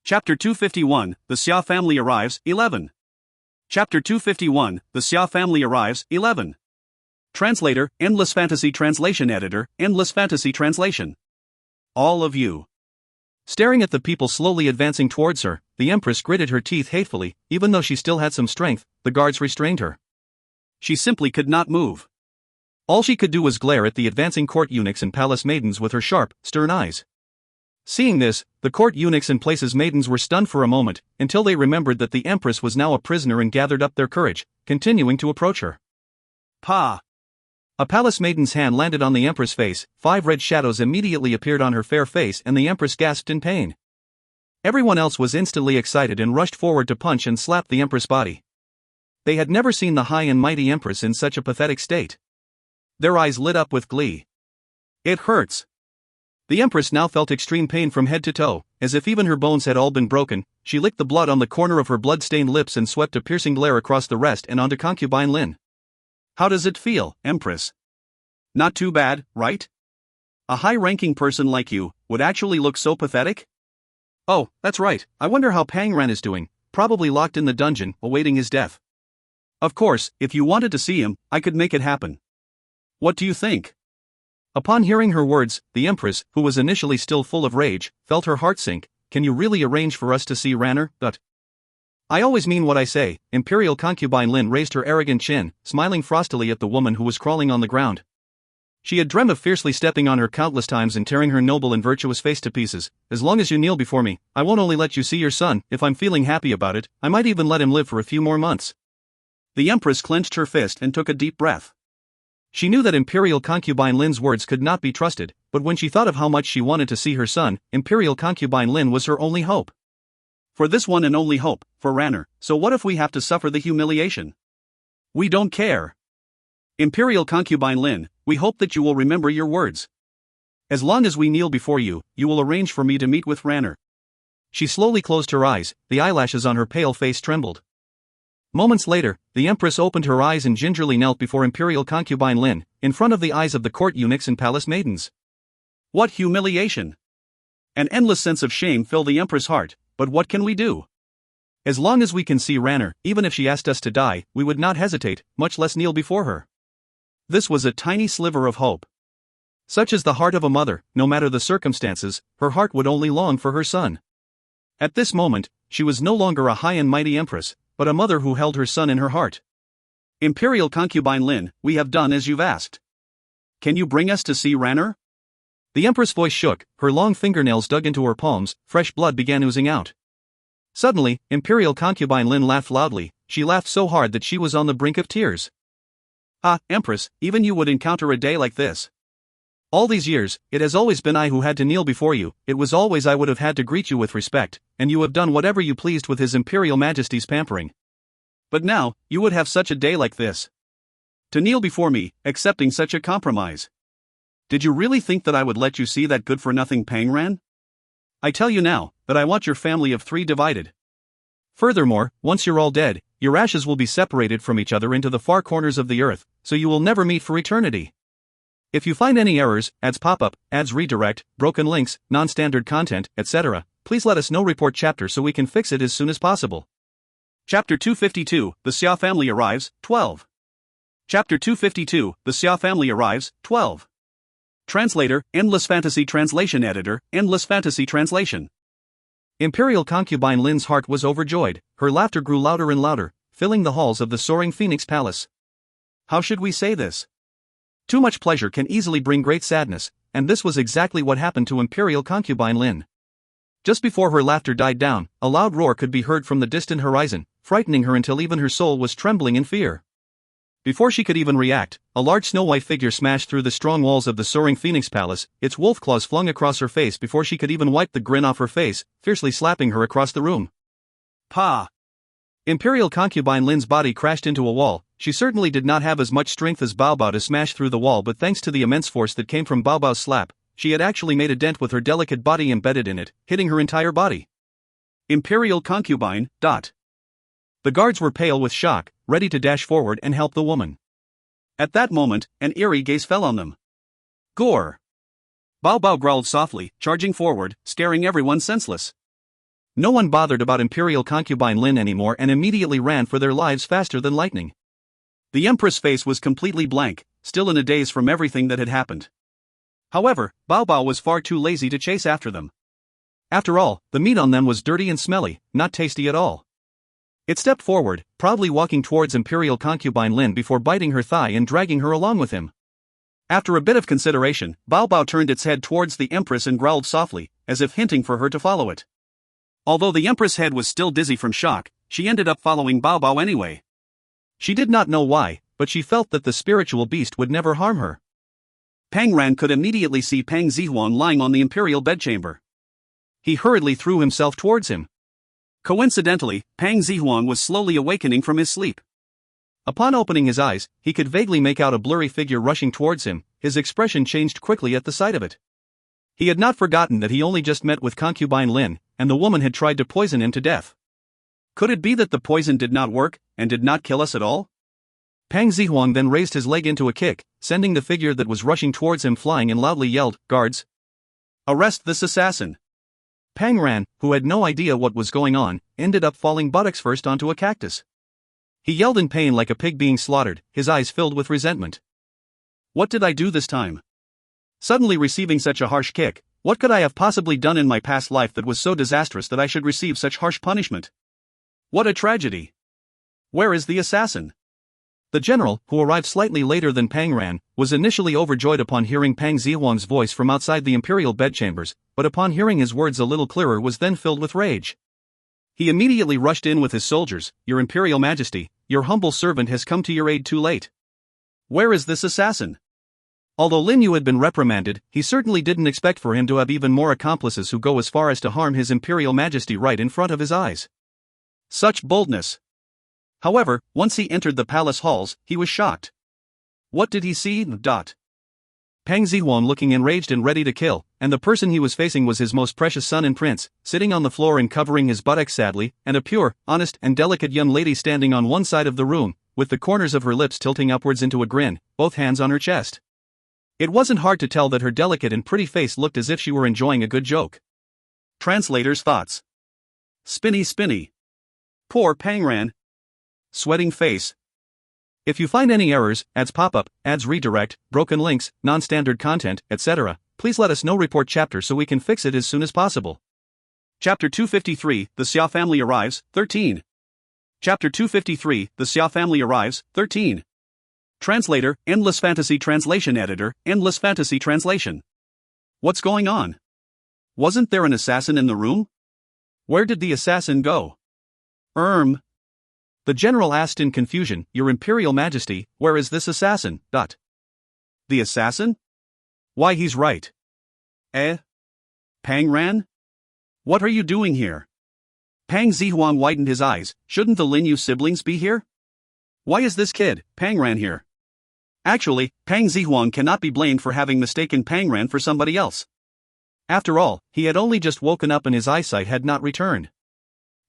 Chapter 251, The Xia Family Arrives, 11. Chapter 251, The Xia Family Arrives, 11. Translator, Endless Fantasy Translation Editor, Endless Fantasy Translation. All of you. Staring at the people slowly advancing towards her, the Empress gritted her teeth hatefully. Even though she still had some strength, the guards restrained her. She simply could not move. All she could do was glare at the advancing court eunuchs and palace maidens with her sharp, stern eyes. Seeing this, the court eunuchs and palace maidens were stunned for a moment, until they remembered that the Empress was now a prisoner and gathered up their courage, continuing to approach her. Pa! A palace maiden's hand landed on the Empress' face. 5 red shadows immediately appeared on her fair face and the Empress gasped in pain. Everyone else was instantly excited and rushed forward to punch and slap the Empress' body. They had never seen the high and mighty Empress in such a pathetic state. Their eyes lit up with glee. It hurts. The Empress now felt extreme pain from head to toe, as if even her bones had all been broken. She licked the blood on the corner of her blood-stained lips and swept a piercing glare across the rest and onto concubine Lin. How does it feel, Empress? Not too bad, right? A high-ranking person like you would actually look so pathetic? Oh, that's right, I wonder how Pangran is doing, probably locked in the dungeon, awaiting his death. Of course, if you wanted to see him, I could make it happen. What do you think? Upon hearing her words, the Empress, who was initially still full of rage, felt her heart sink. Can you really arrange for us to see Ranner? I always mean what I say. Imperial concubine Lin raised her arrogant chin, smiling frostily at the woman who was crawling on the ground. She had dreamt of fiercely stepping on her countless times and tearing her noble and virtuous face to pieces. As long as you kneel before me, I won't only let you see your son. If I'm feeling happy about it, I might even let him live for a few more months. The Empress clenched her fist and took a deep breath. She knew that Imperial concubine Lin's words could not be trusted, but when she thought of how much she wanted to see her son, Imperial concubine Lin was her only hope. For this one and only hope, for Ranner, so what if we have to suffer the humiliation? We don't care. Imperial concubine Lin, we hope that you will remember your words. As long as we kneel before you, you will arrange for me to meet with Ranner. She slowly closed her eyes, the eyelashes on her pale face trembled. Moments later, the Empress opened her eyes and gingerly knelt before Imperial concubine Lin, in front of the eyes of the court eunuchs and palace maidens. What humiliation! An endless sense of shame filled the Empress' heart, but what can we do? As long as we can see Ranner, even if she asked us to die, we would not hesitate, much less kneel before her. This was a tiny sliver of hope. Such is the heart of a mother, no matter the circumstances, her heart would only long for her son. At this moment, she was no longer a high and mighty Empress, but a mother who held her son in her heart. Imperial concubine Lin, we have done as you've asked. Can you bring us to see Ranner? The Empress' voice shook, her long fingernails dug into her palms, fresh blood began oozing out. Suddenly, Imperial concubine Lin laughed loudly. She laughed so hard that she was on the brink of tears. Ah, Empress, even you would encounter a day like this. All these years, it has always been I who had to kneel before you, it was always I would have had to greet you with respect, and you have done whatever you pleased with His Imperial Majesty's pampering. But now, you would have such a day like this. To kneel before me, accepting such a compromise. Did you really think that I would let you see that good-for-nothing Pangran? I tell you now, that I want your family of 3 divided. Furthermore, once you're all dead, your ashes will be separated from each other into the far corners of the earth, so you will never meet for eternity. If you find any errors, ads pop up, ads redirect, broken links, non-standard content, etc., please let us know. Report chapter so we can fix it as soon as possible. Chapter 252, The Xia Family Arrives, 12. Chapter 252, The Xia Family Arrives, 12. Translator, Endless Fantasy Translation Editor, Endless Fantasy Translation. Imperial concubine Lin's heart was overjoyed, her laughter grew louder and louder, filling the halls of the soaring Phoenix Palace. How should we say this? Too much pleasure can easily bring great sadness, and this was exactly what happened to Imperial concubine Lin. Just before her laughter died down, a loud roar could be heard from the distant horizon, frightening her until even her soul was trembling in fear. Before she could even react, a large snow-white figure smashed through the strong walls of the soaring Phoenix Palace, its wolf claws flung across her face before she could even wipe the grin off her face, fiercely slapping her across the room. Pa! Imperial concubine Lin's body crashed into a wall. She certainly did not have as much strength as Bao Bao to smash through the wall, but thanks to the immense force that came from Bao Bao's slap, she had actually made a dent with her delicate body embedded in it, hitting her entire body. Imperial concubine. The guards were pale with shock, ready to dash forward and help the woman. At that moment, an eerie gaze fell on them. Gore! Bao Bao growled softly, charging forward, scaring everyone senseless. No one bothered about Imperial concubine Lin anymore and immediately ran for their lives faster than lightning. The Empress' face was completely blank, still in a daze from everything that had happened. However, Bao Bao was far too lazy to chase after them. After all, the meat on them was dirty and smelly, not tasty at all. It stepped forward, proudly walking towards Imperial concubine Lin before biting her thigh and dragging her along with him. After a bit of consideration, Bao Bao turned its head towards the Empress and growled softly, as if hinting for her to follow it. Although the Empress' head was still dizzy from shock, she ended up following Bao Bao anyway. She did not know why, but she felt that the spiritual beast would never harm her. Pangran could immediately see Pang Zihuan lying on the imperial bedchamber. He hurriedly threw himself towards him. Coincidentally, Pang Zihuan was slowly awakening from his sleep. Upon opening his eyes, he could vaguely make out a blurry figure rushing towards him. His expression changed quickly at the sight of it. He had not forgotten that he only just met with concubine Lin, and the woman had tried to poison him to death. Could it be that the poison did not work, and did not kill us at all? Pang Zihuang then raised his leg into a kick, sending the figure that was rushing towards him flying and loudly yelled, "Guards! Arrest this assassin!" Pang Ran, who had no idea what was going on, ended up falling buttocks first onto a cactus. He yelled in pain like a pig being slaughtered, his eyes filled with resentment. What did I do this time? Suddenly receiving such a harsh kick, what could I have possibly done in my past life that was so disastrous that I should receive such harsh punishment? What a tragedy! Where is the assassin? The general, who arrived slightly later than Pang Ran, was initially overjoyed upon hearing Pang Zihuang's voice from outside the imperial bedchambers, but upon hearing his words a little clearer was then filled with rage. He immediately rushed in with his soldiers. "Your Imperial Majesty, your humble servant has come to your aid too late. Where is this assassin?" Although Lin Yu had been reprimanded, he certainly didn't expect for him to have even more accomplices who go as far as to harm his Imperial Majesty right in front of his eyes. Such boldness! However, once he entered the palace halls, he was shocked. What did he see? Pang Zihuang looking enraged and ready to kill, and the person he was facing was his most precious son and prince, sitting on the floor and covering his buttocks sadly, and a pure, honest, and delicate young lady standing on one side of the room, with the corners of her lips tilting upwards into a grin, both hands on her chest. It wasn't hard to tell that her delicate and pretty face looked as if she were enjoying a good joke. Translator's thoughts. Spinny spinny. Poor Pang Ran. Sweating face. If you find any errors, ads pop up, ads redirect, broken links, non-standard content, etc., please let us know. Report chapter so we can fix it as soon as possible. Chapter 253, The Xia Family Arrives, 13. Chapter 253, The Xia Family Arrives, 13. Translator, Endless Fantasy Translation Editor, Endless Fantasy Translation. What's going on? Wasn't there an assassin in the room? Where did the assassin go? The general asked in confusion, "Your Imperial Majesty, where is this assassin?" The assassin? Why, he's right. Pang Ran? What are you doing here? Pang Zihuang widened his eyes. Shouldn't the Lin Yu siblings be here? Why is this kid, Pang Ran, here? Actually, Pang Zihuang cannot be blamed for having mistaken Pang Ran for somebody else. After all, he had only just woken up and his eyesight had not returned.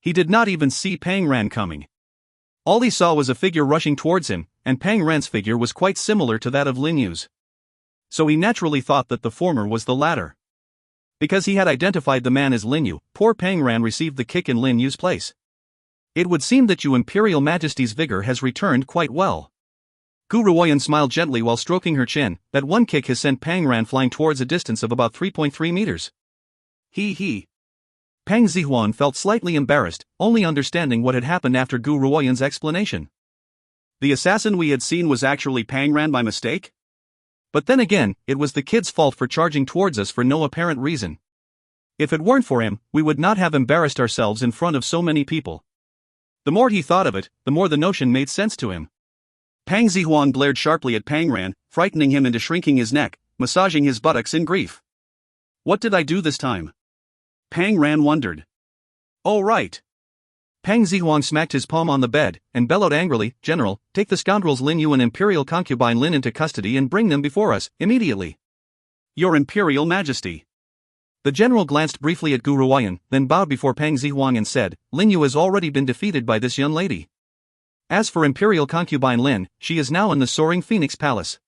He did not even see Pang Ran coming. All he saw was a figure rushing towards him, and Pang Ran's figure was quite similar to that of Lin Yu's. So he naturally thought that the former was the latter. Because he had identified the man as Lin Yu, poor Pang Ran received the kick in Lin Yu's place. It would seem that your Imperial Majesty's vigor has returned quite well. Gu Ruoyan smiled gently while stroking her chin. That one kick has sent Pang Ran flying towards a distance of about 3.3 meters. He. Pang Zihuan felt slightly embarrassed, only understanding what had happened after Gu Ruoyan's explanation. The assassin we had seen was actually Pang Ran by mistake? But then again, it was the kid's fault for charging towards us for no apparent reason. If it weren't for him, we would not have embarrassed ourselves in front of so many people. The more he thought of it, the more the notion made sense to him. Pang Zihuan glared sharply at Pang Ran, frightening him into shrinking his neck, massaging his buttocks in grief. What did I do this time? Pang Ran wondered. Oh right. Pang Zihuang smacked his palm on the bed, and bellowed angrily, "General, take the scoundrels Lin Yu and Imperial concubine Lin into custody and bring them before us, immediately." Your Imperial Majesty. The general glanced briefly at Gu Ruoyan, then bowed before Pang Zihuang and said, "Lin Yu has already been defeated by this young lady. As for Imperial concubine Lin, she is now in the Soaring Phoenix Palace.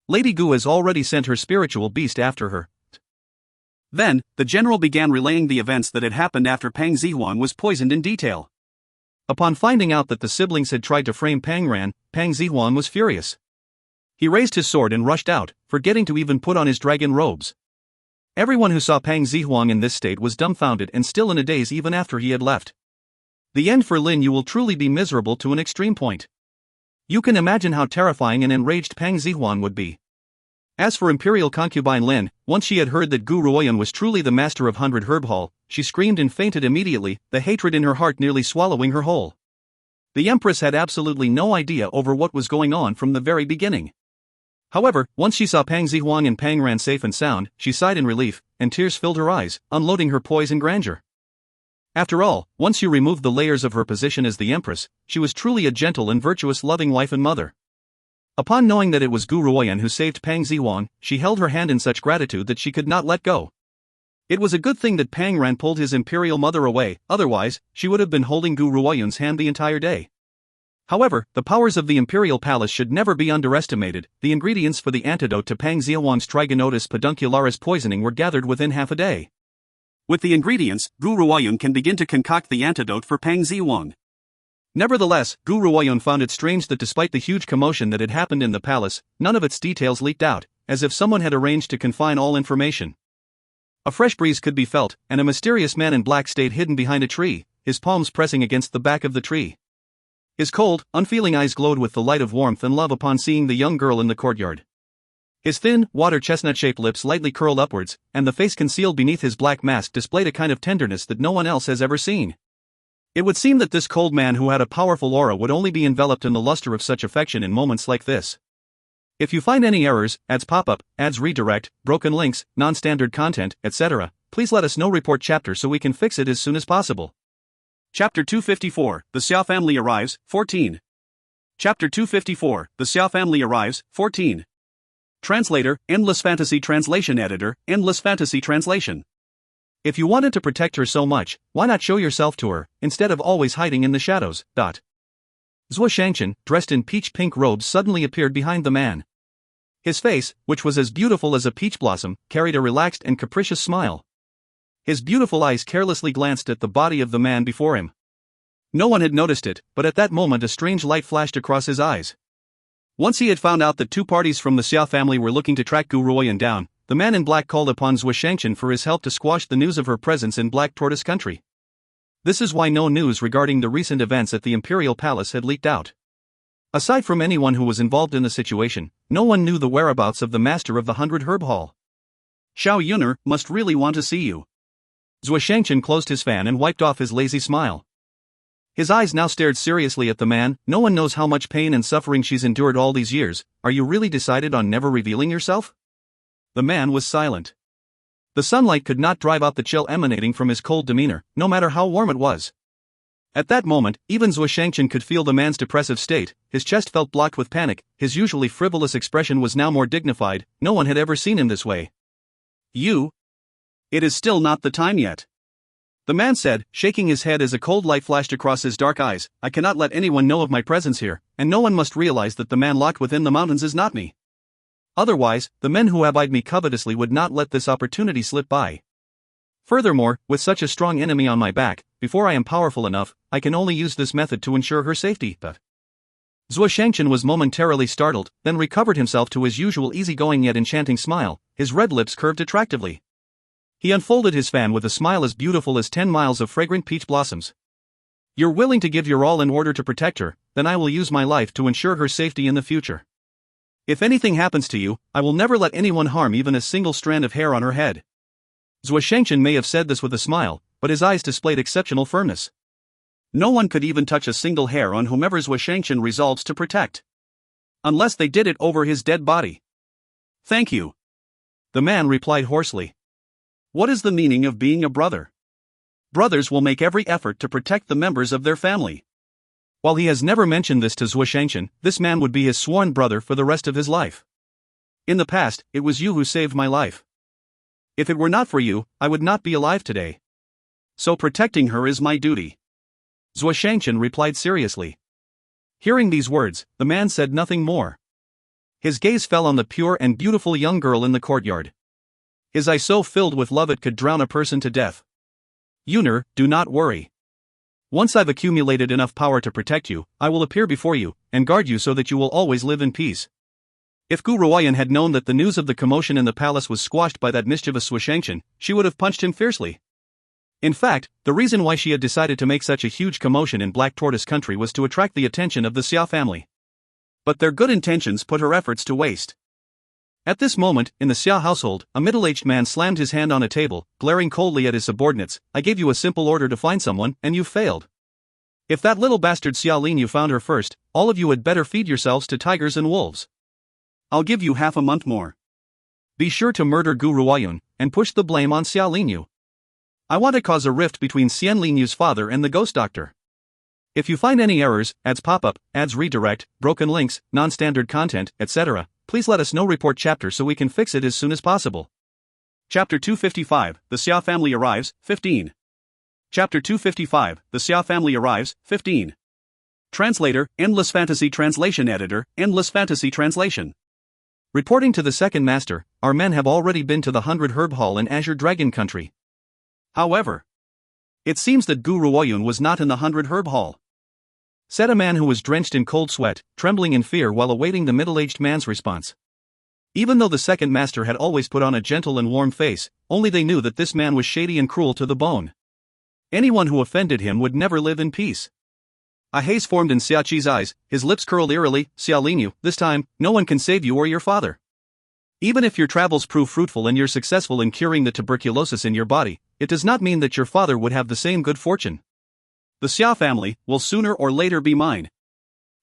Lady Gu has already sent her spiritual beast after her." Then, the general began relaying the events that had happened after Pang Zihuan was poisoned in detail. Upon finding out that the siblings had tried to frame Pang Ran, Pang Zihuan was furious. He raised his sword and rushed out, forgetting to even put on his dragon robes. Everyone who saw Pang Zihuang in this state was dumbfounded and still in a daze even after he had left. The end for Lin Yu will truly be miserable to an extreme point. You can imagine how terrifying and enraged Pang Zihuan would be. As for Imperial concubine Lin, once she had heard that Gu Ruoyan was truly the master of 100 Herb Hall, she screamed and fainted immediately, the hatred in her heart nearly swallowing her whole. The Empress had absolutely no idea over what was going on from the very beginning. However, once she saw Pang Zihuang and Pang Ran safe and sound, she sighed in relief, and tears filled her eyes, unloading her poise and grandeur. After all, once you removed the layers of her position as the Empress, she was truly a gentle and virtuous loving wife and mother. Upon knowing that it was Gu Ruoyan who saved Pang Zihuang, she held her hand in such gratitude that she could not let go. It was a good thing that Pang Ran pulled his imperial mother away, otherwise, she would have been holding Gu Ruoyan's hand the entire day. However, the powers of the Imperial Palace should never be underestimated. The ingredients for the antidote to Pang Xiaowang's Trigonotus peduncularis poisoning were gathered within half a day. With the ingredients, Gu Ruoyun can begin to concoct the antidote for Pang Xiaowang. Nevertheless, Gu Ruoyun found it strange that despite the huge commotion that had happened in the palace, none of its details leaked out, as if someone had arranged to confine all information. A fresh breeze could be felt, and a mysterious man in black stayed hidden behind a tree, his palms pressing against the back of the tree. His cold, unfeeling eyes glowed with the light of warmth and love upon seeing the young girl in the courtyard. His thin, water-chestnut-shaped lips lightly curled upwards, and the face concealed beneath his black mask displayed a kind of tenderness that no one else has ever seen. It would seem that this cold man who had a powerful aura would only be enveloped in the luster of such affection in moments like this. If you find any errors, ads pop up, ads redirect, broken links, non-standard content, etc., please let us know. Report chapter so we can fix it as soon as possible. Chapter 254, The Xiao Family Arrives, 14. Chapter 254, The Xiao Family Arrives, 14. Translator, Endless Fantasy Translation Editor, Endless Fantasy Translation. If you wanted to protect her so much, why not show yourself to her, instead of always hiding in the shadows? Zhuo Shangchen, dressed in peach-pink robes, suddenly appeared behind the man. His face, which was as beautiful as a peach blossom, carried a relaxed and capricious smile. His beautiful eyes carelessly glanced at the body of the man before him. No one had noticed it, but at that moment a strange light flashed across his eyes. Once he had found out that two parties from the Xiao family were looking to track Gu Ruoyun down, the man in black called upon Zhuo Shangchen for his help to squash the news of her presence in Black Tortoise Country. This is why no news regarding the recent events at the Imperial Palace had leaked out. Aside from anyone who was involved in the situation, no one knew the whereabouts of the master of the 100 Herb Hall. Xiao Yuner must really want to see you. Zhuo Shangchen closed his fan and wiped off his lazy smile. His eyes now stared seriously at the man. No one knows how much pain and suffering she's endured all these years. Are you really decided on never revealing yourself? The man was silent. The sunlight could not drive out the chill emanating from his cold demeanor, no matter how warm it was. At that moment, even Zhuo Shangchen could feel the man's depressive state. His chest felt blocked with panic. His usually frivolous expression was now more dignified. No one had ever seen him this way. You? It is still not the time yet. The man said, shaking his head as a cold light flashed across his dark eyes. I cannot let anyone know of my presence here, and no one must realize that the man locked within the mountains is not me. Otherwise, the men who have eyed me covetously would not let this opportunity slip by. Furthermore, with such a strong enemy on my back, before I am powerful enough, I can only use this method to ensure her safety. But Zhuo Shangchen was momentarily startled, then recovered himself to his usual easygoing yet enchanting smile. His red lips curved attractively. He unfolded his fan with a smile as beautiful as 10 miles of fragrant peach blossoms. You're willing to give your all in order to protect her, then I will use my life to ensure her safety in the future. If anything happens to you, I will never let anyone harm even a single strand of hair on her head. Zhuo Shangchen may have said this with a smile, but his eyes displayed exceptional firmness. No one could even touch a single hair on whomever Zhuo Shangchen resolves to protect. Unless they did it over his dead body. Thank you. The man replied hoarsely. What is the meaning of being a brother? Brothers will make every effort to protect the members of their family. While he has never mentioned this to Zhuo Shangchen, this man would be his sworn brother for the rest of his life. In the past, it was you who saved my life. If it were not for you, I would not be alive today. So protecting her is my duty. Zhuo Shangchen replied seriously. Hearing these words, the man said nothing more. His gaze fell on the pure and beautiful young girl in the courtyard. His eyes so filled with love it could drown a person to death. Yuner, do not worry. Once I've accumulated enough power to protect you, I will appear before you, and guard you so that you will always live in peace. If Gu Ruoyun had known that the news of the commotion in the palace was squashed by that mischievous Zhuo Shangchen, she would have punched him fiercely. In fact, the reason why she had decided to make such a huge commotion in Black Tortoise Country was to attract the attention of the Xiao family. But their good intentions put her efforts to waste. At this moment, in the Xiao household, a middle-aged man slammed his hand on a table, glaring coldly at his subordinates. I gave you a simple order to find someone, and you failed. If that little bastard Xiao Lin you found her first, all of you had better feed yourselves to tigers and wolves. I'll give you half a month more. Be sure to murder Gu Ruoyun, and push the blame on Xiao Linyu. I want to cause a rift between Xian Linyu's father and the ghost doctor. If you find any errors, ads pop up, ads redirect, broken links, non-standard content, etc., please let us know. Report chapter so we can fix it as soon as possible. Chapter 255, The Xiao Family Arrives, 15. Chapter 255, The Xiao Family Arrives, 15. Translator, Endless Fantasy Translation Editor, Endless Fantasy Translation. Reporting to the second master, our men have already been to the 100 Herb Hall in Azure Dragon Country. However, it seems that Gu Ruoyun was not in the 100 Herb Hall, said a man who was drenched in cold sweat, trembling in fear while awaiting the middle-aged man's response. Even though the second master had always put on a gentle and warm face, only they knew that this man was shady and cruel to the bone. Anyone who offended him would never live in peace. A haze formed in Xiaqi's eyes, his lips curled eerily. Xia Lingyu, this time, no one can save you or your father. Even if your travels prove fruitful and you're successful in curing the tuberculosis in your body, it does not mean that your father would have the same good fortune. The Xia family will sooner or later be mine.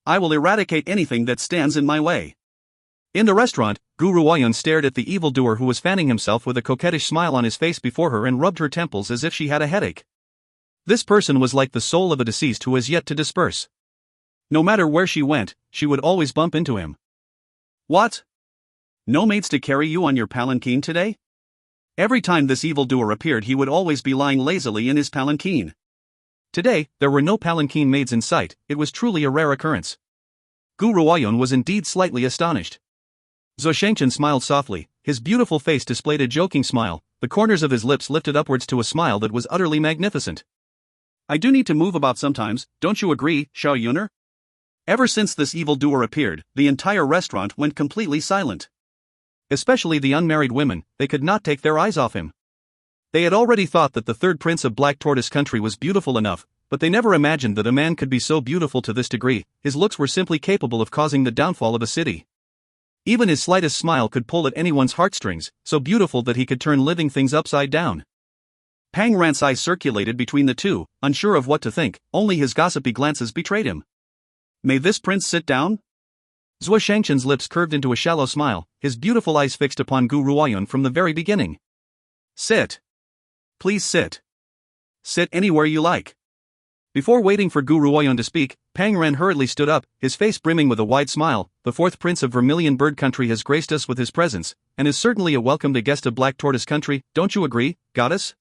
I will eradicate anything that stands in my way. In the restaurant, Gu Ruoyun stared at the evildoer who was fanning himself with a coquettish smile on his face before her and rubbed her temples as if she had a headache. This person was like the soul of a deceased who has yet to disperse. No matter where she went, she would always bump into him. What? No maids to carry you on your palanquin today? Every time this evildoer appeared, he would always be lying lazily in his palanquin. Today, there were no palanquin maids in sight. It was truly a rare occurrence. Gu Ruoyun was indeed slightly astonished. Zhuo Shengchen smiled softly, his beautiful face displayed a joking smile, the corners of his lips lifted upwards to a smile that was utterly magnificent. I do need to move about sometimes, don't you agree, Xiao Yuner? Ever since this evildoer appeared, the entire restaurant went completely silent. Especially the unmarried women, they could not take their eyes off him. They had already thought that the third prince of Black Tortoise Country was beautiful enough, but they never imagined that a man could be so beautiful to this degree. His looks were simply capable of causing the downfall of a city. Even his slightest smile could pull at anyone's heartstrings, so beautiful that he could turn living things upside down. Pang Ran's eyes circulated between the two, unsure of what to think, only his gossipy glances betrayed him. May this prince sit down? Zhuo Shengchen's lips curved into a shallow smile, his beautiful eyes fixed upon Gu Ruoyun from the very beginning. Sit. Please sit. Sit anywhere you like. Before waiting for Gu Ruoyun to speak, Pang Ren hurriedly stood up, his face brimming with a wide smile. The fourth prince of Vermilion Bird Country has graced us with his presence, and is certainly a welcomed guest of Black Tortoise Country, don't you agree, goddess?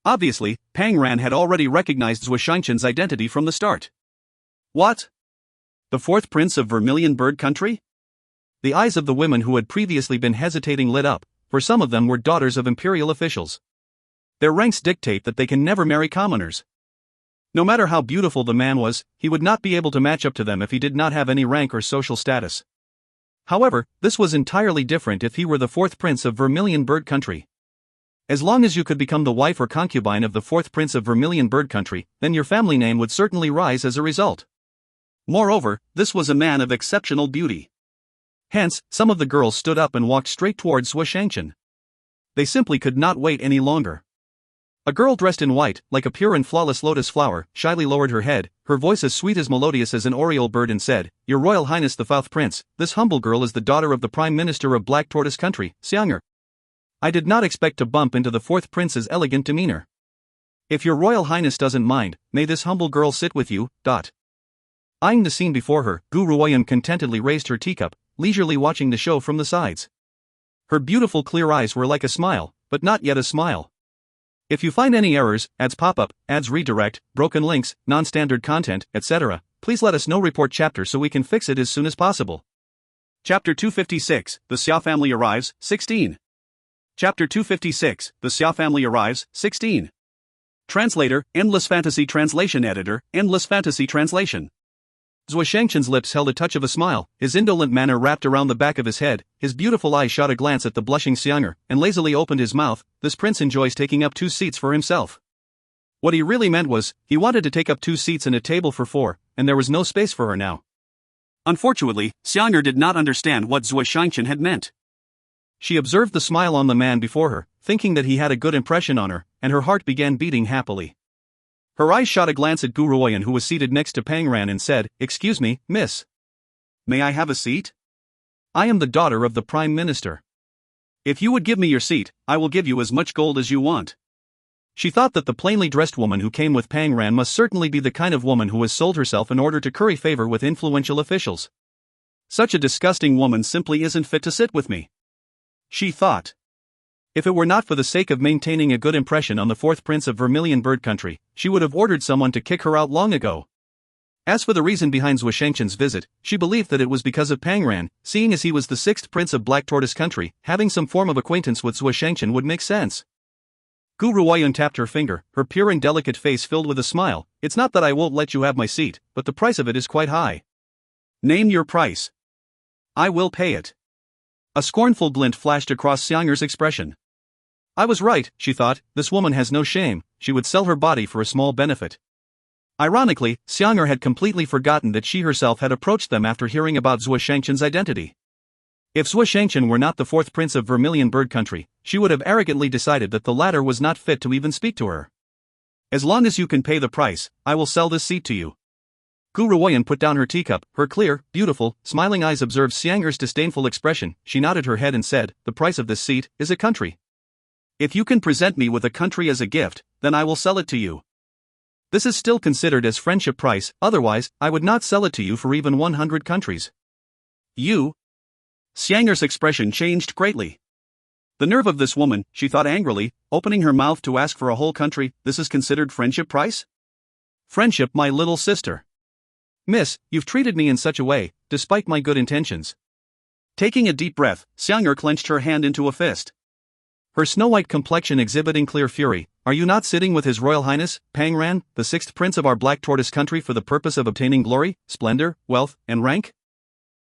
Obviously, Pang Ren had already recognized Zhuo Shengchen's identity from the start. What? The fourth prince of Vermilion Bird Country? The eyes of the women who had previously been hesitating lit up, for some of them were daughters of imperial officials. Their ranks dictate that they can never marry commoners. No matter how beautiful the man was, he would not be able to match up to them if he did not have any rank or social status. However, this was entirely different if he were the fourth prince of Vermilion Bird Country. As long as you could become the wife or concubine of the fourth prince of Vermilion Bird Country, then your family name would certainly rise as a result. Moreover, this was a man of exceptional beauty. Hence, some of the girls stood up and walked straight towards Zhuo Shengchen. They simply could not wait any longer. A girl dressed in white, like a pure and flawless lotus flower, shyly lowered her head, her voice as sweet as melodious as an oriole bird, and said, Your Royal Highness the Fifth Prince, this humble girl is the daughter of the Prime Minister of Black Tortoise Country, Xiang'er. I did not expect to bump into the fourth prince's elegant demeanor. If your Royal Highness doesn't mind, may this humble girl sit with you, Eyeing the scene before her, Gu Ruoyun contentedly raised her teacup, leisurely watching the show from the sides. Her beautiful clear eyes were like a smile, but not yet a smile. If you find any errors, ads pop up, ads redirect, broken links, non-standard content, etc., please let us know. Report chapter so we can fix it as soon as possible. Chapter 256, The Xia Family Arrives, 16. Chapter 256, The Xia Family Arrives, 16. Translator, Endless Fantasy Translation Editor, Endless Fantasy Translation. Zhuo Shengchen's lips held a touch of a smile, his indolent manner wrapped around the back of his head, his beautiful eyes shot a glance at the blushing Xiang'er, and lazily opened his mouth. This prince enjoys taking up 2 seats for himself. What he really meant was, he wanted to take up 2 seats and a table for 4, and there was no space for her now. Unfortunately, Xiang'er did not understand what Zhuo Shengchen had meant. She observed the smile on the man before her, thinking that he had a good impression on her, and her heart began beating happily. Her eyes shot a glance at Gu Ruoyun, who was seated next to Pang Ran, and said, Excuse me, miss. May I have a seat? I am the daughter of the Prime Minister. If you would give me your seat, I will give you as much gold as you want. She thought that the plainly dressed woman who came with Pang Ran must certainly be the kind of woman who has sold herself in order to curry favor with influential officials. Such a disgusting woman simply isn't fit to sit with me, she thought. If it were not for the sake of maintaining a good impression on the fourth prince of Vermilion Bird Country, she would have ordered someone to kick her out long ago. As for the reason behind Zhuo Shangchen's visit, she believed that it was because of Pang Ran, seeing as he was the sixth prince of Black Tortoise Country, having some form of acquaintance with Zhuo Shangchen would make sense. Gu Ruoyun tapped her finger, her pure and delicate face filled with a smile. It's not that I won't let you have my seat, but the price of it is quite high. Name your price. I will pay it. A scornful glint flashed across Xianger's expression. I was right, she thought, this woman has no shame, she would sell her body for a small benefit. Ironically, Xianger had completely forgotten that she herself had approached them after hearing about Zhuo Shangchen's identity. If Zhuo Shangchen were not the fourth prince of Vermilion Bird Country, she would have arrogantly decided that the latter was not fit to even speak to her. As long as you can pay the price, I will sell this seat to you. Gu Ruoyun put down her teacup, her clear, beautiful, smiling eyes observed Xianger's disdainful expression. She nodded her head and said, the price of this seat is a country. If you can present me with a country as a gift, then I will sell it to you. This is still considered as friendship price, otherwise, I would not sell it to you for even 100 countries. You? Xianger's expression changed greatly. The nerve of this woman, she thought angrily, opening her mouth to ask for a whole country. This is considered friendship price? Friendship, my little sister. Miss, you've treated me in such a way, despite my good intentions. Taking a deep breath, Xianger clenched her hand into a fist. Her snow-white complexion exhibiting clear fury. Are you not sitting with His Royal Highness, Pang Ran, the sixth prince of our Black Tortoise Country for the purpose of obtaining glory, splendor, wealth, and rank?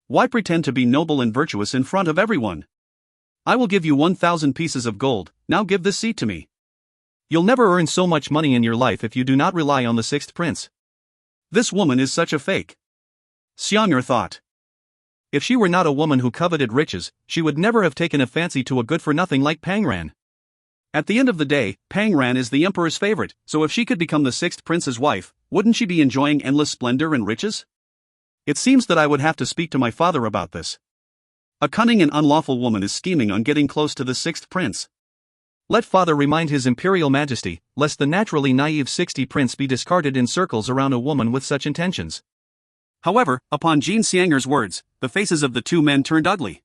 Why pretend to be noble and virtuous in front of everyone? I will give you 1,000 pieces of gold, now give this seat to me. You'll never earn so much money in your life if you do not rely on the sixth prince. This woman is such a fake. Xianger thought. If she were not a woman who coveted riches, she would never have taken a fancy to a good-for-nothing like Pang Ran. At the end of the day, Pang Ran is the emperor's favorite, so if she could become the sixth prince's wife, wouldn't she be enjoying endless splendor and riches? It seems that I would have to speak to my father about this. A cunning and unlawful woman is scheming on getting close to the sixth prince. Let father remind his imperial majesty, lest the naturally naive 60 prince be discarded in circles around a woman with such intentions. However, upon Jin Xianger's words, the faces of the two men turned ugly.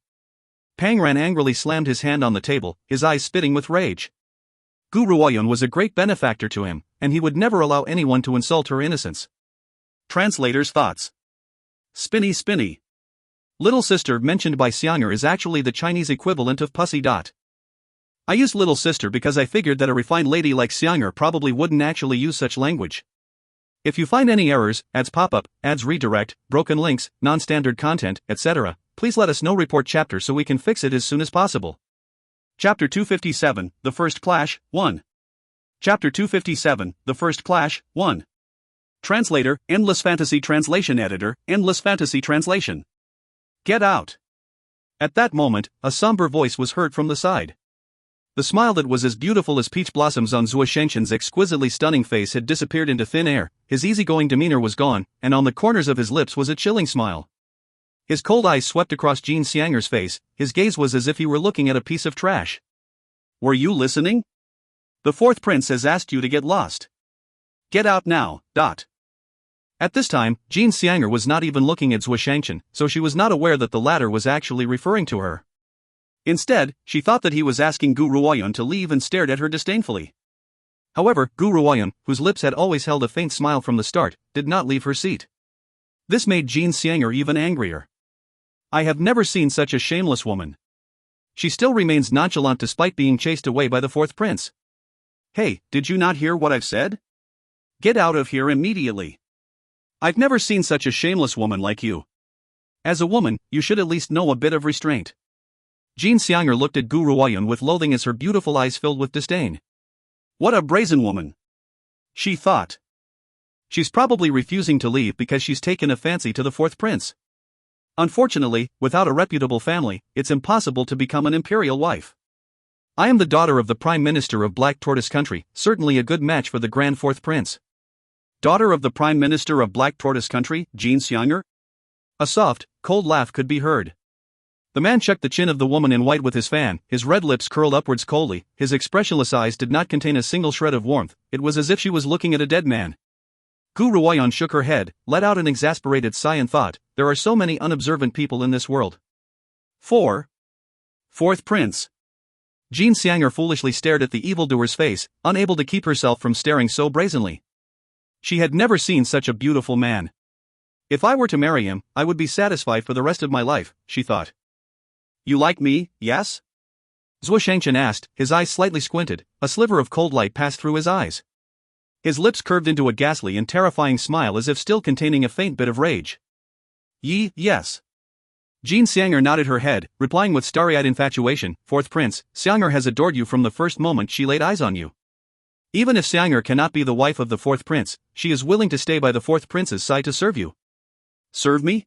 Pang Ran angrily slammed his hand on the table, his eyes spitting with rage. Gu Ruoyun was a great benefactor to him, and he would never allow anyone to insult her innocence. Translator's thoughts. Spinny spinny. Little sister mentioned by Xianger is actually the Chinese equivalent of pussy. I used little sister because I figured that a refined lady like Xianger probably wouldn't actually use such language. If you find any errors, ads pop up, ads redirect, broken links, non-standard content, etc., please let us know. Report chapter so we can fix it as soon as possible. Chapter 257, The First Clash, 1. Chapter 257, The First Clash, 1. Translator, Endless Fantasy Translation Editor, Endless Fantasy Translation. Get out. At that moment, a somber voice was heard from the side. The smile that was as beautiful as peach blossoms on Zhuo Shangchen's exquisitely stunning face had disappeared into thin air, his easygoing demeanor was gone, and on the corners of his lips was a chilling smile. His cold eyes swept across Jin Xianger's face, his gaze was as if he were looking at a piece of trash. Were you listening? The fourth prince has asked you to get lost. Get out now. At this time, Jin Xianger was not even looking at Zhuo Shangchen, so she was not aware that the latter was actually referring to her. Instead, she thought that he was asking Gu Ruoyun to leave and stared at her disdainfully. However, Gu Ruoyun, whose lips had always held a faint smile from the start, did not leave her seat. This made Jin Xianger even angrier. I have never seen such a shameless woman. She still remains nonchalant despite being chased away by the fourth prince. Hey, did you not hear what I've said? Get out of here immediately. I've never seen such a shameless woman like you. As a woman, you should at least know a bit of restraint. Jin Xianger looked at Gu Ruoyun with loathing as her beautiful eyes filled with disdain. What a brazen woman! She thought. She's probably refusing to leave because she's taken a fancy to the fourth prince. Unfortunately, without a reputable family, it's impossible to become an imperial wife. I am the daughter of the Prime Minister of Black Tortoise Country, certainly a good match for the Grand Fourth Prince. Daughter of the Prime Minister of Black Tortoise Country, Jin Xianger? A soft, cold laugh could be heard. The man checked the chin of the woman in white with his fan, his red lips curled upwards coldly, his expressionless eyes did not contain a single shred of warmth, it was as if she was looking at a dead man. Gu Ruoyun shook her head, let out an exasperated sigh and thought, there are so many unobservant people in this world. 4. Fourth Prince. Jin Xianger foolishly stared at the evildoer's face, unable to keep herself from staring so brazenly. She had never seen such a beautiful man. If I were to marry him, I would be satisfied for the rest of my life, she thought. You like me, yes? Zhuo Shangchen asked, his eyes slightly squinted, a sliver of cold light passed through his eyes. His lips curved into a ghastly and terrifying smile as if still containing a faint bit of rage. Yes. Jean Xianger nodded her head, replying with starry-eyed infatuation, Fourth Prince, Xianger has adored you from the first moment she laid eyes on you. Even if Xianger cannot be the wife of the Fourth Prince, she is willing to stay by the Fourth Prince's side to serve you. Serve me?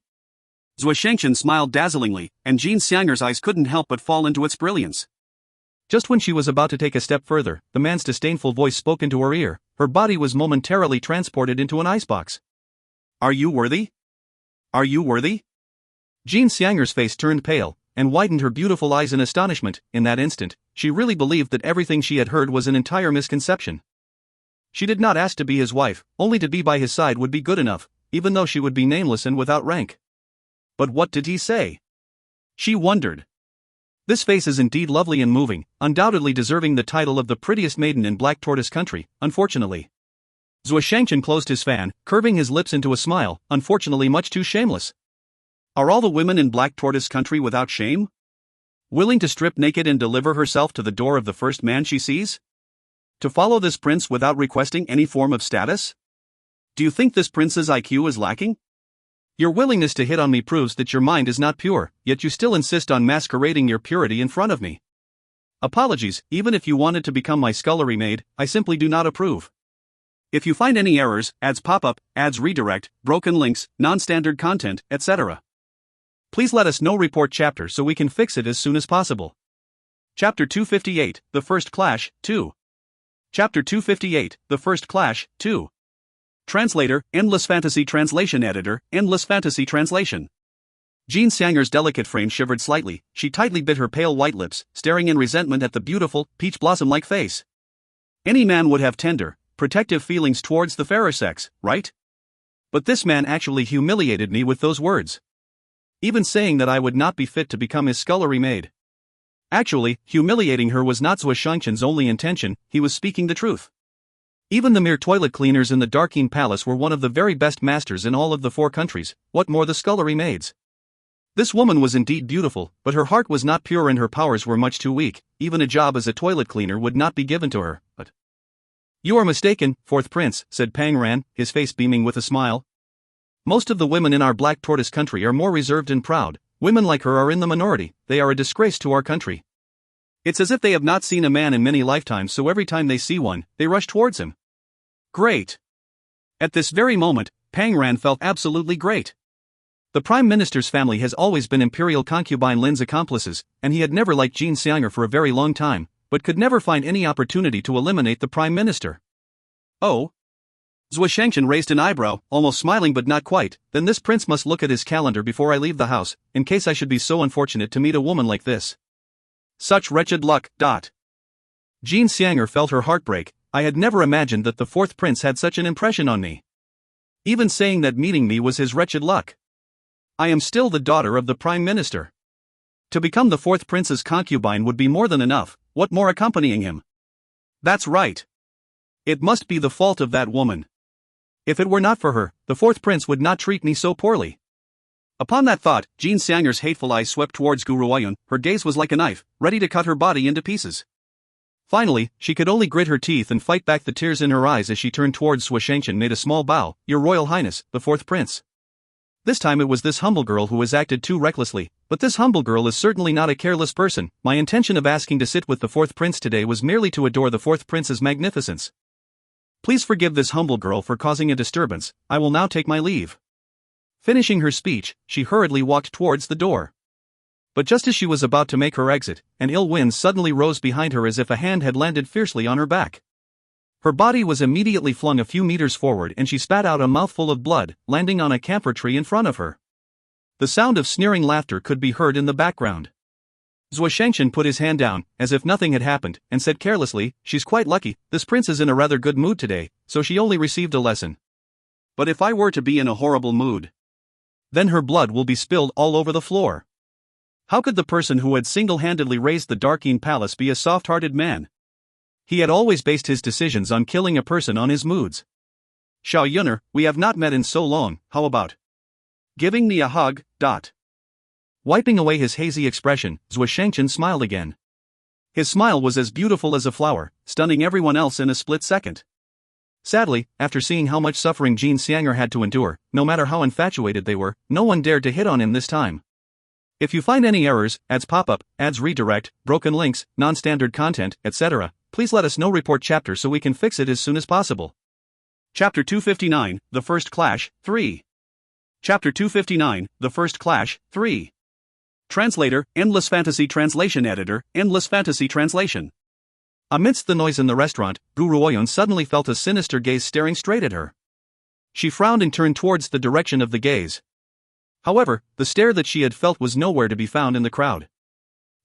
Zhuo Shangchen smiled dazzlingly, and Jean Xianger's eyes couldn't help but fall into its brilliance. Just when she was about to take a step further, the man's disdainful voice spoke into her ear. Her body was momentarily transported into an icebox. Are you worthy? Are you worthy? Jean Xianger's face turned pale, and widened her beautiful eyes in astonishment. In that instant, she really believed that everything she had heard was an entire misconception. She did not ask to be his wife, only to be by his side would be good enough, even though she would be nameless and without rank. But what did he say? She wondered. This face is indeed lovely and moving, undoubtedly deserving the title of the prettiest maiden in Black Tortoise Country, unfortunately. Zhuo Shangchen closed his fan, curving his lips into a smile, unfortunately much too shameless. Are all the women in Black Tortoise Country without shame? Willing to strip naked and deliver herself to the door of the first man she sees? To follow this prince without requesting any form of status? Do you think this prince's IQ is lacking? Your willingness to hit on me proves that your mind is not pure, yet you still insist on masquerading your purity in front of me. Apologies, even if you wanted to become my scullery maid, I simply do not approve. If you find any errors, ads pop up, ads redirect, broken links, non-standard content, etc., please let us know. Report chapter so we can fix it as soon as possible. Chapter 258, The First Clash, 2. Chapter 258, The First Clash, 2. Translator, Endless Fantasy Translation Editor, Endless Fantasy Translation. Jean Xianger's delicate frame shivered slightly, she tightly bit her pale white lips, staring in resentment at the beautiful, peach blossom-like face. Any man would have tender, protective feelings towards the fairer sex, right? But this man actually humiliated me with those words. Even saying that I would not be fit to become his scullery maid. Actually, humiliating her was not Zhuo Shangchen's only intention, he was speaking the truth. Even the mere toilet cleaners in the Darkeen Palace were one of the very best masters in all of the 4 countries, what more the scullery maids. This woman was indeed beautiful, but her heart was not pure and her powers were much too weak, even a job as a toilet cleaner would not be given to her, but... You are mistaken, Fourth Prince, said Pang Ran, his face beaming with a smile. Most of the women in our Black Tortoise Country are more reserved and proud, women like her are in the minority, they are a disgrace to our country. It's as if they have not seen a man in many lifetimes, so every time they see one, they rush towards him. Great. At this very moment, Pang Ran felt absolutely great. The Prime Minister's family has always been Imperial concubine Lin's accomplices, and he had never liked Jean Xianger for a very long time, but could never find any opportunity to eliminate the Prime Minister. Oh? Zhuo Shangchen raised an eyebrow, almost smiling but not quite. Then this prince must look at his calendar before I leave the house, in case I should be so unfortunate to meet a woman like this. Such wretched luck. Jean Xianger felt her heart break. I had never imagined that the Fourth Prince had such an impression on me. Even saying that meeting me was his wretched luck. I am still the daughter of the Prime Minister. To become the Fourth Prince's concubine would be more than enough, what more accompanying him? That's right. It must be the fault of that woman. If it were not for her, the Fourth Prince would not treat me so poorly. Upon that thought, Jean Xianger's hateful eyes swept towards Guruoyun, her gaze was like a knife, ready to cut her body into pieces. Finally, she could only grit her teeth and fight back the tears in her eyes as she turned towards Zhuo Shangchen made a small bow, Your Royal Highness, the Fourth Prince. This time it was this humble girl who has acted too recklessly, but this humble girl is certainly not a careless person. My intention of asking to sit with the Fourth Prince today was merely to adore the Fourth Prince's magnificence. Please forgive this humble girl for causing a disturbance, I will now take my leave. Finishing her speech, she hurriedly walked towards the door. But just as she was about to make her exit, an ill wind suddenly rose behind her as if a hand had landed fiercely on her back. Her body was immediately flung a few meters forward and she spat out a mouthful of blood, landing on a camphor tree in front of her. The sound of sneering laughter could be heard in the background. Zhuo Shangchen put his hand down, as if nothing had happened, and said carelessly, She's quite lucky, this prince is in a rather good mood today, so she only received a lesson. But if I were to be in a horrible mood, then her blood will be spilled all over the floor. How could the person who had single-handedly raised the Darkeen Palace be a soft-hearted man? He had always based his decisions on killing a person on his moods. Xiao Yunner, we have not met in so long, how about Giving me a hug. Wiping away his hazy expression, Zhuo Shangchen smiled again. His smile was as beautiful as a flower, stunning everyone else in a split second. Sadly, after seeing how much suffering Jin Xianger had to endure, no matter how infatuated they were, no one dared to hit on him this time. If you find any errors, ads pop up, ads redirect, broken links, non-standard content, etc., please let us know. Report chapter so we can fix it as soon as possible. Chapter 259, The First Clash, 3. Chapter 259, The First Clash, 3. Translator, Endless Fantasy Translation Editor, Endless Fantasy Translation. Amidst the noise in the restaurant, Gu Ruoyun suddenly felt a sinister gaze staring straight at her. She frowned and turned towards the direction of the gaze. However, the stare that she had felt was nowhere to be found in the crowd.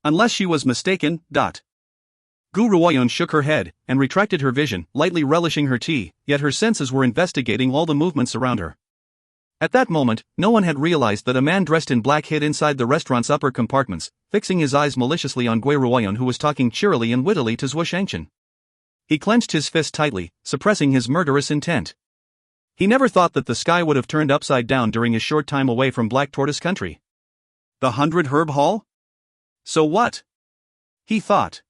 Unless she was mistaken. Gu Ruoyun shook her head and retracted her vision, lightly relishing her tea, yet her senses were investigating all the movements around her. At that moment, no one had realized that a man dressed in black hid inside the restaurant's upper compartments, fixing his eyes maliciously on Gui Ruoyun, who was talking cheerily and wittily to Zhuo Shangchen. He clenched his fist tightly, suppressing his murderous intent. He never thought that the sky would have turned upside down during his short time away from Black Tortoise Country. The 100 Herb Hall? So what? He thought.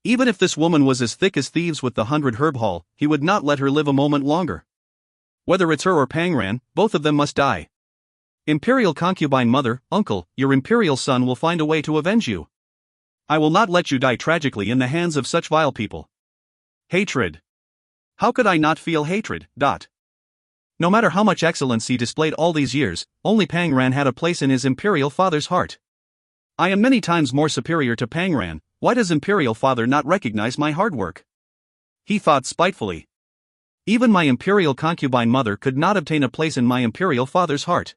Even if this woman was as thick as thieves with the 100 Herb Hall, he would not let her live a moment longer. Whether it's her or Pangran, both of them must die. Imperial concubine mother, uncle, your imperial son will find a way to avenge you. I will not let you die tragically in the hands of such vile people. Hatred. How could I not feel hatred? No matter how much excellence he displayed all these years, only Pangran had a place in his imperial father's heart. I am many times more superior to Pangran, why does imperial father not recognize my hard work? He thought spitefully. Even my imperial concubine mother could not obtain a place in my imperial father's heart.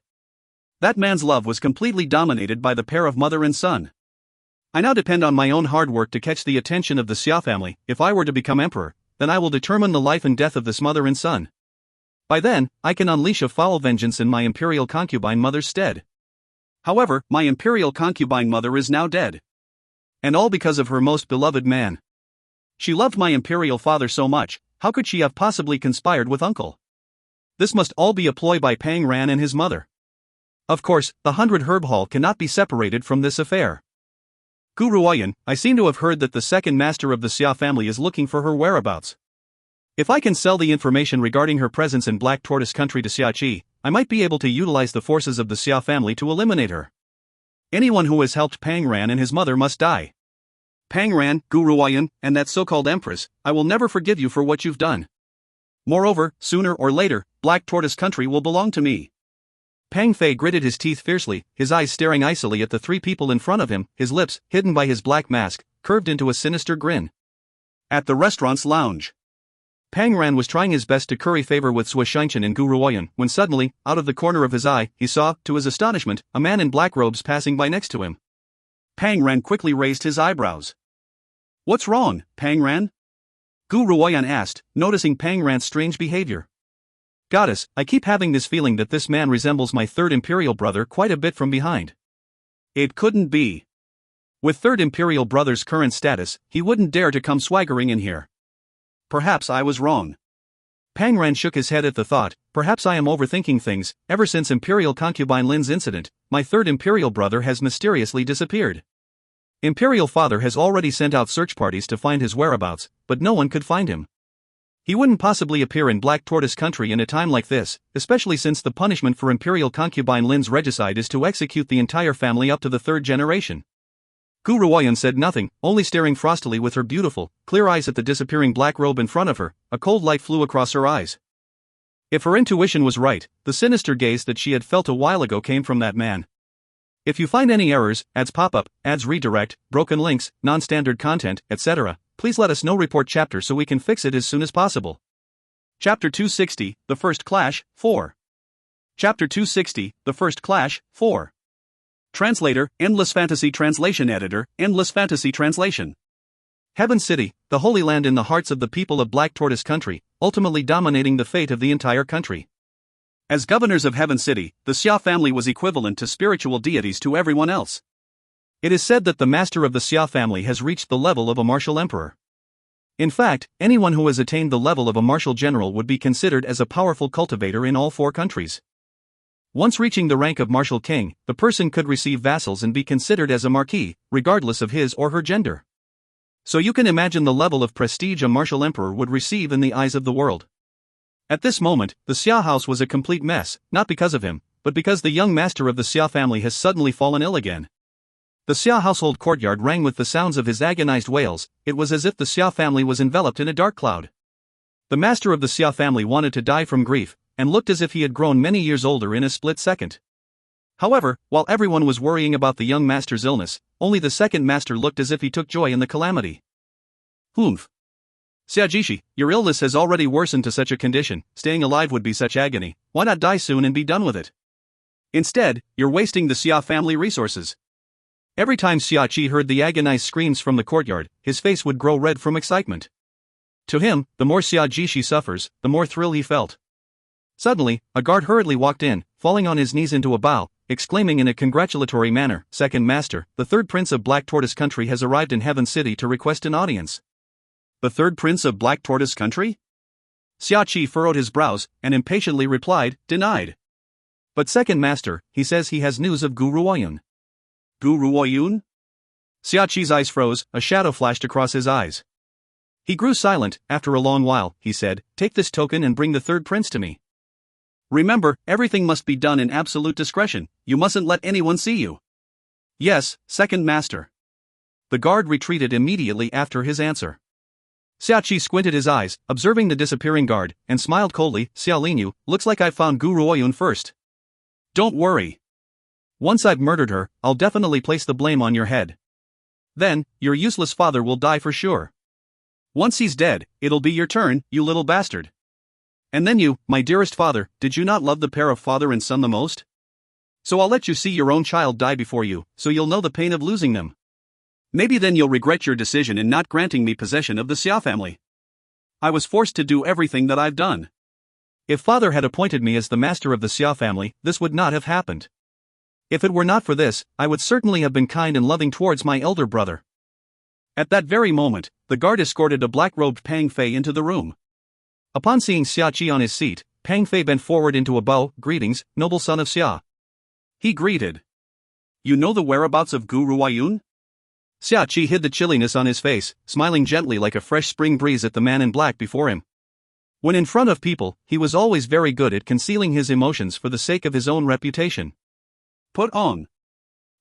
That man's love was completely dominated by the pair of mother and son. I now depend on my own hard work to catch the attention of the Xia family. If I were to become emperor, then I will determine the life and death of this mother and son. By then, I can unleash a foul vengeance in my imperial concubine mother's stead. However, my imperial concubine mother is now dead. And all because of her most beloved man. She loved my imperial father so much, how could she have possibly conspired with uncle? This must all be a ploy by Pangran and his mother. Of course, the 100 Herb Hall cannot be separated from this affair. Gu Ruoyun, I seem to have heard that the second master of the Xia family is looking for her whereabouts. If I can sell the information regarding her presence in Black Tortoise Country to Xiachi, I might be able to utilize the forces of the Xia family to eliminate her. Anyone who has helped Pangran and his mother must die. Pangran, Gu Ruoyun, and that so-called empress, I will never forgive you for what you've done. Moreover, sooner or later, Black Tortoise Country will belong to me. Pang Fei gritted his teeth fiercely, his eyes staring icily at the three people in front of him, his lips, hidden by his black mask, curved into a sinister grin. At the restaurant's lounge, Pangran was trying his best to curry favor with Zhuo Shangchen and Gu Ruoyun, when suddenly, out of the corner of his eye, he saw, to his astonishment, a man in black robes passing by next to him. Pangran quickly raised his eyebrows. What's wrong, Pangran? Gu Ruoyun asked, noticing Pangran's strange behavior. Goddess, I keep having this feeling that this man resembles my third imperial brother quite a bit from behind. It couldn't be. With third imperial brother's current status, he wouldn't dare to come swaggering in here. Perhaps I was wrong. Pangran shook his head at the thought, perhaps I am overthinking things. Ever since imperial concubine Lin's incident, my third imperial brother has mysteriously disappeared. Imperial father has already sent out search parties to find his whereabouts, but no one could find him. He wouldn't possibly appear in Black Tortoise Country in a time like this, especially since the punishment for imperial concubine Lin's regicide is to execute the entire family up to the third generation. Gu Ruoyun said nothing, only staring frostily with her beautiful, clear eyes at the disappearing black robe in front of her. A cold light flew across her eyes. If her intuition was right, the sinister gaze that she had felt a while ago came from that man. If you find any errors, ads pop up, ads redirect, broken links, non-standard content, etc., please let us know. Report chapter so we can fix it as soon as possible. Chapter 260, The First Clash, 4. Chapter 260, The First Clash, 4. Translator, Endless Fantasy Translation Editor, Endless Fantasy Translation. Heaven City, the holy land in the hearts of the people of Black Tortoise Country, ultimately dominating the fate of the entire country. As governors of Heaven City, the Xia family was equivalent to spiritual deities to everyone else. It is said that the master of the Xia family has reached the level of a martial emperor. In fact, anyone who has attained the level of a martial general would be considered as a powerful cultivator in all four countries. Once reaching the rank of martial king, the person could receive vassals and be considered as a marquis, regardless of his or her gender. So you can imagine the level of prestige a martial emperor would receive in the eyes of the world. At this moment, the Xia house was a complete mess, not because of him, but because the young master of the Xia family has suddenly fallen ill again. The Xia household courtyard rang with the sounds of his agonized wails. It was as if the Xia family was enveloped in a dark cloud. The master of the Xia family wanted to die from grief, and looked as if he had grown many years older in a split second. However, while everyone was worrying about the young master's illness, only the second master looked as if he took joy in the calamity. Humph. Xiajishi, your illness has already worsened to such a condition, staying alive would be such agony, why not die soon and be done with it? Instead, you're wasting the Xia family resources. Every time Xia Qi heard the agonized screams from the courtyard, his face would grow red from excitement. To him, the more Xiajishi suffers, the more thrill he felt. Suddenly, a guard hurriedly walked in, falling on his knees into a bow, exclaiming in a congratulatory manner, "Second Master, the third prince of Black Tortoise Country has arrived in Heaven City to request an audience." The third prince of Black Tortoise Country? Xia Qi furrowed his brows, and impatiently replied, "Denied." "But Second Master, he says he has news of Gu Ruoyun." Gu Ruoyun? Xia Qi's eyes froze, a shadow flashed across his eyes. He grew silent. After a long while, he said, "Take this token and bring the third prince to me. Remember, everything must be done in absolute discretion, you mustn't let anyone see you." "Yes, Second Master." The guard retreated immediately after his answer. Xia Qi squinted his eyes, observing the disappearing guard, and smiled coldly. "Xiao Linyu, looks like I've found Gu Ruoyun first. Don't worry. Once I've murdered her, I'll definitely place the blame on your head. Then, your useless father will die for sure. Once he's dead, it'll be your turn, you little bastard. And then you, my dearest father, did you not love the pair of father and son the most? So I'll let you see your own child die before you, so you'll know the pain of losing them. Maybe then you'll regret your decision in not granting me possession of the Xia family. I was forced to do everything that I've done. If father had appointed me as the master of the Xia family, this would not have happened. If it were not for this, I would certainly have been kind and loving towards my elder brother." At that very moment, the guard escorted a black-robed Pang Fei into the room. Upon seeing Xia Qi on his seat, Pang Fei bent forward into a bow. "Greetings, noble son of Xia." He greeted. "You know the whereabouts of Gu Ruoyun?" Xia Qi hid the chilliness on his face, smiling gently like a fresh spring breeze at the man in black before him. When in front of people, he was always very good at concealing his emotions for the sake of his own reputation. "Put on."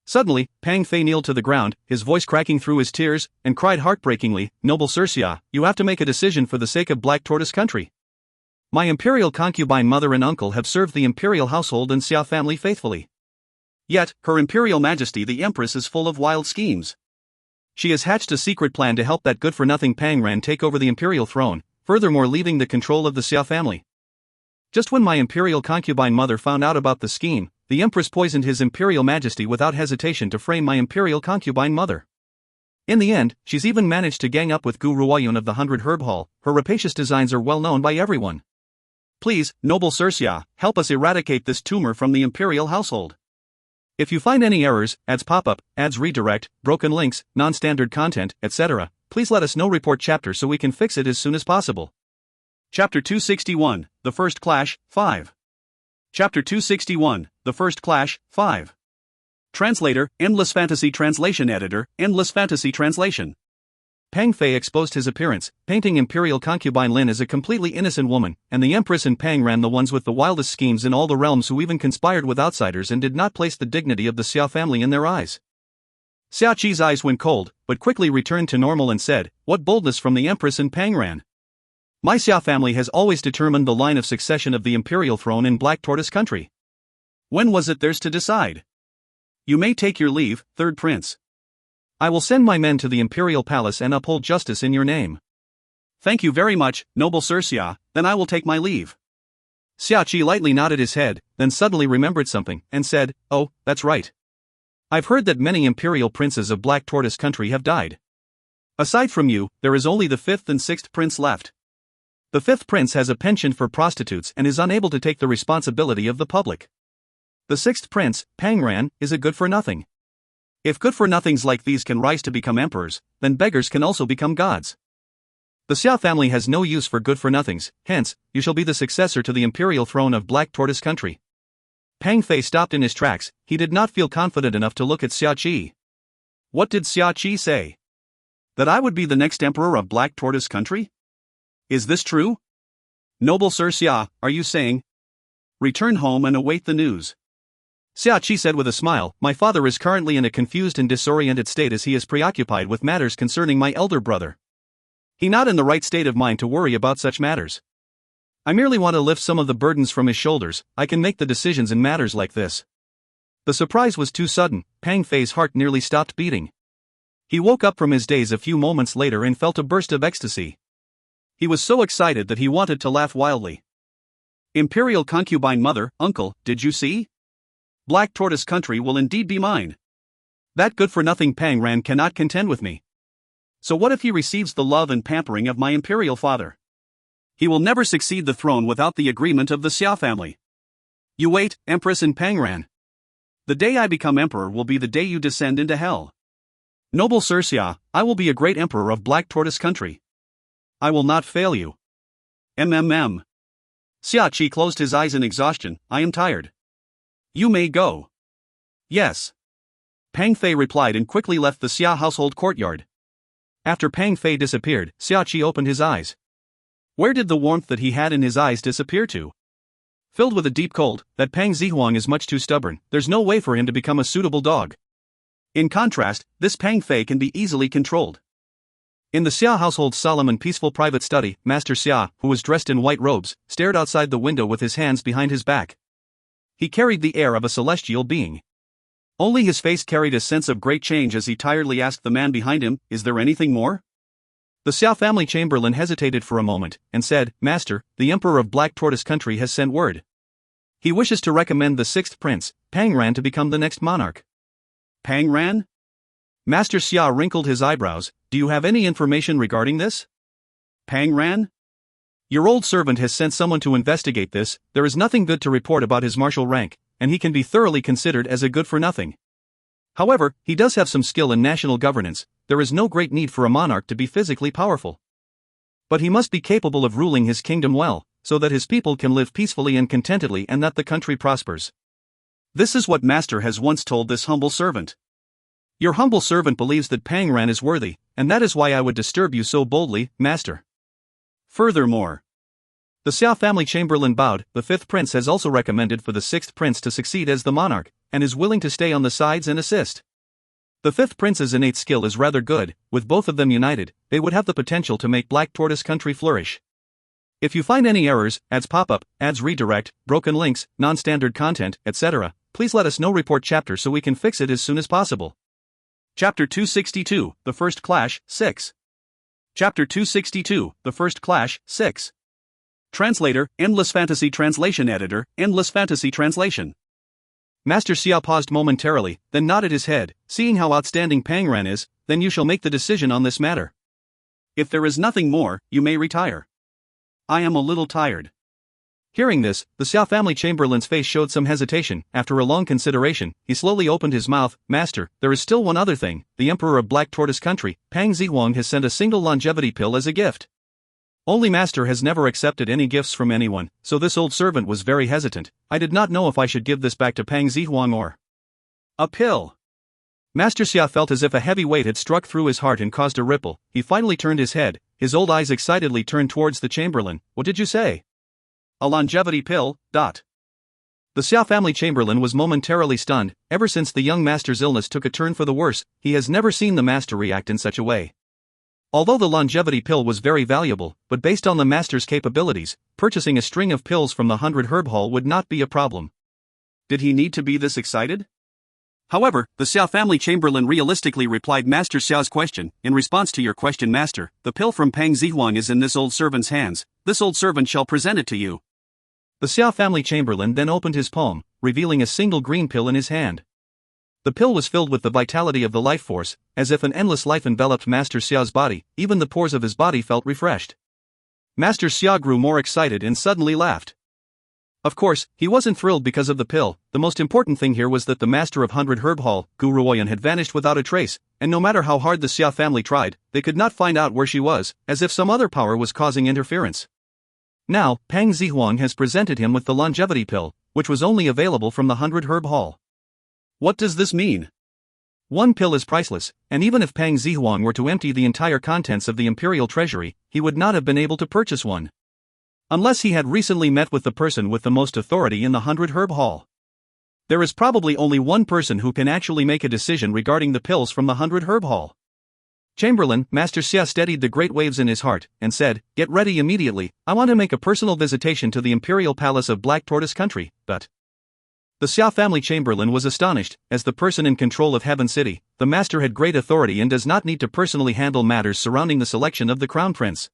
Suddenly, Pang Fei kneeled to the ground, his voice cracking through his tears, and cried heartbreakingly, "Noble Sir Xia, you have to make a decision for the sake of Black Tortoise Country. My imperial concubine mother and uncle have served the imperial household and Xia family faithfully. Yet, Her Imperial Majesty the Empress is full of wild schemes. She has hatched a secret plan to help that good-for-nothing Pang Ran take over the imperial throne, furthermore leaving the control of the Xia family. Just when my imperial concubine mother found out about the scheme, the Empress poisoned His Imperial Majesty without hesitation to frame my imperial concubine mother. In the end, she's even managed to gang up with Gu Ruoyun of the 100 Herb Hall. Her rapacious designs are well known by everyone. Please, noble Sir Xia, help us eradicate this tumor from the imperial household. If you find any errors, ads pop up, ads redirect, broken links, non-standard content, etc., please let us know. Report chapter so we can fix it as soon as possible." Chapter 261, The First Clash, 5. Chapter 261, The First Clash, 5. Translator, Endless Fantasy Translation Editor, Endless Fantasy Translation. Pang Fei exposed his appearance, painting imperial concubine Lin as a completely innocent woman, and the Empress and Pang Ran the ones with the wildest schemes in all the realms, who even conspired with outsiders and did not place the dignity of the Xia family in their eyes. Xia Qi's eyes went cold, but quickly returned to normal and said, "What boldness from the Empress and Pang Ran! My Xia family has always determined the line of succession of the imperial throne in Black Tortoise Country. When was it theirs to decide? You may take your leave, third prince. I will send my men to the imperial palace and uphold justice in your name." "Thank you very much, noble Sir Xia, then I will take my leave." Xia Qi lightly nodded his head, then suddenly remembered something, and said, "Oh, that's right. I've heard that many imperial princes of Black Tortoise Country have died. Aside from you, there is only the 5th and 6th prince left. The 5th prince has a penchant for prostitutes and is unable to take the responsibility of the public. The 6th prince, Pang Ran, is a good-for-nothing. If good-for-nothings like these can rise to become emperors, then beggars can also become gods. The Xia family has no use for good-for-nothings, hence, you shall be the successor to the imperial throne of Black Tortoise Country." Pang Fei stopped in his tracks. He did not feel confident enough to look at Xia Qi. What did Xia Qi say? That I would be the next emperor of Black Tortoise Country? Is this true? Noble Sir Xia, are you saying? Return home and await the news. Xia Qi said with a smile, my father is currently in a confused and disoriented state as he is preoccupied with matters concerning my elder brother. He not in the right state of mind to worry about such matters. I merely want to lift some of the burdens from his shoulders. I can make the decisions in matters like this. The surprise was too sudden. Pang Fei's heart nearly stopped beating. He woke up from his daze a few moments later and felt a burst of ecstasy. He was so excited that he wanted to laugh wildly. Imperial concubine mother, uncle, did you see? Black Tortoise Country will indeed be mine. That good-for-nothing Pang Ran cannot contend with me. So what if he receives the love and pampering of my imperial father? He will never succeed the throne without the agreement of the Xia family. You wait, Empress in Pang Ran. The day I become emperor will be the day you descend into hell. Noble Sir Xia, I will be a great emperor of Black Tortoise Country. I will not fail you. Xia Qi closed his eyes in exhaustion. I am tired. You may go. Yes. Pang Fei replied and quickly left the Xia household courtyard. After Pang Fei disappeared, Xia Qi opened his eyes. Where did the warmth that he had in his eyes disappear to? Filled with a deep cold, that Pang Zihuang is much too stubborn. There's no way for him to become a suitable dog. In contrast, this Pang Fei can be easily controlled. In the Xia household's solemn and peaceful private study, Master Xia, who was dressed in white robes, stared outside the window with his hands behind his back. He carried the air of a celestial being. Only his face carried a sense of great change as he tiredly asked the man behind him, is there anything more? The Xia family chamberlain hesitated for a moment, and said, Master, the Emperor of Black Tortoise Country has sent word. He wishes to recommend the sixth prince, Pang Ran, to become the next monarch. Pang Ran? Master Xia wrinkled his eyebrows. Do you have any information regarding this? Pang Ran? Your old servant has sent someone to investigate this. There is nothing good to report about his martial rank, and he can be thoroughly considered as a good-for-nothing. However, he does have some skill in national governance. There is no great need for a monarch to be physically powerful. But he must be capable of ruling his kingdom well, so that his people can live peacefully and contentedly and that the country prospers. This is what Master has once told this humble servant. Your humble servant believes that Pang Ran is worthy, and that is why I would disturb you so boldly, Master. Furthermore, the Xia family chamberlain bowed. The fifth prince has also recommended for the sixth prince to succeed as the monarch, and is willing to stay on the sides and assist. The fifth prince's innate skill is rather good. With both of them united, they would have the potential to make Black Tortoise Country flourish. If you find any errors, ads pop-up, ads redirect, broken links, non-standard content, etc., please let us know. Report chapter so we can fix it as soon as possible. Chapter 262, The First Clash, 6. Chapter 262, The First Clash, 6. Translator, Endless Fantasy Translation Editor, Endless Fantasy Translation. Master Xia paused momentarily, then nodded his head. Seeing how outstanding Pang Ran is, then you shall make the decision on this matter. If there is nothing more, you may retire. I am a little tired. Hearing this, the Xia family chamberlain's face showed some hesitation. After a long consideration, he slowly opened his mouth. Master, there is still one other thing. The Emperor of Black Tortoise Country, Pang Zihuang, has sent a single longevity pill as a gift. Only Master has never accepted any gifts from anyone, so this old servant was very hesitant. I did not know if I should give this back to Pang Zihuang or... A pill. Master Xia felt as if a heavy weight had struck through his heart and caused a ripple. He finally turned his head. His old eyes excitedly turned towards the chamberlain. What did you say? A longevity pill, ... The Xia family chamberlain was momentarily stunned. Ever since the young master's illness took a turn for the worse, he has never seen the master react in such a way. Although the longevity pill was very valuable, but based on the master's capabilities, purchasing a string of pills from the 100 Herb Hall would not be a problem. Did he need to be this excited? However, the Xia family chamberlain realistically replied Master Xiao's question. In response to your question, Master, the pill from Pang Zihuang is in this old servant's hands. This old servant shall present it to you. The Xia family chamberlain then opened his palm, revealing a single green pill in his hand. The pill was filled with the vitality of the life force, as if an endless life enveloped Master Xiao's body. Even the pores of his body felt refreshed. Master Xia grew more excited and suddenly laughed. Of course, he wasn't thrilled because of the pill. The most important thing here was that the master of 100 Herb Hall, Guru Oyan, had vanished without a trace, and no matter how hard the Xia family tried, they could not find out where she was, as if some other power was causing interference. Now, Pang Zihuang has presented him with the longevity pill. which was only available from the 100-herb hall. What does this mean? One pill is priceless, and even if Pang Zihuang were to empty the entire contents of the imperial treasury, he would not have been able to purchase one. Unless he had recently met with the person with the most authority in the 100-herb hall. There is probably only one person who can actually make a decision regarding the pills from the 100-herb hall. Chamberlain, Master Xia steadied the great waves in his heart, and said, "Get ready immediately, I want to make a personal visitation to the imperial palace of Black Tortoise Country, but..." The Xia family chamberlain was astonished, as the person in control of Heaven City, the master had great authority and does not need to personally handle matters surrounding the selection of the crown prince.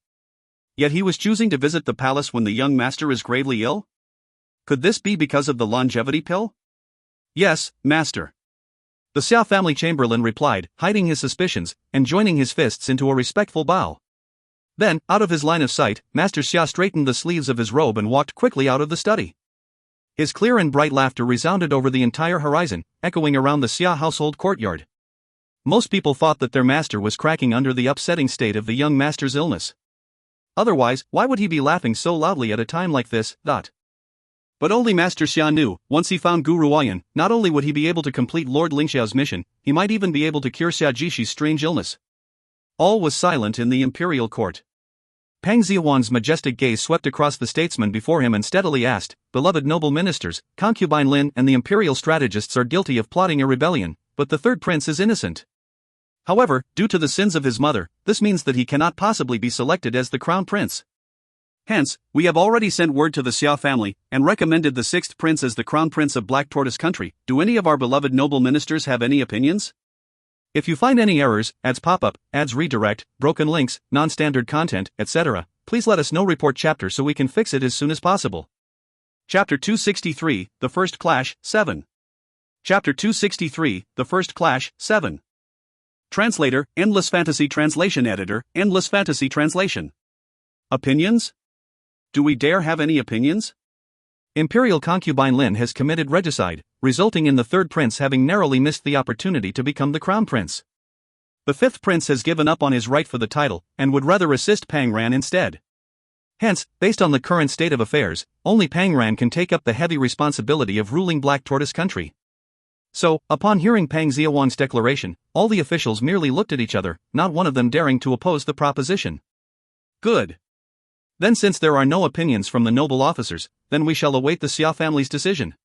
Yet he was choosing to visit the palace when the young master is gravely ill? Could this be because of the longevity pill? Yes, master. The Xia family chamberlain replied, hiding his suspicions, and joining his fists into a respectful bow. Then, out of his line of sight, Master Xia straightened the sleeves of his robe and walked quickly out of the study. His clear and bright laughter resounded over the entire horizon, echoing around the Xia household courtyard. Most people thought that their master was cracking under the upsetting state of the young master's illness. Otherwise, why would he be laughing so loudly at a time like this? But only Master Xia knew, once he found Guru Huayan, not only would he be able to complete Lord Lingxiao's mission, he might even be able to cure Xia Jishi's strange illness. All was silent in the imperial court. Pang Zihuan's majestic gaze swept across the statesmen before him and steadily asked, "Beloved noble ministers, concubine Lin and the imperial strategists are guilty of plotting a rebellion, but the third prince is innocent. However, due to the sins of his mother, this means that he cannot possibly be selected as the crown prince. Hence, we have already sent word to the Xia family, and recommended the sixth prince as the crown prince of Black Tortoise Country. Do any of our beloved noble ministers have any opinions? If you find any errors, ads pop up, ads redirect, broken links, non-standard content, etc., please let us know. Report chapter so we can fix it as soon as possible." Chapter 263, The First Clash, 7. Chapter 263, The First Clash, 7. Translator, Endless Fantasy Translation Editor, Endless Fantasy Translation. Opinions? Do we dare have any opinions? Imperial concubine Lin has committed regicide, resulting in the third prince having narrowly missed the opportunity to become the crown prince. The fifth prince has given up on his right for the title, and would rather assist Pang Ran instead. Hence, based on the current state of affairs, only Pang Ran can take up the heavy responsibility of ruling Black Tortoise Country. So, upon hearing Pang Zihuan's declaration, all the officials merely looked at each other, not one of them daring to oppose the proposition. Good. Then since there are no opinions from the noble officers, then we shall await the Xia family's decision.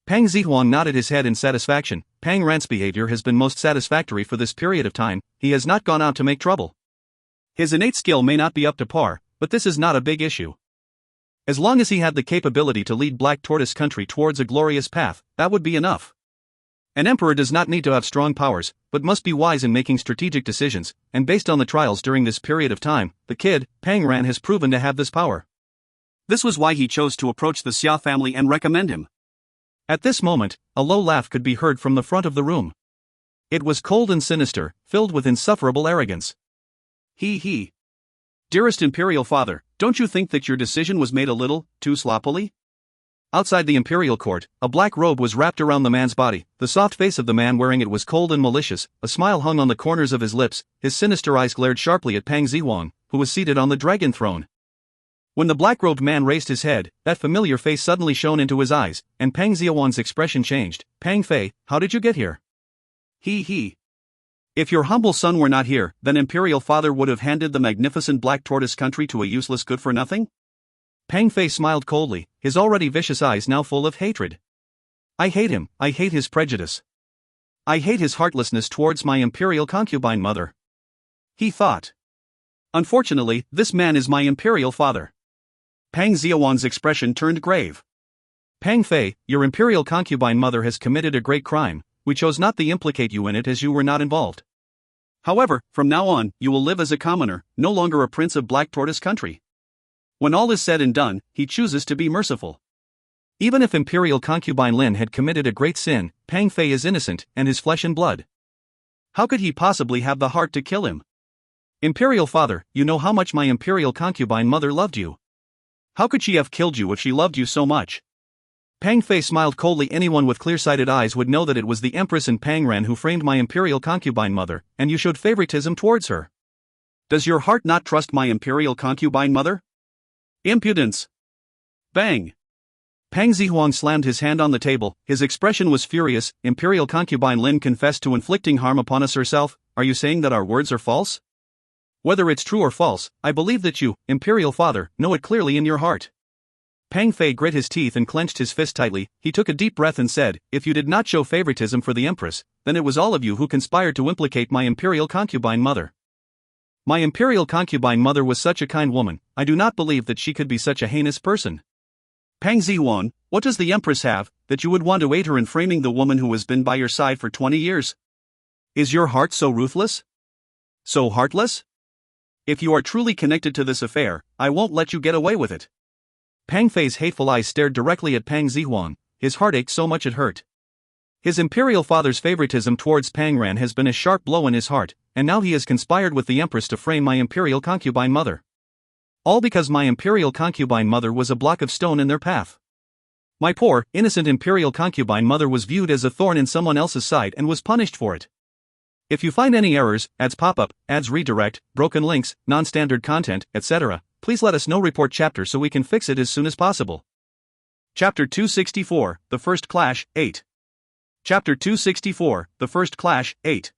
Pang Zihuan nodded his head in satisfaction. Pang Ran's behavior has been most satisfactory for this period of time. He has not gone out to make trouble. His innate skill may not be up to par, but this is not a big issue. As long as he had the capability to lead Black Tortoise Country towards a glorious path, that would be enough. An emperor does not need to have strong powers, but must be wise in making strategic decisions, and based on the trials during this period of time, the kid, Pang Ran, has proven to have this power. This was why he chose to approach the Xia family and recommend him. At this moment, a low laugh could be heard from the front of the room. It was cold and sinister, filled with insufferable arrogance. He. Dearest Imperial Father, don't you think that your decision was made a little too sloppily? Outside the imperial court, a black robe was wrapped around the man's body. The soft face of the man wearing it was cold and malicious, a smile hung on the corners of his lips, his sinister eyes glared sharply at Pang Zihuang, who was seated on the dragon throne. When the black-robed man raised his head, that familiar face suddenly shone into his eyes, and Pang Zihuang's expression changed. "Pang Fei, how did you get here?" He. If your humble son were not here, then Imperial Father would have handed the magnificent Black Tortoise Country to a useless good-for-nothing? Pang Fei smiled coldly, his already vicious eyes now full of hatred. "I hate him, I hate his prejudice. I hate his heartlessness towards my imperial concubine mother," he thought. "Unfortunately, this man is my imperial father." Pang Zihuan's expression turned grave. "Pang Fei, your imperial concubine mother has committed a great crime. We chose not to implicate you in it as you were not involved. However, from now on, you will live as a commoner, no longer a prince of Black Tortoise Country. When all is said and done, he chooses to be merciful. Even if Imperial concubine Lin had committed a great sin, Pang Fei is innocent, and his flesh and blood. How could he possibly have the heart to kill him? Imperial Father, you know how much my Imperial concubine mother loved you. How could she have killed you if she loved you so much?" Pang Fei smiled coldly. "Anyone with clear-sighted eyes would know that it was the Empress and Pang Ran who framed my Imperial concubine mother, and you showed favoritism towards her. Does your heart not trust my Imperial concubine mother? Impudence! Bang! Pang Zihuang slammed his hand on the table, his expression was furious. Imperial concubine Lin confessed to inflicting harm upon us herself. Are you saying that our words are false? Whether it's true or false, I believe that you, Imperial Father, know it clearly in your heart. Pang Fei grit his teeth and clenched his fist tightly. He took a deep breath and said, if you did not show favoritism for the Empress, then it was all of you who conspired to implicate my Imperial concubine mother. My Imperial concubine mother was such a kind woman, I do not believe that she could be such a heinous person. Pang Zihuan, what does the Empress have, that you would want to aid her in framing the woman who has been by your side for 20 years? Is your heart so ruthless? So heartless? If you are truly connected to this affair, I won't let you get away with it. Pang Fei's hateful eyes stared directly at Pang Zihuan, his heart ached so much it hurt. His Imperial father's favoritism towards Pang Ran has been a sharp blow in his heart, and now he has conspired with the Empress to frame my Imperial concubine mother. All because my Imperial concubine mother was a block of stone in their path. My poor, innocent Imperial concubine mother was viewed as a thorn in someone else's side and was punished for it. If you find any errors, ads pop-up, ads redirect, broken links, non-standard content, etc., please let us know. Report chapter so we can fix it as soon as possible. Chapter 264, The First Clash, 8. Chapter 264, The First Clash, 8.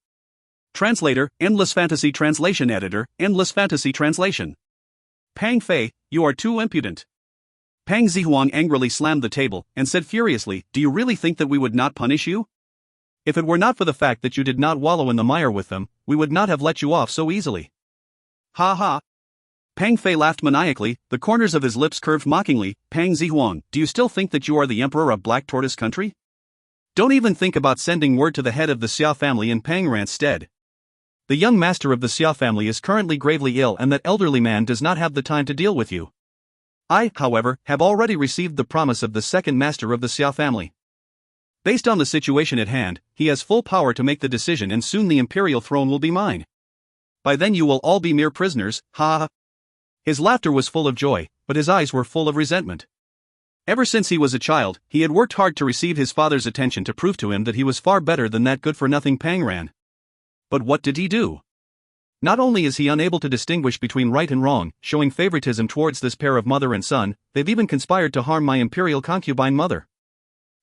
Translator, Endless Fantasy Translation Editor, Endless Fantasy Translation. Pang Fei, you are too impudent. Pang Zihuang angrily slammed the table and said furiously, do you really think that we would not punish you? If it were not for the fact that you did not wallow in the mire with them, we would not have let you off so easily. Ha ha. Pang Fei laughed maniacally, the corners of his lips curved mockingly. Pang Zihuang, do you still think that you are the emperor of Black Tortoise Country? Don't even think about sending word to the head of the Xia family in Pang Ran's stead. The young master of the Xia family is currently gravely ill and that elderly man does not have the time to deal with you. I, however, have already received the promise of the second master of the Xia family. Based on the situation at hand, he has full power to make the decision and soon the imperial throne will be mine. By then you will all be mere prisoners, ha ha. His laughter was full of joy, but his eyes were full of resentment. Ever since he was a child, he had worked hard to receive his father's attention to prove to him that he was far better than that good-for-nothing Pang Ran. But what did he do? Not only is he unable to distinguish between right and wrong, showing favoritism towards this pair of mother and son, they've even conspired to harm my Imperial concubine mother.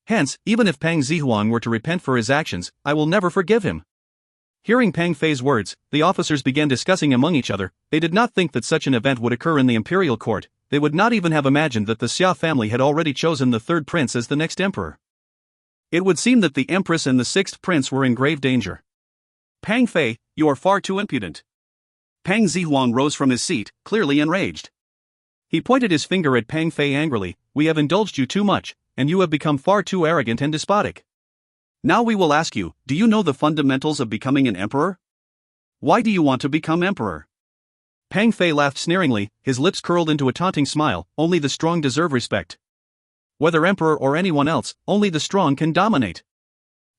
Hence, even if Pang Zihuang were to repent for his actions, I will never forgive him. Hearing Pang Fei's words, the officers began discussing among each other. They did not think that such an event would occur in the imperial court. They would not even have imagined that the Xia family had already chosen the third prince as the next emperor. It would seem that the empress and the sixth prince were in grave danger. Pang Fei, you are far too impudent. Pang Zihuang rose from his seat, clearly enraged. He pointed his finger at Pang Fei angrily. We have indulged you too much, and you have become far too arrogant and despotic. Now we will ask you, do you know the fundamentals of becoming an emperor? Why do you want to become emperor? Pang Fei laughed sneeringly, his lips curled into a taunting smile. Only the strong deserve respect. Whether emperor or anyone else, only the strong can dominate.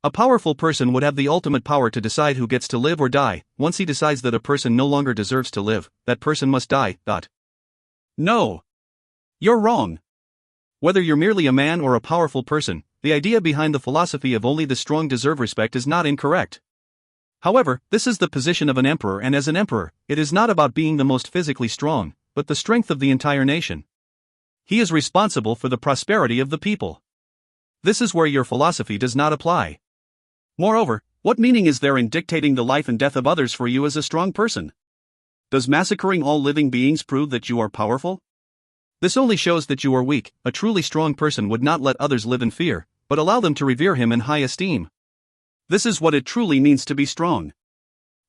A powerful person would have the ultimate power to decide who gets to live or die. Once he decides that a person no longer deserves to live, that person must die. No. You're wrong. Whether you're merely a man or a powerful person, the idea behind the philosophy of only the strong deserve respect is not incorrect. However, this is the position of an emperor, and as an emperor, it is not about being the most physically strong, but the strength of the entire nation. He is responsible for the prosperity of the people. This is where your philosophy does not apply. Moreover, what meaning is there in dictating the life and death of others for you as a strong person? Does massacring all living beings prove that you are powerful? This only shows that you are weak. A truly strong person would not let others live in fear, but allow them to revere him in high esteem. This is what it truly means to be strong.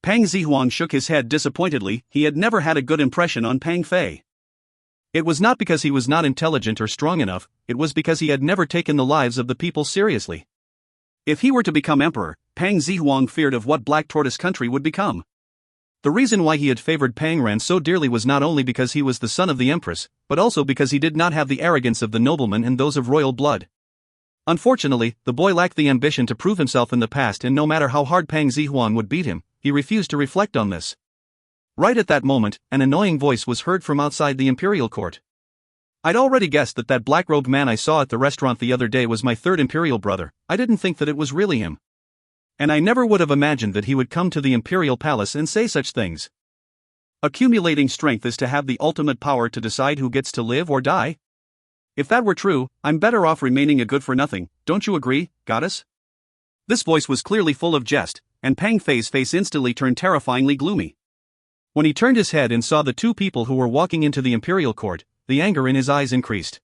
Pang Zihuang shook his head disappointedly. He had never had a good impression on Pang Fei. It was not because he was not intelligent or strong enough, it was because he had never taken the lives of the people seriously. If he were to become emperor, Pang Zihuang feared of what Black Tortoise Country would become. The reason why he had favored Pang Ran so dearly was not only because he was the son of the empress, but also because he did not have the arrogance of the nobleman and those of royal blood. Unfortunately, the boy lacked the ambition to prove himself in the past, and no matter how hard Pang Zihuang would beat him, he refused to reflect on this. Right at that moment, an annoying voice was heard from outside the imperial court. I'd already guessed that that black-robed man I saw at the restaurant the other day was my third imperial brother. I didn't think that it was really him. And I never would have imagined that he would come to the imperial palace and say such things. Accumulating strength is to have the ultimate power to decide who gets to live or die. If that were true, I'm better off remaining a good-for-nothing, don't you agree, goddess? This voice was clearly full of jest, and Pang Fei's face instantly turned terrifyingly gloomy. When he turned his head and saw the two people who were walking into the imperial court, the anger in his eyes increased.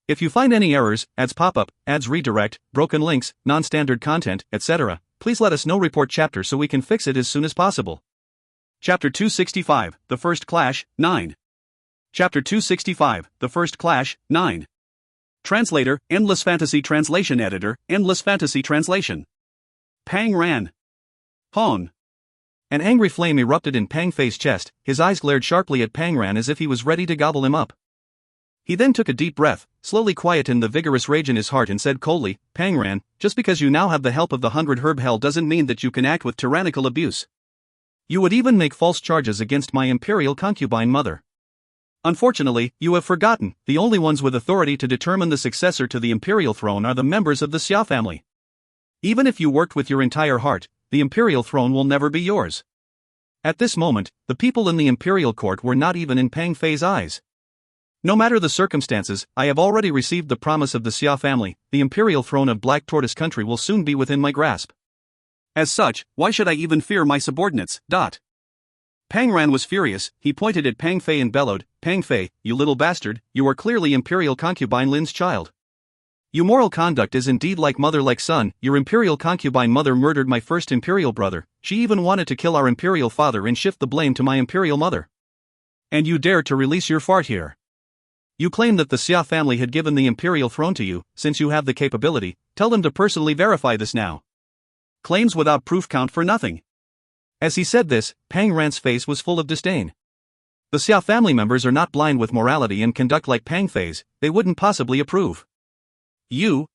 If you find any errors, ads pop-up, ads redirect, broken links, non-standard content, etc., please let us know. Report chapter so we can fix it as soon as possible. Chapter 265, The First Clash, 9. Chapter 265, The First Clash, 9. Translator, Endless Fantasy Translation Editor, Endless Fantasy Translation. Pang ran. Hon. An angry flame erupted in Pang Fei's chest, his eyes glared sharply at Pang Ran as if he was ready to gobble him up. He then took a deep breath, slowly quietened the vigorous rage in his heart and said coldly, Pang Ran, just because you now have the help of the 100 Herb Hell doesn't mean that you can act with tyrannical abuse. You would even make false charges against my imperial concubine mother. Unfortunately, you have forgotten, the only ones with authority to determine the successor to the imperial throne are the members of the Xia family. Even if you worked with your entire heart, the imperial throne will never be yours. At this moment, the people in the imperial court were not even in Pang Fei's eyes. No matter the circumstances, I have already received the promise of the Xia family, the imperial throne of Black Tortoise Country will soon be within my grasp. As such, why should I even fear my subordinates? Pang Ran was furious, he pointed at Pang Fei and bellowed, Pang Fei, you little bastard, you are clearly imperial concubine Lin's child. Your moral conduct is indeed like mother like son, your imperial concubine mother murdered my first imperial brother, she even wanted to kill our imperial father and shift the blame to my imperial mother. And you dare to release your fart here. You claim that the Xia family had given the imperial throne to you, since you have the capability, tell them to personally verify this now. Claims without proof count for nothing. As he said this, Pang Ran's face was full of disdain. The Xia family members are not blind with morality and conduct like Pang Fei's, they wouldn't possibly approve. You?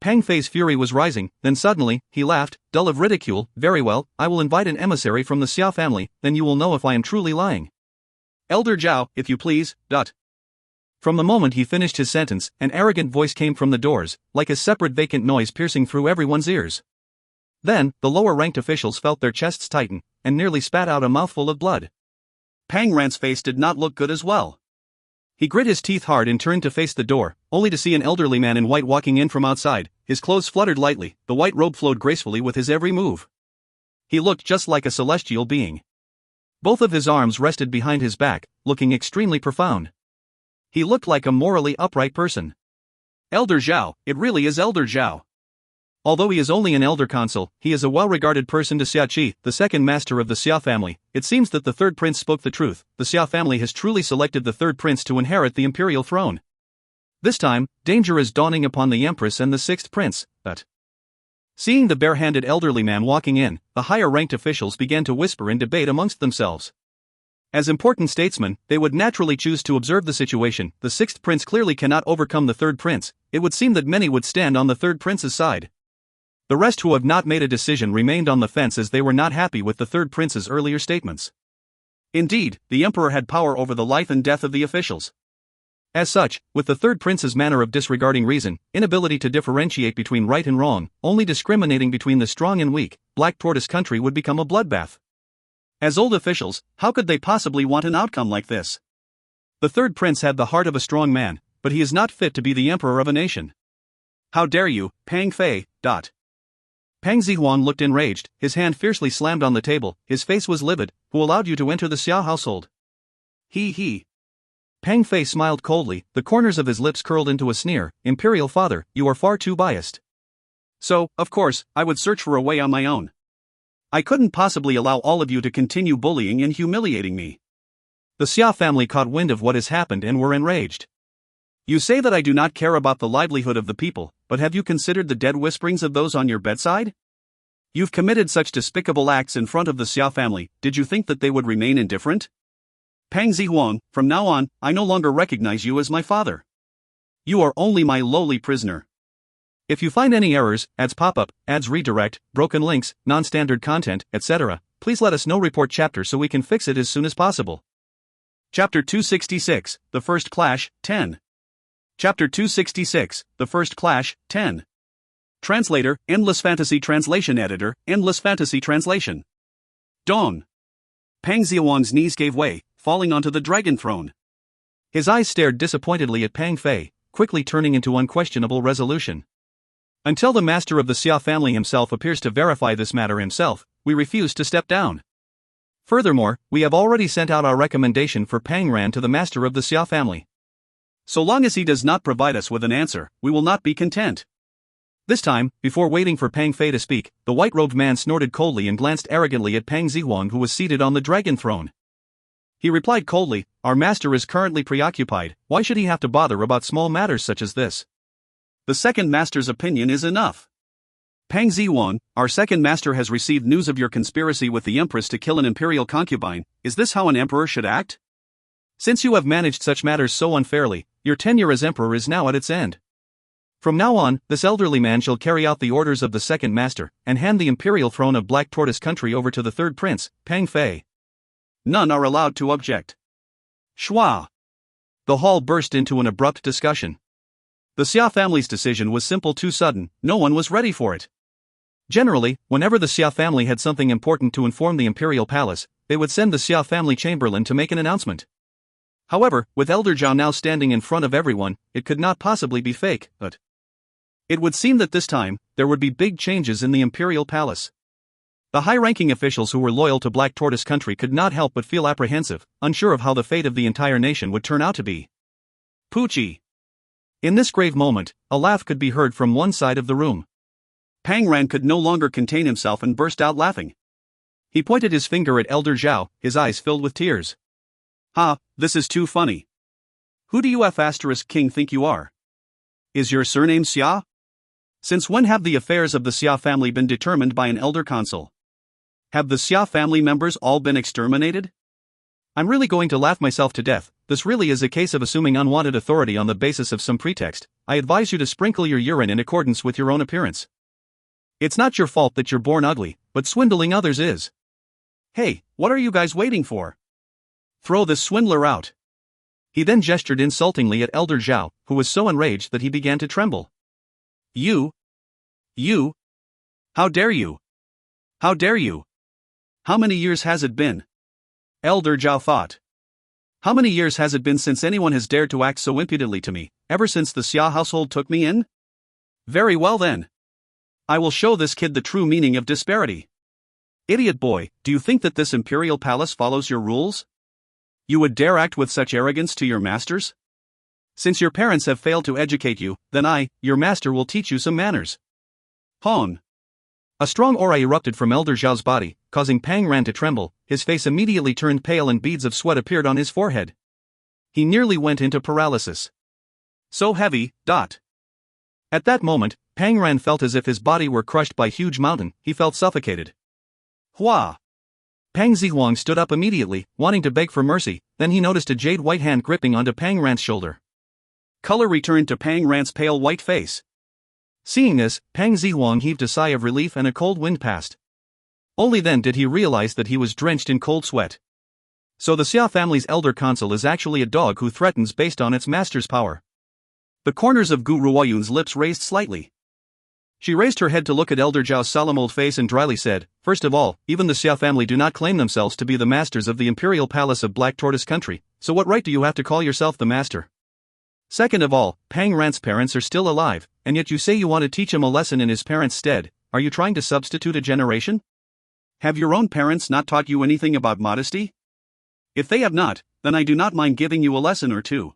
Pang Fei's fury was rising, then suddenly, he laughed, dull of ridicule, very well, I will invite an emissary from the Xia family, then you will know if I am truly lying. Elder Zhao, if you please, From the moment he finished his sentence, an arrogant voice came from the doors, like a separate vacant noise piercing through everyone's ears. Then, the lower-ranked officials felt their chests tighten, and nearly spat out a mouthful of blood. Pang Ran's face did not look good as well. He grit his teeth hard and turned to face the door, only to see an elderly man in white walking in from outside, his clothes fluttered lightly, the white robe flowed gracefully with his every move. He looked just like a celestial being. Both of his arms rested behind his back, looking extremely profound. He looked like a morally upright person. Elder Zhao, it really is Elder Zhao. Although he is only an elder consul, he is a well-regarded person to Xia Qi, the second master of the Xia family. It seems that the third prince spoke the truth, the Xia family has truly selected the third prince to inherit the imperial throne. This time, danger is dawning upon the empress and the sixth prince, Seeing the bare-handed elderly man walking in, the higher-ranked officials began to whisper and debate amongst themselves. As important statesmen, they would naturally choose to observe the situation. The sixth prince clearly cannot overcome the third prince, it would seem that many would stand on the third prince's side. The rest who have not made a decision remained on the fence as they were not happy with the third prince's earlier statements. Indeed, the emperor had power over the life and death of the officials. As such, with the third prince's manner of disregarding reason, inability to differentiate between right and wrong, only discriminating between the strong and weak, Black Tortoise Country would become a bloodbath. As old officials, how could they possibly want an outcome like this? The third prince had the heart of a strong man, but he is not fit to be the emperor of a nation. How dare you, Pang Fei, Pang Zihuan looked enraged, his hand fiercely slammed on the table, his face was livid. Who allowed you to enter the Xia household? He. Pang Fei smiled coldly, the corners of his lips curled into a sneer, Imperial father, you are far too biased. So, of course, I would search for a way on my own. I couldn't possibly allow all of you to continue bullying and humiliating me. The Xia family caught wind of what has happened and were enraged. You say that I do not care about the livelihood of the people, but have you considered the dead whisperings of those on your bedside? You've committed such despicable acts in front of the Xia family, did you think that they would remain indifferent? Pang Zihuang, from now on, I no longer recognize you as my father. You are only my lowly prisoner. If you find any errors, ads pop-up, ads redirect, broken links, non-standard content, etc., please let us know. Report chapter so we can fix it as soon as possible. Chapter 266, The First Clash, 10. Chapter 266, The First Clash, 10. Translator, Endless Fantasy Translation Editor, Endless Fantasy Translation. Dawn. Pang Zihuang's knees gave way, falling onto the dragon throne. His eyes stared disappointedly at Pang Fei, quickly turning into unquestionable resolution. Until the master of the Xia family himself appears to verify this matter himself, we refuse to step down. Furthermore, we have already sent out our recommendation for Pang Ran to the master of the Xia family. So long as he does not provide us with an answer, we will not be content. This time, before waiting for Pang Fei to speak, the white-robed man snorted coldly and glanced arrogantly at Pang Zihuang, who was seated on the dragon throne. He replied coldly, "Our master is currently preoccupied, why should he have to bother about small matters such as this? The second master's opinion is enough. Pang Zihuang, our second master has received news of your conspiracy with the empress to kill an imperial concubine. Is this how an emperor should act? Since you have managed such matters so unfairly, your tenure as emperor is now at its end. From now on, this elderly man shall carry out the orders of the second master, and hand the imperial throne of Black Tortoise Country over to the third prince, Pang Fei." None are allowed to object. Schwa! The hall burst into an abrupt discussion. The Xia family's decision was simple, too sudden, no one was ready for it. Generally, whenever the Xia family had something important to inform the imperial palace, they would send the Xia family chamberlain to make an announcement. However, with Elder Zhao now standing in front of everyone, it could not possibly be fake, but it would seem that this time, there would be big changes in the imperial palace. The high-ranking officials who were loyal to Black Tortoise Country could not help but feel apprehensive, unsure of how the fate of the entire nation would turn out to be. Poochie! In this grave moment, a laugh could be heard from one side of the room. Pang Ran could no longer contain himself and burst out laughing. He pointed his finger at Elder Zhao, his eyes filled with tears. "Ha, this is too funny. Who do you King think you are? Is your surname Xia? Since when have the affairs of the Xia family been determined by an elder council? Have the Xia family members all been exterminated? I'm really going to laugh myself to death. This really is a case of assuming unwanted authority on the basis of some pretext. I advise you to sprinkle your urine in accordance with your own appearance. It's not your fault that you're born ugly, but swindling others is. Hey, what are you guys waiting for? Throw this swindler out." He then gestured insultingly at Elder Zhao, who was so enraged that he began to tremble. You! How dare you? How dare you? How many years has it been? Elder Zhao thought. How many years has it been since anyone has dared to act so impudently to me, ever since the Xia household took me in? Very well then. I will show this kid the true meaning of disparity. Idiot boy, do you think that this imperial palace follows your rules? You would dare act with such arrogance to your masters? Since your parents have failed to educate you, then I, your master, will teach you some manners. Hon. A strong aura erupted from Elder Zhao's body, causing Pang Ran to tremble. His face immediately turned pale and beads of sweat appeared on his forehead. He nearly went into paralysis. So heavy. At that moment, Pang Ran felt as if his body were crushed by a huge mountain. He felt suffocated. Hua! Pang Zihuang stood up immediately, wanting to beg for mercy. Then he noticed a jade white hand gripping onto Pang Ran's shoulder. Color returned to Pang Ran's pale white face. Seeing this, Pang Zihuang heaved a sigh of relief and a cold wind passed. Only then did he realize that he was drenched in cold sweat. So the Xia family's elder council is actually a dog who threatens based on its master's power. The corners of Gu Ruoyun's lips raised slightly. She raised her head to look at Elder Zhao's solemn old face and dryly said, "First of all, even the Xia family do not claim themselves to be the masters of the imperial palace of Black Tortoise Country, so what right do you have to call yourself the master? Second of all, Pang Ran's parents are still alive, and yet you say you want to teach him a lesson in his parents' stead. Are you trying to substitute a generation? Have your own parents not taught you anything about modesty? If they have not, then I do not mind giving you a lesson or two.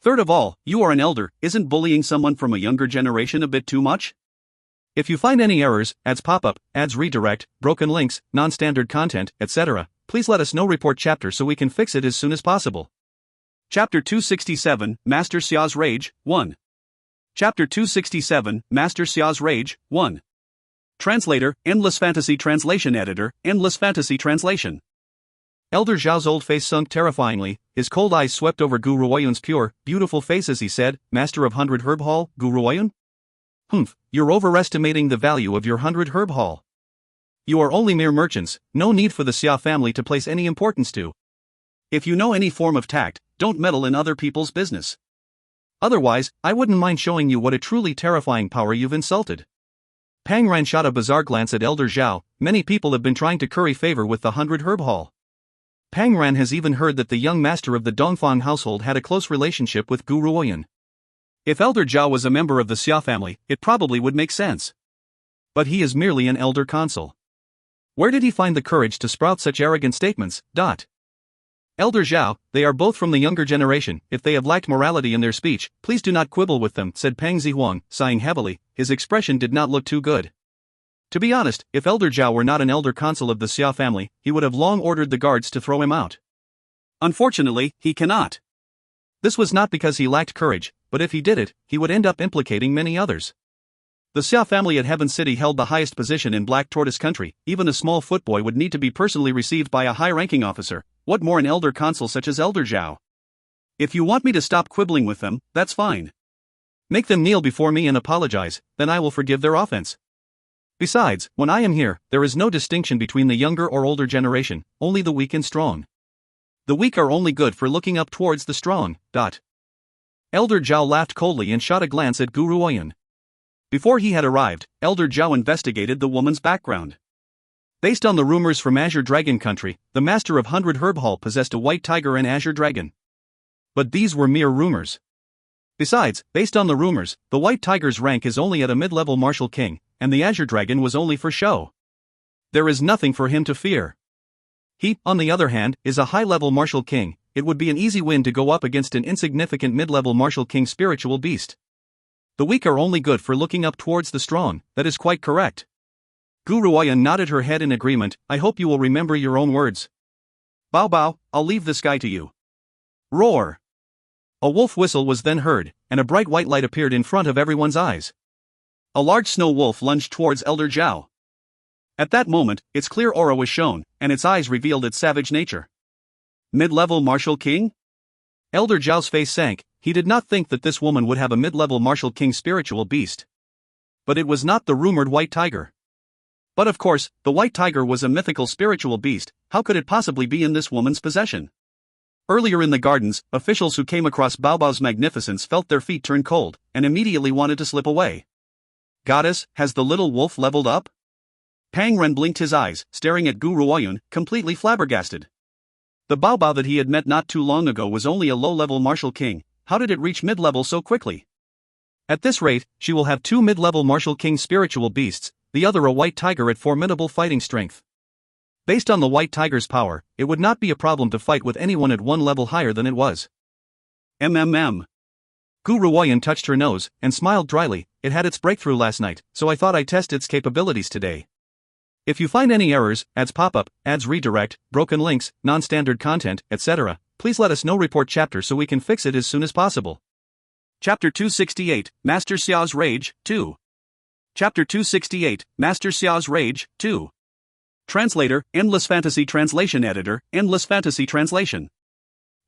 Third of all, you are an elder, isn't bullying someone from a younger generation a bit too much? If you find any errors, ads pop-up, ads redirect, broken links, non-standard content, etc., please let us know. Report chapter so we can fix it as soon as possible." Chapter 267, Master Xia's Rage, 1. Chapter 267, Master Xia's Rage, 1. Translator, Endless Fantasy Translation Editor, Endless Fantasy Translation. Elder Zhao's old face sunk terrifyingly, his cold eyes swept over Gu Ruoyun's pure, beautiful face as he said, "Master of 100 Herb Hall, Gu Ruoyun? Humph, you're overestimating the value of your 100 Herb Hall. You are only mere merchants, no need for the Xia family to place any importance to. If you know any form of tact, don't meddle in other people's business. Otherwise, I wouldn't mind showing you what a truly terrifying power you've insulted." Pang Ran shot a bizarre glance at Elder Zhao. Many people have been trying to curry favor with the 100 Herb Hall. Pang Ran has even heard that the young master of the Dongfang household had a close relationship with Gu Ruoyun. If Elder Zhao was a member of the Xia family, it probably would make sense. But he is merely an elder consul. Where did he find the courage to sprout such arrogant statements? Elder Zhao, they are both from the younger generation. If they have lacked morality in their speech, please do not quibble with them, said Pang Zihuang, sighing heavily. His expression did not look too good. To be honest, if Elder Zhao were not an elder consul of the Xia family, he would have long ordered the guards to throw him out. Unfortunately, he cannot. This was not because he lacked courage, but if he did it, he would end up implicating many others. The Xia family at Heaven City held the highest position in Black Tortoise Country. Even a small footboy would need to be personally received by a high-ranking officer. What more an elder consul such as Elder Zhao? If you want me to stop quibbling with them, that's fine. Make them kneel before me and apologize, then I will forgive their offense. Besides, when I am here, there is no distinction between the younger or older generation, only the weak and strong. The weak are only good for looking up towards the strong. Elder Zhao laughed coldly and shot a glance at Guru Oyan. Before he had arrived, Elder Zhao investigated the woman's background. Based on the rumors from Azure Dragon Country, the master of 100 Herb Hall possessed a white tiger and Azure Dragon. But these were mere rumors. Besides, based on the rumors, the white tiger's rank is only at a mid-level martial king, and the Azure Dragon was only for show. There is nothing for him to fear. He, on the other hand, is a high-level martial king. It would be an easy win to go up against an insignificant mid-level martial king spiritual beast. The weak are only good for looking up towards the strong. That is quite correct. Guru Oyan nodded her head in agreement. I hope you will remember your own words. Bao Bao, I'll leave this guy to you. Roar! A wolf whistle was then heard, and a bright white light appeared in front of everyone's eyes. A large snow wolf lunged towards Elder Zhao. At that moment, its clear aura was shown, and its eyes revealed its savage nature. Mid-level martial king? Elder Zhao's face sank. He did not think that this woman would have a mid-level martial king spiritual beast. But it was not the rumored white tiger. But of course, the white tiger was a mythical spiritual beast. How could it possibly be in this woman's possession? Earlier in the gardens, officials who came across Bao Bao's magnificence felt their feet turn cold, and immediately wanted to slip away. Goddess, has the little wolf leveled up? Pang Ren blinked his eyes, staring at Guru Oyun, completely flabbergasted. The Bao Bao that he had met not too long ago was only a low-level martial king. How did it reach mid-level so quickly? At this rate, she will have 2 mid-level martial king spiritual beasts, the other a white tiger at formidable fighting strength. Based on the white tiger's power, it would not be a problem to fight with anyone at 1 level higher than it was. MMM. Guru Oyan touched her nose, and smiled dryly. It had its breakthrough last night, so I thought I'd test its capabilities today. If you find any errors, ads pop-up, ads redirect, broken links, non-standard content, etc., please let us know. Report chapter so we can fix it as soon as possible. Chapter 268, Master Xiao's Rage, 2. Chapter 268, Master Xiao's Rage, 2. Translator, Endless Fantasy Translation Editor, Endless Fantasy Translation.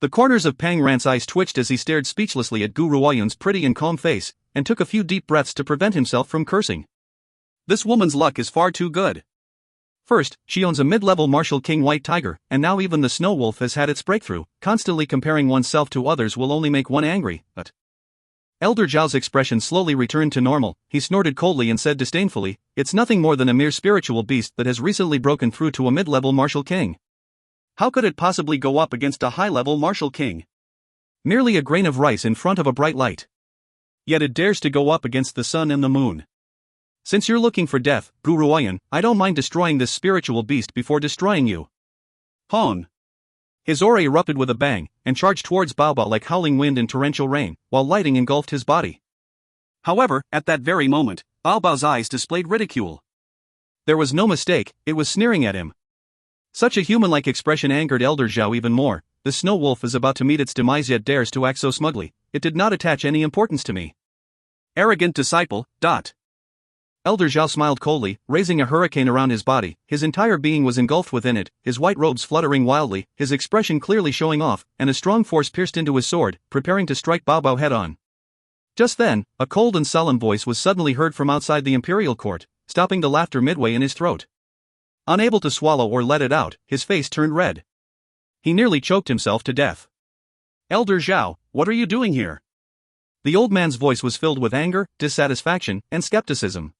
The corners of Pang Ran's eyes twitched as he stared speechlessly at Guru Oyun's pretty and calm face, and took a few deep breaths to prevent himself from cursing. This woman's luck is far too good. First, she owns a mid-level martial king white tiger, and now even the snow wolf has had its breakthrough. Constantly comparing oneself to others will only make one angry, but... Elder Zhao's expression slowly returned to normal. He snorted coldly and said disdainfully, it's nothing more than a mere spiritual beast that has recently broken through to a mid-level martial king. How could it possibly go up against a high-level martial king? Merely a grain of rice in front of a bright light. Yet it dares to go up against the sun and the moon. Since you're looking for death, Guru Oyan, I don't mind destroying this spiritual beast before destroying you. Hon. His aura erupted with a bang, and charged towards Bao Bao like howling wind and torrential rain, while lighting engulfed his body. However, at that very moment, Bao Bao's eyes displayed ridicule. There was no mistake, it was sneering at him. Such a human-like expression angered Elder Zhao even more. The snow wolf is about to meet its demise yet dares to act so smugly. It did not attach any importance to me. Arrogant disciple. Elder Zhao smiled coldly, raising a hurricane around his body. His entire being was engulfed within it, his white robes fluttering wildly, his expression clearly showing off, and a strong force pierced into his sword, preparing to strike Bao Bao head-on. Just then, a cold and solemn voice was suddenly heard from outside the imperial court, stopping the laughter midway in his throat. Unable to swallow or let it out, his face turned red. He nearly choked himself to death. Elder Zhao, what are you doing here? The old man's voice was filled with anger, dissatisfaction, and skepticism.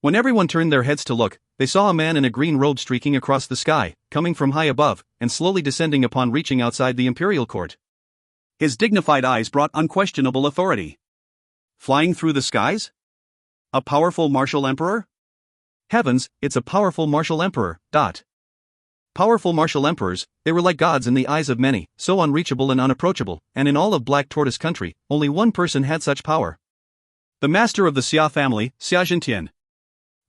When everyone turned their heads to look, they saw a man in a green robe streaking across the sky, coming from high above, and slowly descending upon reaching outside the imperial court. His dignified eyes brought unquestionable authority. Flying through the skies? A powerful martial emperor? Heavens, it's a powerful martial emperor. Powerful martial emperors, they were like gods in the eyes of many, so unreachable and unapproachable, and in all of Black Tortoise Country, only one person had such power. The master of the Xia family, Xia Jintian.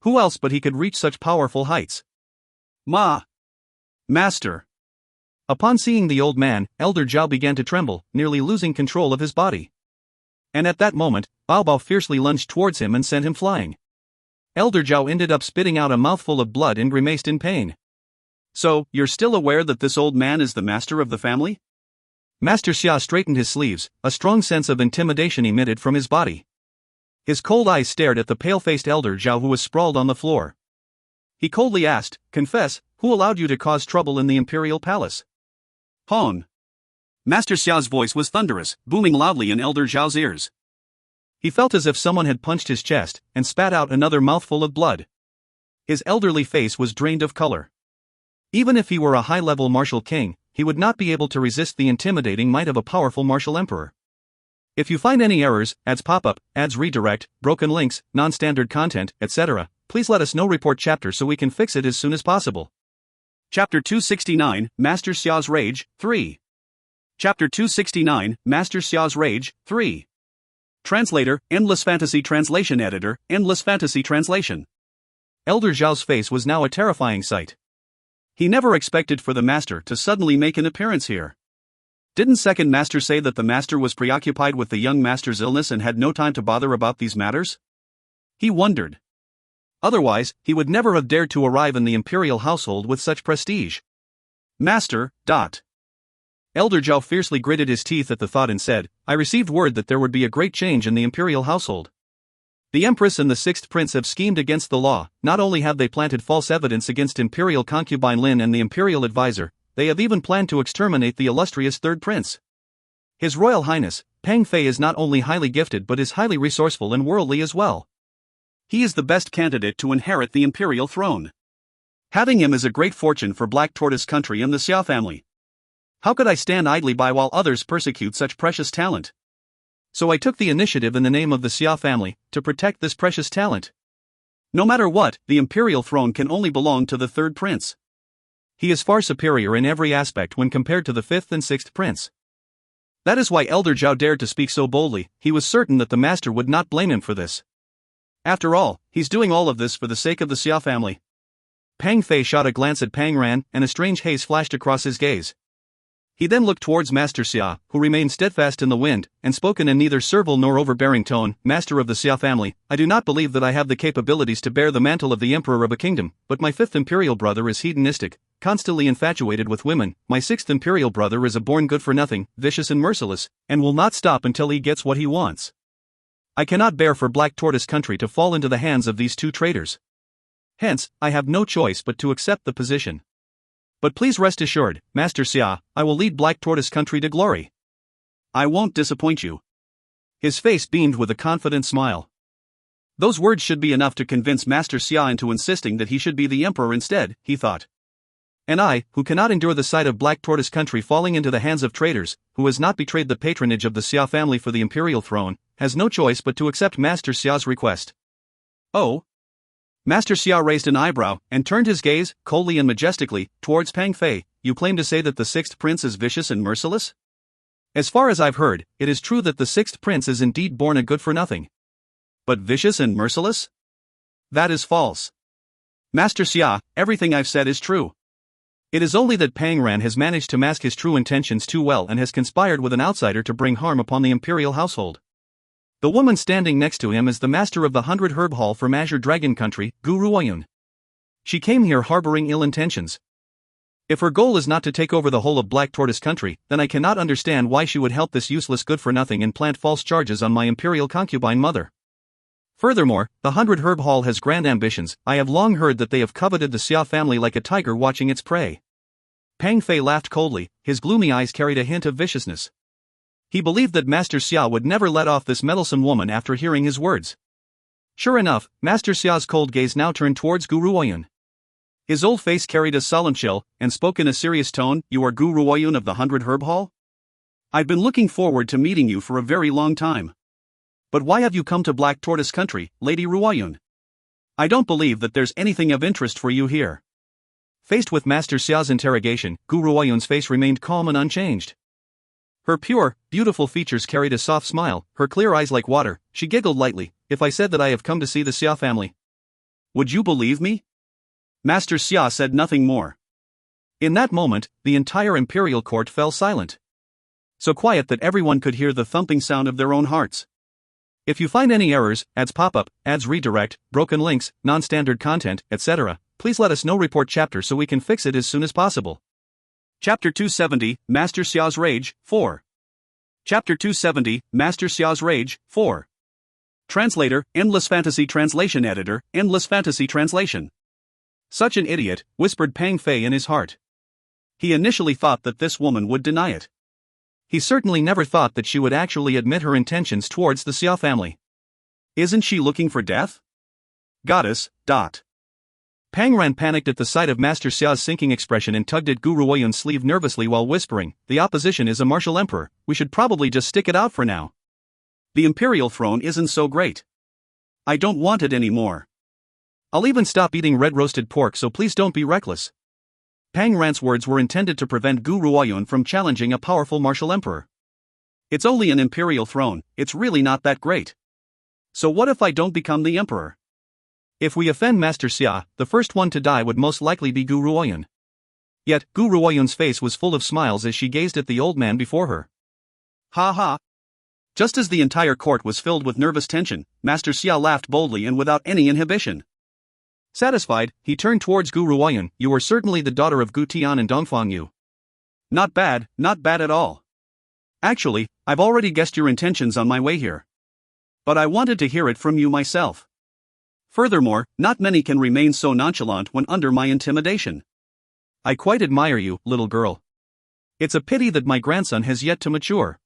Who else but he could reach such powerful heights? Master. Upon seeing the old man, Elder Zhao began to tremble, nearly losing control of his body. And at that moment, Bao Bao fiercely lunged towards him and sent him flying. Elder Zhao ended up spitting out a mouthful of blood and grimaced in pain. So, you're still aware that this old man is the master of the family? Master Xia straightened his sleeves, a strong sense of intimidation emitted from his body. His cold eyes stared at the pale-faced Elder Zhao who was sprawled on the floor. He coldly asked, "Confess, who allowed you to cause trouble in the imperial palace?" Hon. Master Xiao's voice was thunderous, booming loudly in Elder Zhao's ears. He felt as if someone had punched his chest, and spat out another mouthful of blood. His elderly face was drained of color. Even if he were a high-level martial king, he would not be able to resist the intimidating might of a powerful martial emperor. If you find any errors, ads pop up, ads redirect, broken links, non-standard content, etc., please let us know. Report chapter so we can fix it as soon as possible. Chapter 269, Master Xiao's Rage, 3. Chapter 269, Master Xiao's Rage, 3. Translator, Endless Fantasy Translation Editor, Endless Fantasy Translation. Elder Zhao's face was now a terrifying sight. He never expected for the master to suddenly make an appearance here. Didn't second master say that the master was preoccupied with the young master's illness and had no time to bother about these matters? He wondered. Otherwise, he would never have dared to arrive in the imperial household with such prestige. Master. Elder Zhao fiercely gritted his teeth at the thought and said, "I received word that there would be a great change in the imperial household. The Empress and the Sixth Prince have schemed against the law. Not only have they planted false evidence against Imperial Concubine Lin and the Imperial Advisor, they have even planned to exterminate the illustrious Third Prince. His Royal Highness, Peng Fei, is not only highly gifted but is highly resourceful and worldly as well. He is the best candidate to inherit the imperial throne. Having him is a great fortune for Black Tortoise Country and the Xia family. How could I stand idly by while others persecute such precious talent? So I took the initiative in the name of the Xia family, to protect this precious talent. No matter what, the imperial throne can only belong to the third prince. He is far superior in every aspect when compared to the fifth and sixth prince. That is why Elder Zhao dared to speak so boldly. He was certain that the master would not blame him for this. After all, he's doing all of this for the sake of the Xia family." Peng Fei shot a glance at Pang Ran, and a strange haze flashed across his gaze. He then looked towards Master Xia, who remained steadfast in the wind, and spoke in neither servile nor overbearing tone. "Master of the Xia family, I do not believe that I have the capabilities to bear the mantle of the emperor of a kingdom, but my fifth imperial brother is hedonistic, constantly infatuated with women. My sixth imperial brother is a born good-for-nothing, vicious and merciless, and will not stop until he gets what he wants. I cannot bear for Black Tortoise Country to fall into the hands of these two traitors. Hence, I have no choice but to accept the position. But please rest assured, Master Xia, I will lead Black Tortoise Country to glory. I won't disappoint you." His face beamed with a confident smile. Those words should be enough to convince Master Xia into insisting that he should be the emperor instead, he thought. And I, who cannot endure the sight of Black Tortoise Country falling into the hands of traitors, who has not betrayed the patronage of the Xia family for the imperial throne, has no choice but to accept Master Xia's request. Oh? Master Xia raised an eyebrow, and turned his gaze, coldly and majestically, towards Peng Fei. "You claim to say that the sixth prince is vicious and merciless? As far as I've heard, it is true that the sixth prince is indeed born a good-for-nothing. But vicious and merciless? That is false. Master Xia, everything I've said is true. It is only that Pang Ran has managed to mask his true intentions too well and has conspired with an outsider to bring harm upon the imperial household. The woman standing next to him is the master of the 100 Herb Hall from Azure Dragon Country, Gu Ruoyun. She came here harboring ill intentions. If her goal is not to take over the whole of Black Tortoise Country, then I cannot understand why she would help this useless good-for-nothing and plant false charges on my imperial concubine mother. Furthermore, the 100 Herb Hall has grand ambitions. I have long heard that they have coveted the Xia family like a tiger watching its prey." Pang Fei laughed coldly, his gloomy eyes carried a hint of viciousness. He believed that Master Xia would never let off this meddlesome woman after hearing his words. Sure enough, Master Xia's cold gaze now turned towards Gu Ruoyun. His old face carried a solemn chill, and spoke in a serious tone. "You are Gu Ruoyun of the 100 Herb Hall? I've been looking forward to meeting you for a very long time. But why have you come to Black Tortoise Country, Lady Ruoyun? I don't believe that there's anything of interest for you here. Faced with Master Xia's interrogation, Gu Ruoyun's face remained calm and unchanged. Her pure, beautiful features carried a soft smile, her clear eyes like water. She giggled lightly. If I said that I have come to see the Xia family, would you believe me? Master Xia said nothing more. In that moment, the entire imperial court fell silent. So quiet that everyone could hear the thumping sound of their own hearts. If you find any errors, ads pop up, ads redirect, broken links, non-standard content, etc., please let us know. Report chapter so we can fix it as soon as possible. Chapter 270, Master Xia's Rage, 4. Chapter 270, Master Xia's Rage, 4. Translator, Endless Fantasy Translation Editor, Endless Fantasy Translation. Such an idiot, whispered Pang Fei in his heart. He initially thought that this woman would deny it. He certainly never thought that she would actually admit her intentions towards the Xia family. Isn't she looking for death? Goddess. Pang Ran panicked at the sight of Master Xia's sinking expression and tugged at Gu Ruoyun's sleeve nervously while whispering, "The opposition is a martial emperor, we should probably just stick it out for now. The imperial throne isn't so great. I don't want it anymore. I'll even stop eating red roasted pork, so please don't be reckless." Pang Ran's words were intended to prevent Gu Ruoyun from challenging a powerful martial emperor. It's only an imperial throne, it's really not that great. So what if I don't become the emperor? If we offend Master Xia, the first one to die would most likely be Gu Ruoyun. Yet, Gu Ruoyun's face was full of smiles as she gazed at the old man before her. Ha ha! Just as the entire court was filled with nervous tension, Master Xia laughed boldly and without any inhibition. Satisfied, he turned towards Gu Ruoyun. "You are certainly the daughter of Gu Tian and Dongfang Yu. Not bad at all. Actually, I've already guessed your intentions on my way here. But I wanted to hear it from you myself. Furthermore, not many can remain so nonchalant when under my intimidation. I quite admire you, little girl. It's a pity that my grandson has yet to mature.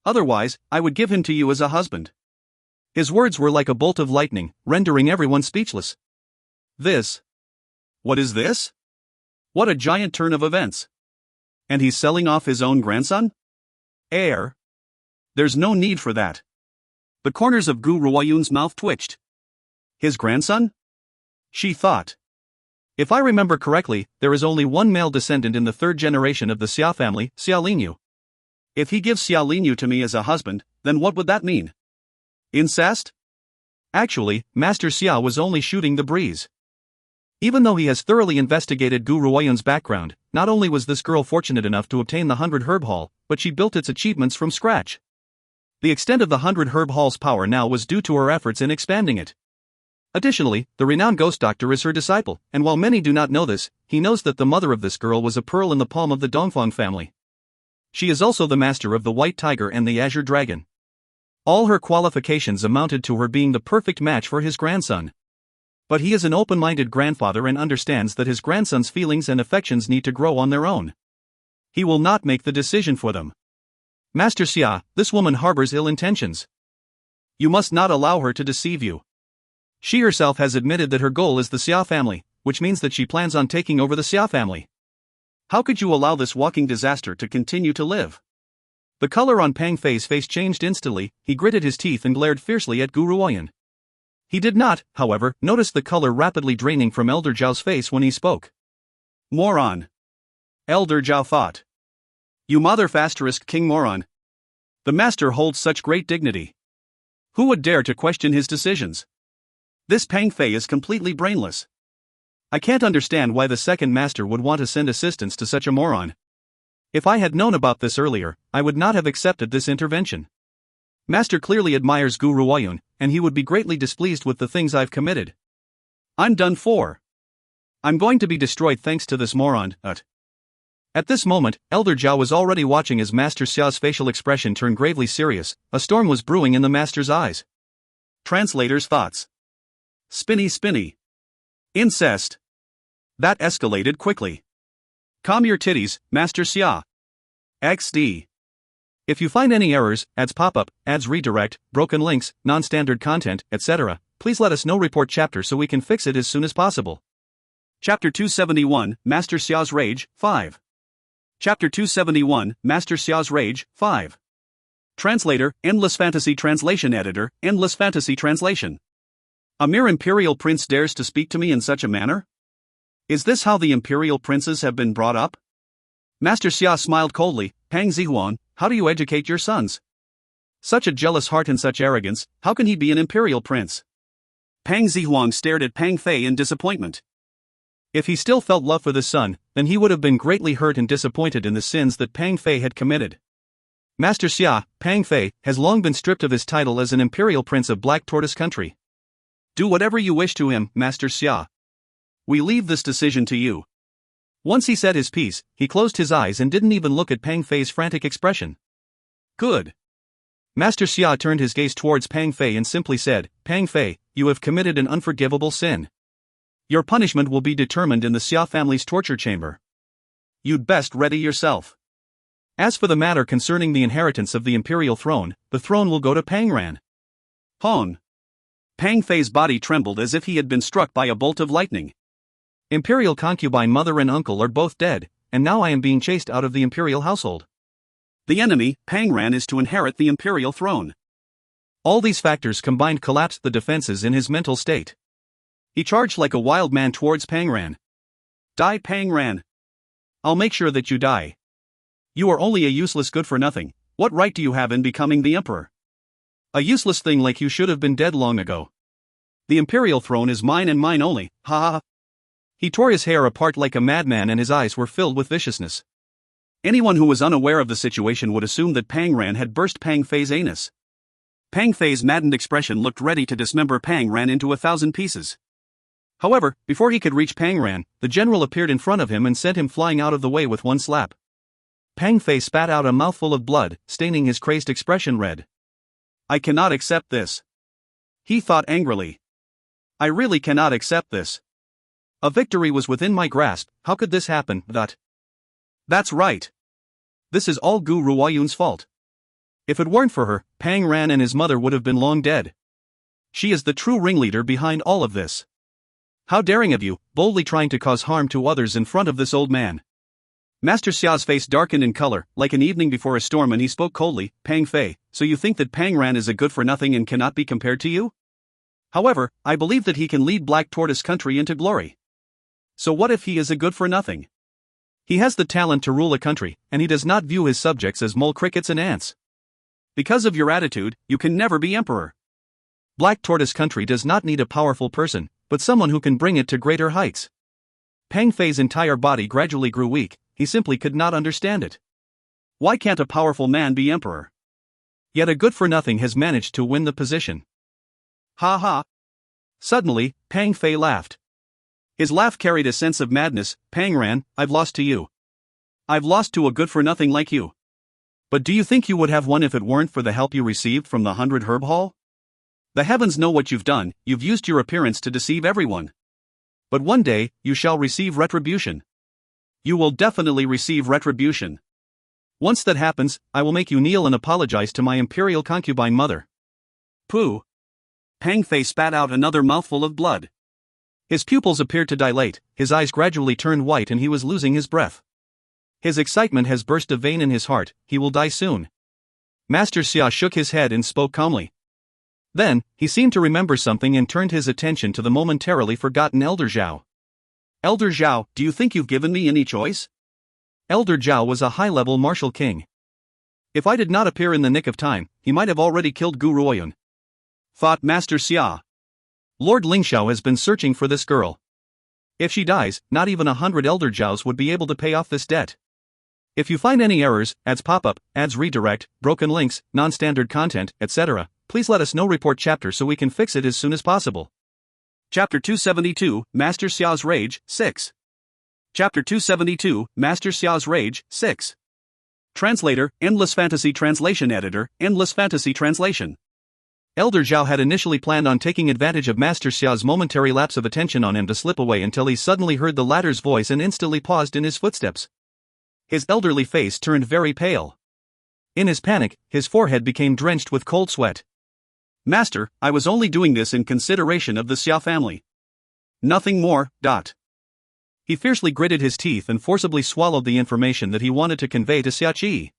Otherwise, I would give him to you as a husband." His words were like a bolt of lightning, rendering everyone speechless. What is this? What a giant turn of events. And he's selling off his own grandson? Heir? There's no need for that. The corners of Gu Ruoyun's mouth twitched. His grandson? She thought. If I remember correctly, there is only one male descendant in the third generation of the Xia family, Xia Lingyu. If he gives Xia Lingyu to me as a husband, then what would that mean? Incest? Actually, Master Xia was only shooting the breeze. Even though he has thoroughly investigated Gu Ruoyun's background, not only was this girl fortunate enough to obtain the 100 Herb Hall, but she built its achievements from scratch. The extent of the 100 Herb Hall's power now was due to her efforts in expanding it. Additionally, the renowned ghost doctor is her disciple, and while many do not know this, he knows that the mother of this girl was a pearl in the palm of the Dongfang family. She is also the master of the White Tiger and the Azure Dragon. All her qualifications amounted to her being the perfect match for his grandson. But he is an open-minded grandfather and understands that his grandson's feelings and affections need to grow on their own. He will not make the decision for them. Master Xia, this woman harbors ill intentions. You must not allow her to deceive you. She herself has admitted that her goal is the Xia family, which means that she plans on taking over the Xia family. How could you allow this walking disaster to continue to live? The color on Pang Fei's face changed instantly. He gritted his teeth and glared fiercely at Gu Ruoyun. He did not, however, notice the color rapidly draining from Elder Zhao's face when he spoke. Moron. Elder Zhao thought. You mother ** king moron. The master holds such great dignity. Who would dare to question his decisions? This Pang Fei is completely brainless. I can't understand why the second master would want to send assistance to such a moron. If I had known about this earlier, I would not have accepted this intervention. Master clearly admires Gu Ruoyun, and he would be greatly displeased with the things I've committed. I'm done for. I'm going to be destroyed thanks to this moron. At this moment, Elder Zhao was already watching as Master Xia's facial expression turned gravely serious. A storm was brewing in the master's eyes. Translator's thoughts. Spinny. Incest. That escalated quickly. Calm your titties, Master Xia. XD. If you find any errors, ads pop up, ads redirect, broken links, non-standard content, etc., please let us know. Report chapter so we can fix it as soon as possible. Chapter 271, Master Xia's Rage, 5. Chapter 271, Master Xia's Rage, 5. Translator, Endless Fantasy Translation Editor, Endless Fantasy Translation. A mere imperial prince dares to speak to me in such a manner? Is this how the imperial princes have been brought up? Master Xia smiled coldly. Pang Zihuan, how do you educate your sons? Such a jealous heart and such arrogance, how can he be an imperial prince? Pang Zihuan stared at Pang Fei in disappointment. If he still felt love for the son, then he would have been greatly hurt and disappointed in the sins that Pang Fei had committed. Master Xia, Pang Fei, has long been stripped of his title as an imperial prince of Black Tortoise Country. Do whatever you wish to him, Master Xia. We leave this decision to you. Once he said his piece, he closed his eyes and didn't even look at Pang Fei's frantic expression. Good. Master Xia turned his gaze towards Pang Fei and simply said, Pang Fei, you have committed an unforgivable sin. Your punishment will be determined in the Xia family's torture chamber. You'd best ready yourself. As for the matter concerning the inheritance of the imperial throne, the throne will go to Pang Ran. Hon. Pang Fei's body trembled as if he had been struck by a bolt of lightning. Imperial concubine mother and uncle are both dead, and now I am being chased out of the imperial household. The enemy, Pang Ran, is to inherit the imperial throne. All these factors combined collapsed the defenses in his mental state. He charged like a wild man towards Pang Ran. Die, Pang Ran. I'll make sure that you die. You are only a useless good-for-nothing. What right do you have in becoming the emperor? A useless thing like you should have been dead long ago. The imperial throne is mine and mine only, ha ha ha. He tore his hair apart like a madman and his eyes were filled with viciousness. Anyone who was unaware of the situation would assume that Pang Ran had burst Pang Fei's anus. Pang Fei's maddened expression looked ready to dismember Pang Ran into 1,000 pieces. However, before he could reach Pang Ran, the general appeared in front of him and sent him flying out of the way with one slap. Pang Fei spat out a mouthful of blood, staining his crazed expression red. I cannot accept this. He thought angrily. I really cannot accept this. A victory was within my grasp, how could this happen? That's right. This is all Gu Ruoyun's fault. If it weren't for her, Pang Ran and his mother would have been long dead. She is the true ringleader behind all of this. How daring of you, boldly trying to cause harm to others in front of this old man. Master Xia's face darkened in color, like an evening before a storm, and he spoke coldly, Pang Fei, so you think that Pang Ran is a good-for-nothing and cannot be compared to you? However, I believe that he can lead Black Tortoise Country into glory. So what if he is a good-for-nothing? He has the talent to rule a country, and he does not view his subjects as mole crickets and ants. Because of your attitude, you can never be emperor. Black Tortoise Country does not need a powerful person, but someone who can bring it to greater heights. Pang Fei's entire body gradually grew weak. He simply could not understand it. Why can't a powerful man be emperor? Yet a good-for-nothing has managed to win the position. Ha ha. Suddenly, Pang Fei laughed. His laugh carried a sense of madness. Pang Ran, I've lost to you. I've lost to a good-for-nothing like you. But do you think you would have won if it weren't for the help you received from the 100 Herb Hall? The heavens know what you've done, you've used your appearance to deceive everyone. But one day, you shall receive retribution. You will definitely receive retribution. Once that happens, I will make you kneel and apologize to my imperial concubine mother. Pooh. Pang Fei spat out another mouthful of blood. His pupils appeared to dilate, his eyes gradually turned white and he was losing his breath. His excitement has burst a vein in his heart, he will die soon. Master Xia shook his head and spoke calmly. Then, he seemed to remember something and turned his attention to the momentarily forgotten Elder Zhao. Elder Zhao, do you think you've given me any choice? Elder Zhao was a high-level martial king. If I did not appear in the nick of time, he might have already killed Gu Ruoyun. Thought Master Xia. Lord Lingxiao has been searching for this girl. If she dies, not even 100 Elder Zhaos would be able to pay off this debt. If you find any errors, ads pop-up, ads redirect, broken links, non-standard content, etc., please let us know. Report chapter so we can fix it as soon as possible. Chapter 272, Master Xiao's Rage, 6. Chapter 272, Master Xiao's Rage, 6. Translator, Endless Fantasy Translation Editor, Endless Fantasy Translation. Elder Zhao had initially planned on taking advantage of Master Xiao's momentary lapse of attention on him to slip away until he suddenly heard the latter's voice and instantly paused in his footsteps. His elderly face turned very pale. In his panic, his forehead became drenched with cold sweat. Master, I was only doing this in consideration of the Xia family. Nothing more. He fiercely gritted his teeth and forcibly swallowed the information that he wanted to convey to Xia Qi.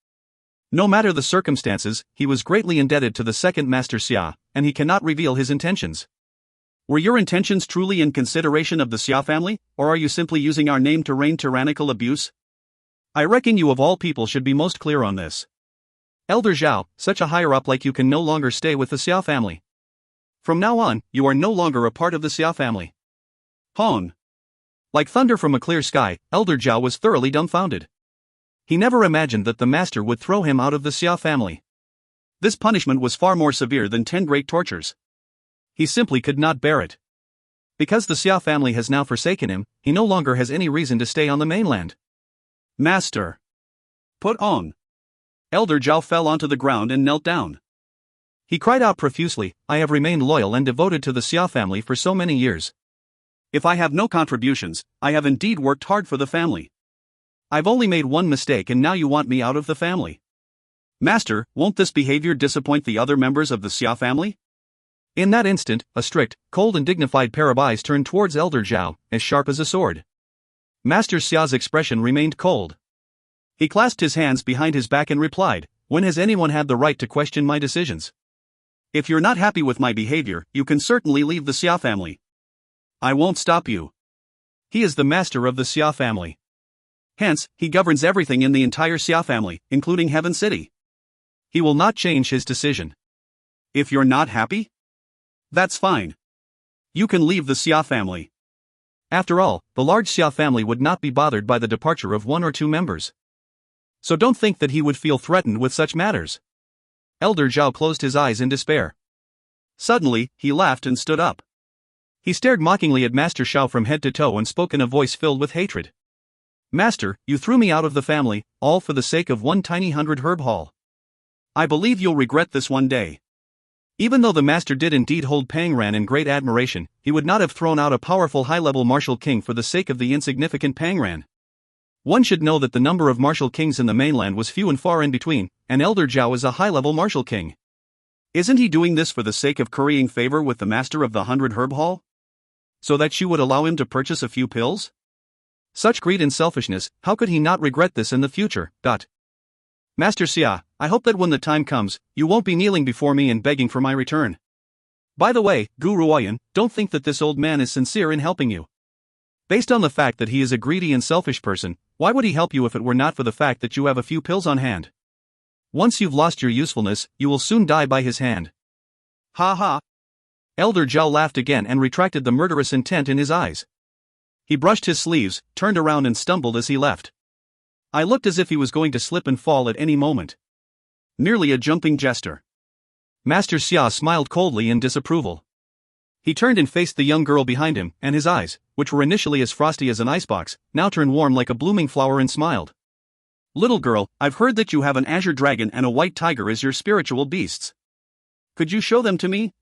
No matter the circumstances, he was greatly indebted to the second Master Xia, and he cannot reveal his intentions. Were your intentions truly in consideration of the Xia family, or are you simply using our name to rain tyrannical abuse? I reckon you of all people should be most clear on this. Elder Zhao, such a higher-up like you can no longer stay with the Xia family. From now on, you are no longer a part of the Xia family. Hon. Like thunder from a clear sky, Elder Zhao was thoroughly dumbfounded. He never imagined that the master would throw him out of the Xia family. This punishment was far more severe than 10 great tortures. He simply could not bear it. Because the Xia family has now forsaken him, he no longer has any reason to stay on the mainland. Master. Put on. Elder Zhao fell onto the ground and knelt down. He cried out profusely, I have remained loyal and devoted to the Xia family for so many years. If I have no contributions, I have indeed worked hard for the family. I've only made one mistake and now you want me out of the family. Master, won't this behavior disappoint the other members of the Xia family? In that instant, a strict, cold and dignified pair of eyes turned towards Elder Zhao, as sharp as a sword. Master Xia's expression remained cold. He clasped his hands behind his back and replied, when has anyone had the right to question my decisions? If you're not happy with my behavior, you can certainly leave the Xia family. I won't stop you. He is the master of the Xia family. Hence, he governs everything in the entire Xia family, including Heaven City. He will not change his decision. If you're not happy? That's fine. You can leave the Xia family. After all, the large Xia family would not be bothered by the departure of 1 or 2 members. So don't think that he would feel threatened with such matters. Elder Zhao closed his eyes in despair. Suddenly, he laughed and stood up. He stared mockingly at Master Xiao from head to toe and spoke in a voice filled with hatred. Master, you threw me out of the family, all for the sake of one tiny 100 herb haul. I believe you'll regret this one day. Even though the master did indeed hold Pang Ran in great admiration, he would not have thrown out a powerful high-level martial king for the sake of the insignificant Pang Ran. One should know that the number of martial kings in the mainland was few and far in between, and Elder Zhao is a high-level martial king. Isn't he doing this for the sake of currying favor with the master of the 100 herb haul? So that she would allow him to purchase a few pills? Such greed and selfishness, how could he not regret this in the future? Master Xia, I hope that when the time comes, you won't be kneeling before me and begging for my return. By the way, Gu Ruoyan, don't think that this old man is sincere in helping you. Based on the fact that he is a greedy and selfish person, why would he help you if it were not for the fact that you have a few pills on hand? Once you've lost your usefulness, you will soon die by his hand. Ha ha. Elder Zhao laughed again and retracted the murderous intent in his eyes. He brushed his sleeves, turned around and stumbled as he left. I looked as if he was going to slip and fall at any moment. Merely a jumping jester. Master Xia smiled coldly in disapproval. He turned and faced the young girl behind him, and his eyes, which were initially as frosty as an icebox, now turned warm like a blooming flower and smiled. Little girl, I've heard that you have an azure dragon and a white tiger as your spiritual beasts. Could you show them to me?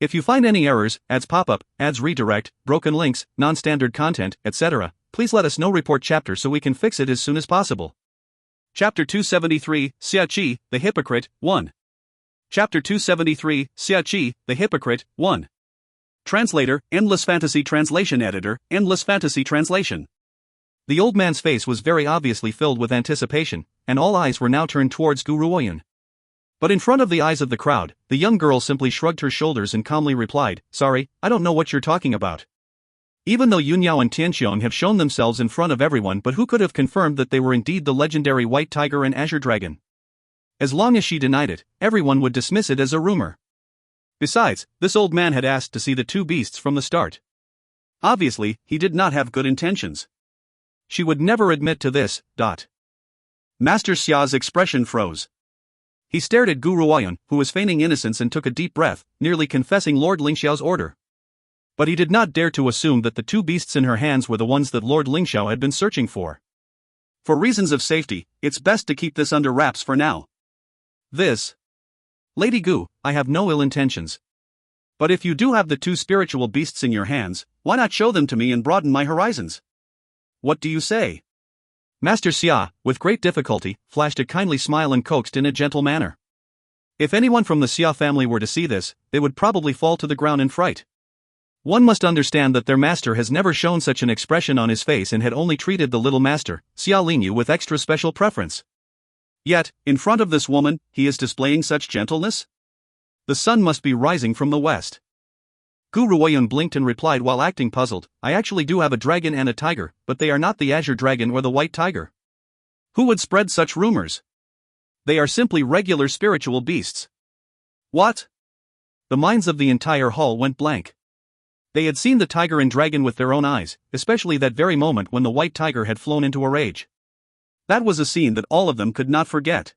If you find any errors, ads pop-up, ads redirect, broken links, non-standard content, etc., please let us know. Report chapter so we can fix it as soon as possible. Chapter 273, Xia Qi, the Hypocrite, 1. Chapter 273, Xia Qi, the Hypocrite, 1. Translator, Endless Fantasy Translation Editor, Endless Fantasy Translation. The old man's face was very obviously filled with anticipation, and all eyes were now turned towards Gu Ruoyan. But in front of the eyes of the crowd, the young girl simply shrugged her shoulders and calmly replied, Sorry, I don't know what you're talking about. Even though Yunyao and Tianxiong have shown themselves in front of everyone, but who could have confirmed that they were indeed the legendary White Tiger and Azure Dragon? As long as she denied it, everyone would dismiss it as a rumor. Besides, this old man had asked to see the 2 beasts from the start. Obviously, he did not have good intentions. She would never admit to this. Master Xia's expression froze. He stared at Gu Ruoyan, who was feigning innocence, and took a deep breath, nearly confessing Lord Lingxiao's order. But he did not dare to assume that the 2 beasts in her hands were the ones that Lord Lingxiao had been searching for. For reasons of safety, it's best to keep this under wraps for now. Lady Gu, I have no ill intentions. But if you do have the 2 spiritual beasts in your hands, why not show them to me and broaden my horizons? What do you say? Master Xia, with great difficulty, flashed a kindly smile and coaxed in a gentle manner. If anyone from the Xia family were to see this, they would probably fall to the ground in fright. One must understand that their master has never shown such an expression on his face and had only treated the little master, Xia Lingyu, with extra special preference. Yet, in front of this woman, he is displaying such gentleness? The sun must be rising from the west. Gu Ruoyun blinked and replied while acting puzzled, I actually do have a dragon and a tiger, but they are not the azure dragon or the white tiger. Who would spread such rumors? They are simply regular spiritual beasts. What? The minds of the entire hall went blank. They had seen the tiger and dragon with their own eyes, especially that very moment when the white tiger had flown into a rage. That was a scene that all of them could not forget.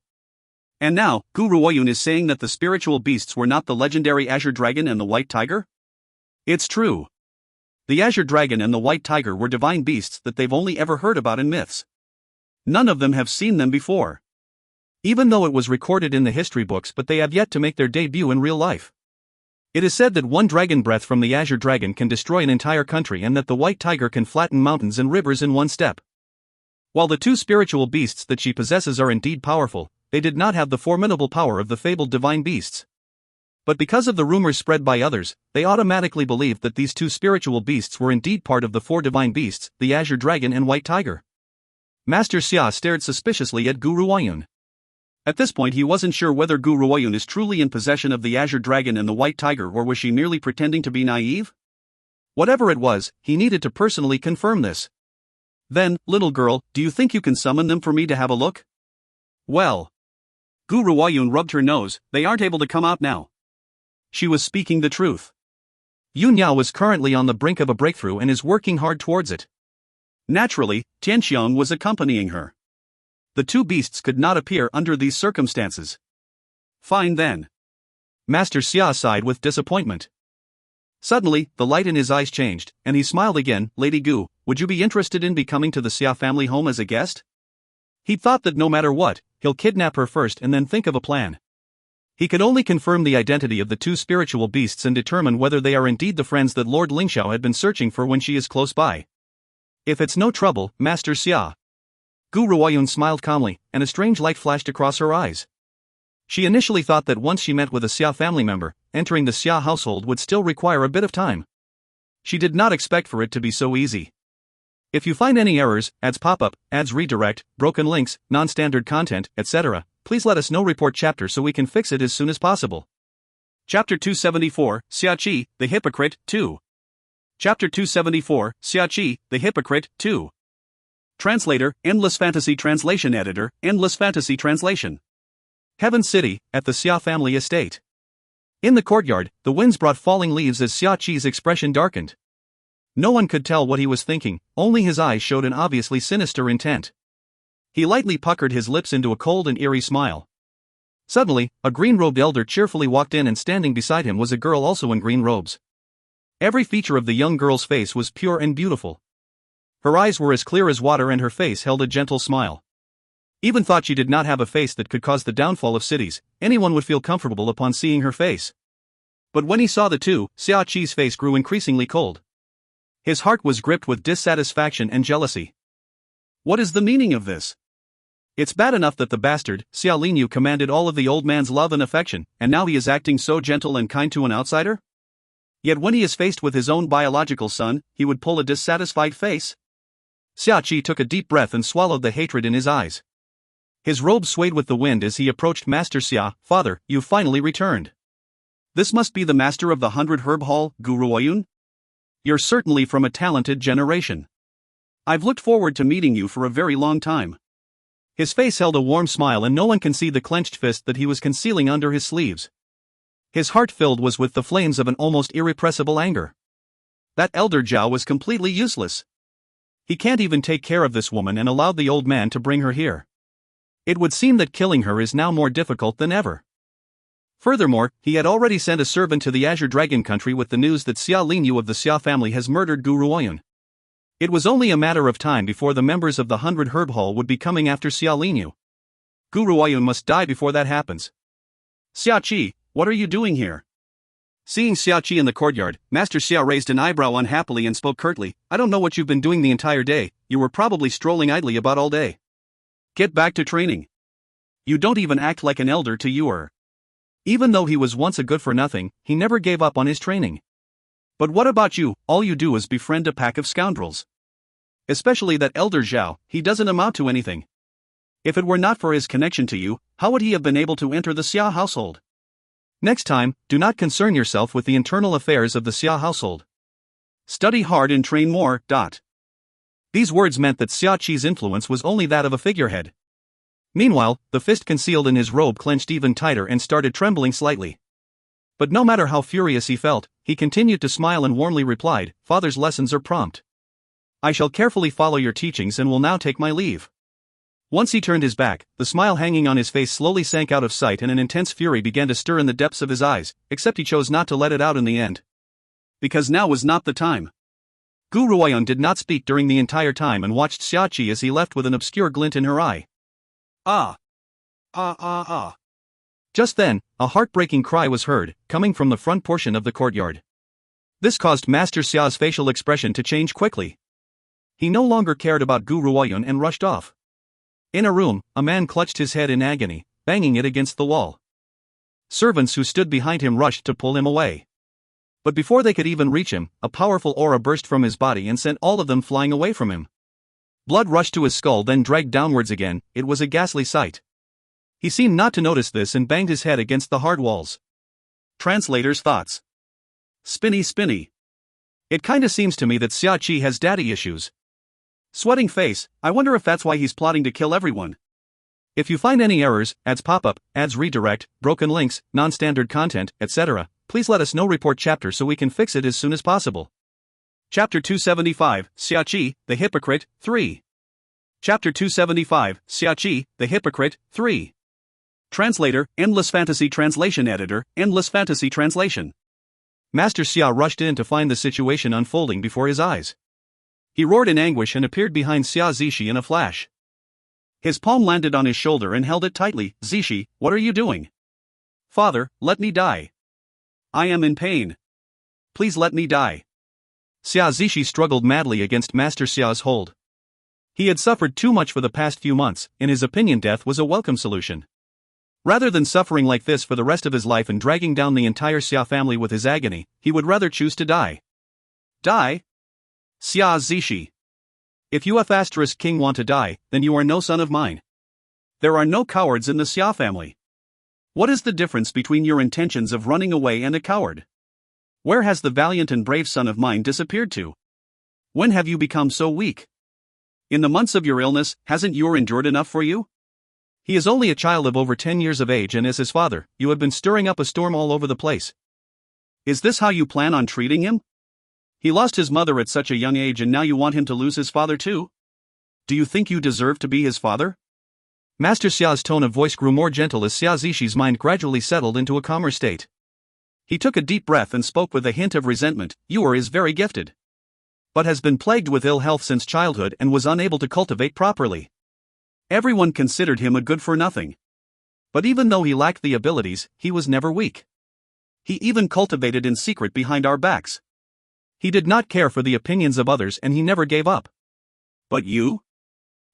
And now, Gu Ruoyun is saying that the spiritual beasts were not the legendary azure dragon and the white tiger? It's true. The azure dragon and the white tiger were divine beasts that they've only ever heard about in myths. None of them have seen them before. Even though it was recorded in the history books, but they have yet to make their debut in real life. It is said that one dragon breath from the azure dragon can destroy an entire country and that the white tiger can flatten mountains and rivers in one step. While the two spiritual beasts that she possesses are indeed powerful, they did not have the formidable power of the fabled divine beasts. But because of the rumors spread by others, they automatically believed that these two spiritual beasts were indeed part of the four divine beasts, the azure dragon and white tiger. Master Xia stared suspiciously at Gu Ruoyun. At this point he wasn't sure whether Gu Ruoyun is truly in possession of the azure dragon and the white tiger, or was she merely pretending to be naive? Whatever it was, he needed to personally confirm this. Then, little girl, do you think you can summon them for me to have a look? Well. Gu Ruoyun rubbed her nose, they aren't able to come out now. She was speaking the truth. Yun Yao is currently on the brink of a breakthrough and is working hard towards it. Naturally, Tianxiang was accompanying her. The two beasts could not appear under these circumstances. Fine then. Master Xia sighed with disappointment. Suddenly, the light in his eyes changed, and he smiled again. Lady Gu, would you be interested in becoming to the Xia family home as a guest? He thought that no matter what, he'll kidnap her first and then think of a plan. He could only confirm the identity of the two spiritual beasts and determine whether they are indeed the friends that Lord Lingxiao had been searching for when she is close by. If it's no trouble, Master Xia. Gu Ruoyun smiled calmly, and a strange light flashed across her eyes. She initially thought that once she met with a Xia family member, entering the Xia household would still require a bit of time. She did not expect for it to be so easy. If you find any errors, ads pop-up, ads redirect, broken links, non-standard content, etc., please let us know. Report chapter so we can fix it as soon as possible. Chapter 274, Xia Qi, the Hypocrite, 2. Chapter 274, Xia Qi, the Hypocrite, 2. Translator, Endless Fantasy Translation Editor, Endless Fantasy Translation. Heaven City, at the Xia family estate. In the courtyard, the winds brought falling leaves as Xia Qi's expression darkened. No one could tell what he was thinking, only his eyes showed an obviously sinister intent. He lightly puckered his lips into a cold and eerie smile. Suddenly, a green-robed elder cheerfully walked in, and standing beside him was a girl also in green robes. Every feature of the young girl's face was pure and beautiful. Her eyes were as clear as water and her face held a gentle smile. Even thought she did not have a face that could cause the downfall of cities, anyone would feel comfortable upon seeing her face. But when he saw the two, Xia Qi's face grew increasingly cold. His heart was gripped with dissatisfaction and jealousy. What is the meaning of this? It's bad enough that the bastard, Xia Linyu, commanded all of the old man's love and affection, and now he is acting so gentle and kind to an outsider? Yet when he is faced with his own biological son, he would pull a dissatisfied face? Xia Qi took a deep breath and swallowed the hatred in his eyes. His robe swayed with the wind as he approached Master Xia. Father, you've finally returned. This must be the master of the 100 Herb Hall, Gu Ruoyun? You're certainly from a talented generation. I've looked forward to meeting you for a very long time. His face held a warm smile, and no one can see the clenched fist that he was concealing under his sleeves. His heart filled was with the flames of an almost irrepressible anger. That elder Zhao was completely useless. He can't even take care of this woman and allowed the old man to bring her here. It would seem that killing her is now more difficult than ever. Furthermore, he had already sent a servant to the Azure Dragon country with the news that Xia Linyu of the Xia family has murdered Gu Ruoyun. It was only a matter of time before the members of the 100 Herb Hall would be coming after Xia Linyu. Gu Ruoyun must die before that happens. Xia Qi, what are you doing here? Seeing Xia Qi in the courtyard, Master Xia raised an eyebrow unhappily and spoke curtly. I don't know what you've been doing the entire day, you were probably strolling idly about all day. Get back to training. You don't even act like an elder to Yuer. Even though he was once a good-for-nothing, he never gave up on his training. But what about you? All you do is befriend a pack of scoundrels. Especially that elder Zhao, he doesn't amount to anything. If it were not for his connection to you, how would he have been able to enter the Xia household? Next time, do not concern yourself with the internal affairs of the Xia household. Study hard and train more. These words meant that Xia Qi's influence was only that of a figurehead. Meanwhile, the fist concealed in his robe clenched even tighter and started trembling slightly. But no matter how furious he felt, he continued to smile and warmly replied, "Father's lessons are prompt. I shall carefully follow your teachings and will now take my leave." Once he turned his back, the smile hanging on his face slowly sank out of sight and an intense fury began to stir in the depths of his eyes, except he chose not to let it out in the end. Because now was not the time. Gu Ruoyun did not speak during the entire time and watched Xia Qi as he left with an obscure glint in her eye. Ah! Ah ah ah! Just then, a heartbreaking cry was heard, coming from the front portion of the courtyard. This caused Master Xia's facial expression to change quickly. He no longer cared about Gu Ruoyun and rushed off. In a room, a man clutched his head in agony, banging it against the wall. Servants who stood behind him rushed to pull him away. But before they could even reach him, a powerful aura burst from his body and sent all of them flying away from him. Blood rushed to his skull, then dragged downwards again. It was a ghastly sight. He seemed not to notice this and banged his head against the hard walls. Translator's thoughts. Spinny spinny. It kinda seems to me that Xia Qi has daddy issues. Sweating face, I wonder if that's why he's plotting to kill everyone. If you find any errors, ads pop up, ads redirect, broken links, non-standard content, etc., please let us know. Report chapter so we can fix it as soon as possible. Chapter 275, Xia Qi, the Hypocrite, 3. Chapter 275, Xia Qi, the Hypocrite, 3. Translator, Endless Fantasy Translation Editor, Endless Fantasy Translation. Master Xia rushed in to find the situation unfolding before his eyes. He roared in anguish and appeared behind Xia Zishi in a flash. His palm landed on his shoulder and held it tightly. "Zishi, what are you doing?" "Father, let me die. I am in pain. Please let me die." Xia Zishi struggled madly against Master Xia's hold. He had suffered too much for the past few months. In his opinion, death was a welcome solution. Rather than suffering like this for the rest of his life and dragging down the entire Xia family with his agony, he would rather choose to die. Die? Xia Zishi. If you F** king want to die, then you are no son of mine. There are no cowards in the Xia family. What is the difference between your intentions of running away and a coward? Where has the valiant and brave son of mine disappeared to? When have you become so weak? In the months of your illness, hasn't Yor endured enough for you? He is only a child of over 10 years of age, and as his father, you have been stirring up a storm all over the place. Is this how you plan on treating him? He lost his mother at such a young age and now you want him to lose his father too? Do you think you deserve to be his father? Master Xia's tone of voice grew more gentle as Xia Zishi's mind gradually settled into a calmer state. He took a deep breath and spoke with a hint of resentment. Yor is very gifted, but has been plagued with ill health since childhood and was unable to cultivate properly. Everyone considered him a good-for-nothing. But even though he lacked the abilities, he was never weak. He even cultivated in secret behind our backs. He did not care for the opinions of others and he never gave up. But you?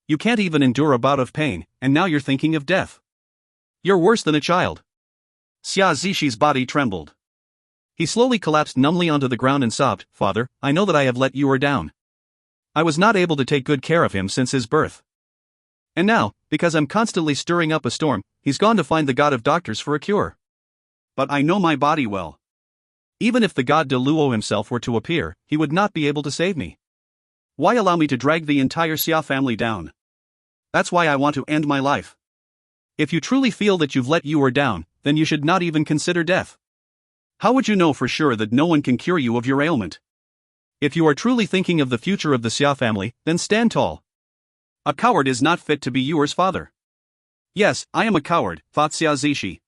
You can't even endure a bout of pain, and now you're thinking of death. You're worse than a child. Xia Zishi's body trembled. He slowly collapsed numbly onto the ground and sobbed, "Father, I know that I have let Yor down. I was not able to take good care of him since his birth. And now, because I'm constantly stirring up a storm, he's gone to find the god of doctors for a cure. But I know my body well. Even if the god De Luo himself were to appear, he would not be able to save me. Why allow me to drag the entire Xia family down? That's why I want to end my life. If you truly feel that you've let Yor down, then you should not even consider death. How would you know for sure that no one can cure you of your ailment? If you are truly thinking of the future of the Xia family, then stand tall. A coward is not fit to be Yor's father." "Yes, I am a coward," thought Xia Zishi.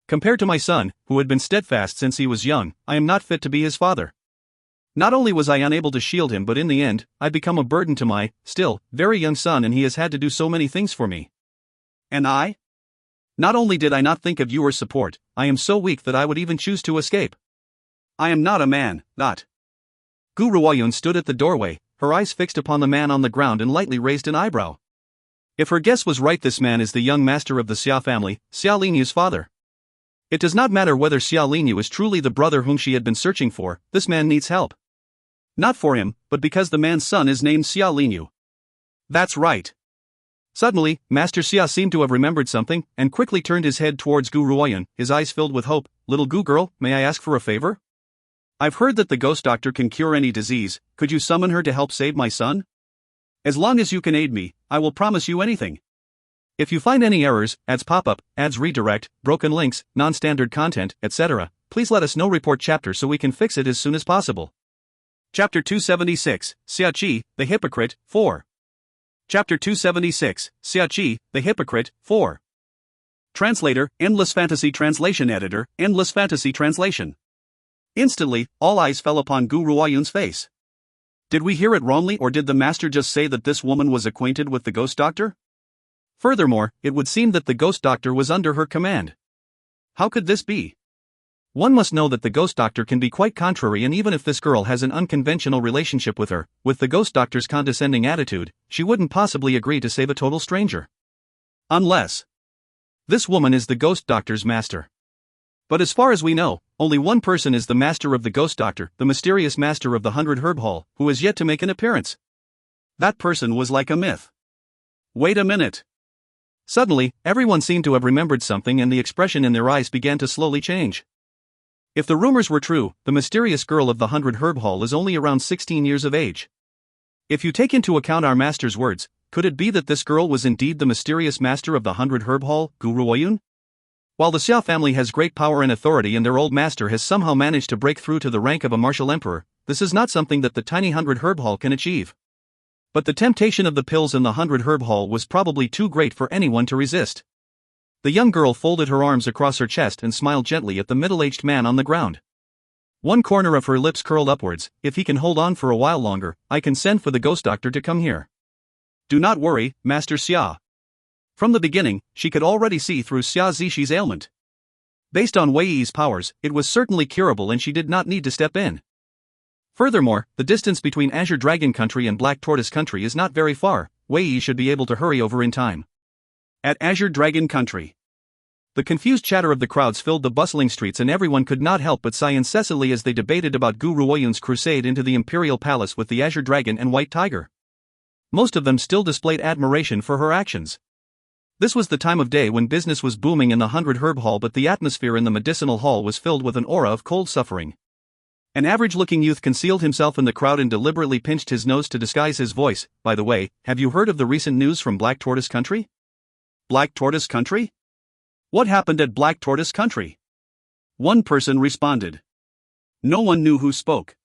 "Compared to my son, who had been steadfast since he was young, I am not fit to be his father. Not only was I unable to shield him, but in the end, I'd become a burden to my, still, very young son, and he has had to do so many things for me. And I? Not only did I not think of Yor's support, I am so weak that I would even choose to escape. I am not a man, not." Gu Ruoyun stood at the doorway, her eyes fixed upon the man on the ground and lightly raised an eyebrow. If her guess was right, this man is the young master of the Xia family, Xia Linyu's father. It does not matter whether Xia Linyu is truly the brother whom she had been searching for, this man needs help. Not for him, but because the man's son is named Xia Linyu. That's right. Suddenly, Master Xia seemed to have remembered something, and quickly turned his head towards Gu Ruoyun, his eyes filled with hope. "Little Gu girl, may I ask for a favor? I've heard that the ghost doctor can cure any disease. Could you summon her to help save my son? As long as you can aid me, I will promise you anything. If you find any errors, ads pop-up, ads redirect, broken links, non-standard content, etc., please let us know. Report chapter so we can fix it as soon as possible." Chapter 276, Xia Qi, the Hypocrite, 4. Chapter 276, Xia Qi, the Hypocrite, 4. Translator, Endless Fantasy Translation Editor, Endless Fantasy Translation. Instantly, all eyes fell upon Gu Ruoyun's face. Did we hear it wrongly, or did the master just say that this woman was acquainted with the ghost doctor? Furthermore, it would seem that the ghost doctor was under her command. How could this be? One must know that the ghost doctor can be quite contrary, and even if this girl has an unconventional relationship with her, with the ghost doctor's condescending attitude, she wouldn't possibly agree to save a total stranger. Unless this woman is the ghost doctor's master. But as far as we know, only one person is the master of the ghost doctor, the mysterious master of the 100 Herb Hall, who has yet to make an appearance. That person was like a myth. Wait a minute. Suddenly, everyone seemed to have remembered something, and the expression in their eyes began to slowly change. If the rumors were true, the mysterious girl of the 100 Herb Hall is only around 16 years of age. If you take into account our master's words, could it be that this girl was indeed the mysterious master of the 100 Herb Hall, Gu Ruoyun? While the Xia family has great power and authority, and their old master has somehow managed to break through to the rank of a martial emperor, this is not something that the tiny 100 Herb Hall can achieve. But the temptation of the pills in the 100 Herb Hall was probably too great for anyone to resist. The young girl folded her arms across her chest and smiled gently at the middle-aged man on the ground. One corner of her lips curled upwards. "If he can hold on for a while longer, I can send for the ghost doctor to come here. Do not worry, Master Xia." From the beginning, she could already see through Xia Zixi ailment. Based on Wei Yi's powers, it was certainly curable, and she did not need to step in. Furthermore, the distance between Azure Dragon Country and Black Tortoise Country is not very far. Wei Yi should be able to hurry over in time. At Azure Dragon Country, the confused chatter of the crowds filled the bustling streets, and everyone could not help but sigh incessantly as they debated about Gu Ruoyun's crusade into the Imperial Palace with the Azure Dragon and White Tiger. Most of them still displayed admiration for her actions. This was the time of day when business was booming in the 100 Herb Hall, but the atmosphere in the medicinal hall was filled with an aura of cold suffering. An average-looking youth concealed himself in the crowd and deliberately pinched his nose to disguise his voice. "By the way, have you heard of the recent news from Black Tortoise Country?" "Black Tortoise Country? What happened at Black Tortoise Country?" One person responded. No one knew who spoke.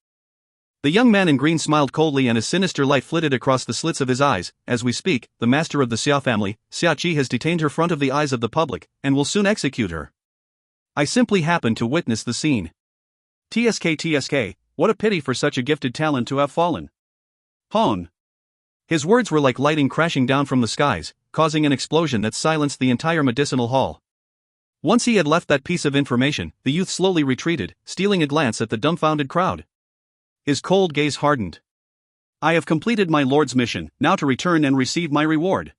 The young man in green smiled coldly, and a sinister light flitted across the slits of his eyes. "As we speak, the master of the Xia family, Xia Qi, has detained her front of the eyes of the public, and will soon execute her. I simply happened to witness the scene. TSK, what a pity for such a gifted talent to have fallen." Hon. His words were like lightning crashing down from the skies, causing an explosion that silenced the entire medicinal hall. Once he had left that piece of information, the youth slowly retreated, stealing a glance at the dumbfounded crowd. His cold gaze hardened. "I have completed my lord's mission, now to return and receive my reward."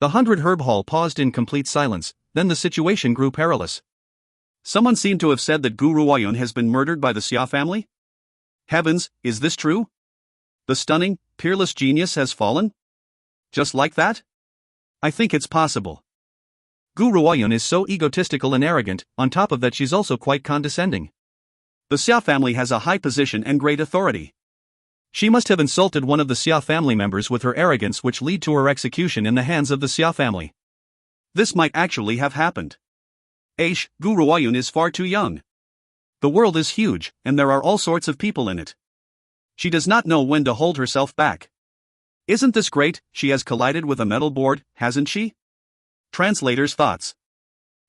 The 100 Herb Hall paused in complete silence, then the situation grew perilous. Someone seemed to have said that Gu Ruoyun has been murdered by the Xia family? Heavens, is this true? The stunning, peerless genius has fallen? Just like that? I think it's possible. Gu Ruoyun is so egotistical and arrogant. On top of that, she's also quite condescending. The Xia family has a high position and great authority. She must have insulted one of the Xia family members with her arrogance, which led to her execution in the hands of the Xia family. This might actually have happened. Aish, Gu Ruoyun is far too young. The world is huge, and there are all sorts of people in it. She does not know when to hold herself back. Isn't this great? She has collided with a metal board, hasn't she? Translator's thoughts.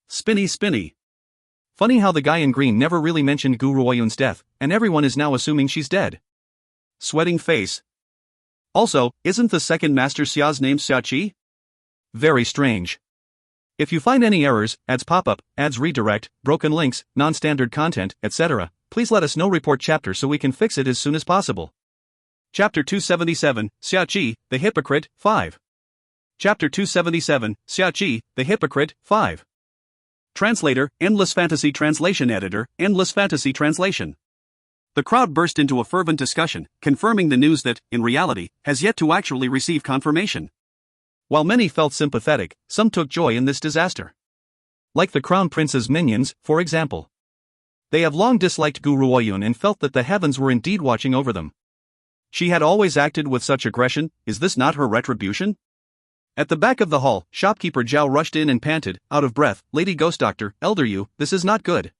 Spinny. Funny how the guy in green never really mentioned Gu Ruoyun's death, and everyone is now assuming she's dead. Sweating face. Also, isn't the second Master Xia's name Xia Qi? Very strange. If you find any errors, ads pop-up, ads redirect, broken links, non-standard content, etc., please let us know. Report chapter so we can fix it as soon as possible. Chapter 277, Xia Qi, the Hypocrite, 5. Chapter 277, Xia Qi, the Hypocrite, 5. Translator, Endless Fantasy Translation Editor, Endless Fantasy Translation. The crowd burst into a fervent discussion, confirming the news that, in reality, has yet to actually receive confirmation. While many felt sympathetic, some took joy in this disaster. Like the Crown Prince's minions, for example. They have long disliked Gu Ruoyun and felt that the heavens were indeed watching over them. She had always acted with such aggression, is this not her retribution? At the back of the hall, shopkeeper Zhao rushed in and panted, out of breath, Lady Ghost Doctor, Elder Yu, this is not good.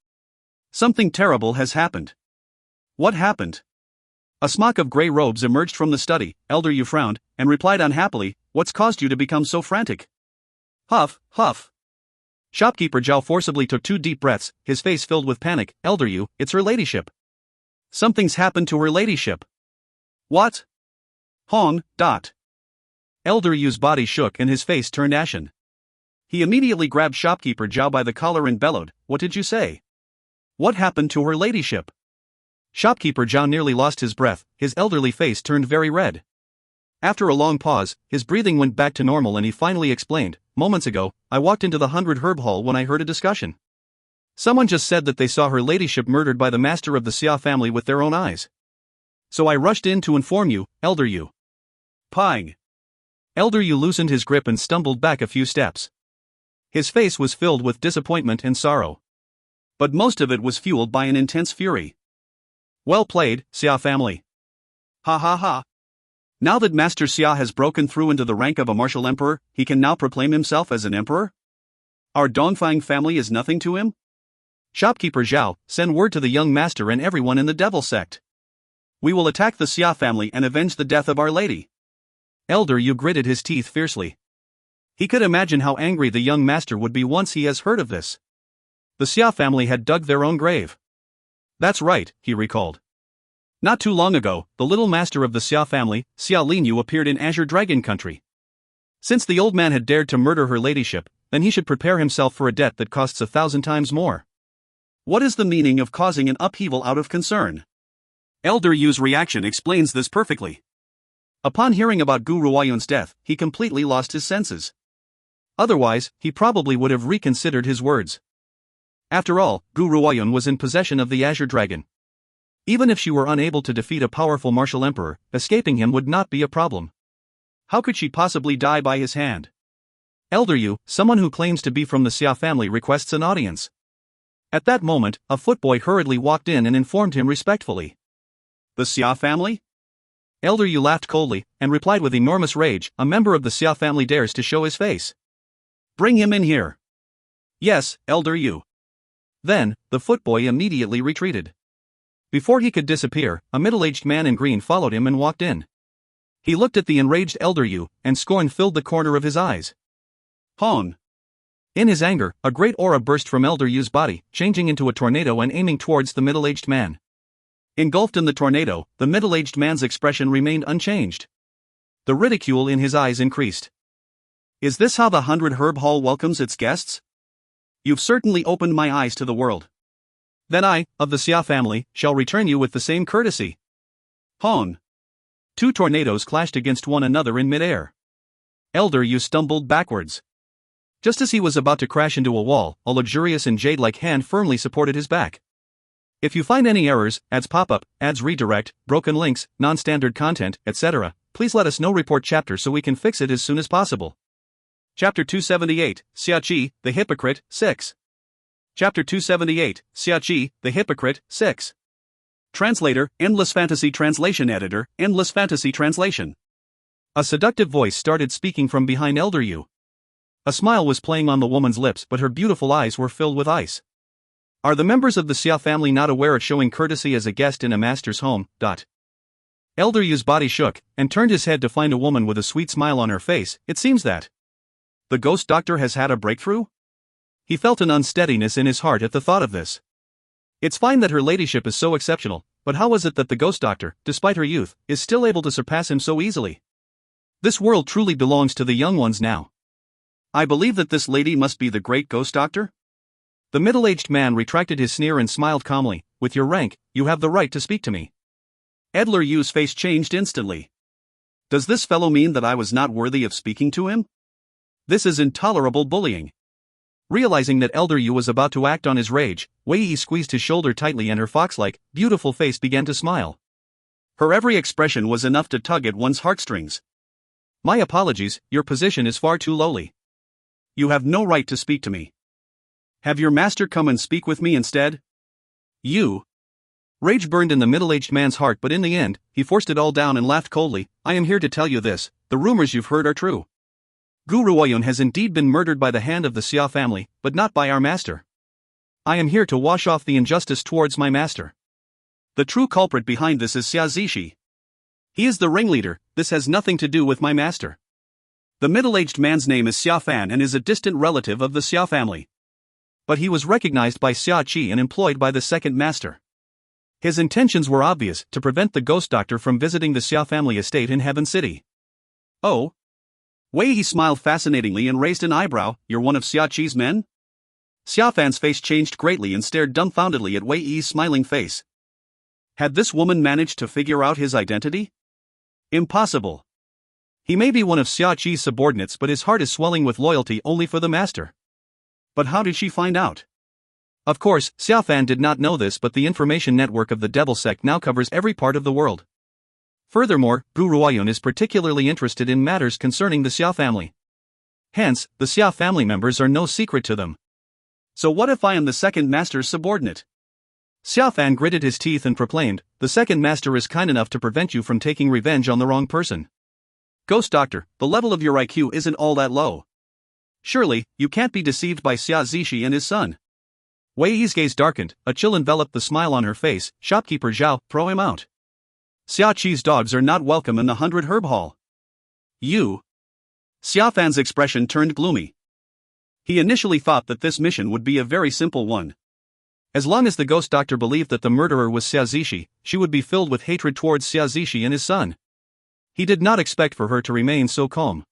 Something terrible has happened. What happened? A smock of grey robes emerged from the study. Elder Yu frowned, and replied unhappily, what's caused you to become so frantic? Huff, huff. Shopkeeper Zhao forcibly took 2 deep breaths, his face filled with panic. Elder Yu, it's her ladyship. Something's happened to her ladyship. What? Hong, dot. Elder Yu's body shook and his face turned ashen. He immediately grabbed shopkeeper Zhao by the collar and bellowed, what did you say? What happened to her ladyship? Shopkeeper Zhao nearly lost his breath, his elderly face turned very red. After a long pause, his breathing went back to normal and he finally explained, moments ago, I walked into the 100 Herb Hall when I heard a discussion. Someone just said that they saw her ladyship murdered by the master of the Xia family with their own eyes. So I rushed in to inform you, Elder Yu. Pang. Elder Yu loosened his grip and stumbled back a few steps. His face was filled with disappointment and sorrow. But most of it was fueled by an intense fury. Well played, Xia family. Ha ha ha. Now that Master Xia has broken through into the rank of a martial emperor, he can now proclaim himself as an emperor? Our Dongfang family is nothing to him? Shopkeeper Zhao, send word to the young master and everyone in the devil sect. We will attack the Xia family and avenge the death of Our Lady. Elder Yu gritted his teeth fiercely. He could imagine how angry the young master would be once he has heard of this. The Xia family had dug their own grave. That's right, he recalled. Not too long ago, the little master of the Xia family, Xia Linyu, appeared in Azure Dragon Country. Since the old man had dared to murder her ladyship, then he should prepare himself for a debt that costs 1,000 times more. What is the meaning of causing an upheaval out of concern? Elder Yu's reaction explains this perfectly. Upon hearing about Gu Ruoyun's death, he completely lost his senses. Otherwise, he probably would have reconsidered his words. After all, Gu Ruoyun was in possession of the Azure Dragon. Even if she were unable to defeat a powerful martial emperor, escaping him would not be a problem. How could she possibly die by his hand? Elder Yu, someone who claims to be from the Xia family, requests an audience. At that moment, a footboy hurriedly walked in and informed him respectfully. The Xia family? Elder Yu laughed coldly, and replied with enormous rage, a member of the Xia family dares to show his face. Bring him in here. Yes, Elder Yu. Then, the footboy immediately retreated. Before he could disappear, a middle-aged man in green followed him and walked in. He looked at the enraged Elder Yu, and scorn filled the corner of his eyes. Hon. In his anger, a great aura burst from Elder Yu's body, changing into a tornado and aiming towards the middle-aged man. Engulfed in the tornado, the middle-aged man's expression remained unchanged. The ridicule in his eyes increased. Is this how the 100 Herb Hall welcomes its guests? You've certainly opened my eyes to the world. Then I, of the Xia family, shall return you with the same courtesy. Hon. 2 tornadoes clashed against one another in midair. Elder Yu stumbled backwards. Just as he was about to crash into a wall, a luxurious and jade-like hand firmly supported his back. If you find any errors, ads pop-up, ads redirect, broken links, non-standard content, etc., please let us know. Report chapter so we can fix it as soon as possible. Chapter 278, Xia Qi, the Hypocrite, 6. Chapter 278, Xia Qi, the Hypocrite, 6. Translator, Endless Fantasy Translation Editor, Endless Fantasy Translation. A seductive voice started speaking from behind Elder Yu. A smile was playing on the woman's lips, but her beautiful eyes were filled with ice. Are the members of the Xia family not aware of showing courtesy as a guest in a master's home? Elder Yu's body shook, and turned his head to find a woman with a sweet smile on her face. It seems that the ghost doctor has had a breakthrough? He felt an unsteadiness in his heart at the thought of this. It's fine that her ladyship is so exceptional, but how is it that the ghost doctor, despite her youth, is still able to surpass him so easily? This world truly belongs to the young ones now. I believe that this lady must be the great ghost doctor? The middle-aged man retracted his sneer and smiled calmly. With your rank, you have the right to speak to me. Elder Yu's face changed instantly. Does this fellow mean that I was not worthy of speaking to him? This is intolerable bullying. Realizing that Elder Yu was about to act on his rage, Wei Yi squeezed his shoulder tightly and her fox-like, beautiful face began to smile. Her every expression was enough to tug at one's heartstrings. My apologies, your position is far too lowly. You have no right to speak to me. Have your master come and speak with me instead? You. Rage burned in the middle-aged man's heart, but in the end, he forced it all down and laughed coldly. I am here to tell you this, the rumors you've heard are true. Gu Ruoyun has indeed been murdered by the hand of the Xia family, but not by our master. I am here to wash off the injustice towards my master. The true culprit behind this is Xia Zishi. He is the ringleader, this has nothing to do with my master. The middle-aged man's name is Xia Fan and is a distant relative of the Xia family. But he was recognized by Xia Qi and employed by the second master. His intentions were obvious, to prevent the ghost doctor from visiting the Xia family estate in Heaven City. Oh? Wei Yi smiled fascinatingly and raised an eyebrow. You're one of Xia Qi's men? Xia Fan's face changed greatly and stared dumbfoundedly at Wei Yi's smiling face. Had this woman managed to figure out his identity? Impossible. He may be one of Xia Qi's subordinates, but his heart is swelling with loyalty only for the master. But how did she find out? Of course, Xia Fan did not know this, but the information network of the Devil Sect now covers every part of the world. Furthermore, Gu Ruoyun is particularly interested in matters concerning the Xia family. Hence, the Xia family members are no secret to them. So what if I am the second master's subordinate? Xia Fan gritted his teeth and proclaimed, the second master is kind enough to prevent you from taking revenge on the wrong person. Ghost Doctor, the level of your IQ isn't all that low. Surely, you can't be deceived by Xia Zishi and his son. Wei Yi's gaze darkened, a chill enveloped the smile on her face. Shopkeeper Zhao, throw him out. Xia Qi's dogs are not welcome in the 100 Herb Hall. You. Xia Fan's expression turned gloomy. He initially thought that this mission would be a very simple one. As long as the ghost doctor believed that the murderer was Xia Zishi, she would be filled with hatred towards Xia Zishi and his son. He did not expect for her to remain so calm.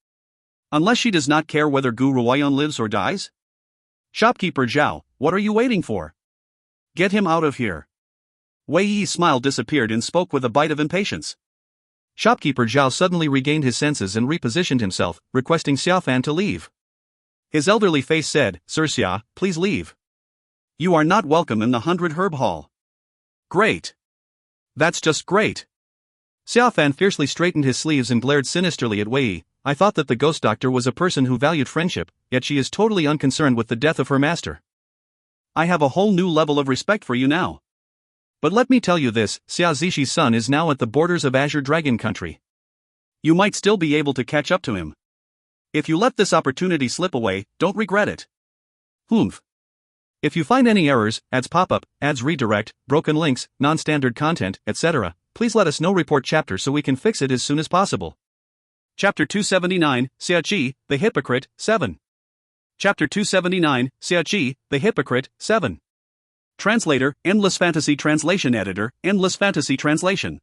Unless she does not care whether Gu Ruoyun lives or dies? Shopkeeper Zhao, what are you waiting for? Get him out of here. Wei Yi's smile disappeared and spoke with a bite of impatience. Shopkeeper Zhao suddenly regained his senses and repositioned himself, requesting Xia Fan to leave. His elderly face said, Sir Xia, please leave. You are not welcome in the 100 Herb Hall. Great. That's just great. Xia Fan fiercely straightened his sleeves and glared sinisterly at Wei Yi. I thought that the ghost doctor was a person who valued friendship, yet she is totally unconcerned with the death of her master. I have a whole new level of respect for you now. But let me tell you this, Xia Zishi's son is now at the borders of Azure Dragon Country. You might still be able to catch up to him. If you let this opportunity slip away, don't regret it. Humph. If you find any errors, ads pop-up, ads redirect, broken links, non-standard content, etc., please let us know. Report chapter so we can fix it as soon as possible. Chapter 279, Xia Qi, the Hypocrite, 7. Chapter 279, Xia Qi, the Hypocrite, 7. Translator, Endless Fantasy Translation Editor, Endless Fantasy Translation.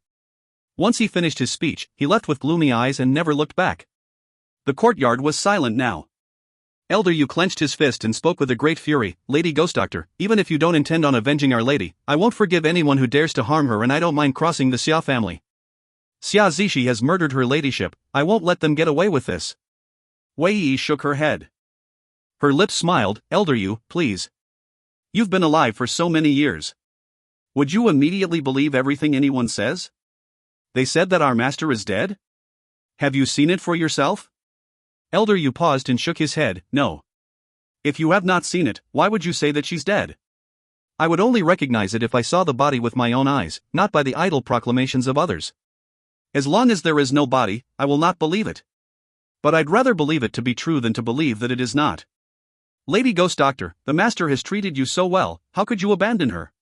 Once he finished his speech, he left with gloomy eyes and never looked back. The courtyard was silent now. Elder Yu clenched his fist and spoke with a great fury, Lady Ghost Doctor, even if you don't intend on avenging Our Lady, I won't forgive anyone who dares to harm her, and I don't mind crossing the Xia family. Xia Zishi has murdered her ladyship, I won't let them get away with this. Wei Yi shook her head. Her lips smiled, Elder Yu, please. You've been alive for so many years. Would you immediately believe everything anyone says? They said that our master is dead? Have you seen it for yourself? Elder Yu paused and shook his head, no. If you have not seen it, why would you say that she's dead? I would only recognize it if I saw the body with my own eyes, not by the idle proclamations of others. As long as there is no body, I will not believe it. But I'd rather believe it to be true than to believe that it is not. Lady Ghost Doctor, the master has treated you so well, how could you abandon her?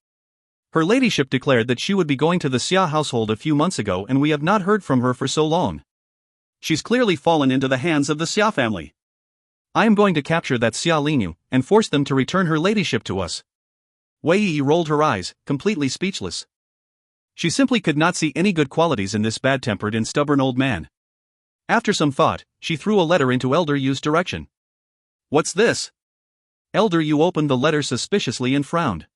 Her ladyship declared that she would be going to the Xia household a few months ago, and we have not heard from her for so long. She's clearly fallen into the hands of the Xia family. I am going to capture that Xia Lingyu, and force them to return her ladyship to us. Wei Yi rolled her eyes, completely speechless. She simply could not see any good qualities in this bad-tempered and stubborn old man. After some thought, she threw a letter into Elder Yu's direction. What's this? Elder Yu opened the letter suspiciously and frowned.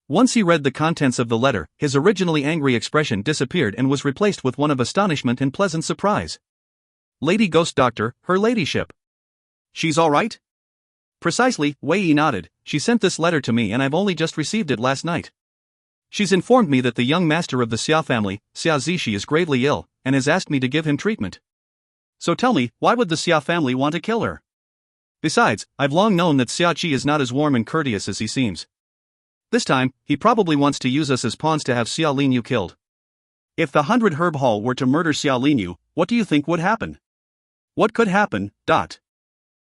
Once he read the contents of the letter, his originally angry expression disappeared and was replaced with one of astonishment and pleasant surprise. Lady Ghost Doctor, her ladyship. She's all right? Precisely, Wei Yi nodded. She sent this letter to me and I've only just received it last night. She's informed me that the young master of the Xia family, Xia Zishi, is gravely ill, and has asked me to give him treatment. So tell me, why would the Xia family want to kill her? Besides, I've long known that Xia Qi is not as warm and courteous as he seems. This time, he probably wants to use us as pawns to have Xia Linyu killed. If the 100 Herb Hall were to murder Xia Linyu, what do you think would happen? What could happen?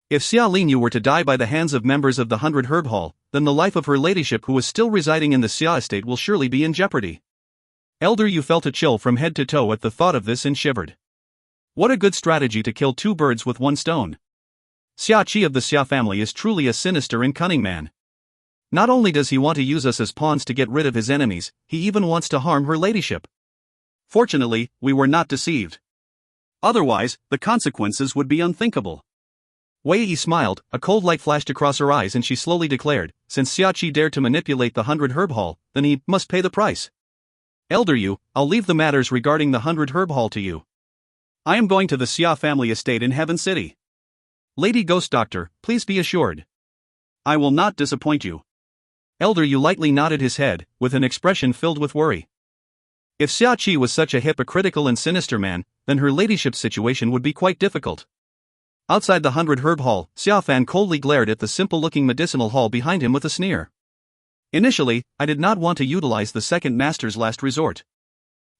If Xia Linyu were to die by the hands of members of the 100 Herb Hall, then the life of her ladyship who is still residing in the Xia estate will surely be in jeopardy. Elder Yu felt a chill from head to toe at the thought of this and shivered. What a good strategy to kill two birds with one stone. Xia Qi of the Xia family is truly a sinister and cunning man. Not only does he want to use us as pawns to get rid of his enemies, he even wants to harm her ladyship. Fortunately, we were not deceived. Otherwise, the consequences would be unthinkable. Wei Yi smiled, a cold light flashed across her eyes and she slowly declared, since Xia Qi dared to manipulate the 100 Herb Hall, then he must pay the price. Elder Yu, I'll leave the matters regarding the 100 Herb Hall to you. I am going to the Xia family estate in Heaven City. Lady Ghost Doctor, please be assured. I will not disappoint you. Elder Yu lightly nodded his head, with an expression filled with worry. If Xia Qi was such a hypocritical and sinister man, then her ladyship's situation would be quite difficult. Outside the 100 Herb Hall, Xia Fan coldly glared at the simple-looking medicinal hall behind him with a sneer. Initially, I did not want to utilize the second master's last resort.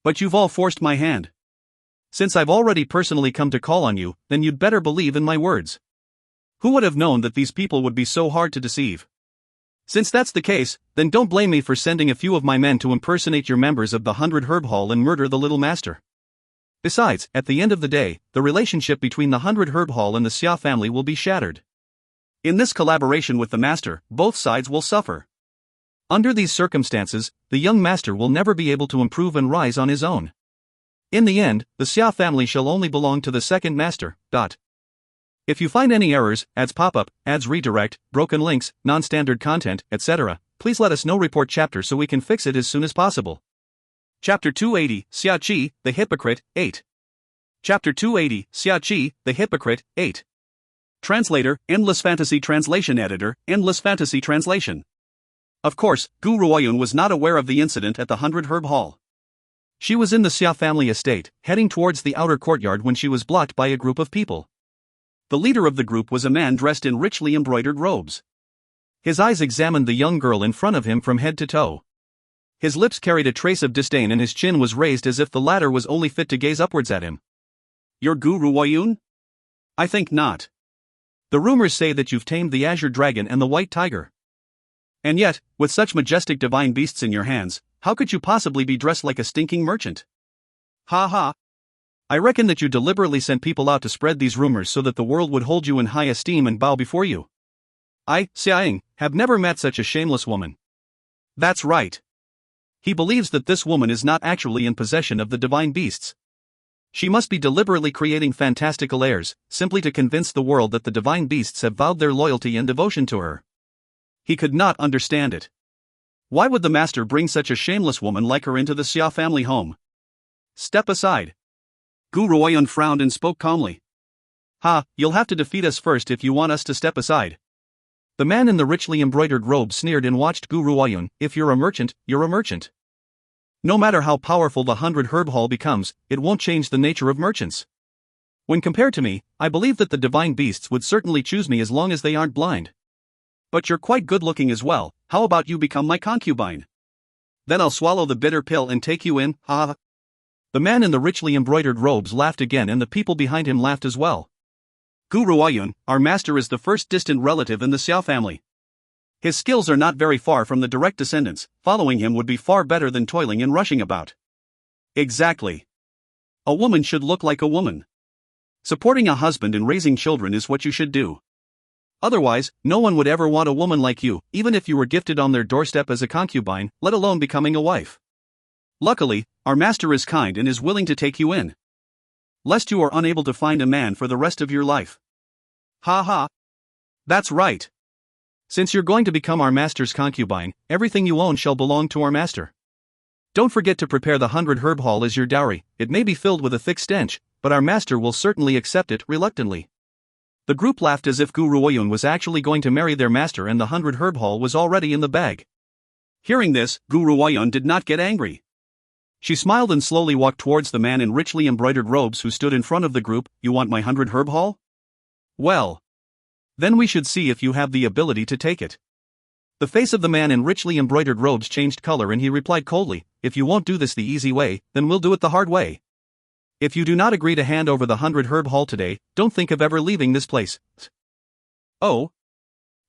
But you've all forced my hand. Since I've already personally come to call on you, then you'd better believe in my words. Who would have known that these people would be so hard to deceive? Since that's the case, then don't blame me for sending a few of my men to impersonate your members of the 100 Herb Hall and murder the little master. Besides, at the end of the day, the relationship between the 100 Herb Hall and the Xia family will be shattered. In this collaboration with the master, both sides will suffer. Under these circumstances, the young master will never be able to improve and rise on his own. In the end, the Xia family shall only belong to the second master. If you find any errors, ads pop-up, ads redirect, broken links, non-standard content, etc., please let us know. Report chapter so we can fix it as soon as possible. Chapter 280, Xia Qi, the Hypocrite, 8. Chapter 280, Xia Qi, the Hypocrite, 8. Translator, Endless Fantasy Translation Editor, Endless Fantasy Translation. Of course, Gu Ruoyun was not aware of the incident at the 100 Herb Hall. She was in the Xia family estate, heading towards the outer courtyard when she was blocked by a group of people. The leader of the group was a man dressed in richly embroidered robes. His eyes examined the young girl in front of him from head to toe. His lips carried a trace of disdain and his chin was raised as if the latter was only fit to gaze upwards at him. You're Gu Ruoyun? I think not. The rumors say that you've tamed the azure dragon and the white tiger. And yet, with such majestic divine beasts in your hands, how could you possibly be dressed like a stinking merchant? Ha ha. I reckon that you deliberately sent people out to spread these rumors so that the world would hold you in high esteem and bow before you. I, Xiaoying, have never met such a shameless woman. That's right. He believes that this woman is not actually in possession of the divine beasts. She must be deliberately creating fantastical airs, simply to convince the world that the divine beasts have vowed their loyalty and devotion to her. He could not understand it. Why would the master bring such a shameless woman like her into the Xia family home? Step aside. Gu Ruoyun frowned and spoke calmly. You'll have to defeat us first if you want us to step aside. The man in the richly embroidered robe sneered and watched Gu Ruoyun. If you're a merchant, you're a merchant. No matter how powerful the 100 Herb Hall becomes, it won't change the nature of merchants. When compared to me, I believe that the divine beasts would certainly choose me as long as they aren't blind. But you're quite good looking as well. How about you become my concubine? Then I'll swallow the bitter pill and take you in, ha. The man in the richly embroidered robes laughed again and the people behind him laughed as well. Gu Ruoyun, our master is the first distant relative in the Xiao family. His skills are not very far from the direct descendants. Following him would be far better than toiling and rushing about. Exactly. A woman should look like a woman. Supporting a husband and raising children is what you should do. Otherwise, no one would ever want a woman like you, even if you were gifted on their doorstep as a concubine, let alone becoming a wife. Luckily, our master is kind and is willing to take you in. Lest you are unable to find a man for the rest of your life. Ha ha. That's right. Since you're going to become our master's concubine, everything you own shall belong to our master. Don't forget to prepare the 100 Herb Hall as your dowry. It may be filled with a thick stench, but our master will certainly accept it reluctantly. The group laughed as if Gu Ruoyun was actually going to marry their master and the 100 Herb Hall was already in the bag. Hearing this, Gu Ruoyun did not get angry. She smiled and slowly walked towards the man in richly embroidered robes who stood in front of the group. You want my 100 herb haul? Well, then we should see if you have the ability to take it. The face of the man in richly embroidered robes changed color and he replied coldly, if you won't do this the easy way, then we'll do it the hard way. If you do not agree to hand over the 100 herb haul today, don't think of ever leaving this place. Oh?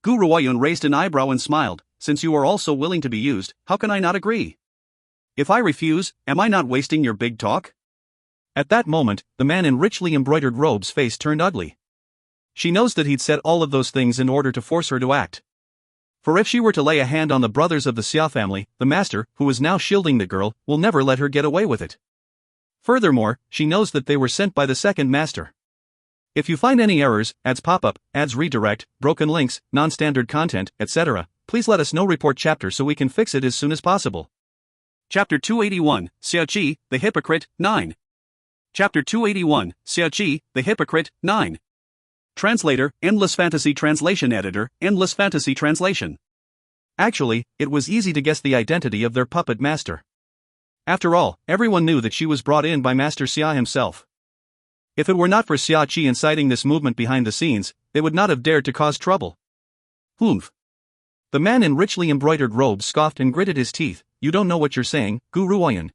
Gu Ruoyun raised an eyebrow and smiled, since you are also willing to be used, how can I not agree? If I refuse, am I not wasting your big talk? At that moment, the man in richly embroidered robes' face turned ugly. She knows that he'd said all of those things in order to force her to act. For if she were to lay a hand on the brothers of the Xia family, the master, who is now shielding the girl, will never let her get away with it. Furthermore, she knows that they were sent by the second master. If you find any errors, ads pop up, ads redirect, broken links, non-standard content, etc., please let us know. Report chapter so we can fix it as soon as possible. Chapter 281, Xiaoqi, the Hypocrite, 9. Chapter 281, Xiaoqi, the Hypocrite, 9. Translator, Endless Fantasy Translation Editor, Endless Fantasy Translation. Actually, it was easy to guess the identity of their puppet master. After all, everyone knew that she was brought in by Master Xia himself. If it were not for Xiaoqi inciting this movement behind the scenes, they would not have dared to cause trouble. Humph. The man in richly embroidered robes scoffed and gritted his teeth. You don't know what you're saying, Gu Ruoyun.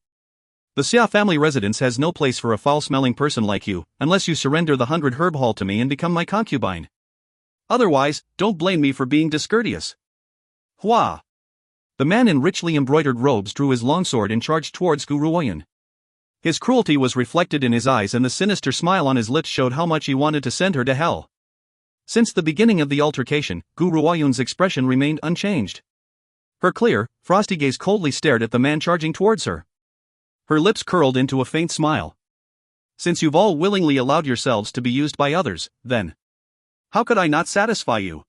The Xia family residence has no place for a foul-smelling person like you, unless you surrender the 100 herb haul to me and become my concubine. Otherwise, don't blame me for being discourteous. Hua! The man in richly embroidered robes drew his longsword and charged towards Gu Ruoyun. His cruelty was reflected in his eyes and the sinister smile on his lips showed how much he wanted to send her to hell. Since the beginning of the altercation, Gu Ruoyun's expression remained unchanged. Her clear, frosty gaze coldly stared at the man charging towards her. Her lips curled into a faint smile. Since you've all willingly allowed yourselves to be used by others, then how could I not satisfy you?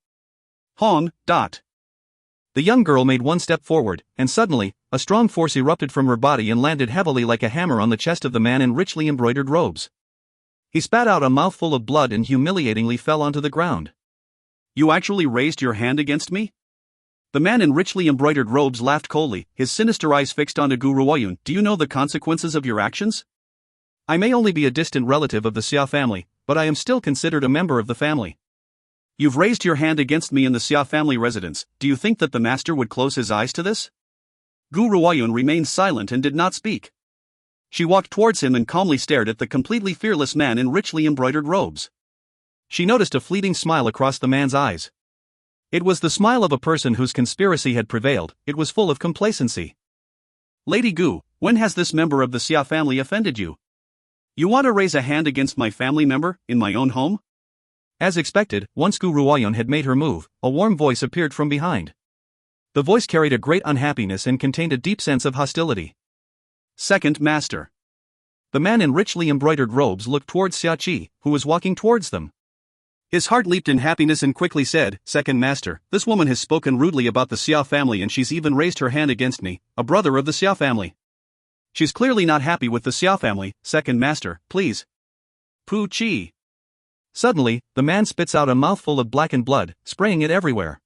Hong. The young girl made one step forward, and suddenly, a strong force erupted from her body and landed heavily like a hammer on the chest of the man in richly embroidered robes. He spat out a mouthful of blood and humiliatingly fell onto the ground. You actually raised your hand against me? The man in richly embroidered robes laughed coldly, his sinister eyes fixed onto Gu Ruoyun. Do you know the consequences of your actions? I may only be a distant relative of the Xia family, but I am still considered a member of the family. You've raised your hand against me in the Xia family residence. Do you think that the master would close his eyes to this? Gu Ruoyun remained silent and did not speak. She walked towards him and calmly stared at the completely fearless man in richly embroidered robes. She noticed a fleeting smile across the man's eyes. It was the smile of a person whose conspiracy had prevailed. It was full of complacency. Lady Gu, when has this member of the Xia family offended you? You want to raise a hand against my family member, in my own home? As expected, once Gu Ruoyun had made her move, a warm voice appeared from behind. The voice carried a great unhappiness and contained a deep sense of hostility. Second Master. The man in richly embroidered robes looked towards Xiaoqi, who was walking towards them. His heart leaped in happiness and quickly said, Second Master, this woman has spoken rudely about the Xia family and she's even raised her hand against me, a brother of the Xia family. She's clearly not happy with the Xia family. Second Master, please. Pu Qi. Suddenly, the man spits out a mouthful of blackened blood, spraying it everywhere.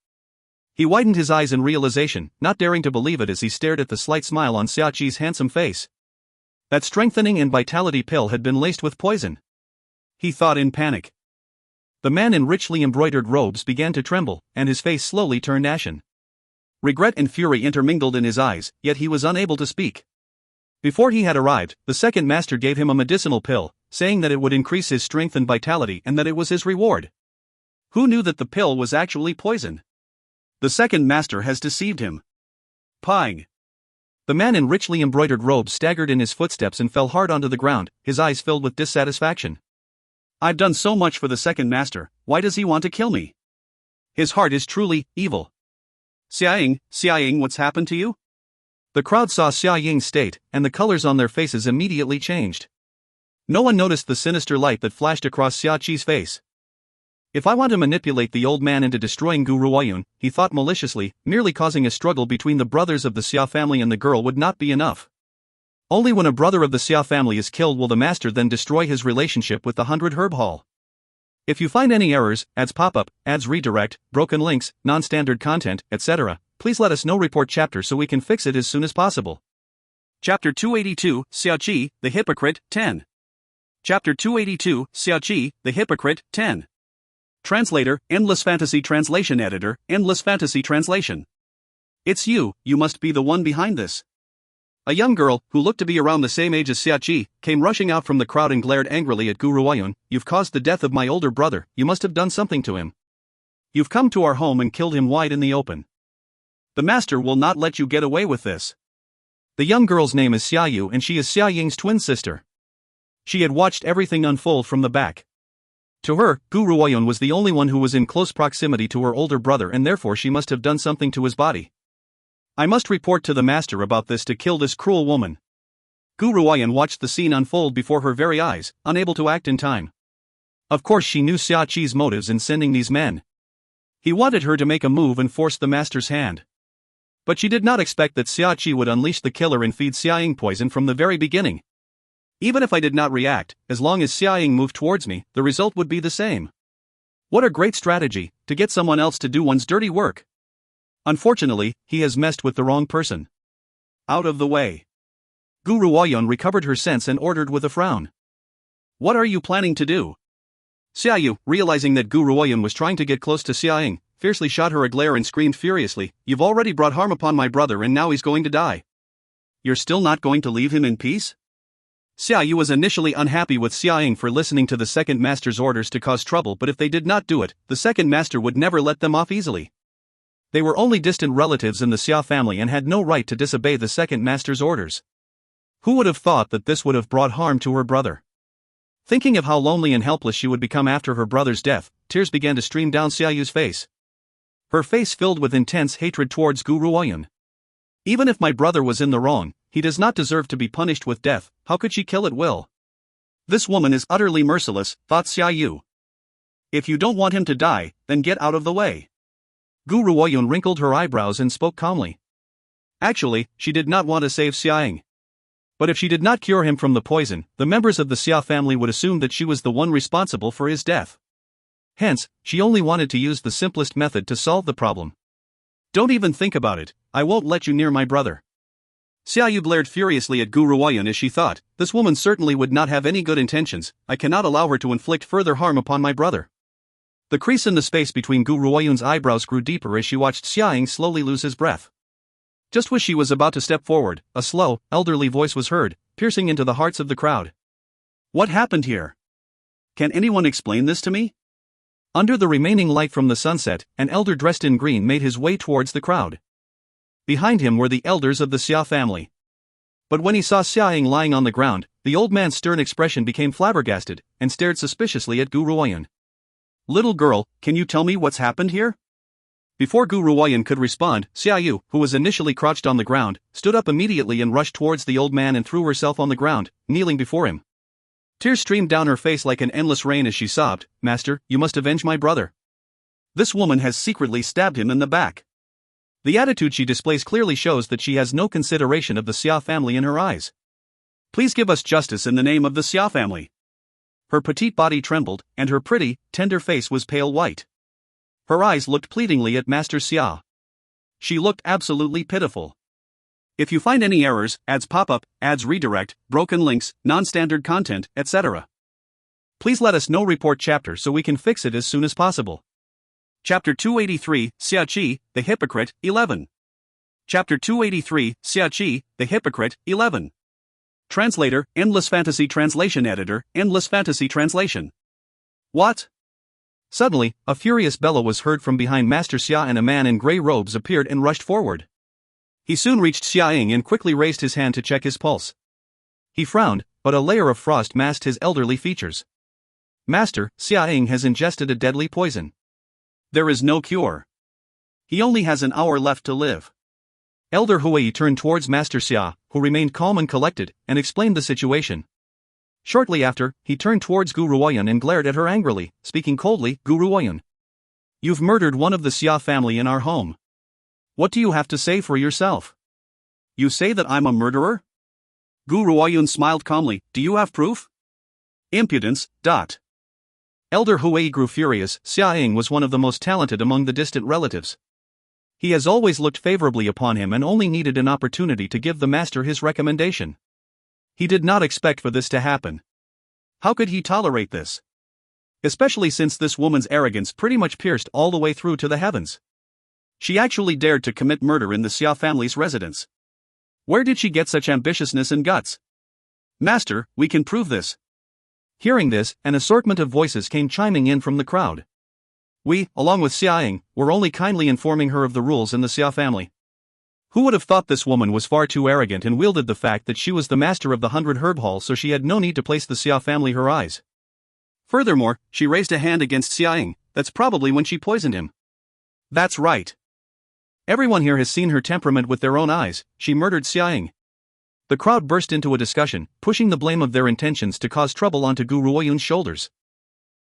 He widened his eyes in realization, not daring to believe it as he stared at the slight smile on Xiaoqi's handsome face. That strengthening and vitality pill had been laced with poison. He thought in panic. The man in richly embroidered robes began to tremble, and his face slowly turned ashen. Regret and fury intermingled in his eyes, yet he was unable to speak. Before he had arrived, the second master gave him a medicinal pill, saying that it would increase his strength and vitality and that it was his reward. Who knew that the pill was actually poison? The second master has deceived him. Pang. The man in richly embroidered robes staggered in his footsteps and fell hard onto the ground, his eyes filled with dissatisfaction. I've done so much for the second master, why does he want to kill me? His heart is truly evil. Xiaoying, what's happened to you? The crowd saw Xiaoying's state, and the colors on their faces immediately changed. No one noticed the sinister light that flashed across Xiaoqi's face. If I want to manipulate the old man into destroying Gu Ruoyun, he thought maliciously, merely causing a struggle between the brothers of the Xia family and the girl would not be enough. Only when a brother of the Xia family is killed will the master then destroy his relationship with the 100 herb haul. If you find any errors, ads pop up, ads redirect, broken links, non-standard content, etc., please let us know. Report chapter so we can fix it as soon as possible. Chapter 282, Xiaoqi, the Hypocrite, 10. Chapter 282, Xiaoqi, the Hypocrite, 10. Translator, Endless Fantasy Translation Editor, Endless Fantasy Translation. It's you must be the one behind this. A young girl, who looked to be around the same age as Xiaoqi, came rushing out from the crowd and glared angrily at Guru Wayun. You've caused the death of my older brother, you must have done something to him. You've come to our home and killed him wide in the open. The master will not let you get away with this. The young girl's name is Xiaoyu and she is Xia Ying's twin sister. She had watched everything unfold from the back. To her, Guru Wayun was the only one who was in close proximity to her older brother and therefore she must have done something to his body. I must report to the master about this to kill this cruel woman. Guru Wayun watched the scene unfold before her very eyes, unable to act in time. Of course she knew Xiaoqi's motives in sending these men. He wanted her to make a move and force the master's hand. But she did not expect that Xiaoqi would unleash the killer and feed Xia Ying poison from the very beginning. Even if I did not react, as long as Xia Ying moved towards me, the result would be the same. What a great strategy, to get someone else to do one's dirty work. Unfortunately, he has messed with the wrong person. Out of the way. Guru Wayun recovered her sense and ordered with a frown. What are you planning to do? Xiaoyu, realizing that Guru Wayun was trying to get close to Xia Ying, fiercely shot her a glare and screamed furiously, You've already brought harm upon my brother and now he's going to die. You're still not going to leave him in peace? Xiaoyu was initially unhappy with Xia Ying for listening to the second master's orders to cause trouble, but if they did not do it, the second master would never let them off easily. They were only distant relatives in the Xia family and had no right to disobey the second master's orders. Who would have thought that this would have brought harm to her brother? Thinking of how lonely and helpless she would become after her brother's death, tears began to stream down Xiaoyu's face. Her face filled with intense hatred towards Guru Wayun. Even if my brother was in the wrong, he does not deserve to be punished with death. How could she kill at will? This woman is utterly merciless, thought Xiaoyu. If you don't want him to die, then get out of the way. Guru Wayun wrinkled her eyebrows and spoke calmly. Actually, she did not want to save Xia Ying. But if she did not cure him from the poison, the members of the Xia family would assume that she was the one responsible for his death. Hence, she only wanted to use the simplest method to solve the problem. Don't even think about it, I won't let you near my brother. Xiaoyu glared furiously at Guru Wayun as she thought, this woman certainly would not have any good intentions, I cannot allow her to inflict further harm upon my brother. The crease in the space between Guru Wayun's eyebrows grew deeper as she watched Xia Ying slowly lose his breath. Just as she was about to step forward, a slow, elderly voice was heard, piercing into the hearts of the crowd. What happened here? Can anyone explain this to me? Under the remaining light from the sunset, an elder dressed in green made his way towards the crowd. Behind him were the elders of the Xia family. But when he saw Xia Ying lying on the ground, the old man's stern expression became flabbergasted, and stared suspiciously at Guru Wayun. Little girl, can you tell me what's happened here? Before Guru Wayun could respond, Xiaoyu, who was initially crouched on the ground, stood up immediately and rushed towards the old man and threw herself on the ground, kneeling before him. Tears streamed down her face like an endless rain as she sobbed, Master, you must avenge my brother. This woman has secretly stabbed him in the back. The attitude she displays clearly shows that she has no consideration of the Xia family in her eyes. Please give us justice in the name of the Xia family. Her petite body trembled, and her pretty, tender face was pale white. Her eyes looked pleadingly at Master Xia. She looked absolutely pitiful. If you find any errors, ads pop up, ads redirect, broken links, non-standard content, etc. Please let us know. Report chapter so we can fix it as soon as possible. Chapter 283, Xiaoqi, the Hypocrite, 11. Chapter 283, Xiaoqi, the Hypocrite, 11. Translator, Endless Fantasy Translation Editor, Endless Fantasy Translation. What? Suddenly, a furious bellow was heard from behind Master Xia and a man in grey robes appeared and rushed forward. He soon reached Xia Ying and quickly raised his hand to check his pulse. He frowned, but a layer of frost masked his elderly features. Master, Xia Ying has ingested a deadly poison. There is no cure. He only has an hour left to live. Elder Huai turned towards Master Xia, who remained calm and collected, and explained the situation. Shortly after, he turned towards Guru Wayun and glared at her angrily, speaking coldly, Guru Wayun. You've murdered one of the Xia family in our home. What do you have to say for yourself? You say that I'm a murderer? Guru Wayun smiled calmly, do you have proof? Impudence. Elder Huai grew furious. Xia Ying was one of the most talented among the distant relatives. He has always looked favorably upon him and only needed an opportunity to give the master his recommendation. He did not expect for this to happen. How could he tolerate this? Especially since this woman's arrogance pretty much pierced all the way through to the heavens. She actually dared to commit murder in the Xia family's residence. Where did she get such ambitiousness and guts? Master, we can prove this. Hearing this, an assortment of voices came chiming in from the crowd. We, along with Xia Ying, were only kindly informing her of the rules in the Xia family. Who would have thought this woman was far too arrogant and wielded the fact that she was the master of the 100 Herb Hall, so she had no need to place the Xia family her eyes. Furthermore, she raised a hand against Xia Ying. That's probably when she poisoned him. That's right. Everyone here has seen her temperament with their own eyes. She murdered Xia Ying. The crowd burst into a discussion, pushing the blame of their intentions to cause trouble onto Gu Ruoyun's shoulders.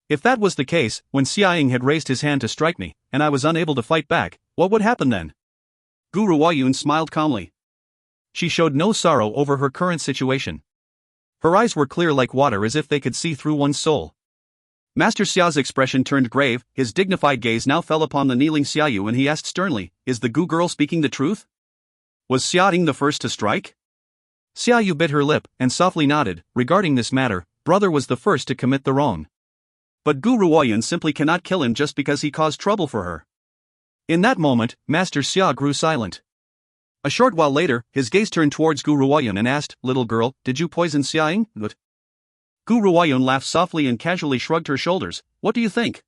If that was the case, when Xia Ying had raised his hand to strike me, and I was unable to fight back, what would happen then? Gu Ruoyun smiled calmly. She showed no sorrow over her current situation. Her eyes were clear like water, as if they could see through one's soul. Master Xia's expression turned grave. His dignified gaze now fell upon the kneeling Xia Yu, and he asked sternly, "Is the Gu girl speaking the truth? Was Xia Ying the first to strike?" Xia Yu bit her lip, and softly nodded. Regarding this matter, brother was the first to commit the wrong. But Gu Ruoyun simply cannot kill him just because he caused trouble for her. In that moment, Master Xia grew silent. A short while later, his gaze turned towards Gu Ruoyun and asked, "Little girl, did you poison Xia Ying?" Gu Ruoyun laughed softly and casually shrugged her shoulders. "What do you think?"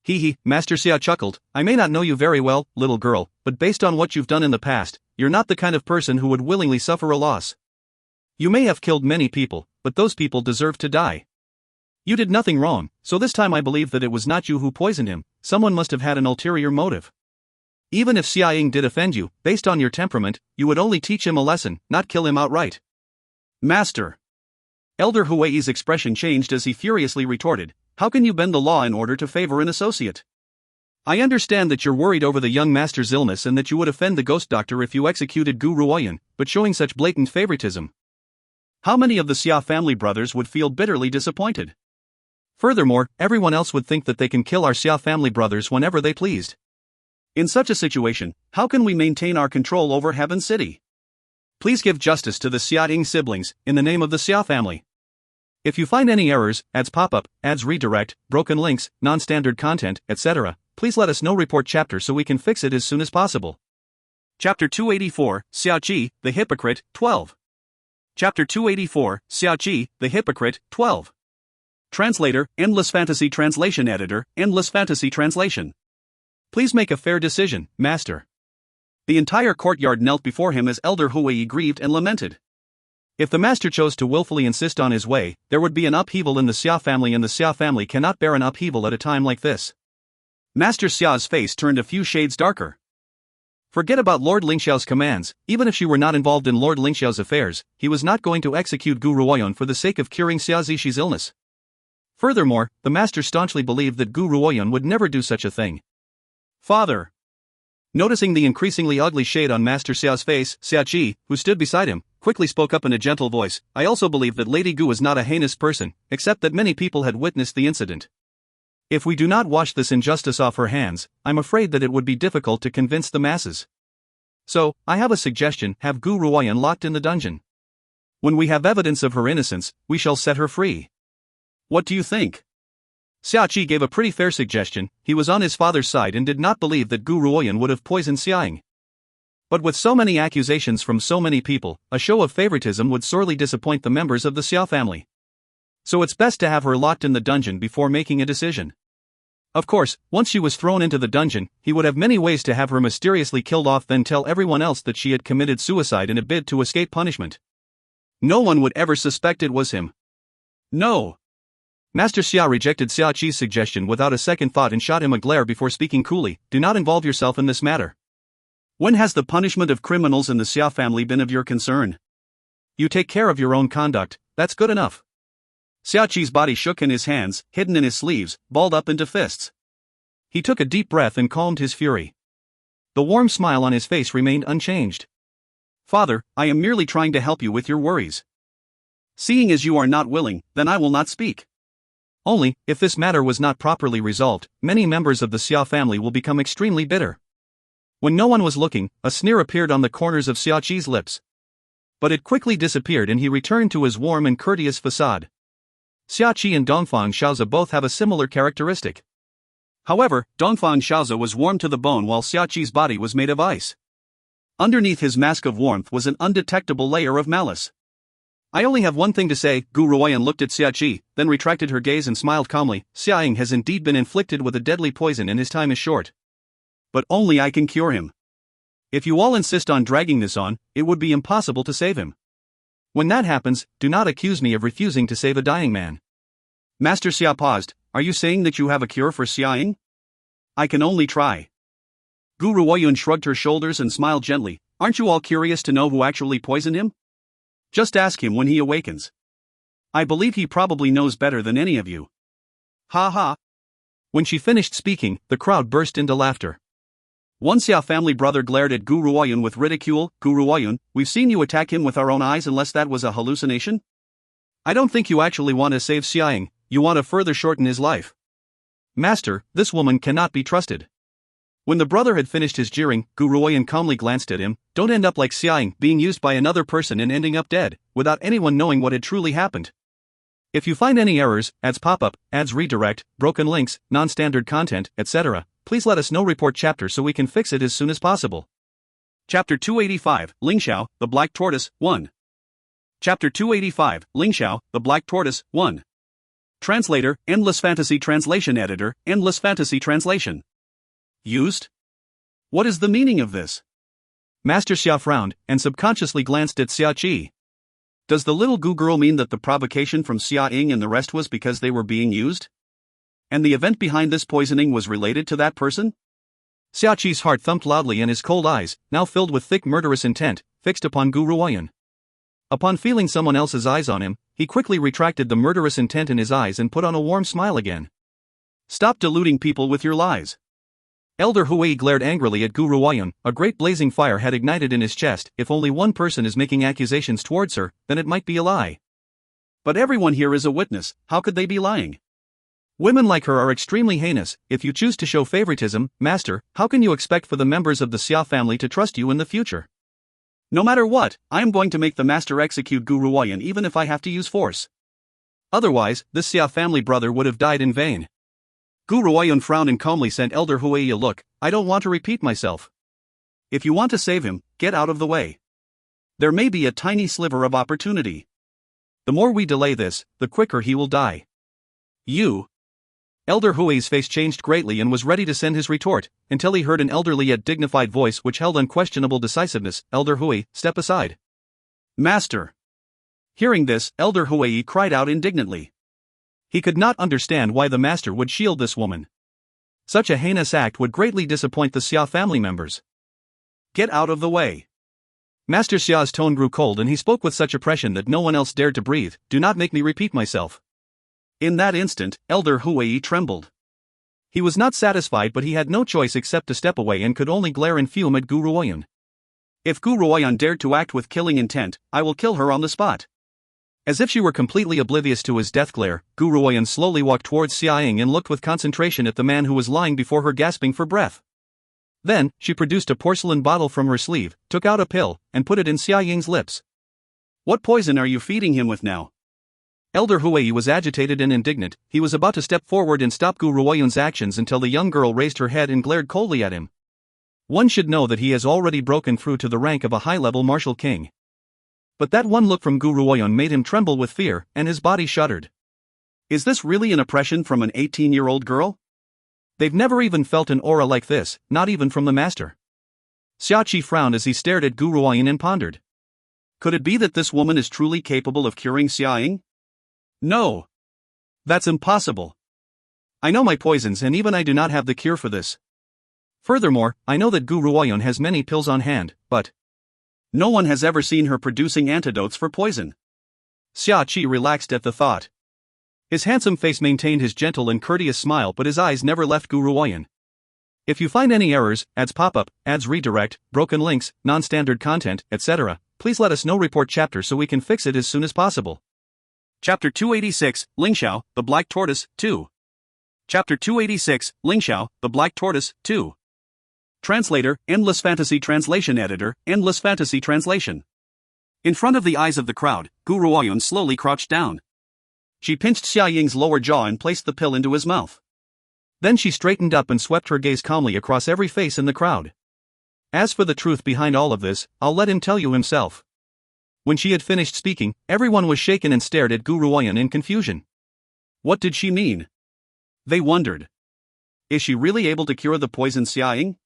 He, Master Xia chuckled. "I may not know you very well, little girl, but based on what you've done in the past, you're not the kind of person who would willingly suffer a loss. You may have killed many people, but those people deserve to die. You did nothing wrong, so this time I believe that it was not you who poisoned him. Someone must have had an ulterior motive. Even if Xia Ying did offend you, based on your temperament, you would only teach him a lesson, not kill him outright." "Master." Elder Hui's expression changed as he furiously retorted, "How can you bend the law in order to favor an associate? I understand that you're worried over the young master's illness and that you would offend the ghost doctor if you executed Gu Ruoyun, but showing such blatant favoritism. How many of the Xia family brothers would feel bitterly disappointed? Furthermore, everyone else would think that they can kill our Xia family brothers whenever they pleased. In such a situation, how can we maintain our control over Heaven City? Please give justice to the Xia Ying siblings, in the name of the Xia family. If you find any errors, ads pop up, ads redirect, broken links, non-standard content, etc., please let us know. Report chapter so we can fix it as soon as possible." Chapter 284, Xiao Qi, the Hypocrite, 12. Chapter 284, Xiao Qi, the Hypocrite, 12. Translator, Endless Fantasy Translation. Editor, Endless Fantasy Translation. Please make a fair decision, Master. The entire courtyard knelt before him as Elder Hui grieved and lamented. If the master chose to willfully insist on his way, there would be an upheaval in the Xia family, and the Xia family cannot bear an upheaval at a time like this. Master Xia's face turned a few shades darker. Forget about Lord Lingxiao's commands. Even if she were not involved in Lord Lingxiao's affairs, he was not going to execute Gu Ruoyun for the sake of curing Xia Zixi illness. Furthermore, the master staunchly believed that Gu Ruoyun would never do such a thing. "Father." Noticing the increasingly ugly shade on Master Xia's face, Xia Qi, who stood beside him, quickly spoke up in a gentle voice, "I also believe that Lady Gu is not a heinous person, except that many people had witnessed the incident. If we do not wash this injustice off her hands, I'm afraid that it would be difficult to convince the masses. So, I have a suggestion: have Gu Ruoyun locked in the dungeon. When we have evidence of her innocence, we shall set her free. What do you think?" Xia Qi gave a pretty fair suggestion. He was on his father's side and did not believe that Gu Ruoyun would have poisoned Xia Ying. But with so many accusations from so many people, a show of favoritism would sorely disappoint the members of the Xia family. So it's best to have her locked in the dungeon before making a decision. Of course, once she was thrown into the dungeon, he would have many ways to have her mysteriously killed off, then tell everyone else that she had committed suicide in a bid to escape punishment. No one would ever suspect it was him. No. Master Xia rejected Xia Qi's suggestion without a second thought and shot him a glare before speaking coolly, "Do not involve yourself in this matter. When has the punishment of criminals in the Xia family been of your concern? You take care of your own conduct, that's good enough." Xia Qi's body shook in his hands, hidden in his sleeves, balled up into fists. He took a deep breath and calmed his fury. The warm smile on his face remained unchanged. "Father, I am merely trying to help you with your worries. Seeing as you are not willing, then I will not speak. Only, if this matter was not properly resolved, many members of the Xia family will become extremely bitter. When no one was looking, a sneer appeared on the corners of Xiaqi's lips. But it quickly disappeared and he returned to his warm and courteous facade. Xiaqi and Dongfang Xiaozi both have a similar characteristic. However, Dongfang Xiaozi was warm to the bone while Xiaqi's body was made of ice. Underneath his mask of warmth was an undetectable layer of malice. I only have one thing to say, Gu Ruoyan looked at Xiaqi, then retracted her gaze and smiled calmly. Xiaoying has indeed been inflicted with a deadly poison and his time is short. But only I can cure him. If you all insist on dragging this on, it would be impossible to save him. When that happens, do not accuse me of refusing to save a dying man. Master Xia paused. Are you saying that you have a cure for Xiaoying? I can only try. Gu Ruoyun shrugged her shoulders and smiled gently. Aren't you all curious to know who actually poisoned him? Just ask him when he awakens. I believe he probably knows better than any of you. Ha ha. When she finished speaking, the crowd burst into laughter. One Xia family brother glared at Gu Ruoyun with ridicule. Gu Ruoyun, we've seen you attack him with our own eyes unless that was a hallucination? I don't think you actually want to save Xiaoying, you want to further shorten his life. Master, this woman cannot be trusted. When the brother had finished his jeering, Gu Ruoyan calmly glanced at him. Don't end up like Xiaoying, being used by another person and ending up dead, without anyone knowing what had truly happened. If you find any errors, ads pop up, ads redirect, broken links, non-standard content, etc., please let us know. Report chapter so we can fix it as soon as possible. Chapter 285, Lingxiao, the Black Tortoise, 1. Chapter 285, Lingxiao, the Black Tortoise, 1. Translator, Endless Fantasy Translation Editor, Endless Fantasy Translation. Used? What is the meaning of this? Master Xia frowned, and subconsciously glanced at Xiaqi. Does the little Gu girl mean that the provocation from Xiaoying and the rest was because they were being used? And the event behind this poisoning was related to that person? Xiaqi's heart thumped loudly and his cold eyes, now filled with thick murderous intent, fixed upon Gu Ruoyan. Upon feeling someone else's eyes on him, he quickly retracted the murderous intent in his eyes and put on a warm smile again. Stop deluding people with your lies. Elder Hui glared angrily at Gu Ruoyan. A great blazing fire had ignited in his chest. If only one person is making accusations towards her, then it might be a lie. But everyone here is a witness, how could they be lying? Women like her are extremely heinous. If you choose to show favoritism, master, how can you expect for the members of the Xia family to trust you in the future? No matter what, I am going to make the master execute Gu Ruoyan even if I have to use force. Otherwise, this Xia family brother would have died in vain. Gu Ruoyan frowned and calmly sent Elder Hui a look. I don't want to repeat myself. If you want to save him, get out of the way. There may be a tiny sliver of opportunity. The more we delay this, the quicker he will die. You. Elder Hui's face changed greatly and was ready to send his retort, until he heard an elderly yet dignified voice which held unquestionable decisiveness. Elder Hui, step aside. Master. Hearing this, Elder Hui cried out indignantly. He could not understand why the master would shield this woman. Such a heinous act would greatly disappoint the Xia family members. Get out of the way. Master Xia's tone grew cold and he spoke with such oppression that no one else dared to breathe. Do not make me repeat myself. In that instant, Elder Hui trembled. He was not satisfied, but he had no choice except to step away and could only glare and fume at Gu Ruoyan. If Gu Ruoyan dared to act with killing intent, I will kill her on the spot. As if she were completely oblivious to his death glare, Gu Ruoyan slowly walked towards Xiaoying and looked with concentration at the man who was lying before her, gasping for breath. Then, she produced a porcelain bottle from her sleeve, took out a pill, and put it in Xiaoying's lips. What poison are you feeding him with now? Elder Hui was agitated and indignant. He was about to step forward and stop Gu Ruoyan's actions until the young girl raised her head and glared coldly at him. One should know that he has already broken through to the rank of a high-level martial king. But that one look from Gu Ruoyan made him tremble with fear, and his body shuddered. Is this really an oppression from an 18-year-old girl? They've never even felt an aura like this, not even from the master. Xiaqi frowned as he stared at Gu Ruoyan and pondered. Could it be that this woman is truly capable of curing Xiaoying? No. That's impossible. I know my poisons and even I do not have the cure for this. Furthermore, I know that Gu Ruoyan has many pills on hand, but no one has ever seen her producing antidotes for poison. Xiaqi relaxed at the thought. His handsome face maintained his gentle and courteous smile, but his eyes never left Gu Ruoyan. If you find any errors, ads pop up, ads redirect, broken links, non-standard content, etc., please let us know. Report chapter so we can fix it as soon as possible. Chapter 286, Lingxiao, the Black Tortoise, 2. Chapter 286, Lingxiao, the Black Tortoise, 2. Translator, Endless Fantasy Translation Editor, Endless Fantasy Translation. In front of the eyes of the crowd, Gu Ruoyun slowly crouched down. She pinched Xia Ying's lower jaw and placed the pill into his mouth. Then she straightened up and swept her gaze calmly across every face in the crowd. As for the truth behind all of this, I'll let him tell you himself. When she had finished speaking, everyone was shaken and stared at Gu Ruoyun in confusion. What did she mean? They wondered. Is she really able to cure the poisoned Xia Ying?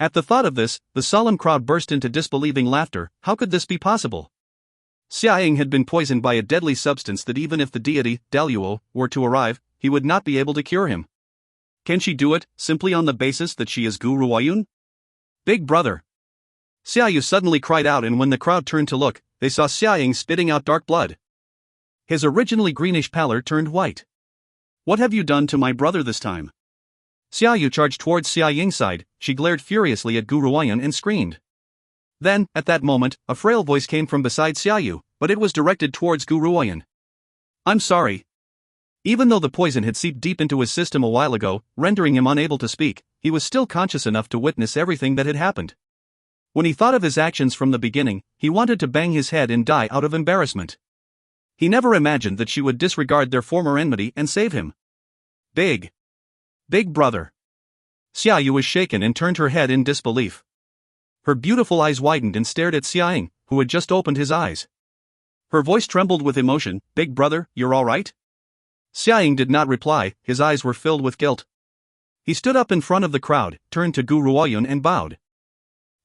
At the thought of this, the solemn crowd burst into disbelieving laughter. How could this be possible? Xia Ying had been poisoned by a deadly substance that even if the deity, Daluo, were to arrive, he would not be able to cure him. Can she do it, simply on the basis that she is Gu Ruoyun? Big brother! Xia Yu suddenly cried out, and when the crowd turned to look, they saw Xia Ying spitting out dark blood. His originally greenish pallor turned white. What have you done to my brother this time? Xia Yu charged towards Xia Ying's side. She glared furiously at Gu Ruoyun and screamed. Then, at that moment, a frail voice came from beside Xia Yu, but it was directed towards Gu Ruoyun. I'm sorry. Even though the poison had seeped deep into his system a while ago, rendering him unable to speak, he was still conscious enough to witness everything that had happened. When he thought of his actions from the beginning, he wanted to bang his head and die out of embarrassment. He never imagined that she would disregard their former enmity and save him. Big brother. Xia Yu was shaken and turned her head in disbelief. Her beautiful eyes widened and stared at Xia Ying, who had just opened his eyes. Her voice trembled with emotion. Big brother, you're all right? Xia Ying did not reply. His eyes were filled with guilt. He stood up in front of the crowd, turned to Gu Ruoyun and bowed.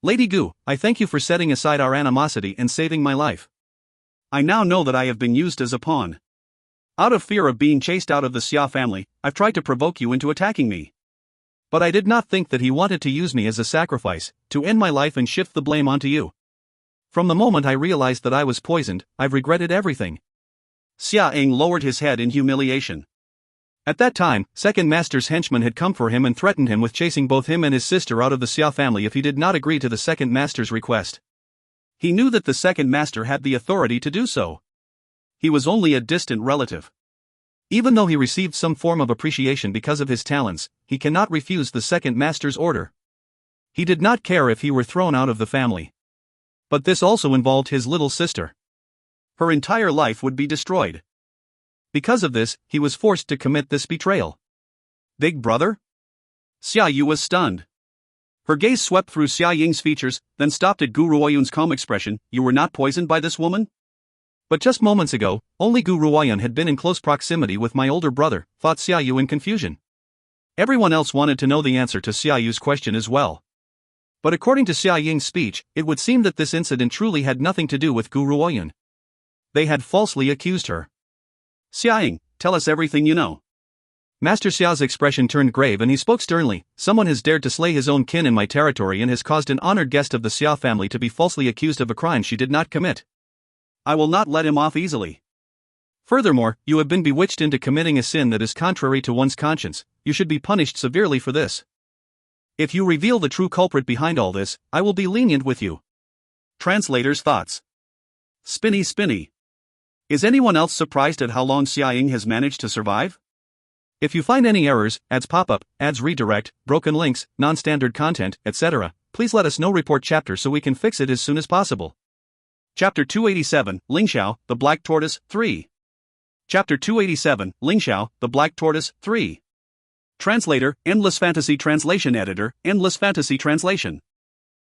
Lady Gu, I thank you for setting aside our animosity and saving my life. I now know that I have been used as a pawn. Out of fear of being chased out of the Xia family, I've tried to provoke you into attacking me. But I did not think that he wanted to use me as a sacrifice, to end my life and shift the blame onto you. From the moment I realized that I was poisoned, I've regretted everything. Xia Ying lowered his head in humiliation. At that time, Second Master's henchmen had come for him and threatened him with chasing both him and his sister out of the Xia family if he did not agree to the Second Master's request. He knew that the Second Master had the authority to do so. He was only a distant relative. Even though he received some form of appreciation because of his talents, he cannot refuse the Second Master's order. He did not care if he were thrown out of the family. But this also involved his little sister. Her entire life would be destroyed. Because of this, he was forced to commit this betrayal. Big brother? Xia Yu was stunned. Her gaze swept through Xia Ying's features, then stopped at Gu Ruoyun's calm expression. You were not poisoned by this woman? But just moments ago, only Gu Ruoyun had been in close proximity with my older brother, thought Xia Yu in confusion. Everyone else wanted to know the answer to Xia Yu's question as well. But according to Xia Ying's speech, it would seem that this incident truly had nothing to do with Gu Ruoyun. They had falsely accused her. Xia Ying, tell us everything you know. Master Xia's expression turned grave and he spoke sternly. Someone has dared to slay his own kin in my territory and has caused an honored guest of the Xia family to be falsely accused of a crime she did not commit. I will not let him off easily. Furthermore, you have been bewitched into committing a sin that is contrary to one's conscience. You should be punished severely for this. If you reveal the true culprit behind all this, I will be lenient with you. Translator's thoughts. Spinny. Is anyone else surprised at how long Xia Ying has managed to survive? If you find any errors, ads pop up, ads redirect, broken links, non-standard content, etc., please let us know. Report chapter so we can fix it as soon as possible. Chapter 287, Lingxiao, the Black Tortoise, 3. Chapter 287, Lingxiao, the Black Tortoise, 3. Translator, Endless Fantasy Translation Editor, Endless Fantasy Translation.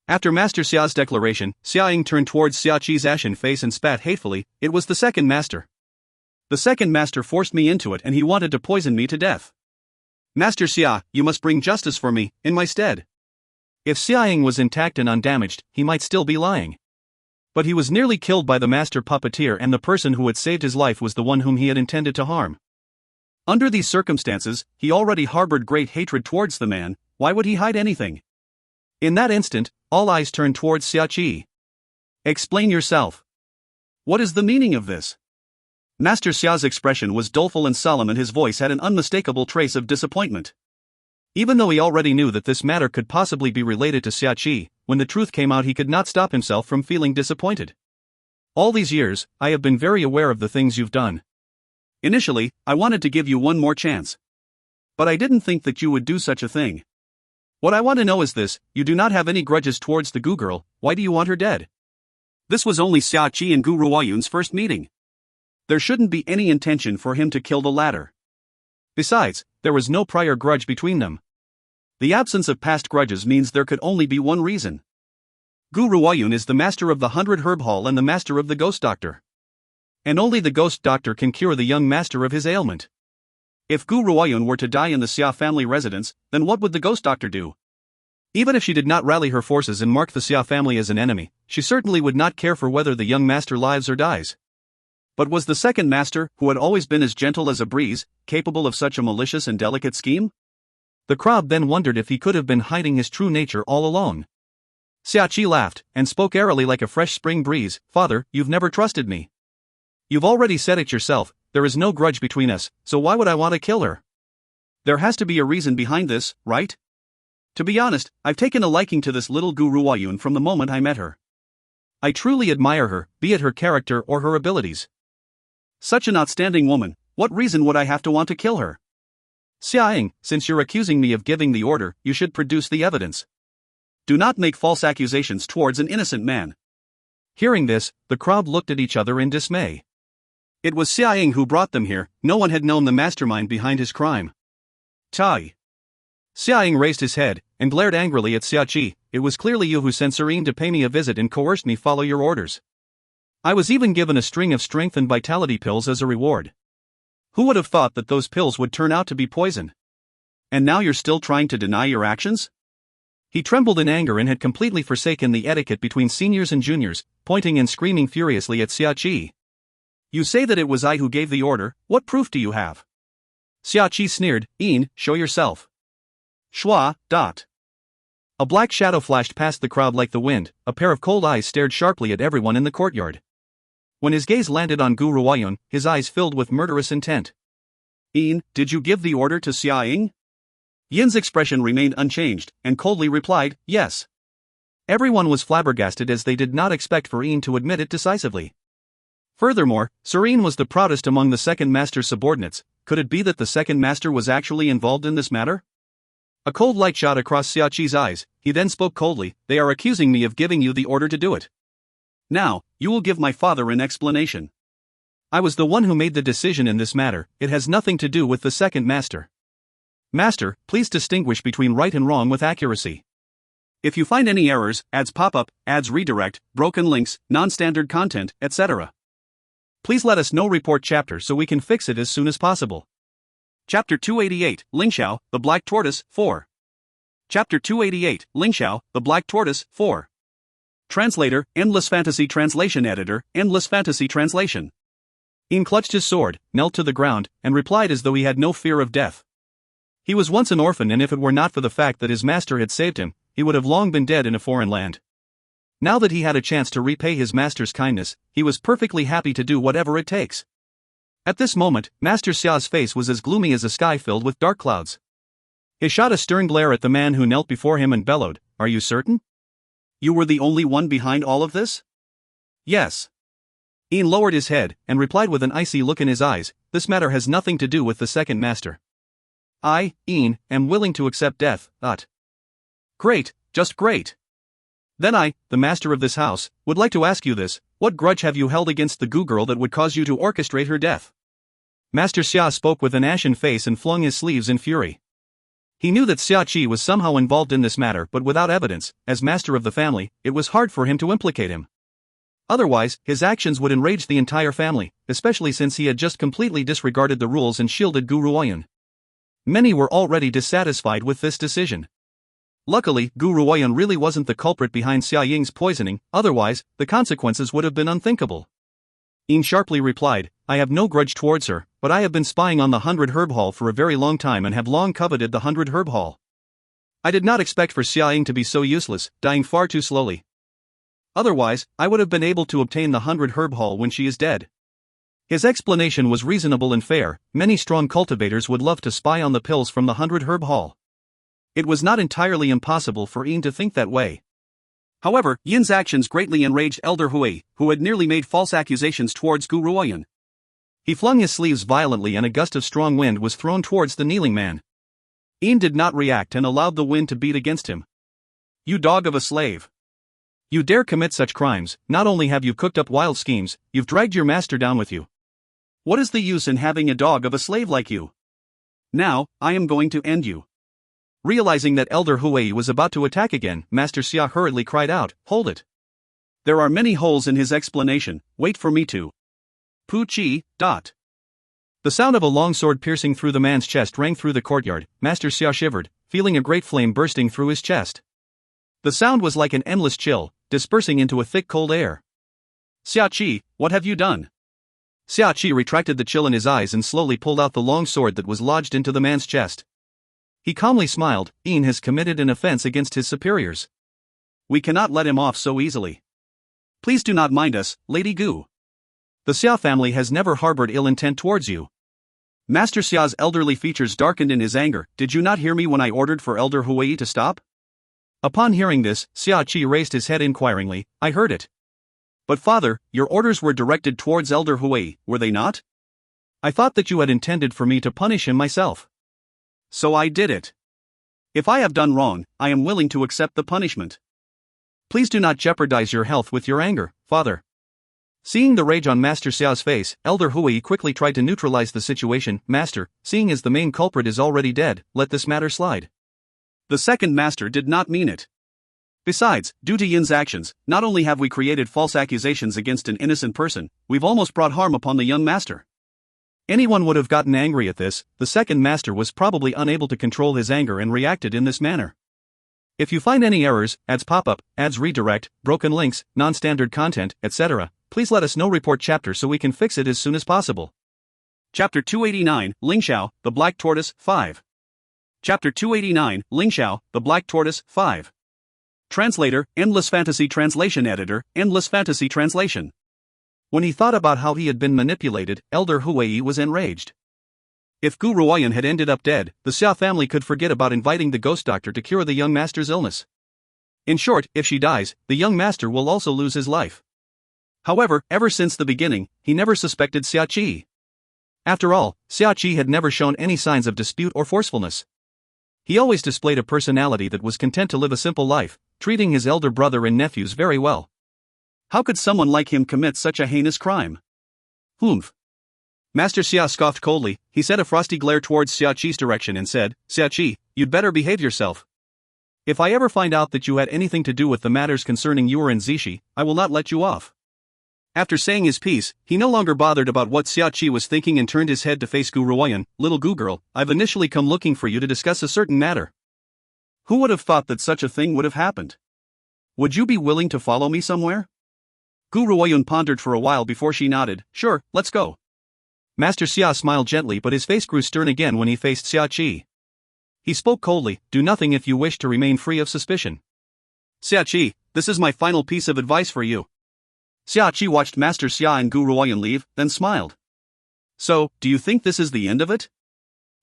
After Master Xia's declaration, Xia Ying turned towards Xia Qi's ashen face and spat hatefully. It was the Second Master. The Second Master forced me into it and he wanted to poison me to death. Master Xia, you must bring justice for me, in my stead. If Xia Ying was intact and undamaged, he might still be lying. But he was nearly killed by the master puppeteer and the person who had saved his life was the one whom he had intended to harm. Under these circumstances, he already harbored great hatred towards the man. Why would he hide anything? In that instant, all eyes turned towards Xia Qi. Explain yourself. What is the meaning of this? Master Xia's expression was doleful and solemn and his voice had an unmistakable trace of disappointment. Even though he already knew that this matter could possibly be related to Xia Qi, when the truth came out he could not stop himself from feeling disappointed. All these years, I have been very aware of the things you've done. Initially, I wanted to give you one more chance. But I didn't think that you would do such a thing. What I want to know is this: you do not have any grudges towards the Gu girl, why do you want her dead? This was only Xia Qi and Gu Ruoyun's first meeting. There shouldn't be any intention for him to kill the latter. Besides, there was no prior grudge between them. The absence of past grudges means there could only be one reason. Gu Ruoyun is the master of the 100 Herb Hall and the master of the Ghost Doctor. And only the Ghost Doctor can cure the young master of his ailment. If Gu Ruoyun were to die in the Xia family residence, then what would the Ghost Doctor do? Even if she did not rally her forces and mark the Xia family as an enemy, she certainly would not care for whether the young master lives or dies. But was the second master, who had always been as gentle as a breeze, capable of such a malicious and delicate scheme? The crowd then wondered if he could have been hiding his true nature all along. Xia Qi laughed, and spoke airily like a fresh spring breeze. Father, you've never trusted me. You've already said it yourself, there is no grudge between us, so why would I want to kill her? There has to be a reason behind this, right? To be honest, I've taken a liking to this little Gu Ruoyun from the moment I met her. I truly admire her, be it her character or her abilities. Such an outstanding woman, what reason would I have to want to kill her? Xia Ying, since you're accusing me of giving the order, you should produce the evidence. Do not make false accusations towards an innocent man. Hearing this, the crowd looked at each other in dismay. It was Xia Ying who brought them here, no one had known the mastermind behind his crime. Tai. Xia Ying raised his head, and glared angrily at Xia Qi. It was clearly you who sent Serene to pay me a visit and coerced me follow your orders. I was even given a string of strength and vitality pills as a reward. Who would have thought that those pills would turn out to be poison? And now you're still trying to deny your actions? He trembled in anger and had completely forsaken the etiquette between seniors and juniors, pointing and screaming furiously at Xia Qi. You say that it was I who gave the order, what proof do you have? Xia Qi sneered, Yin, show yourself. Shua. A black shadow flashed past the crowd like the wind, a pair of cold eyes stared sharply at everyone in the courtyard. When his gaze landed on Gu Ruoyun, his eyes filled with murderous intent. Yin, did you give the order to Xia Ying? Yin's expression remained unchanged, and coldly replied, yes. Everyone was flabbergasted as they did not expect for Yin to admit it decisively. Furthermore, Serene was the proudest among the second master's subordinates. Could it be that the second master was actually involved in this matter? A cold light shot across Xia Qi's eyes. He then spoke coldly, they are accusing me of giving you the order to do it. Now, you will give my father an explanation. I was the one who made the decision in this matter, it has nothing to do with the second master. Master, please distinguish between right and wrong with accuracy. If you find any errors, ads pop up, ads redirect, broken links, non-standard content, etc. Please let us know. Report chapter so we can fix it as soon as possible. Chapter 288, Lingxiao, the Black Tortoise, 4. Chapter 288, Lingxiao, the Black Tortoise, 4. Translator, Endless Fantasy Translation Editor, Endless Fantasy Translation. Yin clutched his sword, knelt to the ground, and replied as though he had no fear of death. He was once an orphan, and if it were not for the fact that his master had saved him, he would have long been dead in a foreign land. Now that he had a chance to repay his master's kindness, he was perfectly happy to do whatever it takes. At this moment, Master Xia's face was as gloomy as a sky filled with dark clouds. He shot a stern glare at the man who knelt before him and bellowed, "Are you certain? You were the only one behind all of this?" "Yes." Yin lowered his head, and replied with an icy look in his eyes, "This matter has nothing to do with the second master. I, Yin, am willing to accept death, Great, just great. Then I, the master of this house, would like to ask you this, what grudge have you held against the Gu girl that would cause you to orchestrate her death?" Master Xia spoke with an ashen face and flung his sleeves in fury. He knew that Xia Qi was somehow involved in this matter, but without evidence, as master of the family, it was hard for him to implicate him. Otherwise, his actions would enrage the entire family, especially since he had just completely disregarded the rules and shielded Gu Ruoyun. Many were already dissatisfied with this decision. Luckily, Gu Ruoyun really wasn't the culprit behind Xia Ying's poisoning, otherwise, the consequences would have been unthinkable. Yin sharply replied, "I have no grudge towards her, but I have been spying on the 100 Herb Hall for a very long time and have long coveted the 100 Herb Hall. I did not expect for Xia Ying to be so useless, dying far too slowly. Otherwise, I would have been able to obtain the 100 Herb Hall when she is dead." His explanation was reasonable and fair. Many strong cultivators would love to spy on the pills from the 100 Herb Hall. It was not entirely impossible for Yin to think that way. However, Yin's actions greatly enraged Elder Hui, who had nearly made false accusations towards Gu Ruoyun. He flung his sleeves violently and a gust of strong wind was thrown towards the kneeling man. Ian did not react and allowed the wind to beat against him. You dog of a slave! You dare commit such crimes, not only have you cooked up wild schemes, you've dragged your master down with you. What is the use in having a dog of a slave like you? Now, I am going to end you. Realizing that Elder Huey was about to attack again, Master Xia hurriedly cried out, Hold it! There are many holes in his explanation, wait for me to. Pu Chi, dot. The sound of a long sword piercing through the man's chest rang through the courtyard. Master Xia shivered, feeling a great flame bursting through his chest. The sound was like an endless chill, dispersing into a thick cold air. Xia Qi, what have you done? Xia Qi retracted the chill in his eyes and slowly pulled out the long sword that was lodged into the man's chest. He calmly smiled, Ian has committed an offense against his superiors. We cannot let him off so easily. Please do not mind us, Lady Gu. The Xia family has never harbored ill intent towards you. Master Xia's elderly features darkened in his anger. Did you not hear me when I ordered for Elder Huey to stop? Upon hearing this, Xia Qi raised his head inquiringly. I heard it. But father, your orders were directed towards Elder Huey, were they not? I thought that you had intended for me to punish him myself. So I did it. If I have done wrong, I am willing to accept the punishment. Please do not jeopardize your health with your anger, father. Seeing the rage on Master Xiao's face, Elder Huey quickly tried to neutralize the situation. Master, seeing as the main culprit is already dead, let this matter slide. The second master did not mean it. Besides, due to Yin's actions, not only have we created false accusations against an innocent person, we've almost brought harm upon the young master. Anyone would have gotten angry at this. The second master was probably unable to control his anger and reacted in this manner. If you find any errors, ads pop up, ads redirect, broken links, non-standard content, etc., please let us know. Report chapter so we can fix it as soon as possible. Chapter 289, Lingxiao, the Black Tortoise, 5. Chapter 289, Lingxiao, the Black Tortoise, 5. Translator, Endless Fantasy Translation Editor, Endless Fantasy Translation. When he thought about how he had been manipulated, Elder Huey was enraged. If Gu Ruoyan had ended up dead, the Xia family could forget about inviting the ghost doctor to cure the young master's illness. In short, if she dies, the young master will also lose his life. However, ever since the beginning, he never suspected Xia Qi. After all, Xia Qi had never shown any signs of dispute or forcefulness. He always displayed a personality that was content to live a simple life, treating his elder brother and nephews very well. How could someone like him commit such a heinous crime? Humph. Master Xia scoffed coldly. He set a frosty glare towards Xia Qi's direction and said, Xia Qi, you'd better behave yourself. If I ever find out that you had anything to do with the matters concerning you and Zishi, I will not let you off. After saying his piece, he no longer bothered about what Xia Qi was thinking and turned his head to face Gu Ruoyan. Little Gu girl, I've initially come looking for you to discuss a certain matter. Who would have thought that such a thing would have happened? Would you be willing to follow me somewhere? Gu Ruoyan pondered for a while before she nodded. Sure, let's go. Master Xia smiled gently, but his face grew stern again when he faced Xia Qi. He spoke coldly, do nothing if you wish to remain free of suspicion. Xia Qi, this is my final piece of advice for you. Xia Qi watched Master Xia and Gu Ruoyan leave, then smiled. So, do you think this is the end of it?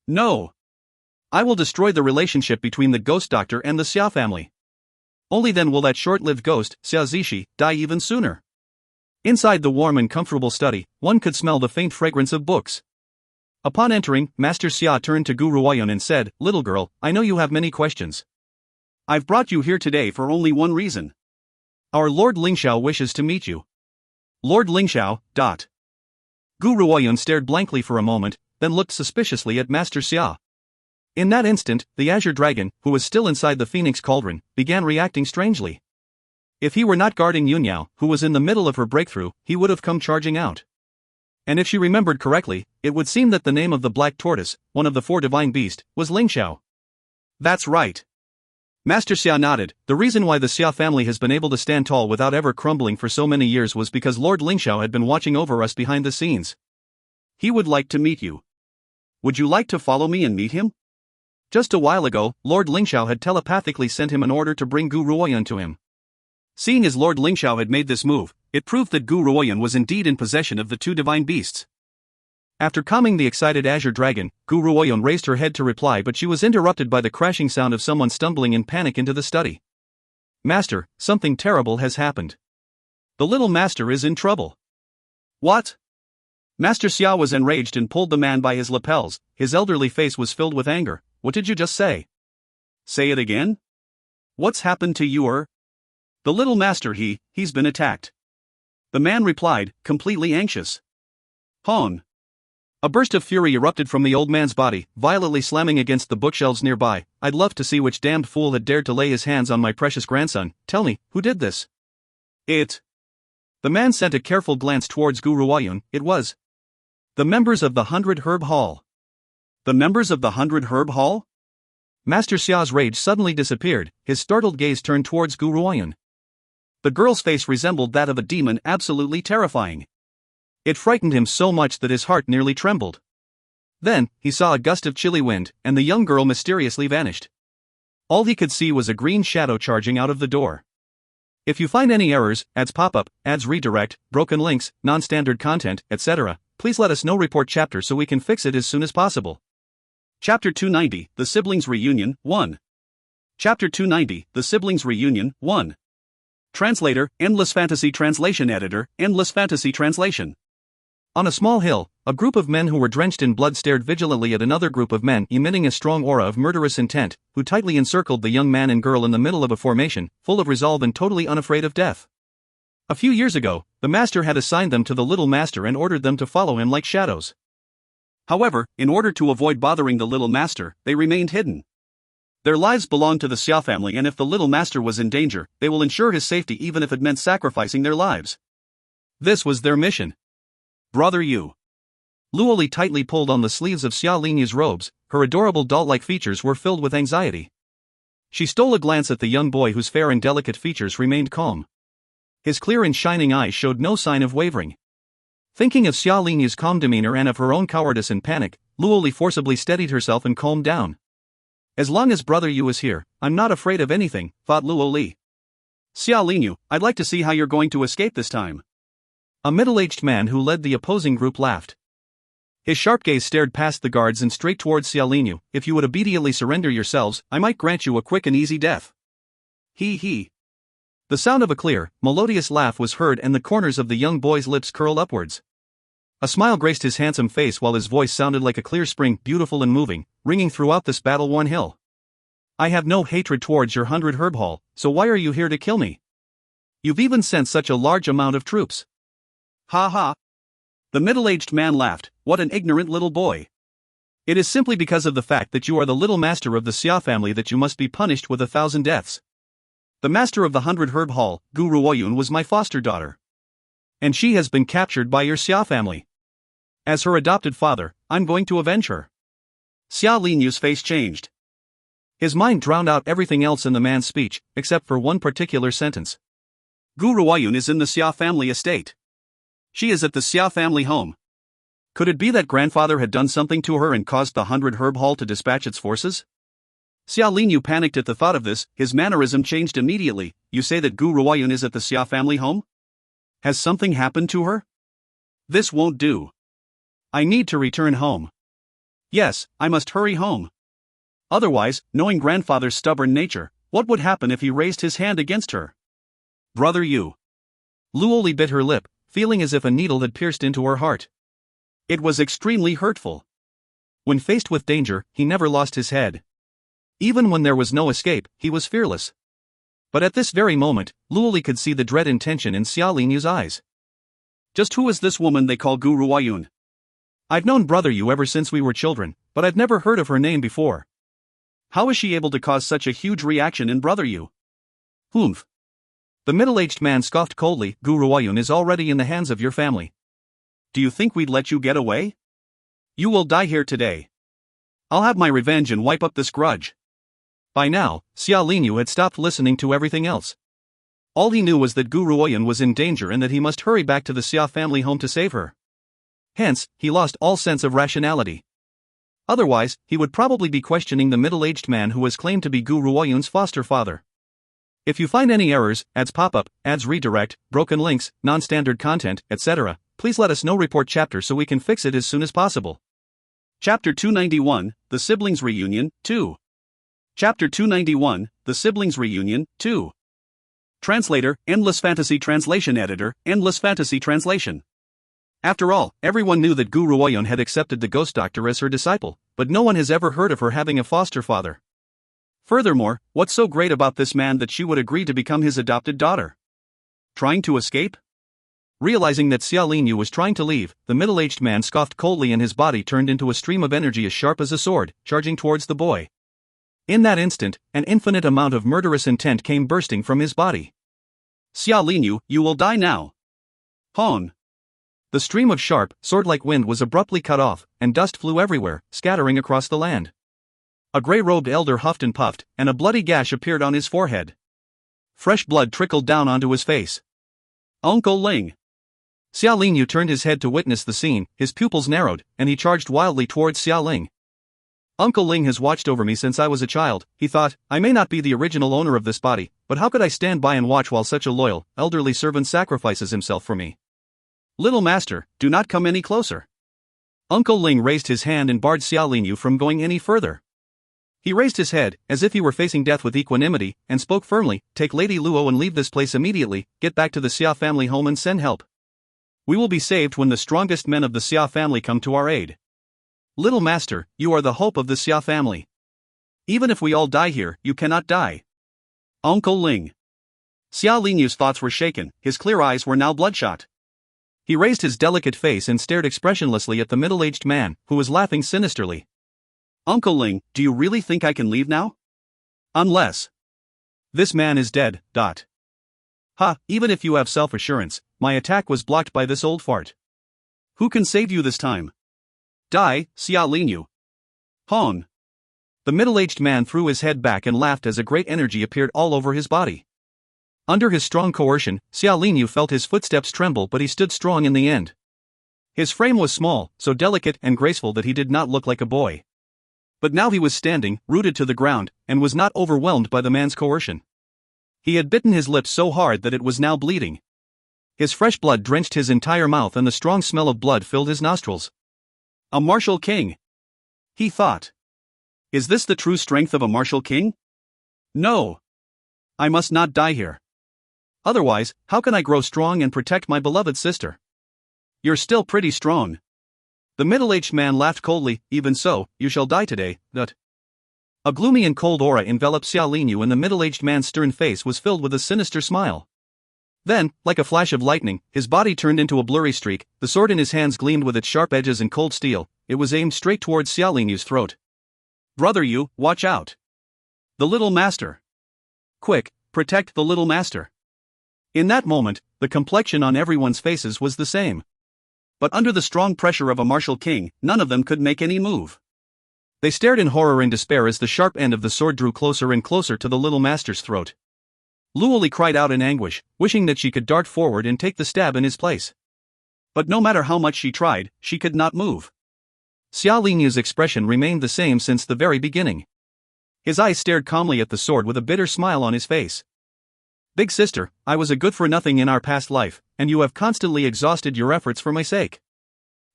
No. I will destroy the relationship between the ghost doctor and the Xia family. Only then will that short-lived ghost, Xia Zishi, die even sooner. Inside the warm and comfortable study, one could smell the faint fragrance of books. Upon entering, Master Xia turned to Gu Ruoyan and said, Little girl, I know you have many questions. I've brought you here today for only one reason. Our Lord Lingxiao wishes to meet you. Lord Lingxiao, dot. Gu Ruoyan stared blankly for a moment, then looked suspiciously at Master Xia. In that instant, the Azure Dragon, who was still inside the Phoenix Cauldron, began reacting strangely. If he were not guarding Yunyao, who was in the middle of her breakthrough, he would have come charging out. And if she remembered correctly, it would seem that the name of the Black Tortoise, one of the 4 divine beasts, was Lingxiao. That's right. Master Xia nodded. The reason why the Xia family has been able to stand tall without ever crumbling for so many years was because Lord Lingxiao had been watching over us behind the scenes. He would like to meet you. Would you like to follow me and meet him? Just a while ago, Lord Lingxiao had telepathically sent him an order to bring Gu Ruoyan to him. Seeing as Lord Lingxiao had made this move, it proved that Gu Ruoyan was indeed in possession of the 2 divine beasts. After calming the excited Azure Dragon, Gu Ruoyan raised her head to reply, but she was interrupted by the crashing sound of someone stumbling in panic into the study. Master, something terrible has happened. The little master is in trouble. What? Master Xia was enraged and pulled the man by his lapels. His elderly face was filled with anger. what did you just say? Say it again? What's happened to you? The little master, he's been attacked. The man replied, completely anxious. Hon. A burst of fury erupted from the old man's body, violently slamming against the bookshelves nearby. I'd love to see which damned fool had dared to lay his hands on my precious grandson. Tell me, who did this? It. The man sent a careful glance towards Guru Wayun. It was the members of the 100 Herb Hall. The members of the 100 Herb Hall? Master Xia's rage suddenly disappeared, his startled gaze turned towards Guru Wayun. The girl's face resembled that of a demon, absolutely terrifying. It frightened him so much that his heart nearly trembled. Then, he saw a gust of chilly wind, and the young girl mysteriously vanished. All he could see was a green shadow charging out of the door. If you find any errors, ads pop up, ads redirect, broken links, non-standard content, etc., please let us know. Report chapter so we can fix it as soon as possible. Chapter 290, The Siblings Reunion, 1. Chapter 290, The Siblings Reunion, 1. Translator, Endless Fantasy Translation. Editor, Endless Fantasy Translation. On a small hill, a group of men who were drenched in blood stared vigilantly at another group of men emitting a strong aura of murderous intent, who tightly encircled the young man and girl in the middle of a formation, full of resolve and totally unafraid of death. A few years ago, the master had assigned them to the little master and ordered them to follow him like shadows. However, in order to avoid bothering the little master, they remained hidden. Their lives belonged to the Xia family, and if the little master was in danger, they will ensure his safety even if it meant sacrificing their lives. This was their mission. Brother Yu. Luoli tightly pulled on the sleeves of Xia Linyu's robes, her adorable doll-like features were filled with anxiety. She stole a glance at the young boy whose fair and delicate features remained calm. His clear and shining eyes showed no sign of wavering. Thinking of Xia Linyu's calm demeanor and of her own cowardice and panic, Luoli forcibly steadied herself and calmed down. As long as Brother Yu is here, I'm not afraid of anything, thought Luoli. Xia Linyu, I'd like to see how you're going to escape this time. A middle-aged man who led the opposing group laughed. His sharp gaze stared past the guards and straight towards Xia Linyu. If you would obediently surrender yourselves, I might grant you a quick and easy death. He. The sound of a clear, melodious laugh was heard and the corners of the young boy's lips curled upwards. A smile graced his handsome face while his voice sounded like a clear spring, beautiful and moving, ringing throughout this battle-worn hill. I have no hatred towards your 100 Herb Hall, so why are you here to kill me? You've even sent such a large amount of troops. Ha ha. The middle-aged man laughed. What an ignorant little boy. It is simply because of the fact that you are the little master of the Xia family that you must be punished with 1,000 deaths. The master of the 100 Herb Hall, Guru Woyun, was my foster daughter. And she has been captured by your Xia family. As her adopted father, I'm going to avenge her. Xia Linyu's face changed. His mind drowned out everything else in the man's speech, except for one particular sentence. Guru Woyun is in the Xia family estate. She is at the Xia family home. Could it be that grandfather had done something to her and caused the 100 Herb Hall to dispatch its forces? Xia Linyu panicked at the thought of this, his mannerism changed immediately. You say that Guru Woyun is at the Xia family home? Has something happened to her? This won't do. I need to return home. Yes, I must hurry home. Otherwise, knowing grandfather's stubborn nature, what would happen if he raised his hand against her? Brother Yu. Luoli bit her lip, feeling as if a needle had pierced into her heart. It was extremely hurtful. When faced with danger, he never lost his head. Even when there was no escape, he was fearless. But at this very moment, Luoli could see the dread intention in Xia Linyu's eyes. Just who is this woman they call Guru Woyun? I've known Brother Yu ever since we were children, but I've never heard of her name before. How is she able to cause such a huge reaction in Brother Yu? Humph. The middle-aged man scoffed coldly. Guru Woyun is already in the hands of your family. Do you think we'd let you get away? You will die here today. I'll have my revenge and wipe up this grudge. By now, Xia Linyu had stopped listening to everything else. All he knew was that Guru Woyun was in danger and that he must hurry back to the Xia family home to save her. Hence, he lost all sense of rationality. Otherwise, he would probably be questioning the middle-aged man who has claimed to be Guru Woyun's foster father. If you find any errors, ads pop up, ads redirect, broken links, non-standard content, etc., please let us know. Report chapter so we can fix it as soon as possible. Chapter 291, The Siblings Reunion, 2. Chapter 291, The Siblings Reunion, 2. Translator, Endless Fantasy Translation. Editor, Endless Fantasy Translation. After all, everyone knew that Guru Oyon had accepted the ghost doctor as her disciple, but no one has ever heard of her having a foster father. Furthermore, what's so great about this man that she would agree to become his adopted daughter? Trying to escape? Realizing that Xia Lingyu was trying to leave, the middle-aged man scoffed coldly and his body turned into a stream of energy as sharp as a sword, charging towards the boy. In that instant, an infinite amount of murderous intent came bursting from his body. Xia Lingyu, you will die now. Hon. The stream of sharp, sword-like wind was abruptly cut off, and dust flew everywhere, scattering across the land. A grey-robed elder huffed and puffed, and a bloody gash appeared on his forehead. Fresh blood trickled down onto his face. Uncle Ling. Xia Lingyu turned his head to witness the scene, his pupils narrowed, and he charged wildly towards Xia Ling. Uncle Ling has watched over me since I was a child, he thought. I may not be the original owner of this body, but how could I stand by and watch while such a loyal, elderly servant sacrifices himself for me? Little master, do not come any closer. Uncle Ling raised his hand and barred Xia Lingyu from going any further. He raised his head, as if he were facing death with equanimity, and spoke firmly, take Lady Luo and leave this place immediately, get back to the Xia family home and send help. We will be saved when the strongest men of the Xia family come to our aid. Little master, you are the hope of the Xia family. Even if we all die here, you cannot die. Uncle Ling. Xia Lingyu's thoughts were shaken, his clear eyes were now bloodshot. He raised his delicate face and stared expressionlessly at the middle-aged man, who was laughing sinisterly. Uncle Ling, do you really think I can leave now? Unless this man is dead. Ha, even if you have self-assurance, my attack was blocked by this old fart. Who can save you this time? Die, Xia Lingyu. Hon. The middle-aged man threw his head back and laughed as a great energy appeared all over his body. Under his strong coercion, Xia Lingyu felt his footsteps tremble, but he stood strong in the end. His frame was small, so delicate and graceful that he did not look like a boy. But now he was standing, rooted to the ground, and was not overwhelmed by the man's coercion. He had bitten his lips so hard that it was now bleeding. His fresh blood drenched his entire mouth and the strong smell of blood filled his nostrils. A martial king! He thought. Is this the true strength of a martial king? No. I must not die here. Otherwise, how can I grow strong and protect my beloved sister? You're still pretty strong. The middle-aged man laughed coldly. Even so, you shall die today. A gloomy and cold aura enveloped Xia Lingyu and the middle-aged man's stern face was filled with a sinister smile. Then, like a flash of lightning, his body turned into a blurry streak, the sword in his hands gleamed with its sharp edges and cold steel, it was aimed straight towards Xia Lingyu's throat. Brother you, watch out. The little master. Quick, protect the little master. In that moment, the complexion on everyone's faces was the same. But under the strong pressure of a martial king, none of them could make any move. They stared in horror and despair as the sharp end of the sword drew closer and closer to the little master's throat. Luoli cried out in anguish, wishing that she could dart forward and take the stab in his place. But no matter how much she tried, she could not move. Xia Lingyu's expression remained the same since the very beginning. His eyes stared calmly at the sword with a bitter smile on his face. Big sister, I was a good-for-nothing in our past life, and you have constantly exhausted your efforts for my sake.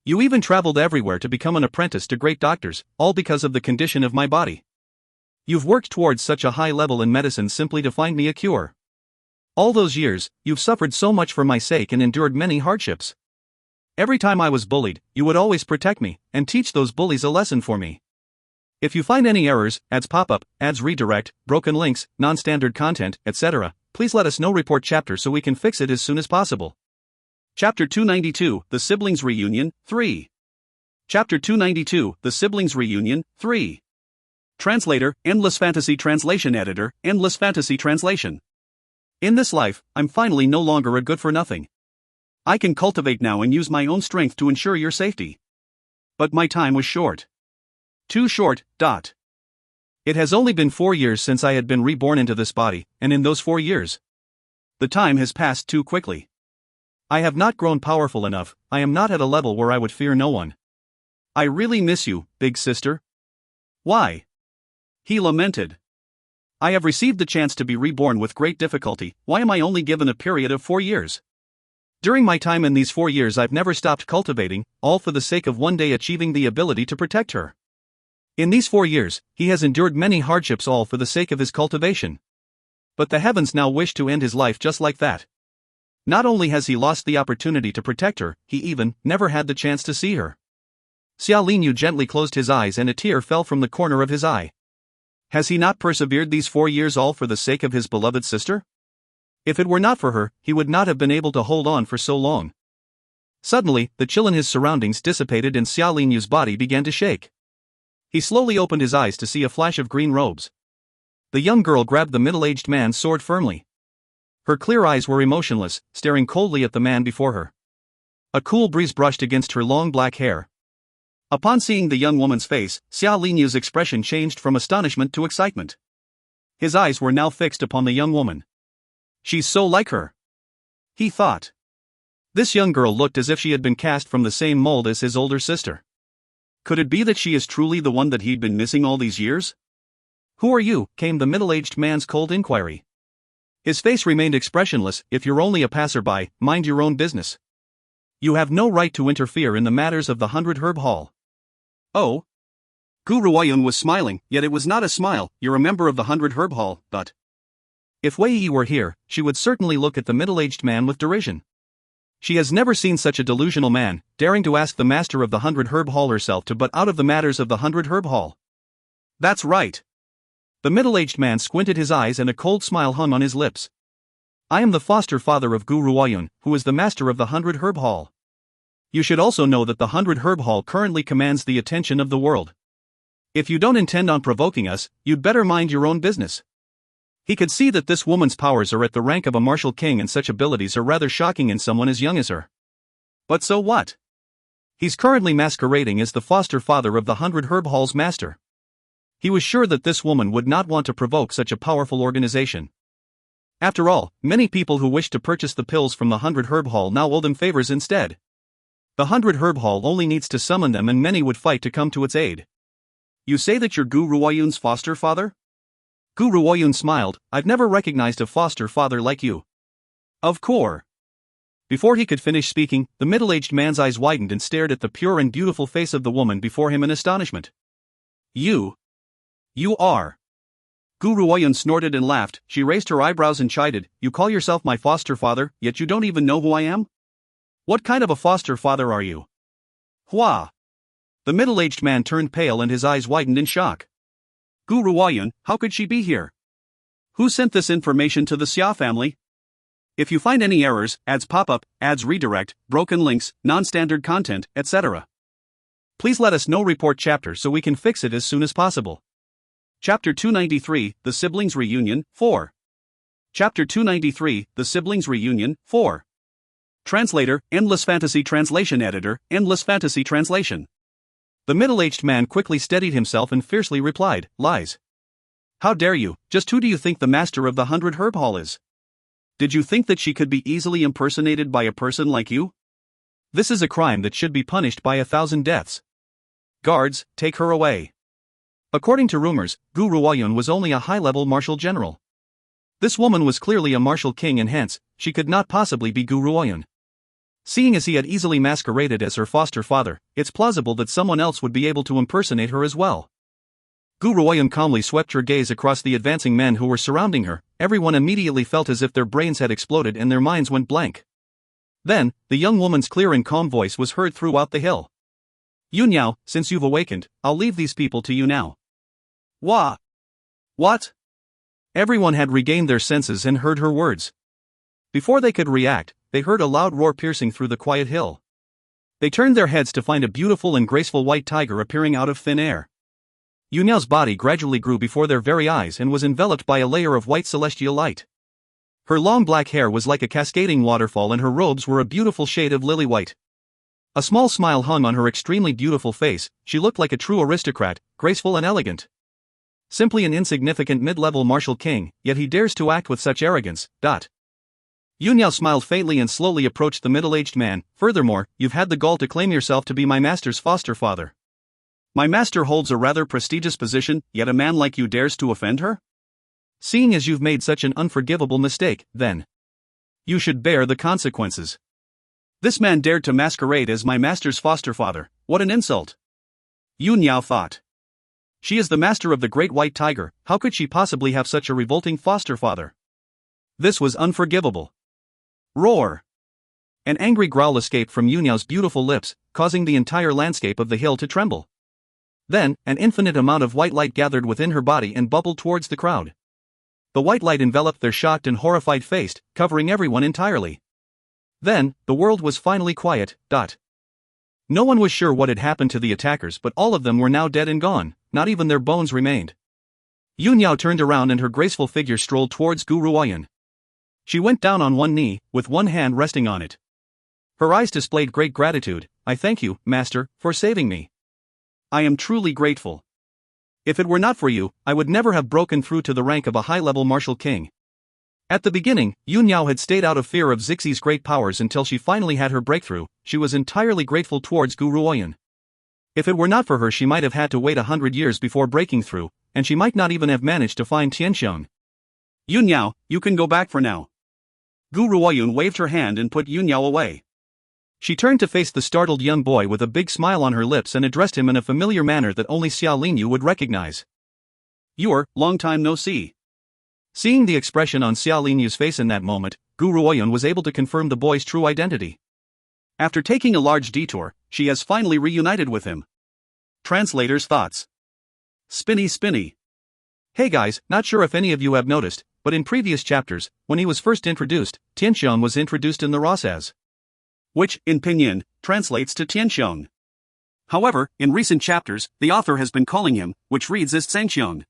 You even traveled everywhere to become an apprentice to great doctors, all because of the condition of my body. You've worked towards such a high level in medicine simply to find me a cure. All those years, you've suffered so much for my sake and endured many hardships. Every time I was bullied, you would always protect me, and teach those bullies a lesson for me. If you find any errors, ads pop up, ads redirect, broken links, non-standard content, etc., please let us know. Report chapter so we can fix it as soon as possible. Chapter 292, The Siblings Reunion, 3. Chapter 292, The Siblings Reunion, 3. Translator, Endless Fantasy Translation Editor, Endless Fantasy Translation. In this life, I'm finally no longer a good-for-nothing. I can cultivate now and use my own strength to ensure your safety. But my time was short. Too short. It has only been 4 years since I had been reborn into this body, and in those 4 years, the time has passed too quickly. I have not grown powerful enough, I am not at a level where I would fear no one. I really miss you, big sister. Why? He lamented. I have received the chance to be reborn with great difficulty, why am I only given a period of 4 years? During my time in these 4 years I've never stopped cultivating, all for the sake of one day achieving the ability to protect her. In these 4 years, he has endured many hardships all for the sake of his cultivation. But the heavens now wish to end his life just like that. Not only has he lost the opportunity to protect her, he even never had the chance to see her. Xia Linyu gently closed his eyes and a tear fell from the corner of his eye. Has he not persevered these 4 years all for the sake of his beloved sister? If it were not for her, he would not have been able to hold on for so long. Suddenly, the chill in his surroundings dissipated and Xia Linyu's body began to shake. He slowly opened his eyes to see a flash of green robes. The young girl grabbed the middle-aged man's sword firmly. Her clear eyes were emotionless, staring coldly at the man before her. A cool breeze brushed against her long black hair. Upon seeing the young woman's face, Xia Linyu's expression changed from astonishment to excitement. His eyes were now fixed upon the young woman. She's so like her, he thought. This young girl looked as if she had been cast from the same mold as his older sister. Could it be that she is truly the one that he'd been missing all these years? Who are you? Came the middle-aged man's cold inquiry. His face remained expressionless. If you're only a passerby, mind your own business. You have no right to interfere in the matters of the 100 Herb Hall. Oh? Gu Ruoyun was smiling, yet it was not a smile. You're a member of the 100 Herb Hall, but... If Wei Yi were here, she would certainly look at the middle-aged man with derision. She has never seen such a delusional man, daring to ask the master of the 100 Herb Hall herself to butt out of the matters of the 100 Herb Hall. That's right. The middle-aged man squinted his eyes and a cold smile hung on his lips. I am the foster father of Gu Ruoyun, who is the master of the 100 Herb Hall. You should also know that the 100 Herb Hall currently commands the attention of the world. If you don't intend on provoking us, you'd better mind your own business. He could see that this woman's powers are at the rank of a martial king and such abilities are rather shocking in someone as young as her. But so what? He's currently masquerading as the foster father of the 100 Herb Hall's master. He was sure that this woman would not want to provoke such a powerful organization. After all, many people who wished to purchase the pills from the 100 Herb Hall now owe them favors instead. The 100 Herb Hall only needs to summon them and many would fight to come to its aid. You say that you're Gu Ruoyun's foster father? Gu Ruoyun smiled. I've never recognized a foster father like you. Of course. Before he could finish speaking, the middle-aged man's eyes widened and stared at the pure and beautiful face of the woman before him in astonishment. You are. Gu Ruoyun snorted and laughed. She raised her eyebrows and chided, You call yourself my foster father, yet you don't even know who I am? What kind of a foster father are you? Hua. The middle-aged man turned pale and his eyes widened in shock. Gu Ruoyun, how could she be here? Who sent this information to the Xia family? If you find any errors, ads pop up, ads redirect, broken links, non-standard content, etc. Please let us know. Report chapter so we can fix it as soon as possible. Chapter 293, The Siblings Reunion, 4. Chapter 293, The Siblings Reunion, 4. Translator, Endless Fantasy Translation Editor, Endless Fantasy Translation. The middle-aged man quickly steadied himself and fiercely replied, Lies. How dare you? Just who do you think the master of the 100 Herb Hall is? Did you think that she could be easily impersonated by a person like you? This is a crime that should be punished by 1,000 deaths. Guards, take her away. According to rumors, Gu Ruoyun was only a high-level martial general. This woman was clearly a martial king and hence, she could not possibly be Gu Ruoyun. Seeing as he had easily masqueraded as her foster father, it's plausible that someone else would be able to impersonate her as well. Gu Ruoyun calmly swept her gaze across the advancing men who were surrounding her. Everyone immediately felt as if their brains had exploded and their minds went blank. Then, the young woman's clear and calm voice was heard throughout the hill. Yunyao, since you've awakened, I'll leave these people to you now. Wah! What? Everyone had regained their senses and heard her words. Before they could react, they heard a loud roar piercing through the quiet hill. They turned their heads to find a beautiful and graceful white tiger appearing out of thin air. Yunyao's body gradually grew before their very eyes and was enveloped by a layer of white celestial light. Her long black hair was like a cascading waterfall and her robes were a beautiful shade of lily white. A small smile hung on her extremely beautiful face. She looked like a true aristocrat, graceful and elegant. Simply an insignificant mid-level martial king, yet he dares to act with such arrogance. Yunyao smiled faintly and slowly approached the middle-aged man. Furthermore, you've had the gall to claim yourself to be my master's foster father. My master holds a rather prestigious position, yet a man like you dares to offend her? Seeing as you've made such an unforgivable mistake, then you should bear the consequences. This man dared to masquerade as my master's foster father. What an insult! Yunyao thought. She is the master of the Great White Tiger, how could she possibly have such a revolting foster father? This was unforgivable. Roar! An angry growl escaped from Yunyao's beautiful lips, causing the entire landscape of the hill to tremble. Then, an infinite amount of white light gathered within her body and bubbled towards the crowd. The white light enveloped their shocked and horrified face, covering everyone entirely. Then, the world was finally quiet. No one was sure what had happened to the attackers, but all of them were now dead and gone, not even their bones remained. Yunyao turned around and her graceful figure strolled towards Gu Ruoyan. She went down on one knee, with one hand resting on it. Her eyes displayed great gratitude. I thank you, Master, for saving me. I am truly grateful. If it were not for you, I would never have broken through to the rank of a high-level martial king. At the beginning, Yunyao had stayed out of fear of Zixi's great powers until she finally had her breakthrough. She was entirely grateful towards Gu Ruoyan. If it were not for her, she might have had to wait 100 years before breaking through, and she might not even have managed to find Tianxiong. Yunyao, you can go back for now. Gu Ruoyan waved her hand and put Yunyao away. She turned to face the startled young boy with a big smile on her lips and addressed him in a familiar manner that only Xia Linyu would recognize. You're, long time no see. Seeing the expression on Xia Linyu's face in that moment, Gu Ruoyan was able to confirm the boy's true identity. After taking a large detour, she has finally reunited with him. Translator's thoughts. Spinny. Hey guys, not sure if any of you have noticed, but in previous chapters, when he was first introduced, Tianxiong was introduced in the Ross as, which, in Pinyin, translates to Tianxiong. However, in recent chapters, the author has been calling him, which reads as Zhangxiong.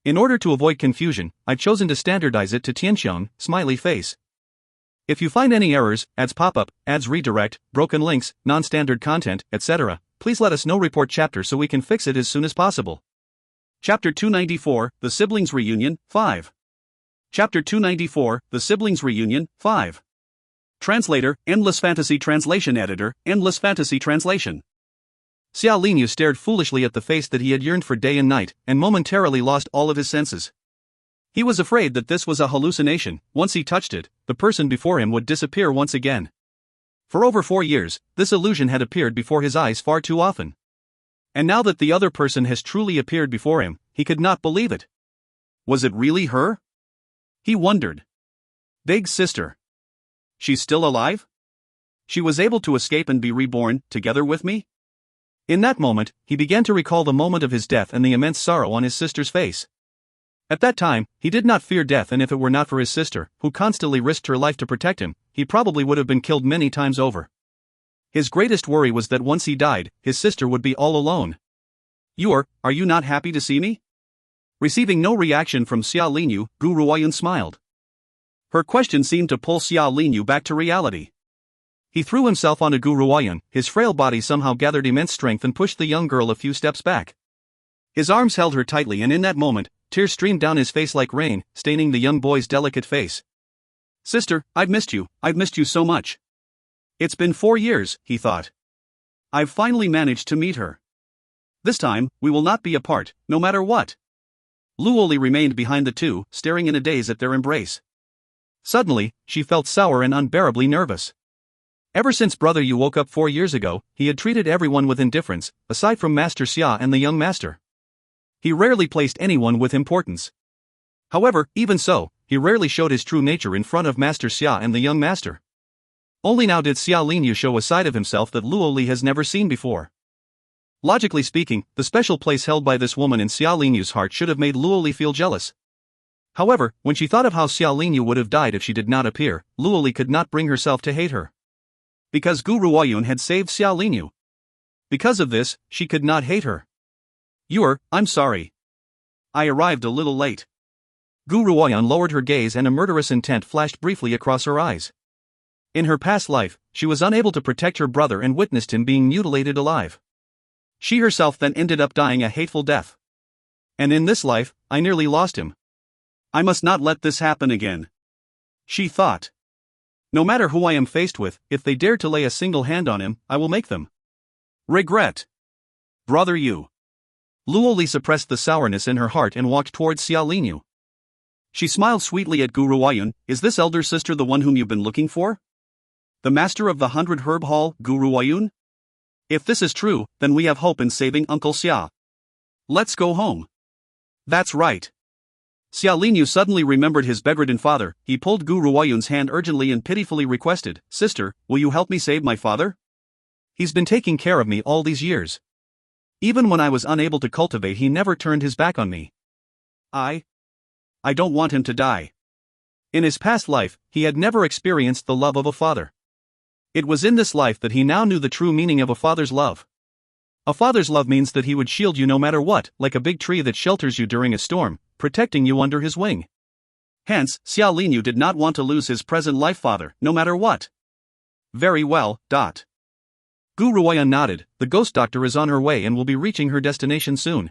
In order to avoid confusion, I've chosen to standardize it to Tianxiong, smiley face. If you find any errors, ads pop up, ads redirect, broken links, non-standard content, etc., please let us know. Report chapter so we can fix it as soon as possible. Chapter 294, The Siblings Reunion, 5. Chapter 294, The Siblings Reunion, 5. Translator, Endless Fantasy Translation Editor, Endless Fantasy Translation. Xia Linyu stared foolishly at the face that he had yearned for day and night, and momentarily lost all of his senses. He was afraid that this was a hallucination. Once he touched it, the person before him would disappear once again. For over 4 years, this illusion had appeared before his eyes far too often. And now that the other person has truly appeared before him, he could not believe it. Was it really her? He wondered. Big sister. She's still alive? She was able to escape and be reborn, together with me? In that moment, he began to recall the moment of his death and the immense sorrow on his sister's face. At that time, he did not fear death, and if it were not for his sister, who constantly risked her life to protect him, he probably would have been killed many times over. His greatest worry was that once he died, his sister would be all alone. Are you not happy to see me? Receiving no reaction from Xia Linyu, Gu Ruoyan smiled. Her question seemed to pull Xia Linyu back to reality. He threw himself onto Gu Ruoyan, his frail body somehow gathered immense strength and pushed the young girl a few steps back. His arms held her tightly, and in that moment, tears streamed down his face like rain, staining the young boy's delicate face. Sister, I've missed you so much. It's been 4 years, he thought. I've finally managed to meet her. This time, we will not be apart, no matter what. Luoli remained behind the two, staring in a daze at their embrace. Suddenly, she felt sour and unbearably nervous. Ever since Brother Yu woke up 4 years ago, he had treated everyone with indifference, aside from Master Xia and the young master. He rarely placed anyone with importance. However, even so, he rarely showed his true nature in front of Master Xia and the young master. Only now did Xia Linyu show a side of himself that Luoli has never seen before. Logically speaking, the special place held by this woman in Xia Linyu's heart should have made Luoli feel jealous. However, when she thought of how Xia Linyu would have died if she did not appear, Luoli could not bring herself to hate her. Because Gu Ruoyan had saved Xia Linyu. Because of this, she could not hate her. I'm sorry. I arrived a little late. Gu Ruoyan lowered her gaze and a murderous intent flashed briefly across her eyes. In her past life, she was unable to protect her brother and witnessed him being mutilated alive. She herself then ended up dying a hateful death. And in this life, I nearly lost him. I must not let this happen again. She thought. No matter who I am faced with, if they dare to lay a single hand on him, I will make them regret. Brother Yu. Luoli suppressed the sourness in her heart and walked towards Xia Linyu. She smiled sweetly at Gu Ruoyan. Is this elder sister the one whom you've been looking for? The master of the 100 Herb Hall, Gu Ruoyan? If this is true, then we have hope in saving Uncle Xia. Let's go home. That's right. Xiao Linyu suddenly remembered his bedridden father. He pulled Gu Ruoyun's hand urgently and pitifully requested, "Sister, will you help me save my father? He's been taking care of me all these years. Even when I was unable to cultivate, he never turned his back on me. I don't want him to die." In his past life, he had never experienced the love of a father. It was in this life that he now knew the true meaning of a father's love. A father's love means that he would shield you no matter what, like a big tree that shelters you during a storm, protecting you under his wing. Hence, Xiao Linyu did not want to lose his present life father, no matter what. Very well. Gu Ruoyun nodded. The ghost doctor is on her way and will be reaching her destination soon.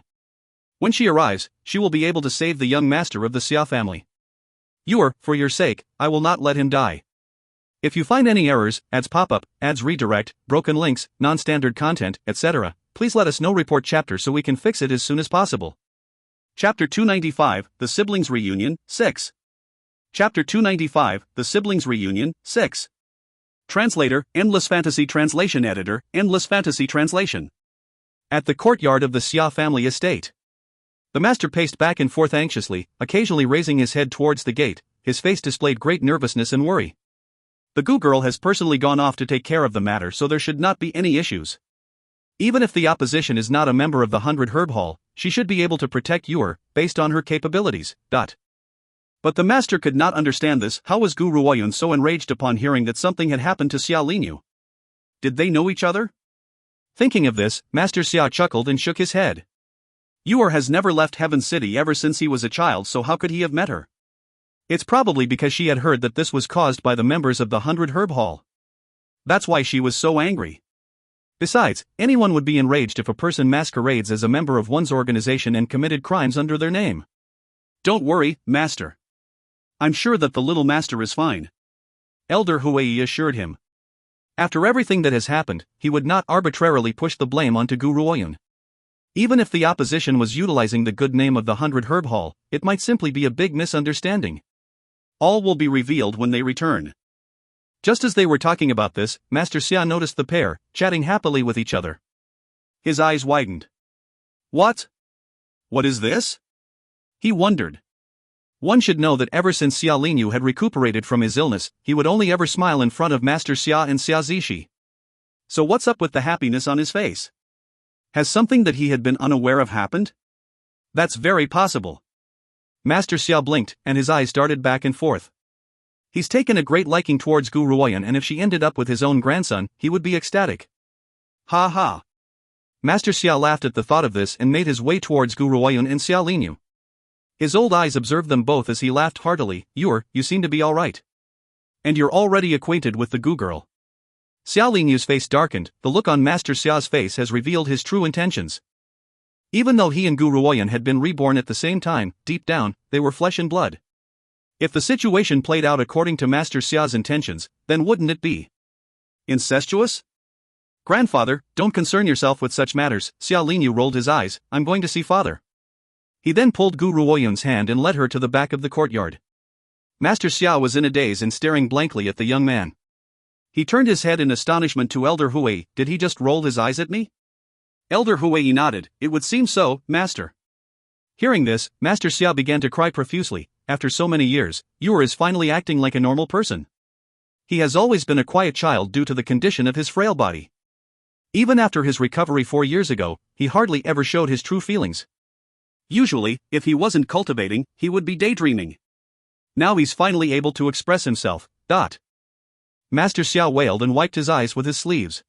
When she arrives, she will be able to save the young master of the Xia family. For your sake, I will not let him die. If you find any errors, ads pop up, ads redirect, broken links, non-standard content, etc., please let us know. Report chapter so we can fix it as soon as possible. Chapter 295, The Siblings Reunion, 6. Chapter 295, The Siblings Reunion, 6. Translator, Endless Fantasy Translation. Editor, Endless Fantasy Translation. At the courtyard of the Xia family estate. The master paced back and forth anxiously, occasionally raising his head towards the gate. His face displayed great nervousness and worry. The Gu girl has personally gone off to take care of the matter, so there should not be any issues. Even if the opposition is not a member of the 100 Herb Hall, she should be able to protect Yuer, based on her capabilities. But the master could not understand this. How was Gu Ruoyun so enraged upon hearing that something had happened to Xiao Linyu? Did they know each other? Thinking of this, Master Xia chuckled and shook his head. Yuer has never left Heaven City ever since he was a child, so how could he have met her? It's probably because she had heard that this was caused by the members of the 100 Herb Hall. That's why she was so angry. Besides, anyone would be enraged if a person masquerades as a member of one's organization and committed crimes under their name. Don't worry, Master. I'm sure that the little master is fine. Elder Huei assured him. After everything that has happened, he would not arbitrarily push the blame onto Gu Ruoyun. Even if the opposition was utilizing the good name of the 100 Herb Hall, it might simply be a big misunderstanding. All will be revealed when they return. Just as they were talking about this, Master Xia noticed the pair, chatting happily with each other. His eyes widened. What? What is this? He wondered. One should know that ever since Xiao Linyu had recuperated from his illness, he would only ever smile in front of Master Xia and Xia Zishi. So what's up with the happiness on his face? Has something that he had been unaware of happened? That's very possible. Master Xia blinked, and his eyes darted back and forth. He's taken a great liking towards Gu Ruoyun, and if she ended up with his own grandson, he would be ecstatic. Ha ha. Master Xia laughed at the thought of this and made his way towards Gu Ruoyun and Xiao Linyu. His old eyes observed them both as he laughed heartily. You seem to be alright. And you're already acquainted with the Gu girl. Xiao Linyu's face darkened. The look on Master Xia's face has revealed his true intentions. Even though he and Gu Ruoyun had been reborn at the same time, deep down, they were flesh and blood. If the situation played out according to Master Xia's intentions, then wouldn't it be incestuous? Grandfather, don't concern yourself with such matters. Xiao Linyu rolled his eyes. I'm going to see father. He then pulled Gu Ruoyun's hand and led her to the back of the courtyard. Master Xia was in a daze and staring blankly at the young man. He turned his head in astonishment to Elder Huei. Did he just roll his eyes at me? Elder Huei nodded. It would seem so, Master. Hearing this, Master Xia began to cry profusely. After so many years, Yuer is finally acting like a normal person. He has always been a quiet child due to the condition of his frail body. Even after his recovery 4 years ago, he hardly ever showed his true feelings. Usually, if he wasn't cultivating, he would be daydreaming. Now he's finally able to express himself. Master Xia wailed and wiped his eyes with his sleeves.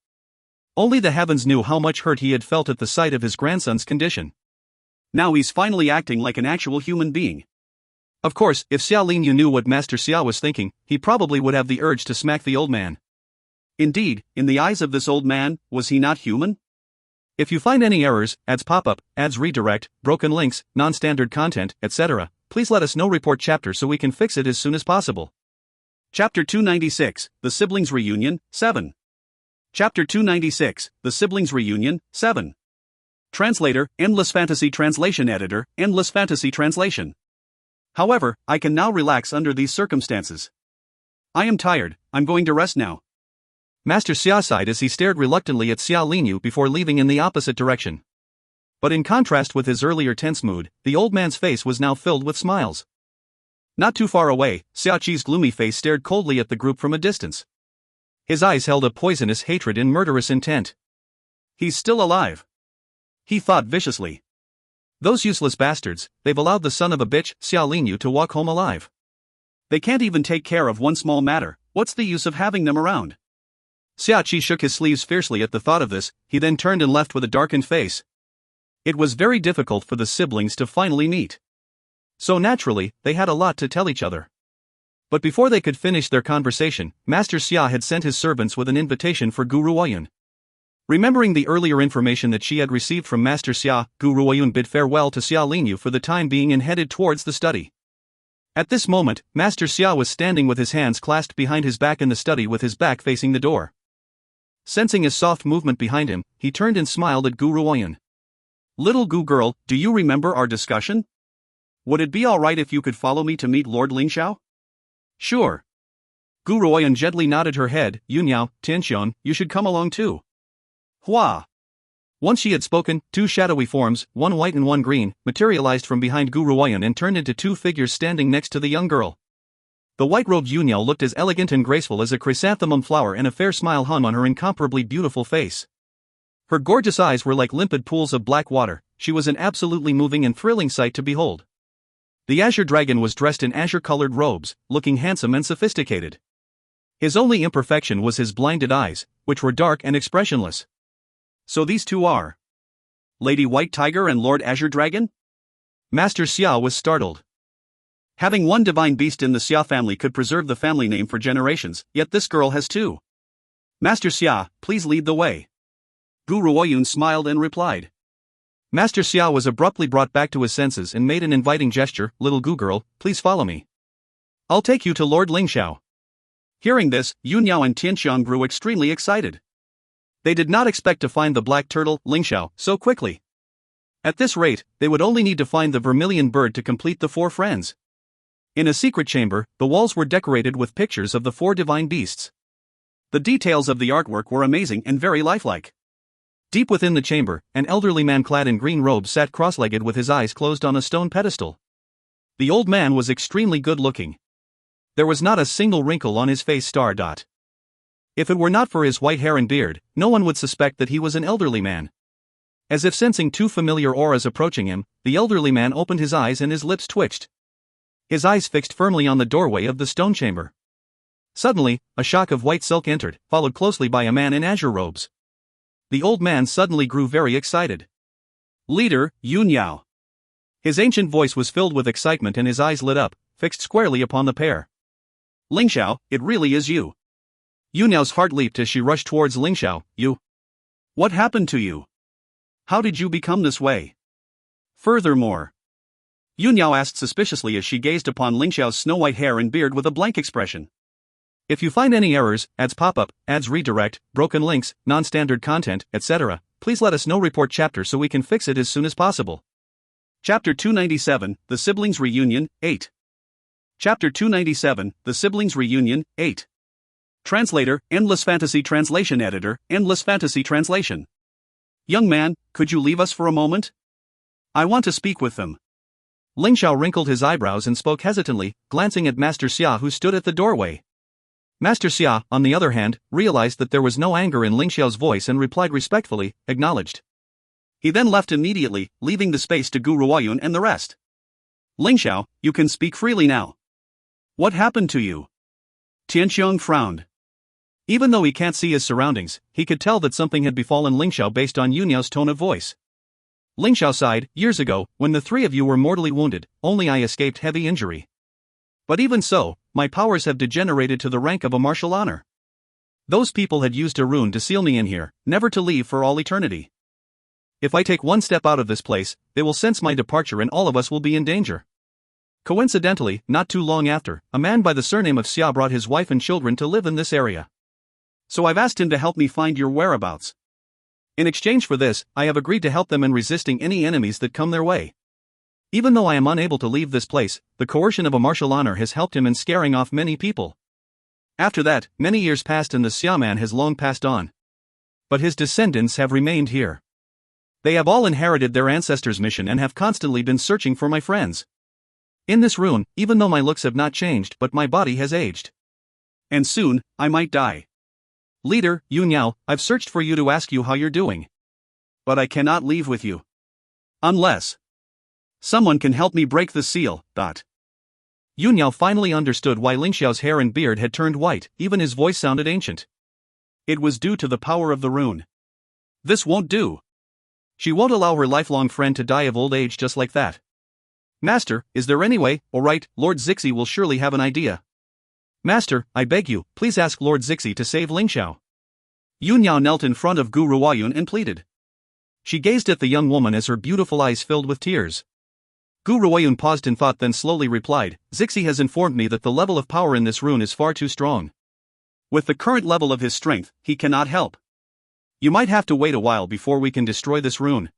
Only the heavens knew how much hurt he had felt at the sight of his grandson's condition. Now he's finally acting like an actual human being. Of course, if Xiao Linyu knew what Master Xia was thinking, he probably would have the urge to smack the old man. Indeed, in the eyes of this old man, was he not human? If you find any errors, ads pop up, ads redirect, broken links, non-standard content, etc., please let us know. Report chapter so we can fix it as soon as possible. Chapter 296, The Siblings Reunion, 7. Chapter 296, The Siblings Reunion, 7. Translator, Endless Fantasy Translation. Editor, Endless Fantasy Translation. However, I can now relax under these circumstances. I am tired, I'm going to rest now. Master Xia sighed as he stared reluctantly at Xiao Linyu before leaving in the opposite direction. But in contrast with his earlier tense mood, the old man's face was now filled with smiles. Not too far away, Xiaqi's gloomy face stared coldly at the group from a distance. His eyes held a poisonous hatred and murderous intent. He's still alive, he thought viciously. Those useless bastards, they've allowed the son of a bitch, Xia Lingyu, to walk home alive. They can't even take care of one small matter, what's the use of having them around? Xiaqi shook his sleeves fiercely at the thought of this, he then turned and left with a darkened face. It was very difficult for the siblings to finally meet. So naturally, they had a lot to tell each other. But before they could finish their conversation, Master Xia had sent his servants with an invitation for Gu Ruoyun. Remembering the earlier information that she had received from Master Xia, Gu Ruoyun bid farewell to Xia Lingyu for the time being and headed towards the study. At this moment, Master Xia was standing with his hands clasped behind his back in the study with his back facing the door. Sensing a soft movement behind him, he turned and smiled at Gu Ruoyun. Little Gu girl, do you remember our discussion? Would it be alright if you could follow me to meet Lord Lingxiao? Sure. Gu Ruoyun gently nodded her head. Yunyao, Tianxiong, you should come along too. Hua! Once she had spoken, two shadowy forms, one white and one green, materialized from behind Gu Ruoyun and turned into two figures standing next to the young girl. The white-robed Yunyao looked as elegant and graceful as a chrysanthemum flower, and a fair smile hung on her incomparably beautiful face. Her gorgeous eyes were like limpid pools of black water. She was an absolutely moving and thrilling sight to behold. The azure dragon was dressed in azure-colored robes, looking handsome and sophisticated. His only imperfection was his blinded eyes, which were dark and expressionless. So these two are Lady White Tiger and Lord Azure Dragon? Master Xia was startled. Having one divine beast in the Xia family could preserve the family name for generations, yet this girl has two. Master Xia, please lead the way. Gu Ruoyun smiled and replied. Master Xia was abruptly brought back to his senses and made an inviting gesture. Little Gu girl, please follow me. I'll take you to Lord Lingxiao. Hearing this, Yunyao and Tianxiong grew extremely excited. They did not expect to find the black turtle, Lingxiao, so quickly. At this rate, they would only need to find the vermilion bird to complete the four friends. In a secret chamber, the walls were decorated with pictures of the four divine beasts. The details of the artwork were amazing and very lifelike. Deep within the chamber, an elderly man clad in green robes sat cross-legged with his eyes closed on a stone pedestal. The old man was extremely good-looking. There was not a single wrinkle on his face. If it were not for his white hair and beard, no one would suspect that he was an elderly man. As if sensing two familiar auras approaching him, the elderly man opened his eyes and his lips twitched. His eyes fixed firmly on the doorway of the stone chamber. Suddenly, a shock of white silk entered, followed closely by a man in azure robes. The old man suddenly grew very excited. Leader, Yunyao. His ancient voice was filled with excitement and his eyes lit up, fixed squarely upon the pair. Lingxiao, it really is you. Yunyao's heart leaped as she rushed towards Lingxiao. You? What happened to you? How did you become this way? Furthermore, Yunyao asked suspiciously as she gazed upon Lingxiao's snow-white hair and beard with a blank expression. If you find any errors, ads pop-up, ads redirect, broken links, non-standard content, etc., please let us know. Report chapter so we can fix it as soon as possible. Chapter 297, The Siblings Reunion, 8. Chapter 297, The Siblings Reunion, 8. Translator, Endless Fantasy Translation. Editor, Endless Fantasy Translation. Young man, could you leave us for a moment? I want to speak with them. Lingxiao wrinkled his eyebrows and spoke hesitantly, glancing at Master Xia who stood at the doorway. Master Xia, on the other hand, realized that there was no anger in Lingxiao's voice and replied respectfully, acknowledged. He then left immediately, leaving the space to Gu Ruoyun and the rest. Lingxiao, you can speak freely now. What happened to you? Tianxiong frowned. Even though he can't see his surroundings, he could tell that something had befallen Lingxiao based on Yunyao's tone of voice. Lingxiao sighed. Years ago, when the three of you were mortally wounded, only I escaped heavy injury. But even so, my powers have degenerated to the rank of a martial honor. Those people had used a rune to seal me in here, never to leave for all eternity. If I take one step out of this place, they will sense my departure and all of us will be in danger. Coincidentally, not too long after, a man by the surname of Xia brought his wife and children to live in this area. So I've asked him to help me find your whereabouts. In exchange for this, I have agreed to help them in resisting any enemies that come their way. Even though I am unable to leave this place, the coercion of a martial honor has helped him in scaring off many people. After that, many years passed and the Xia man has long passed on. But his descendants have remained here. They have all inherited their ancestors' mission and have constantly been searching for my friends. In this rune, even though my looks have not changed, but my body has aged. And soon, I might die. Leader, Yu Niao, I've searched for you to ask you how you're doing. But I cannot leave with you. Unless someone can help me break the seal. Yu Niao finally understood why Ling Xiao's hair and beard had turned white, even his voice sounded ancient. It was due to the power of the rune. This won't do. She won't allow her lifelong friend to die of old age just like that. Master, is there any way? All right, Lord Zixi will surely have an idea. Master, I beg you, please ask Lord Zixi to save Ling Xiao. Yu Niao knelt in front of Gu Ruoyun and pleaded. She gazed at the young woman as her beautiful eyes filled with tears. Gu Ruoyun paused in thought, then slowly replied, Zixi has informed me that the level of power in this rune is far too strong. With the current level of his strength, he cannot help. You might have to wait a while before we can destroy this rune.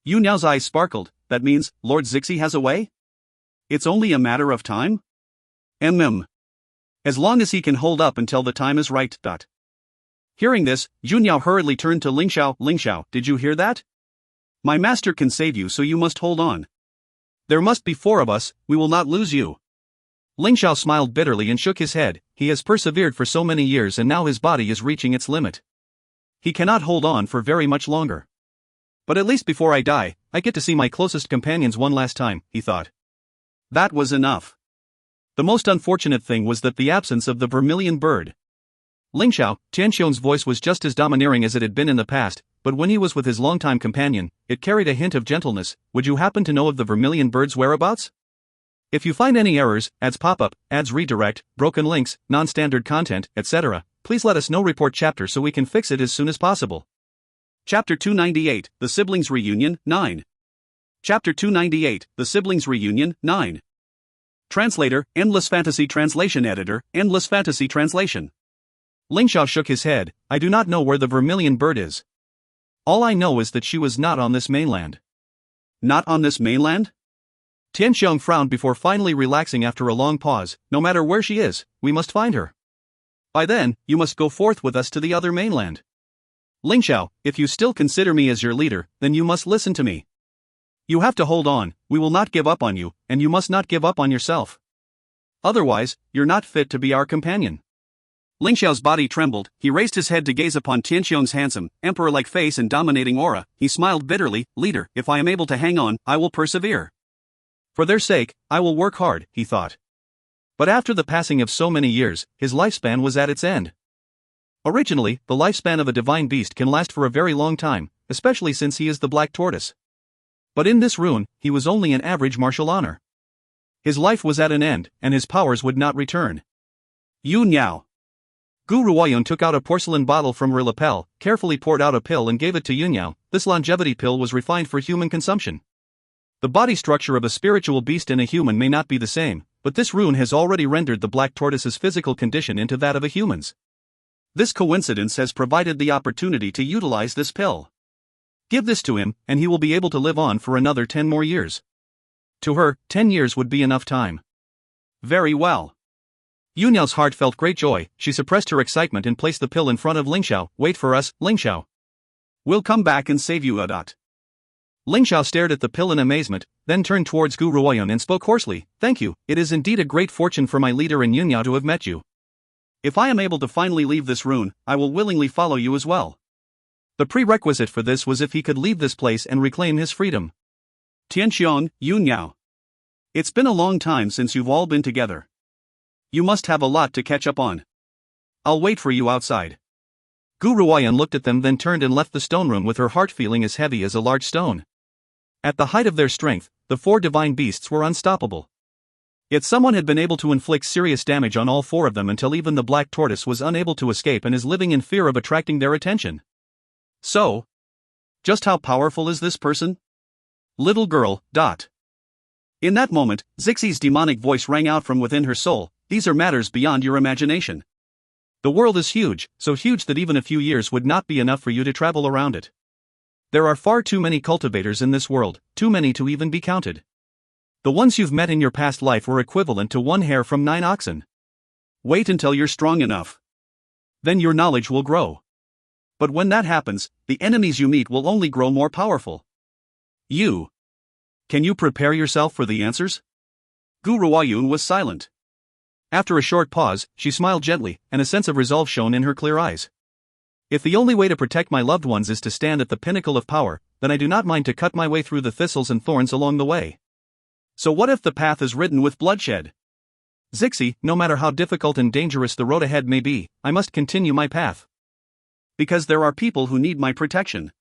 Yu Niao's eyes sparkled. That means, Lord Zixi has a way? It's only a matter of time? As long as he can hold up until the time is right. Hearing this, Yu Niao hurriedly turned to Ling Xiao. Ling Xiao, did you hear that? My master can save you, so you must hold on. There must be 4 of us, we will not lose you. Ling Xiao smiled bitterly and shook his head. He has persevered for so many years and now his body is reaching its limit. He cannot hold on for very much longer. But at least before I die, I get to see my closest companions one last time, he thought. That was enough. The most unfortunate thing was that the absence of the vermilion bird. Ling Xiao, Tianxiong's voice was just as domineering as it had been in the past, but when he was with his longtime companion, it carried a hint of gentleness. Would you happen to know of the vermilion bird's whereabouts? If you find any errors, ads pop-up, ads redirect, broken links, non-standard content, etc., please let us know. Report chapter so we can fix it as soon as possible. Chapter 298, The Siblings Reunion, 9. Chapter 298, The Siblings Reunion, 9. Translator, Endless Fantasy Translation Editor, Endless Fantasy Translation. Ling Xiao shook his head. I do not know where the vermilion bird is. All I know is that she was not on this mainland. Not on this mainland? Tianxiong frowned before finally relaxing after a long pause. No matter where she is, we must find her. By then, you must go forth with us to the other mainland. Ling Xiao, if you still consider me as your leader, then you must listen to me. You have to hold on, we will not give up on you, and you must not give up on yourself. Otherwise, you're not fit to be our companion. Ling Xiao's body trembled. He raised his head to gaze upon Tianxiong's handsome, emperor-like face and dominating aura. He smiled bitterly. Leader, if I am able to hang on, I will persevere. For their sake, I will work hard, he thought. But after the passing of so many years, his lifespan was at its end. Originally, the lifespan of a divine beast can last for a very long time, especially since he is the black tortoise. But in this rune, he was only an average martial honor. His life was at an end, and his powers would not return. Yu Niao. Gu Ruoyun took out a porcelain bottle from her lapel, carefully poured out a pill and gave it to Yu Niao. This longevity pill was refined for human consumption. The body structure of a spiritual beast and a human may not be the same, but this rune has already rendered the black tortoise's physical condition into that of a human's. This coincidence has provided the opportunity to utilize this pill. Give this to him, and he will be able to live on for another 10 more years. To her, 10 years would be enough time. Very well. Yu Niao's heart felt great joy. She suppressed her excitement and placed the pill in front of Ling Xiao. Wait for us, Ling Xiao. We'll come back and save you. Ling Xiao stared at the pill in amazement, then turned towards Gu Ruoyun and spoke hoarsely. Thank you, it is indeed a great fortune for my leader and Yu Niao to have met you. If I am able to finally leave this rune, I will willingly follow you as well. The prerequisite for this was if he could leave this place and reclaim his freedom. Tianxiong, Yu Niao. It's been a long time since you've all been together. You must have a lot to catch up on. I'll wait for you outside. Gu Ruoyun looked at them, then turned and left the stone room with her heart feeling as heavy as a large stone. At the height of their strength, the 4 divine beasts were unstoppable. Yet someone had been able to inflict serious damage on all 4 of them until even the black tortoise was unable to escape and is living in fear of attracting their attention. So, just how powerful is this person? Little girl. In that moment, Zixi's demonic voice rang out from within her soul. These are matters beyond your imagination. The world is huge, so huge that even a few years would not be enough for you to travel around it. There are far too many cultivators in this world, too many to even be counted. The ones you've met in your past life were equivalent to 1 hair from 9 oxen. Wait until you're strong enough. Then your knowledge will grow. But when that happens, the enemies you meet will only grow more powerful. Can you prepare yourself for the answers? Gu Ruoyun was silent. After a short pause, she smiled gently, and a sense of resolve shone in her clear eyes. If the only way to protect my loved ones is to stand at the pinnacle of power, then I do not mind to cut my way through the thistles and thorns along the way. So what if the path is ridden with bloodshed? Zixi, no matter how difficult and dangerous the road ahead may be, I must continue my path. Because there are people who need my protection.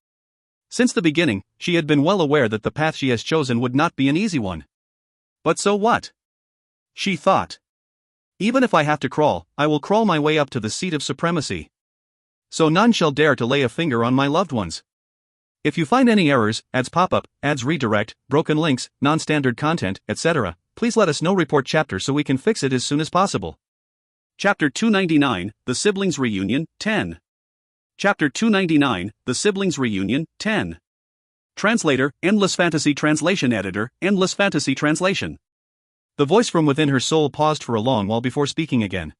Since the beginning, she had been well aware that the path she has chosen would not be an easy one. But so what? She thought. Even if I have to crawl, I will crawl my way up to the seat of supremacy. So none shall dare to lay a finger on my loved ones. If you find any errors, ads pop up, ads redirect, broken links, non-standard content, etc., please let us know. Report chapter so we can fix it as soon as possible. Chapter 299, The Siblings Reunion, 10. Chapter 299, The Siblings Reunion, 10. Translator, Endless Fantasy Translation Editor, Endless Fantasy Translation. The voice from within her soul paused for a long while before speaking again.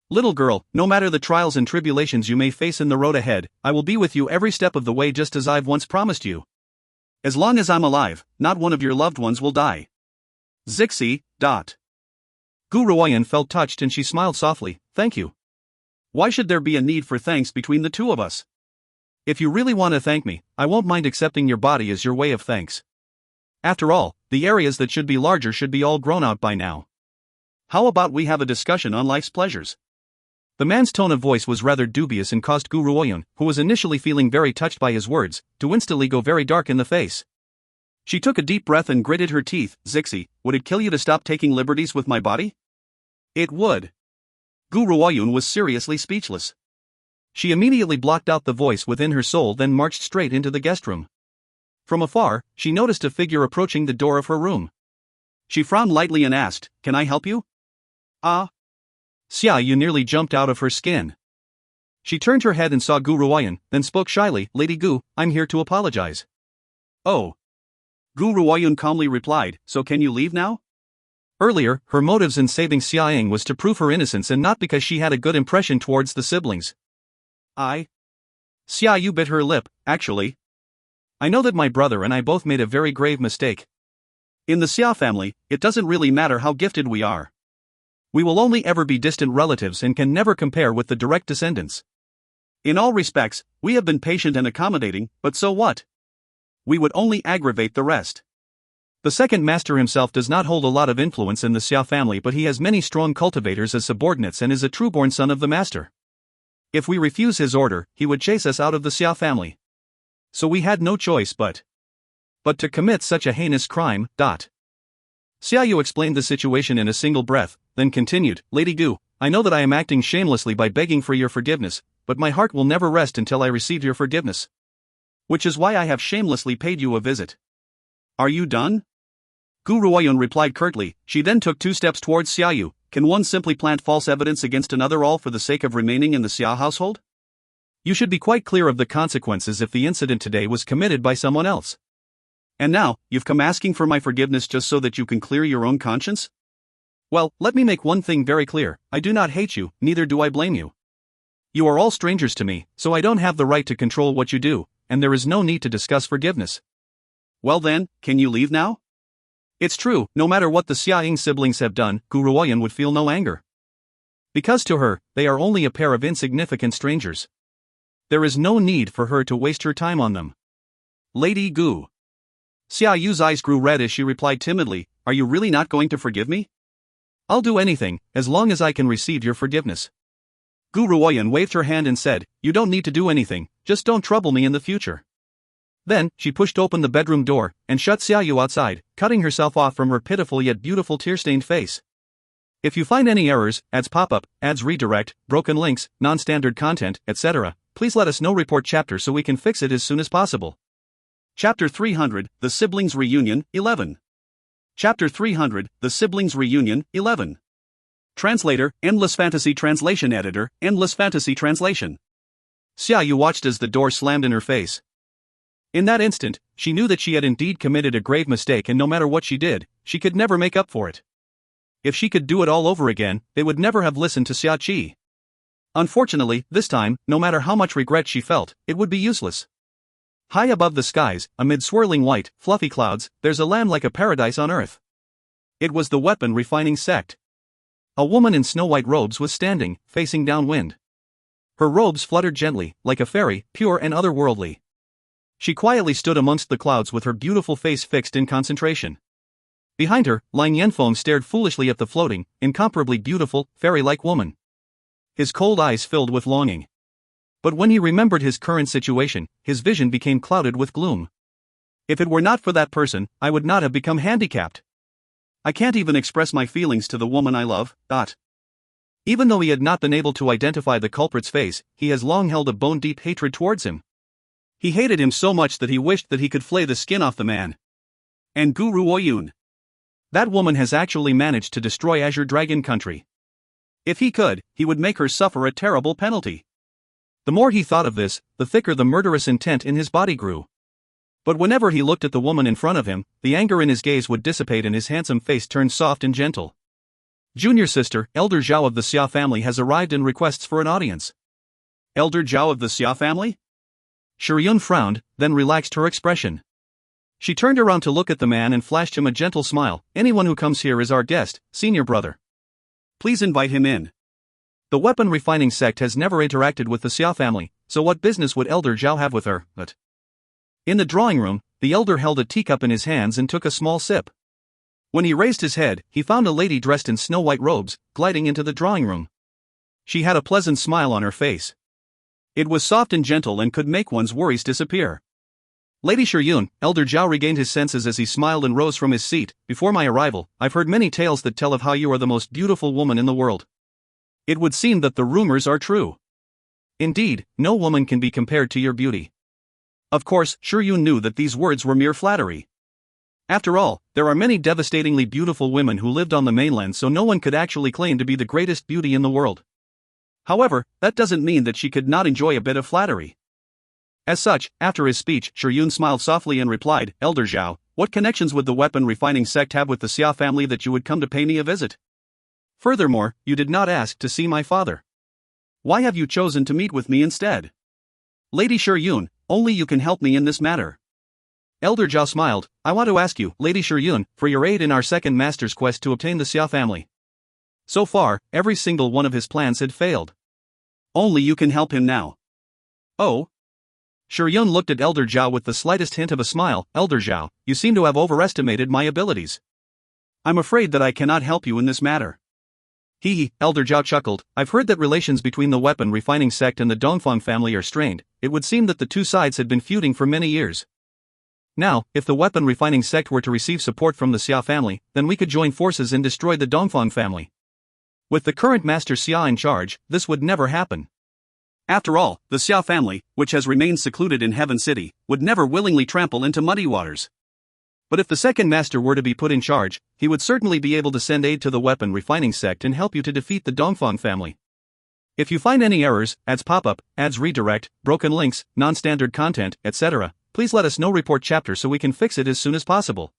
Little girl, no matter the trials and tribulations you may face in the road ahead, I will be with you every step of the way just as I've once promised you. As long as I'm alive, not one of your loved ones will die. Zixi. Gu Ruoyan felt touched and she smiled softly. Thank you. Why should there be a need for thanks between the two of us? If you really want to thank me, I won't mind accepting your body as your way of thanks. After all, the areas that should be larger should be all grown out by now. How about we have a discussion on life's pleasures? The man's tone of voice was rather dubious and caused Gu Ruoyan, who was initially feeling very touched by his words, to instantly go very dark in the face. She took a deep breath and gritted her teeth. Zixi, would it kill you to stop taking liberties with my body? It would. Gu Ruoyan was seriously speechless. She immediately blocked out the voice within her soul, then marched straight into the guest room. From afar, she noticed a figure approaching the door of her room. She frowned lightly and asked, "Can I help you?" "Ah." Xia Yu nearly jumped out of her skin. She turned her head and saw Gu Ruoyan, then spoke shyly, "Lady Gu, I'm here to apologize." "Oh." Gu Ruoyan calmly replied, "So can you leave now?" Earlier, her motives in saving Xia Ying was to prove her innocence and not because she had a good impression towards the siblings. Xia Yu bit her lip. "Actually, I know that my brother and I both made a very grave mistake. In the Xia family, it doesn't really matter how gifted we are. We will only ever be distant relatives and can never compare with the direct descendants. In all respects, we have been patient and accommodating, but so what? We would only aggravate the rest. The second master himself does not hold a lot of influence in the Xia family, but he has many strong cultivators as subordinates and is a trueborn son of the master. If we refuse his order, he would chase us out of the Xia family. So we had no choice but to commit such a heinous crime. Xia Yu explained the situation in a single breath, then continued, "Lady Gu, I know that I am acting shamelessly by begging for your forgiveness, but my heart will never rest until I receive your forgiveness. Which is why I have shamelessly paid you a visit." "Are you done?" Gu Ruoyan replied curtly. She then took 2 steps towards Xia Yu. "Can one simply plant false evidence against another all for the sake of remaining in the Xia household? You should be quite clear of the consequences if the incident today was committed by someone else. And now, you've come asking for my forgiveness just so that you can clear your own conscience? Well, let me make one thing very clear, I do not hate you, neither do I blame you. You are all strangers to me, so I don't have the right to control what you do, and there is no need to discuss forgiveness. Well then, can you leave now?" It's true, no matter what the Xia Ying siblings have done, Gu Ruoyan would feel no anger. Because to her, they are only a pair of insignificant strangers. There is no need for her to waste her time on them. "Lady Gu." Xia Yu's eyes grew red as she replied timidly, "Are you really not going to forgive me?" "I'll do anything, as long as I can receive your forgiveness." Gu Ruoyan waved her hand and said, "You don't need to do anything, just don't trouble me in the future." Then, she pushed open the bedroom door, and shut Xia Yu outside, cutting herself off from her pitiful yet beautiful tear-stained face. If you find any errors, ads pop up, ads redirect, broken links, non-standard content, etc., please let us know. Report chapter so we can fix it as soon as possible. Chapter 300, The Siblings Reunion, 11. Chapter 300, The Siblings Reunion, 11. Translator, Endless Fantasy Translation Editor, Endless Fantasy Translation. Xia Yu watched as the door slammed in her face. In that instant, she knew that she had indeed committed a grave mistake, and no matter what she did, she could never make up for it. If she could do it all over again, they would never have listened to Xia Qi. Unfortunately, this time, no matter how much regret she felt, it would be useless. High above the skies, amid swirling white, fluffy clouds, there's a land like a paradise on earth. It was the weapon refining sect. A woman in snow-white robes was standing, facing downwind. Her robes fluttered gently, like a fairy, pure and otherworldly. She quietly stood amongst the clouds with her beautiful face fixed in concentration. Behind her, Lin Yanfeng stared foolishly at the floating, incomparably beautiful, fairy-like woman. His cold eyes filled with longing. But when he remembered his current situation, his vision became clouded with gloom. If it were not for that person, I would not have become handicapped. I can't even express my feelings to the woman I love. Even though he had not been able to identify the culprit's face, he has long held a bone-deep hatred towards him. He hated him so much that he wished that he could flay the skin off the man. And Guru Oyun. That woman has actually managed to destroy Azure Dragon Country. If he could, he would make her suffer a terrible penalty. The more he thought of this, the thicker the murderous intent in his body grew. But whenever he looked at the woman in front of him, the anger in his gaze would dissipate and his handsome face turned soft and gentle. Junior sister, Elder Zhao of the Xia family has arrived and requests for an audience. Elder Zhao of the Xia family? Shiryun frowned, then relaxed her expression. She turned around to look at the man and flashed him a gentle smile. Anyone who comes here is our guest, senior brother. Please invite him in. The weapon refining sect has never interacted with the Xia family, so what business would Elder Zhao have with her? In the drawing room, the elder held a teacup in his hands and took a small sip. When he raised his head, he found a lady dressed in snow-white robes, gliding into the drawing room. She had a pleasant smile on her face. It was soft and gentle and could make one's worries disappear. Lady Shiryun, Elder Zhao regained his senses as he smiled and rose from his seat. Before my arrival, I've heard many tales that tell of how you are the most beautiful woman in the world. It would seem that the rumors are true. Indeed, no woman can be compared to your beauty. Of course, Shiryun knew that these words were mere flattery. After all, there are many devastatingly beautiful women who lived on the mainland, so no one could actually claim to be the greatest beauty in the world. However, that doesn't mean that she could not enjoy a bit of flattery. As such, after his speech, Shiryun smiled softly and replied, Elder Zhao, what connections would the weapon refining sect have with the Xia family that you would come to pay me a visit? Furthermore, you did not ask to see my father. Why have you chosen to meet with me instead? Lady Shiryun, only you can help me in this matter. Elder Zhao smiled. I want to ask you, Lady Shiryun, for your aid in our second master's quest to obtain the Xia family. So far, every single one of his plans had failed. Only you can help him now. Oh? Shiryun looked at Elder Zhao with the slightest hint of a smile. Elder Zhao, you seem to have overestimated my abilities. I'm afraid that I cannot help you in this matter. Elder Zhao chuckled. I've heard that relations between the weapon refining sect and the Dongfang family are strained. It would seem that the two sides had been feuding for many years. Now, if the weapon refining sect were to receive support from the Xia family, then we could join forces and destroy the Dongfang family. With the current Master Xia in charge, this would never happen. After all, the Xia family, which has remained secluded in Heaven City, would never willingly trample into muddy waters. But if the second master were to be put in charge, he would certainly be able to send aid to the weapon refining sect and help you to defeat the Dongfang family. If you find any errors, ads pop-up, ads redirect, broken links, non-standard content, etc., please let us know. Report chapter so we can fix it as soon as possible.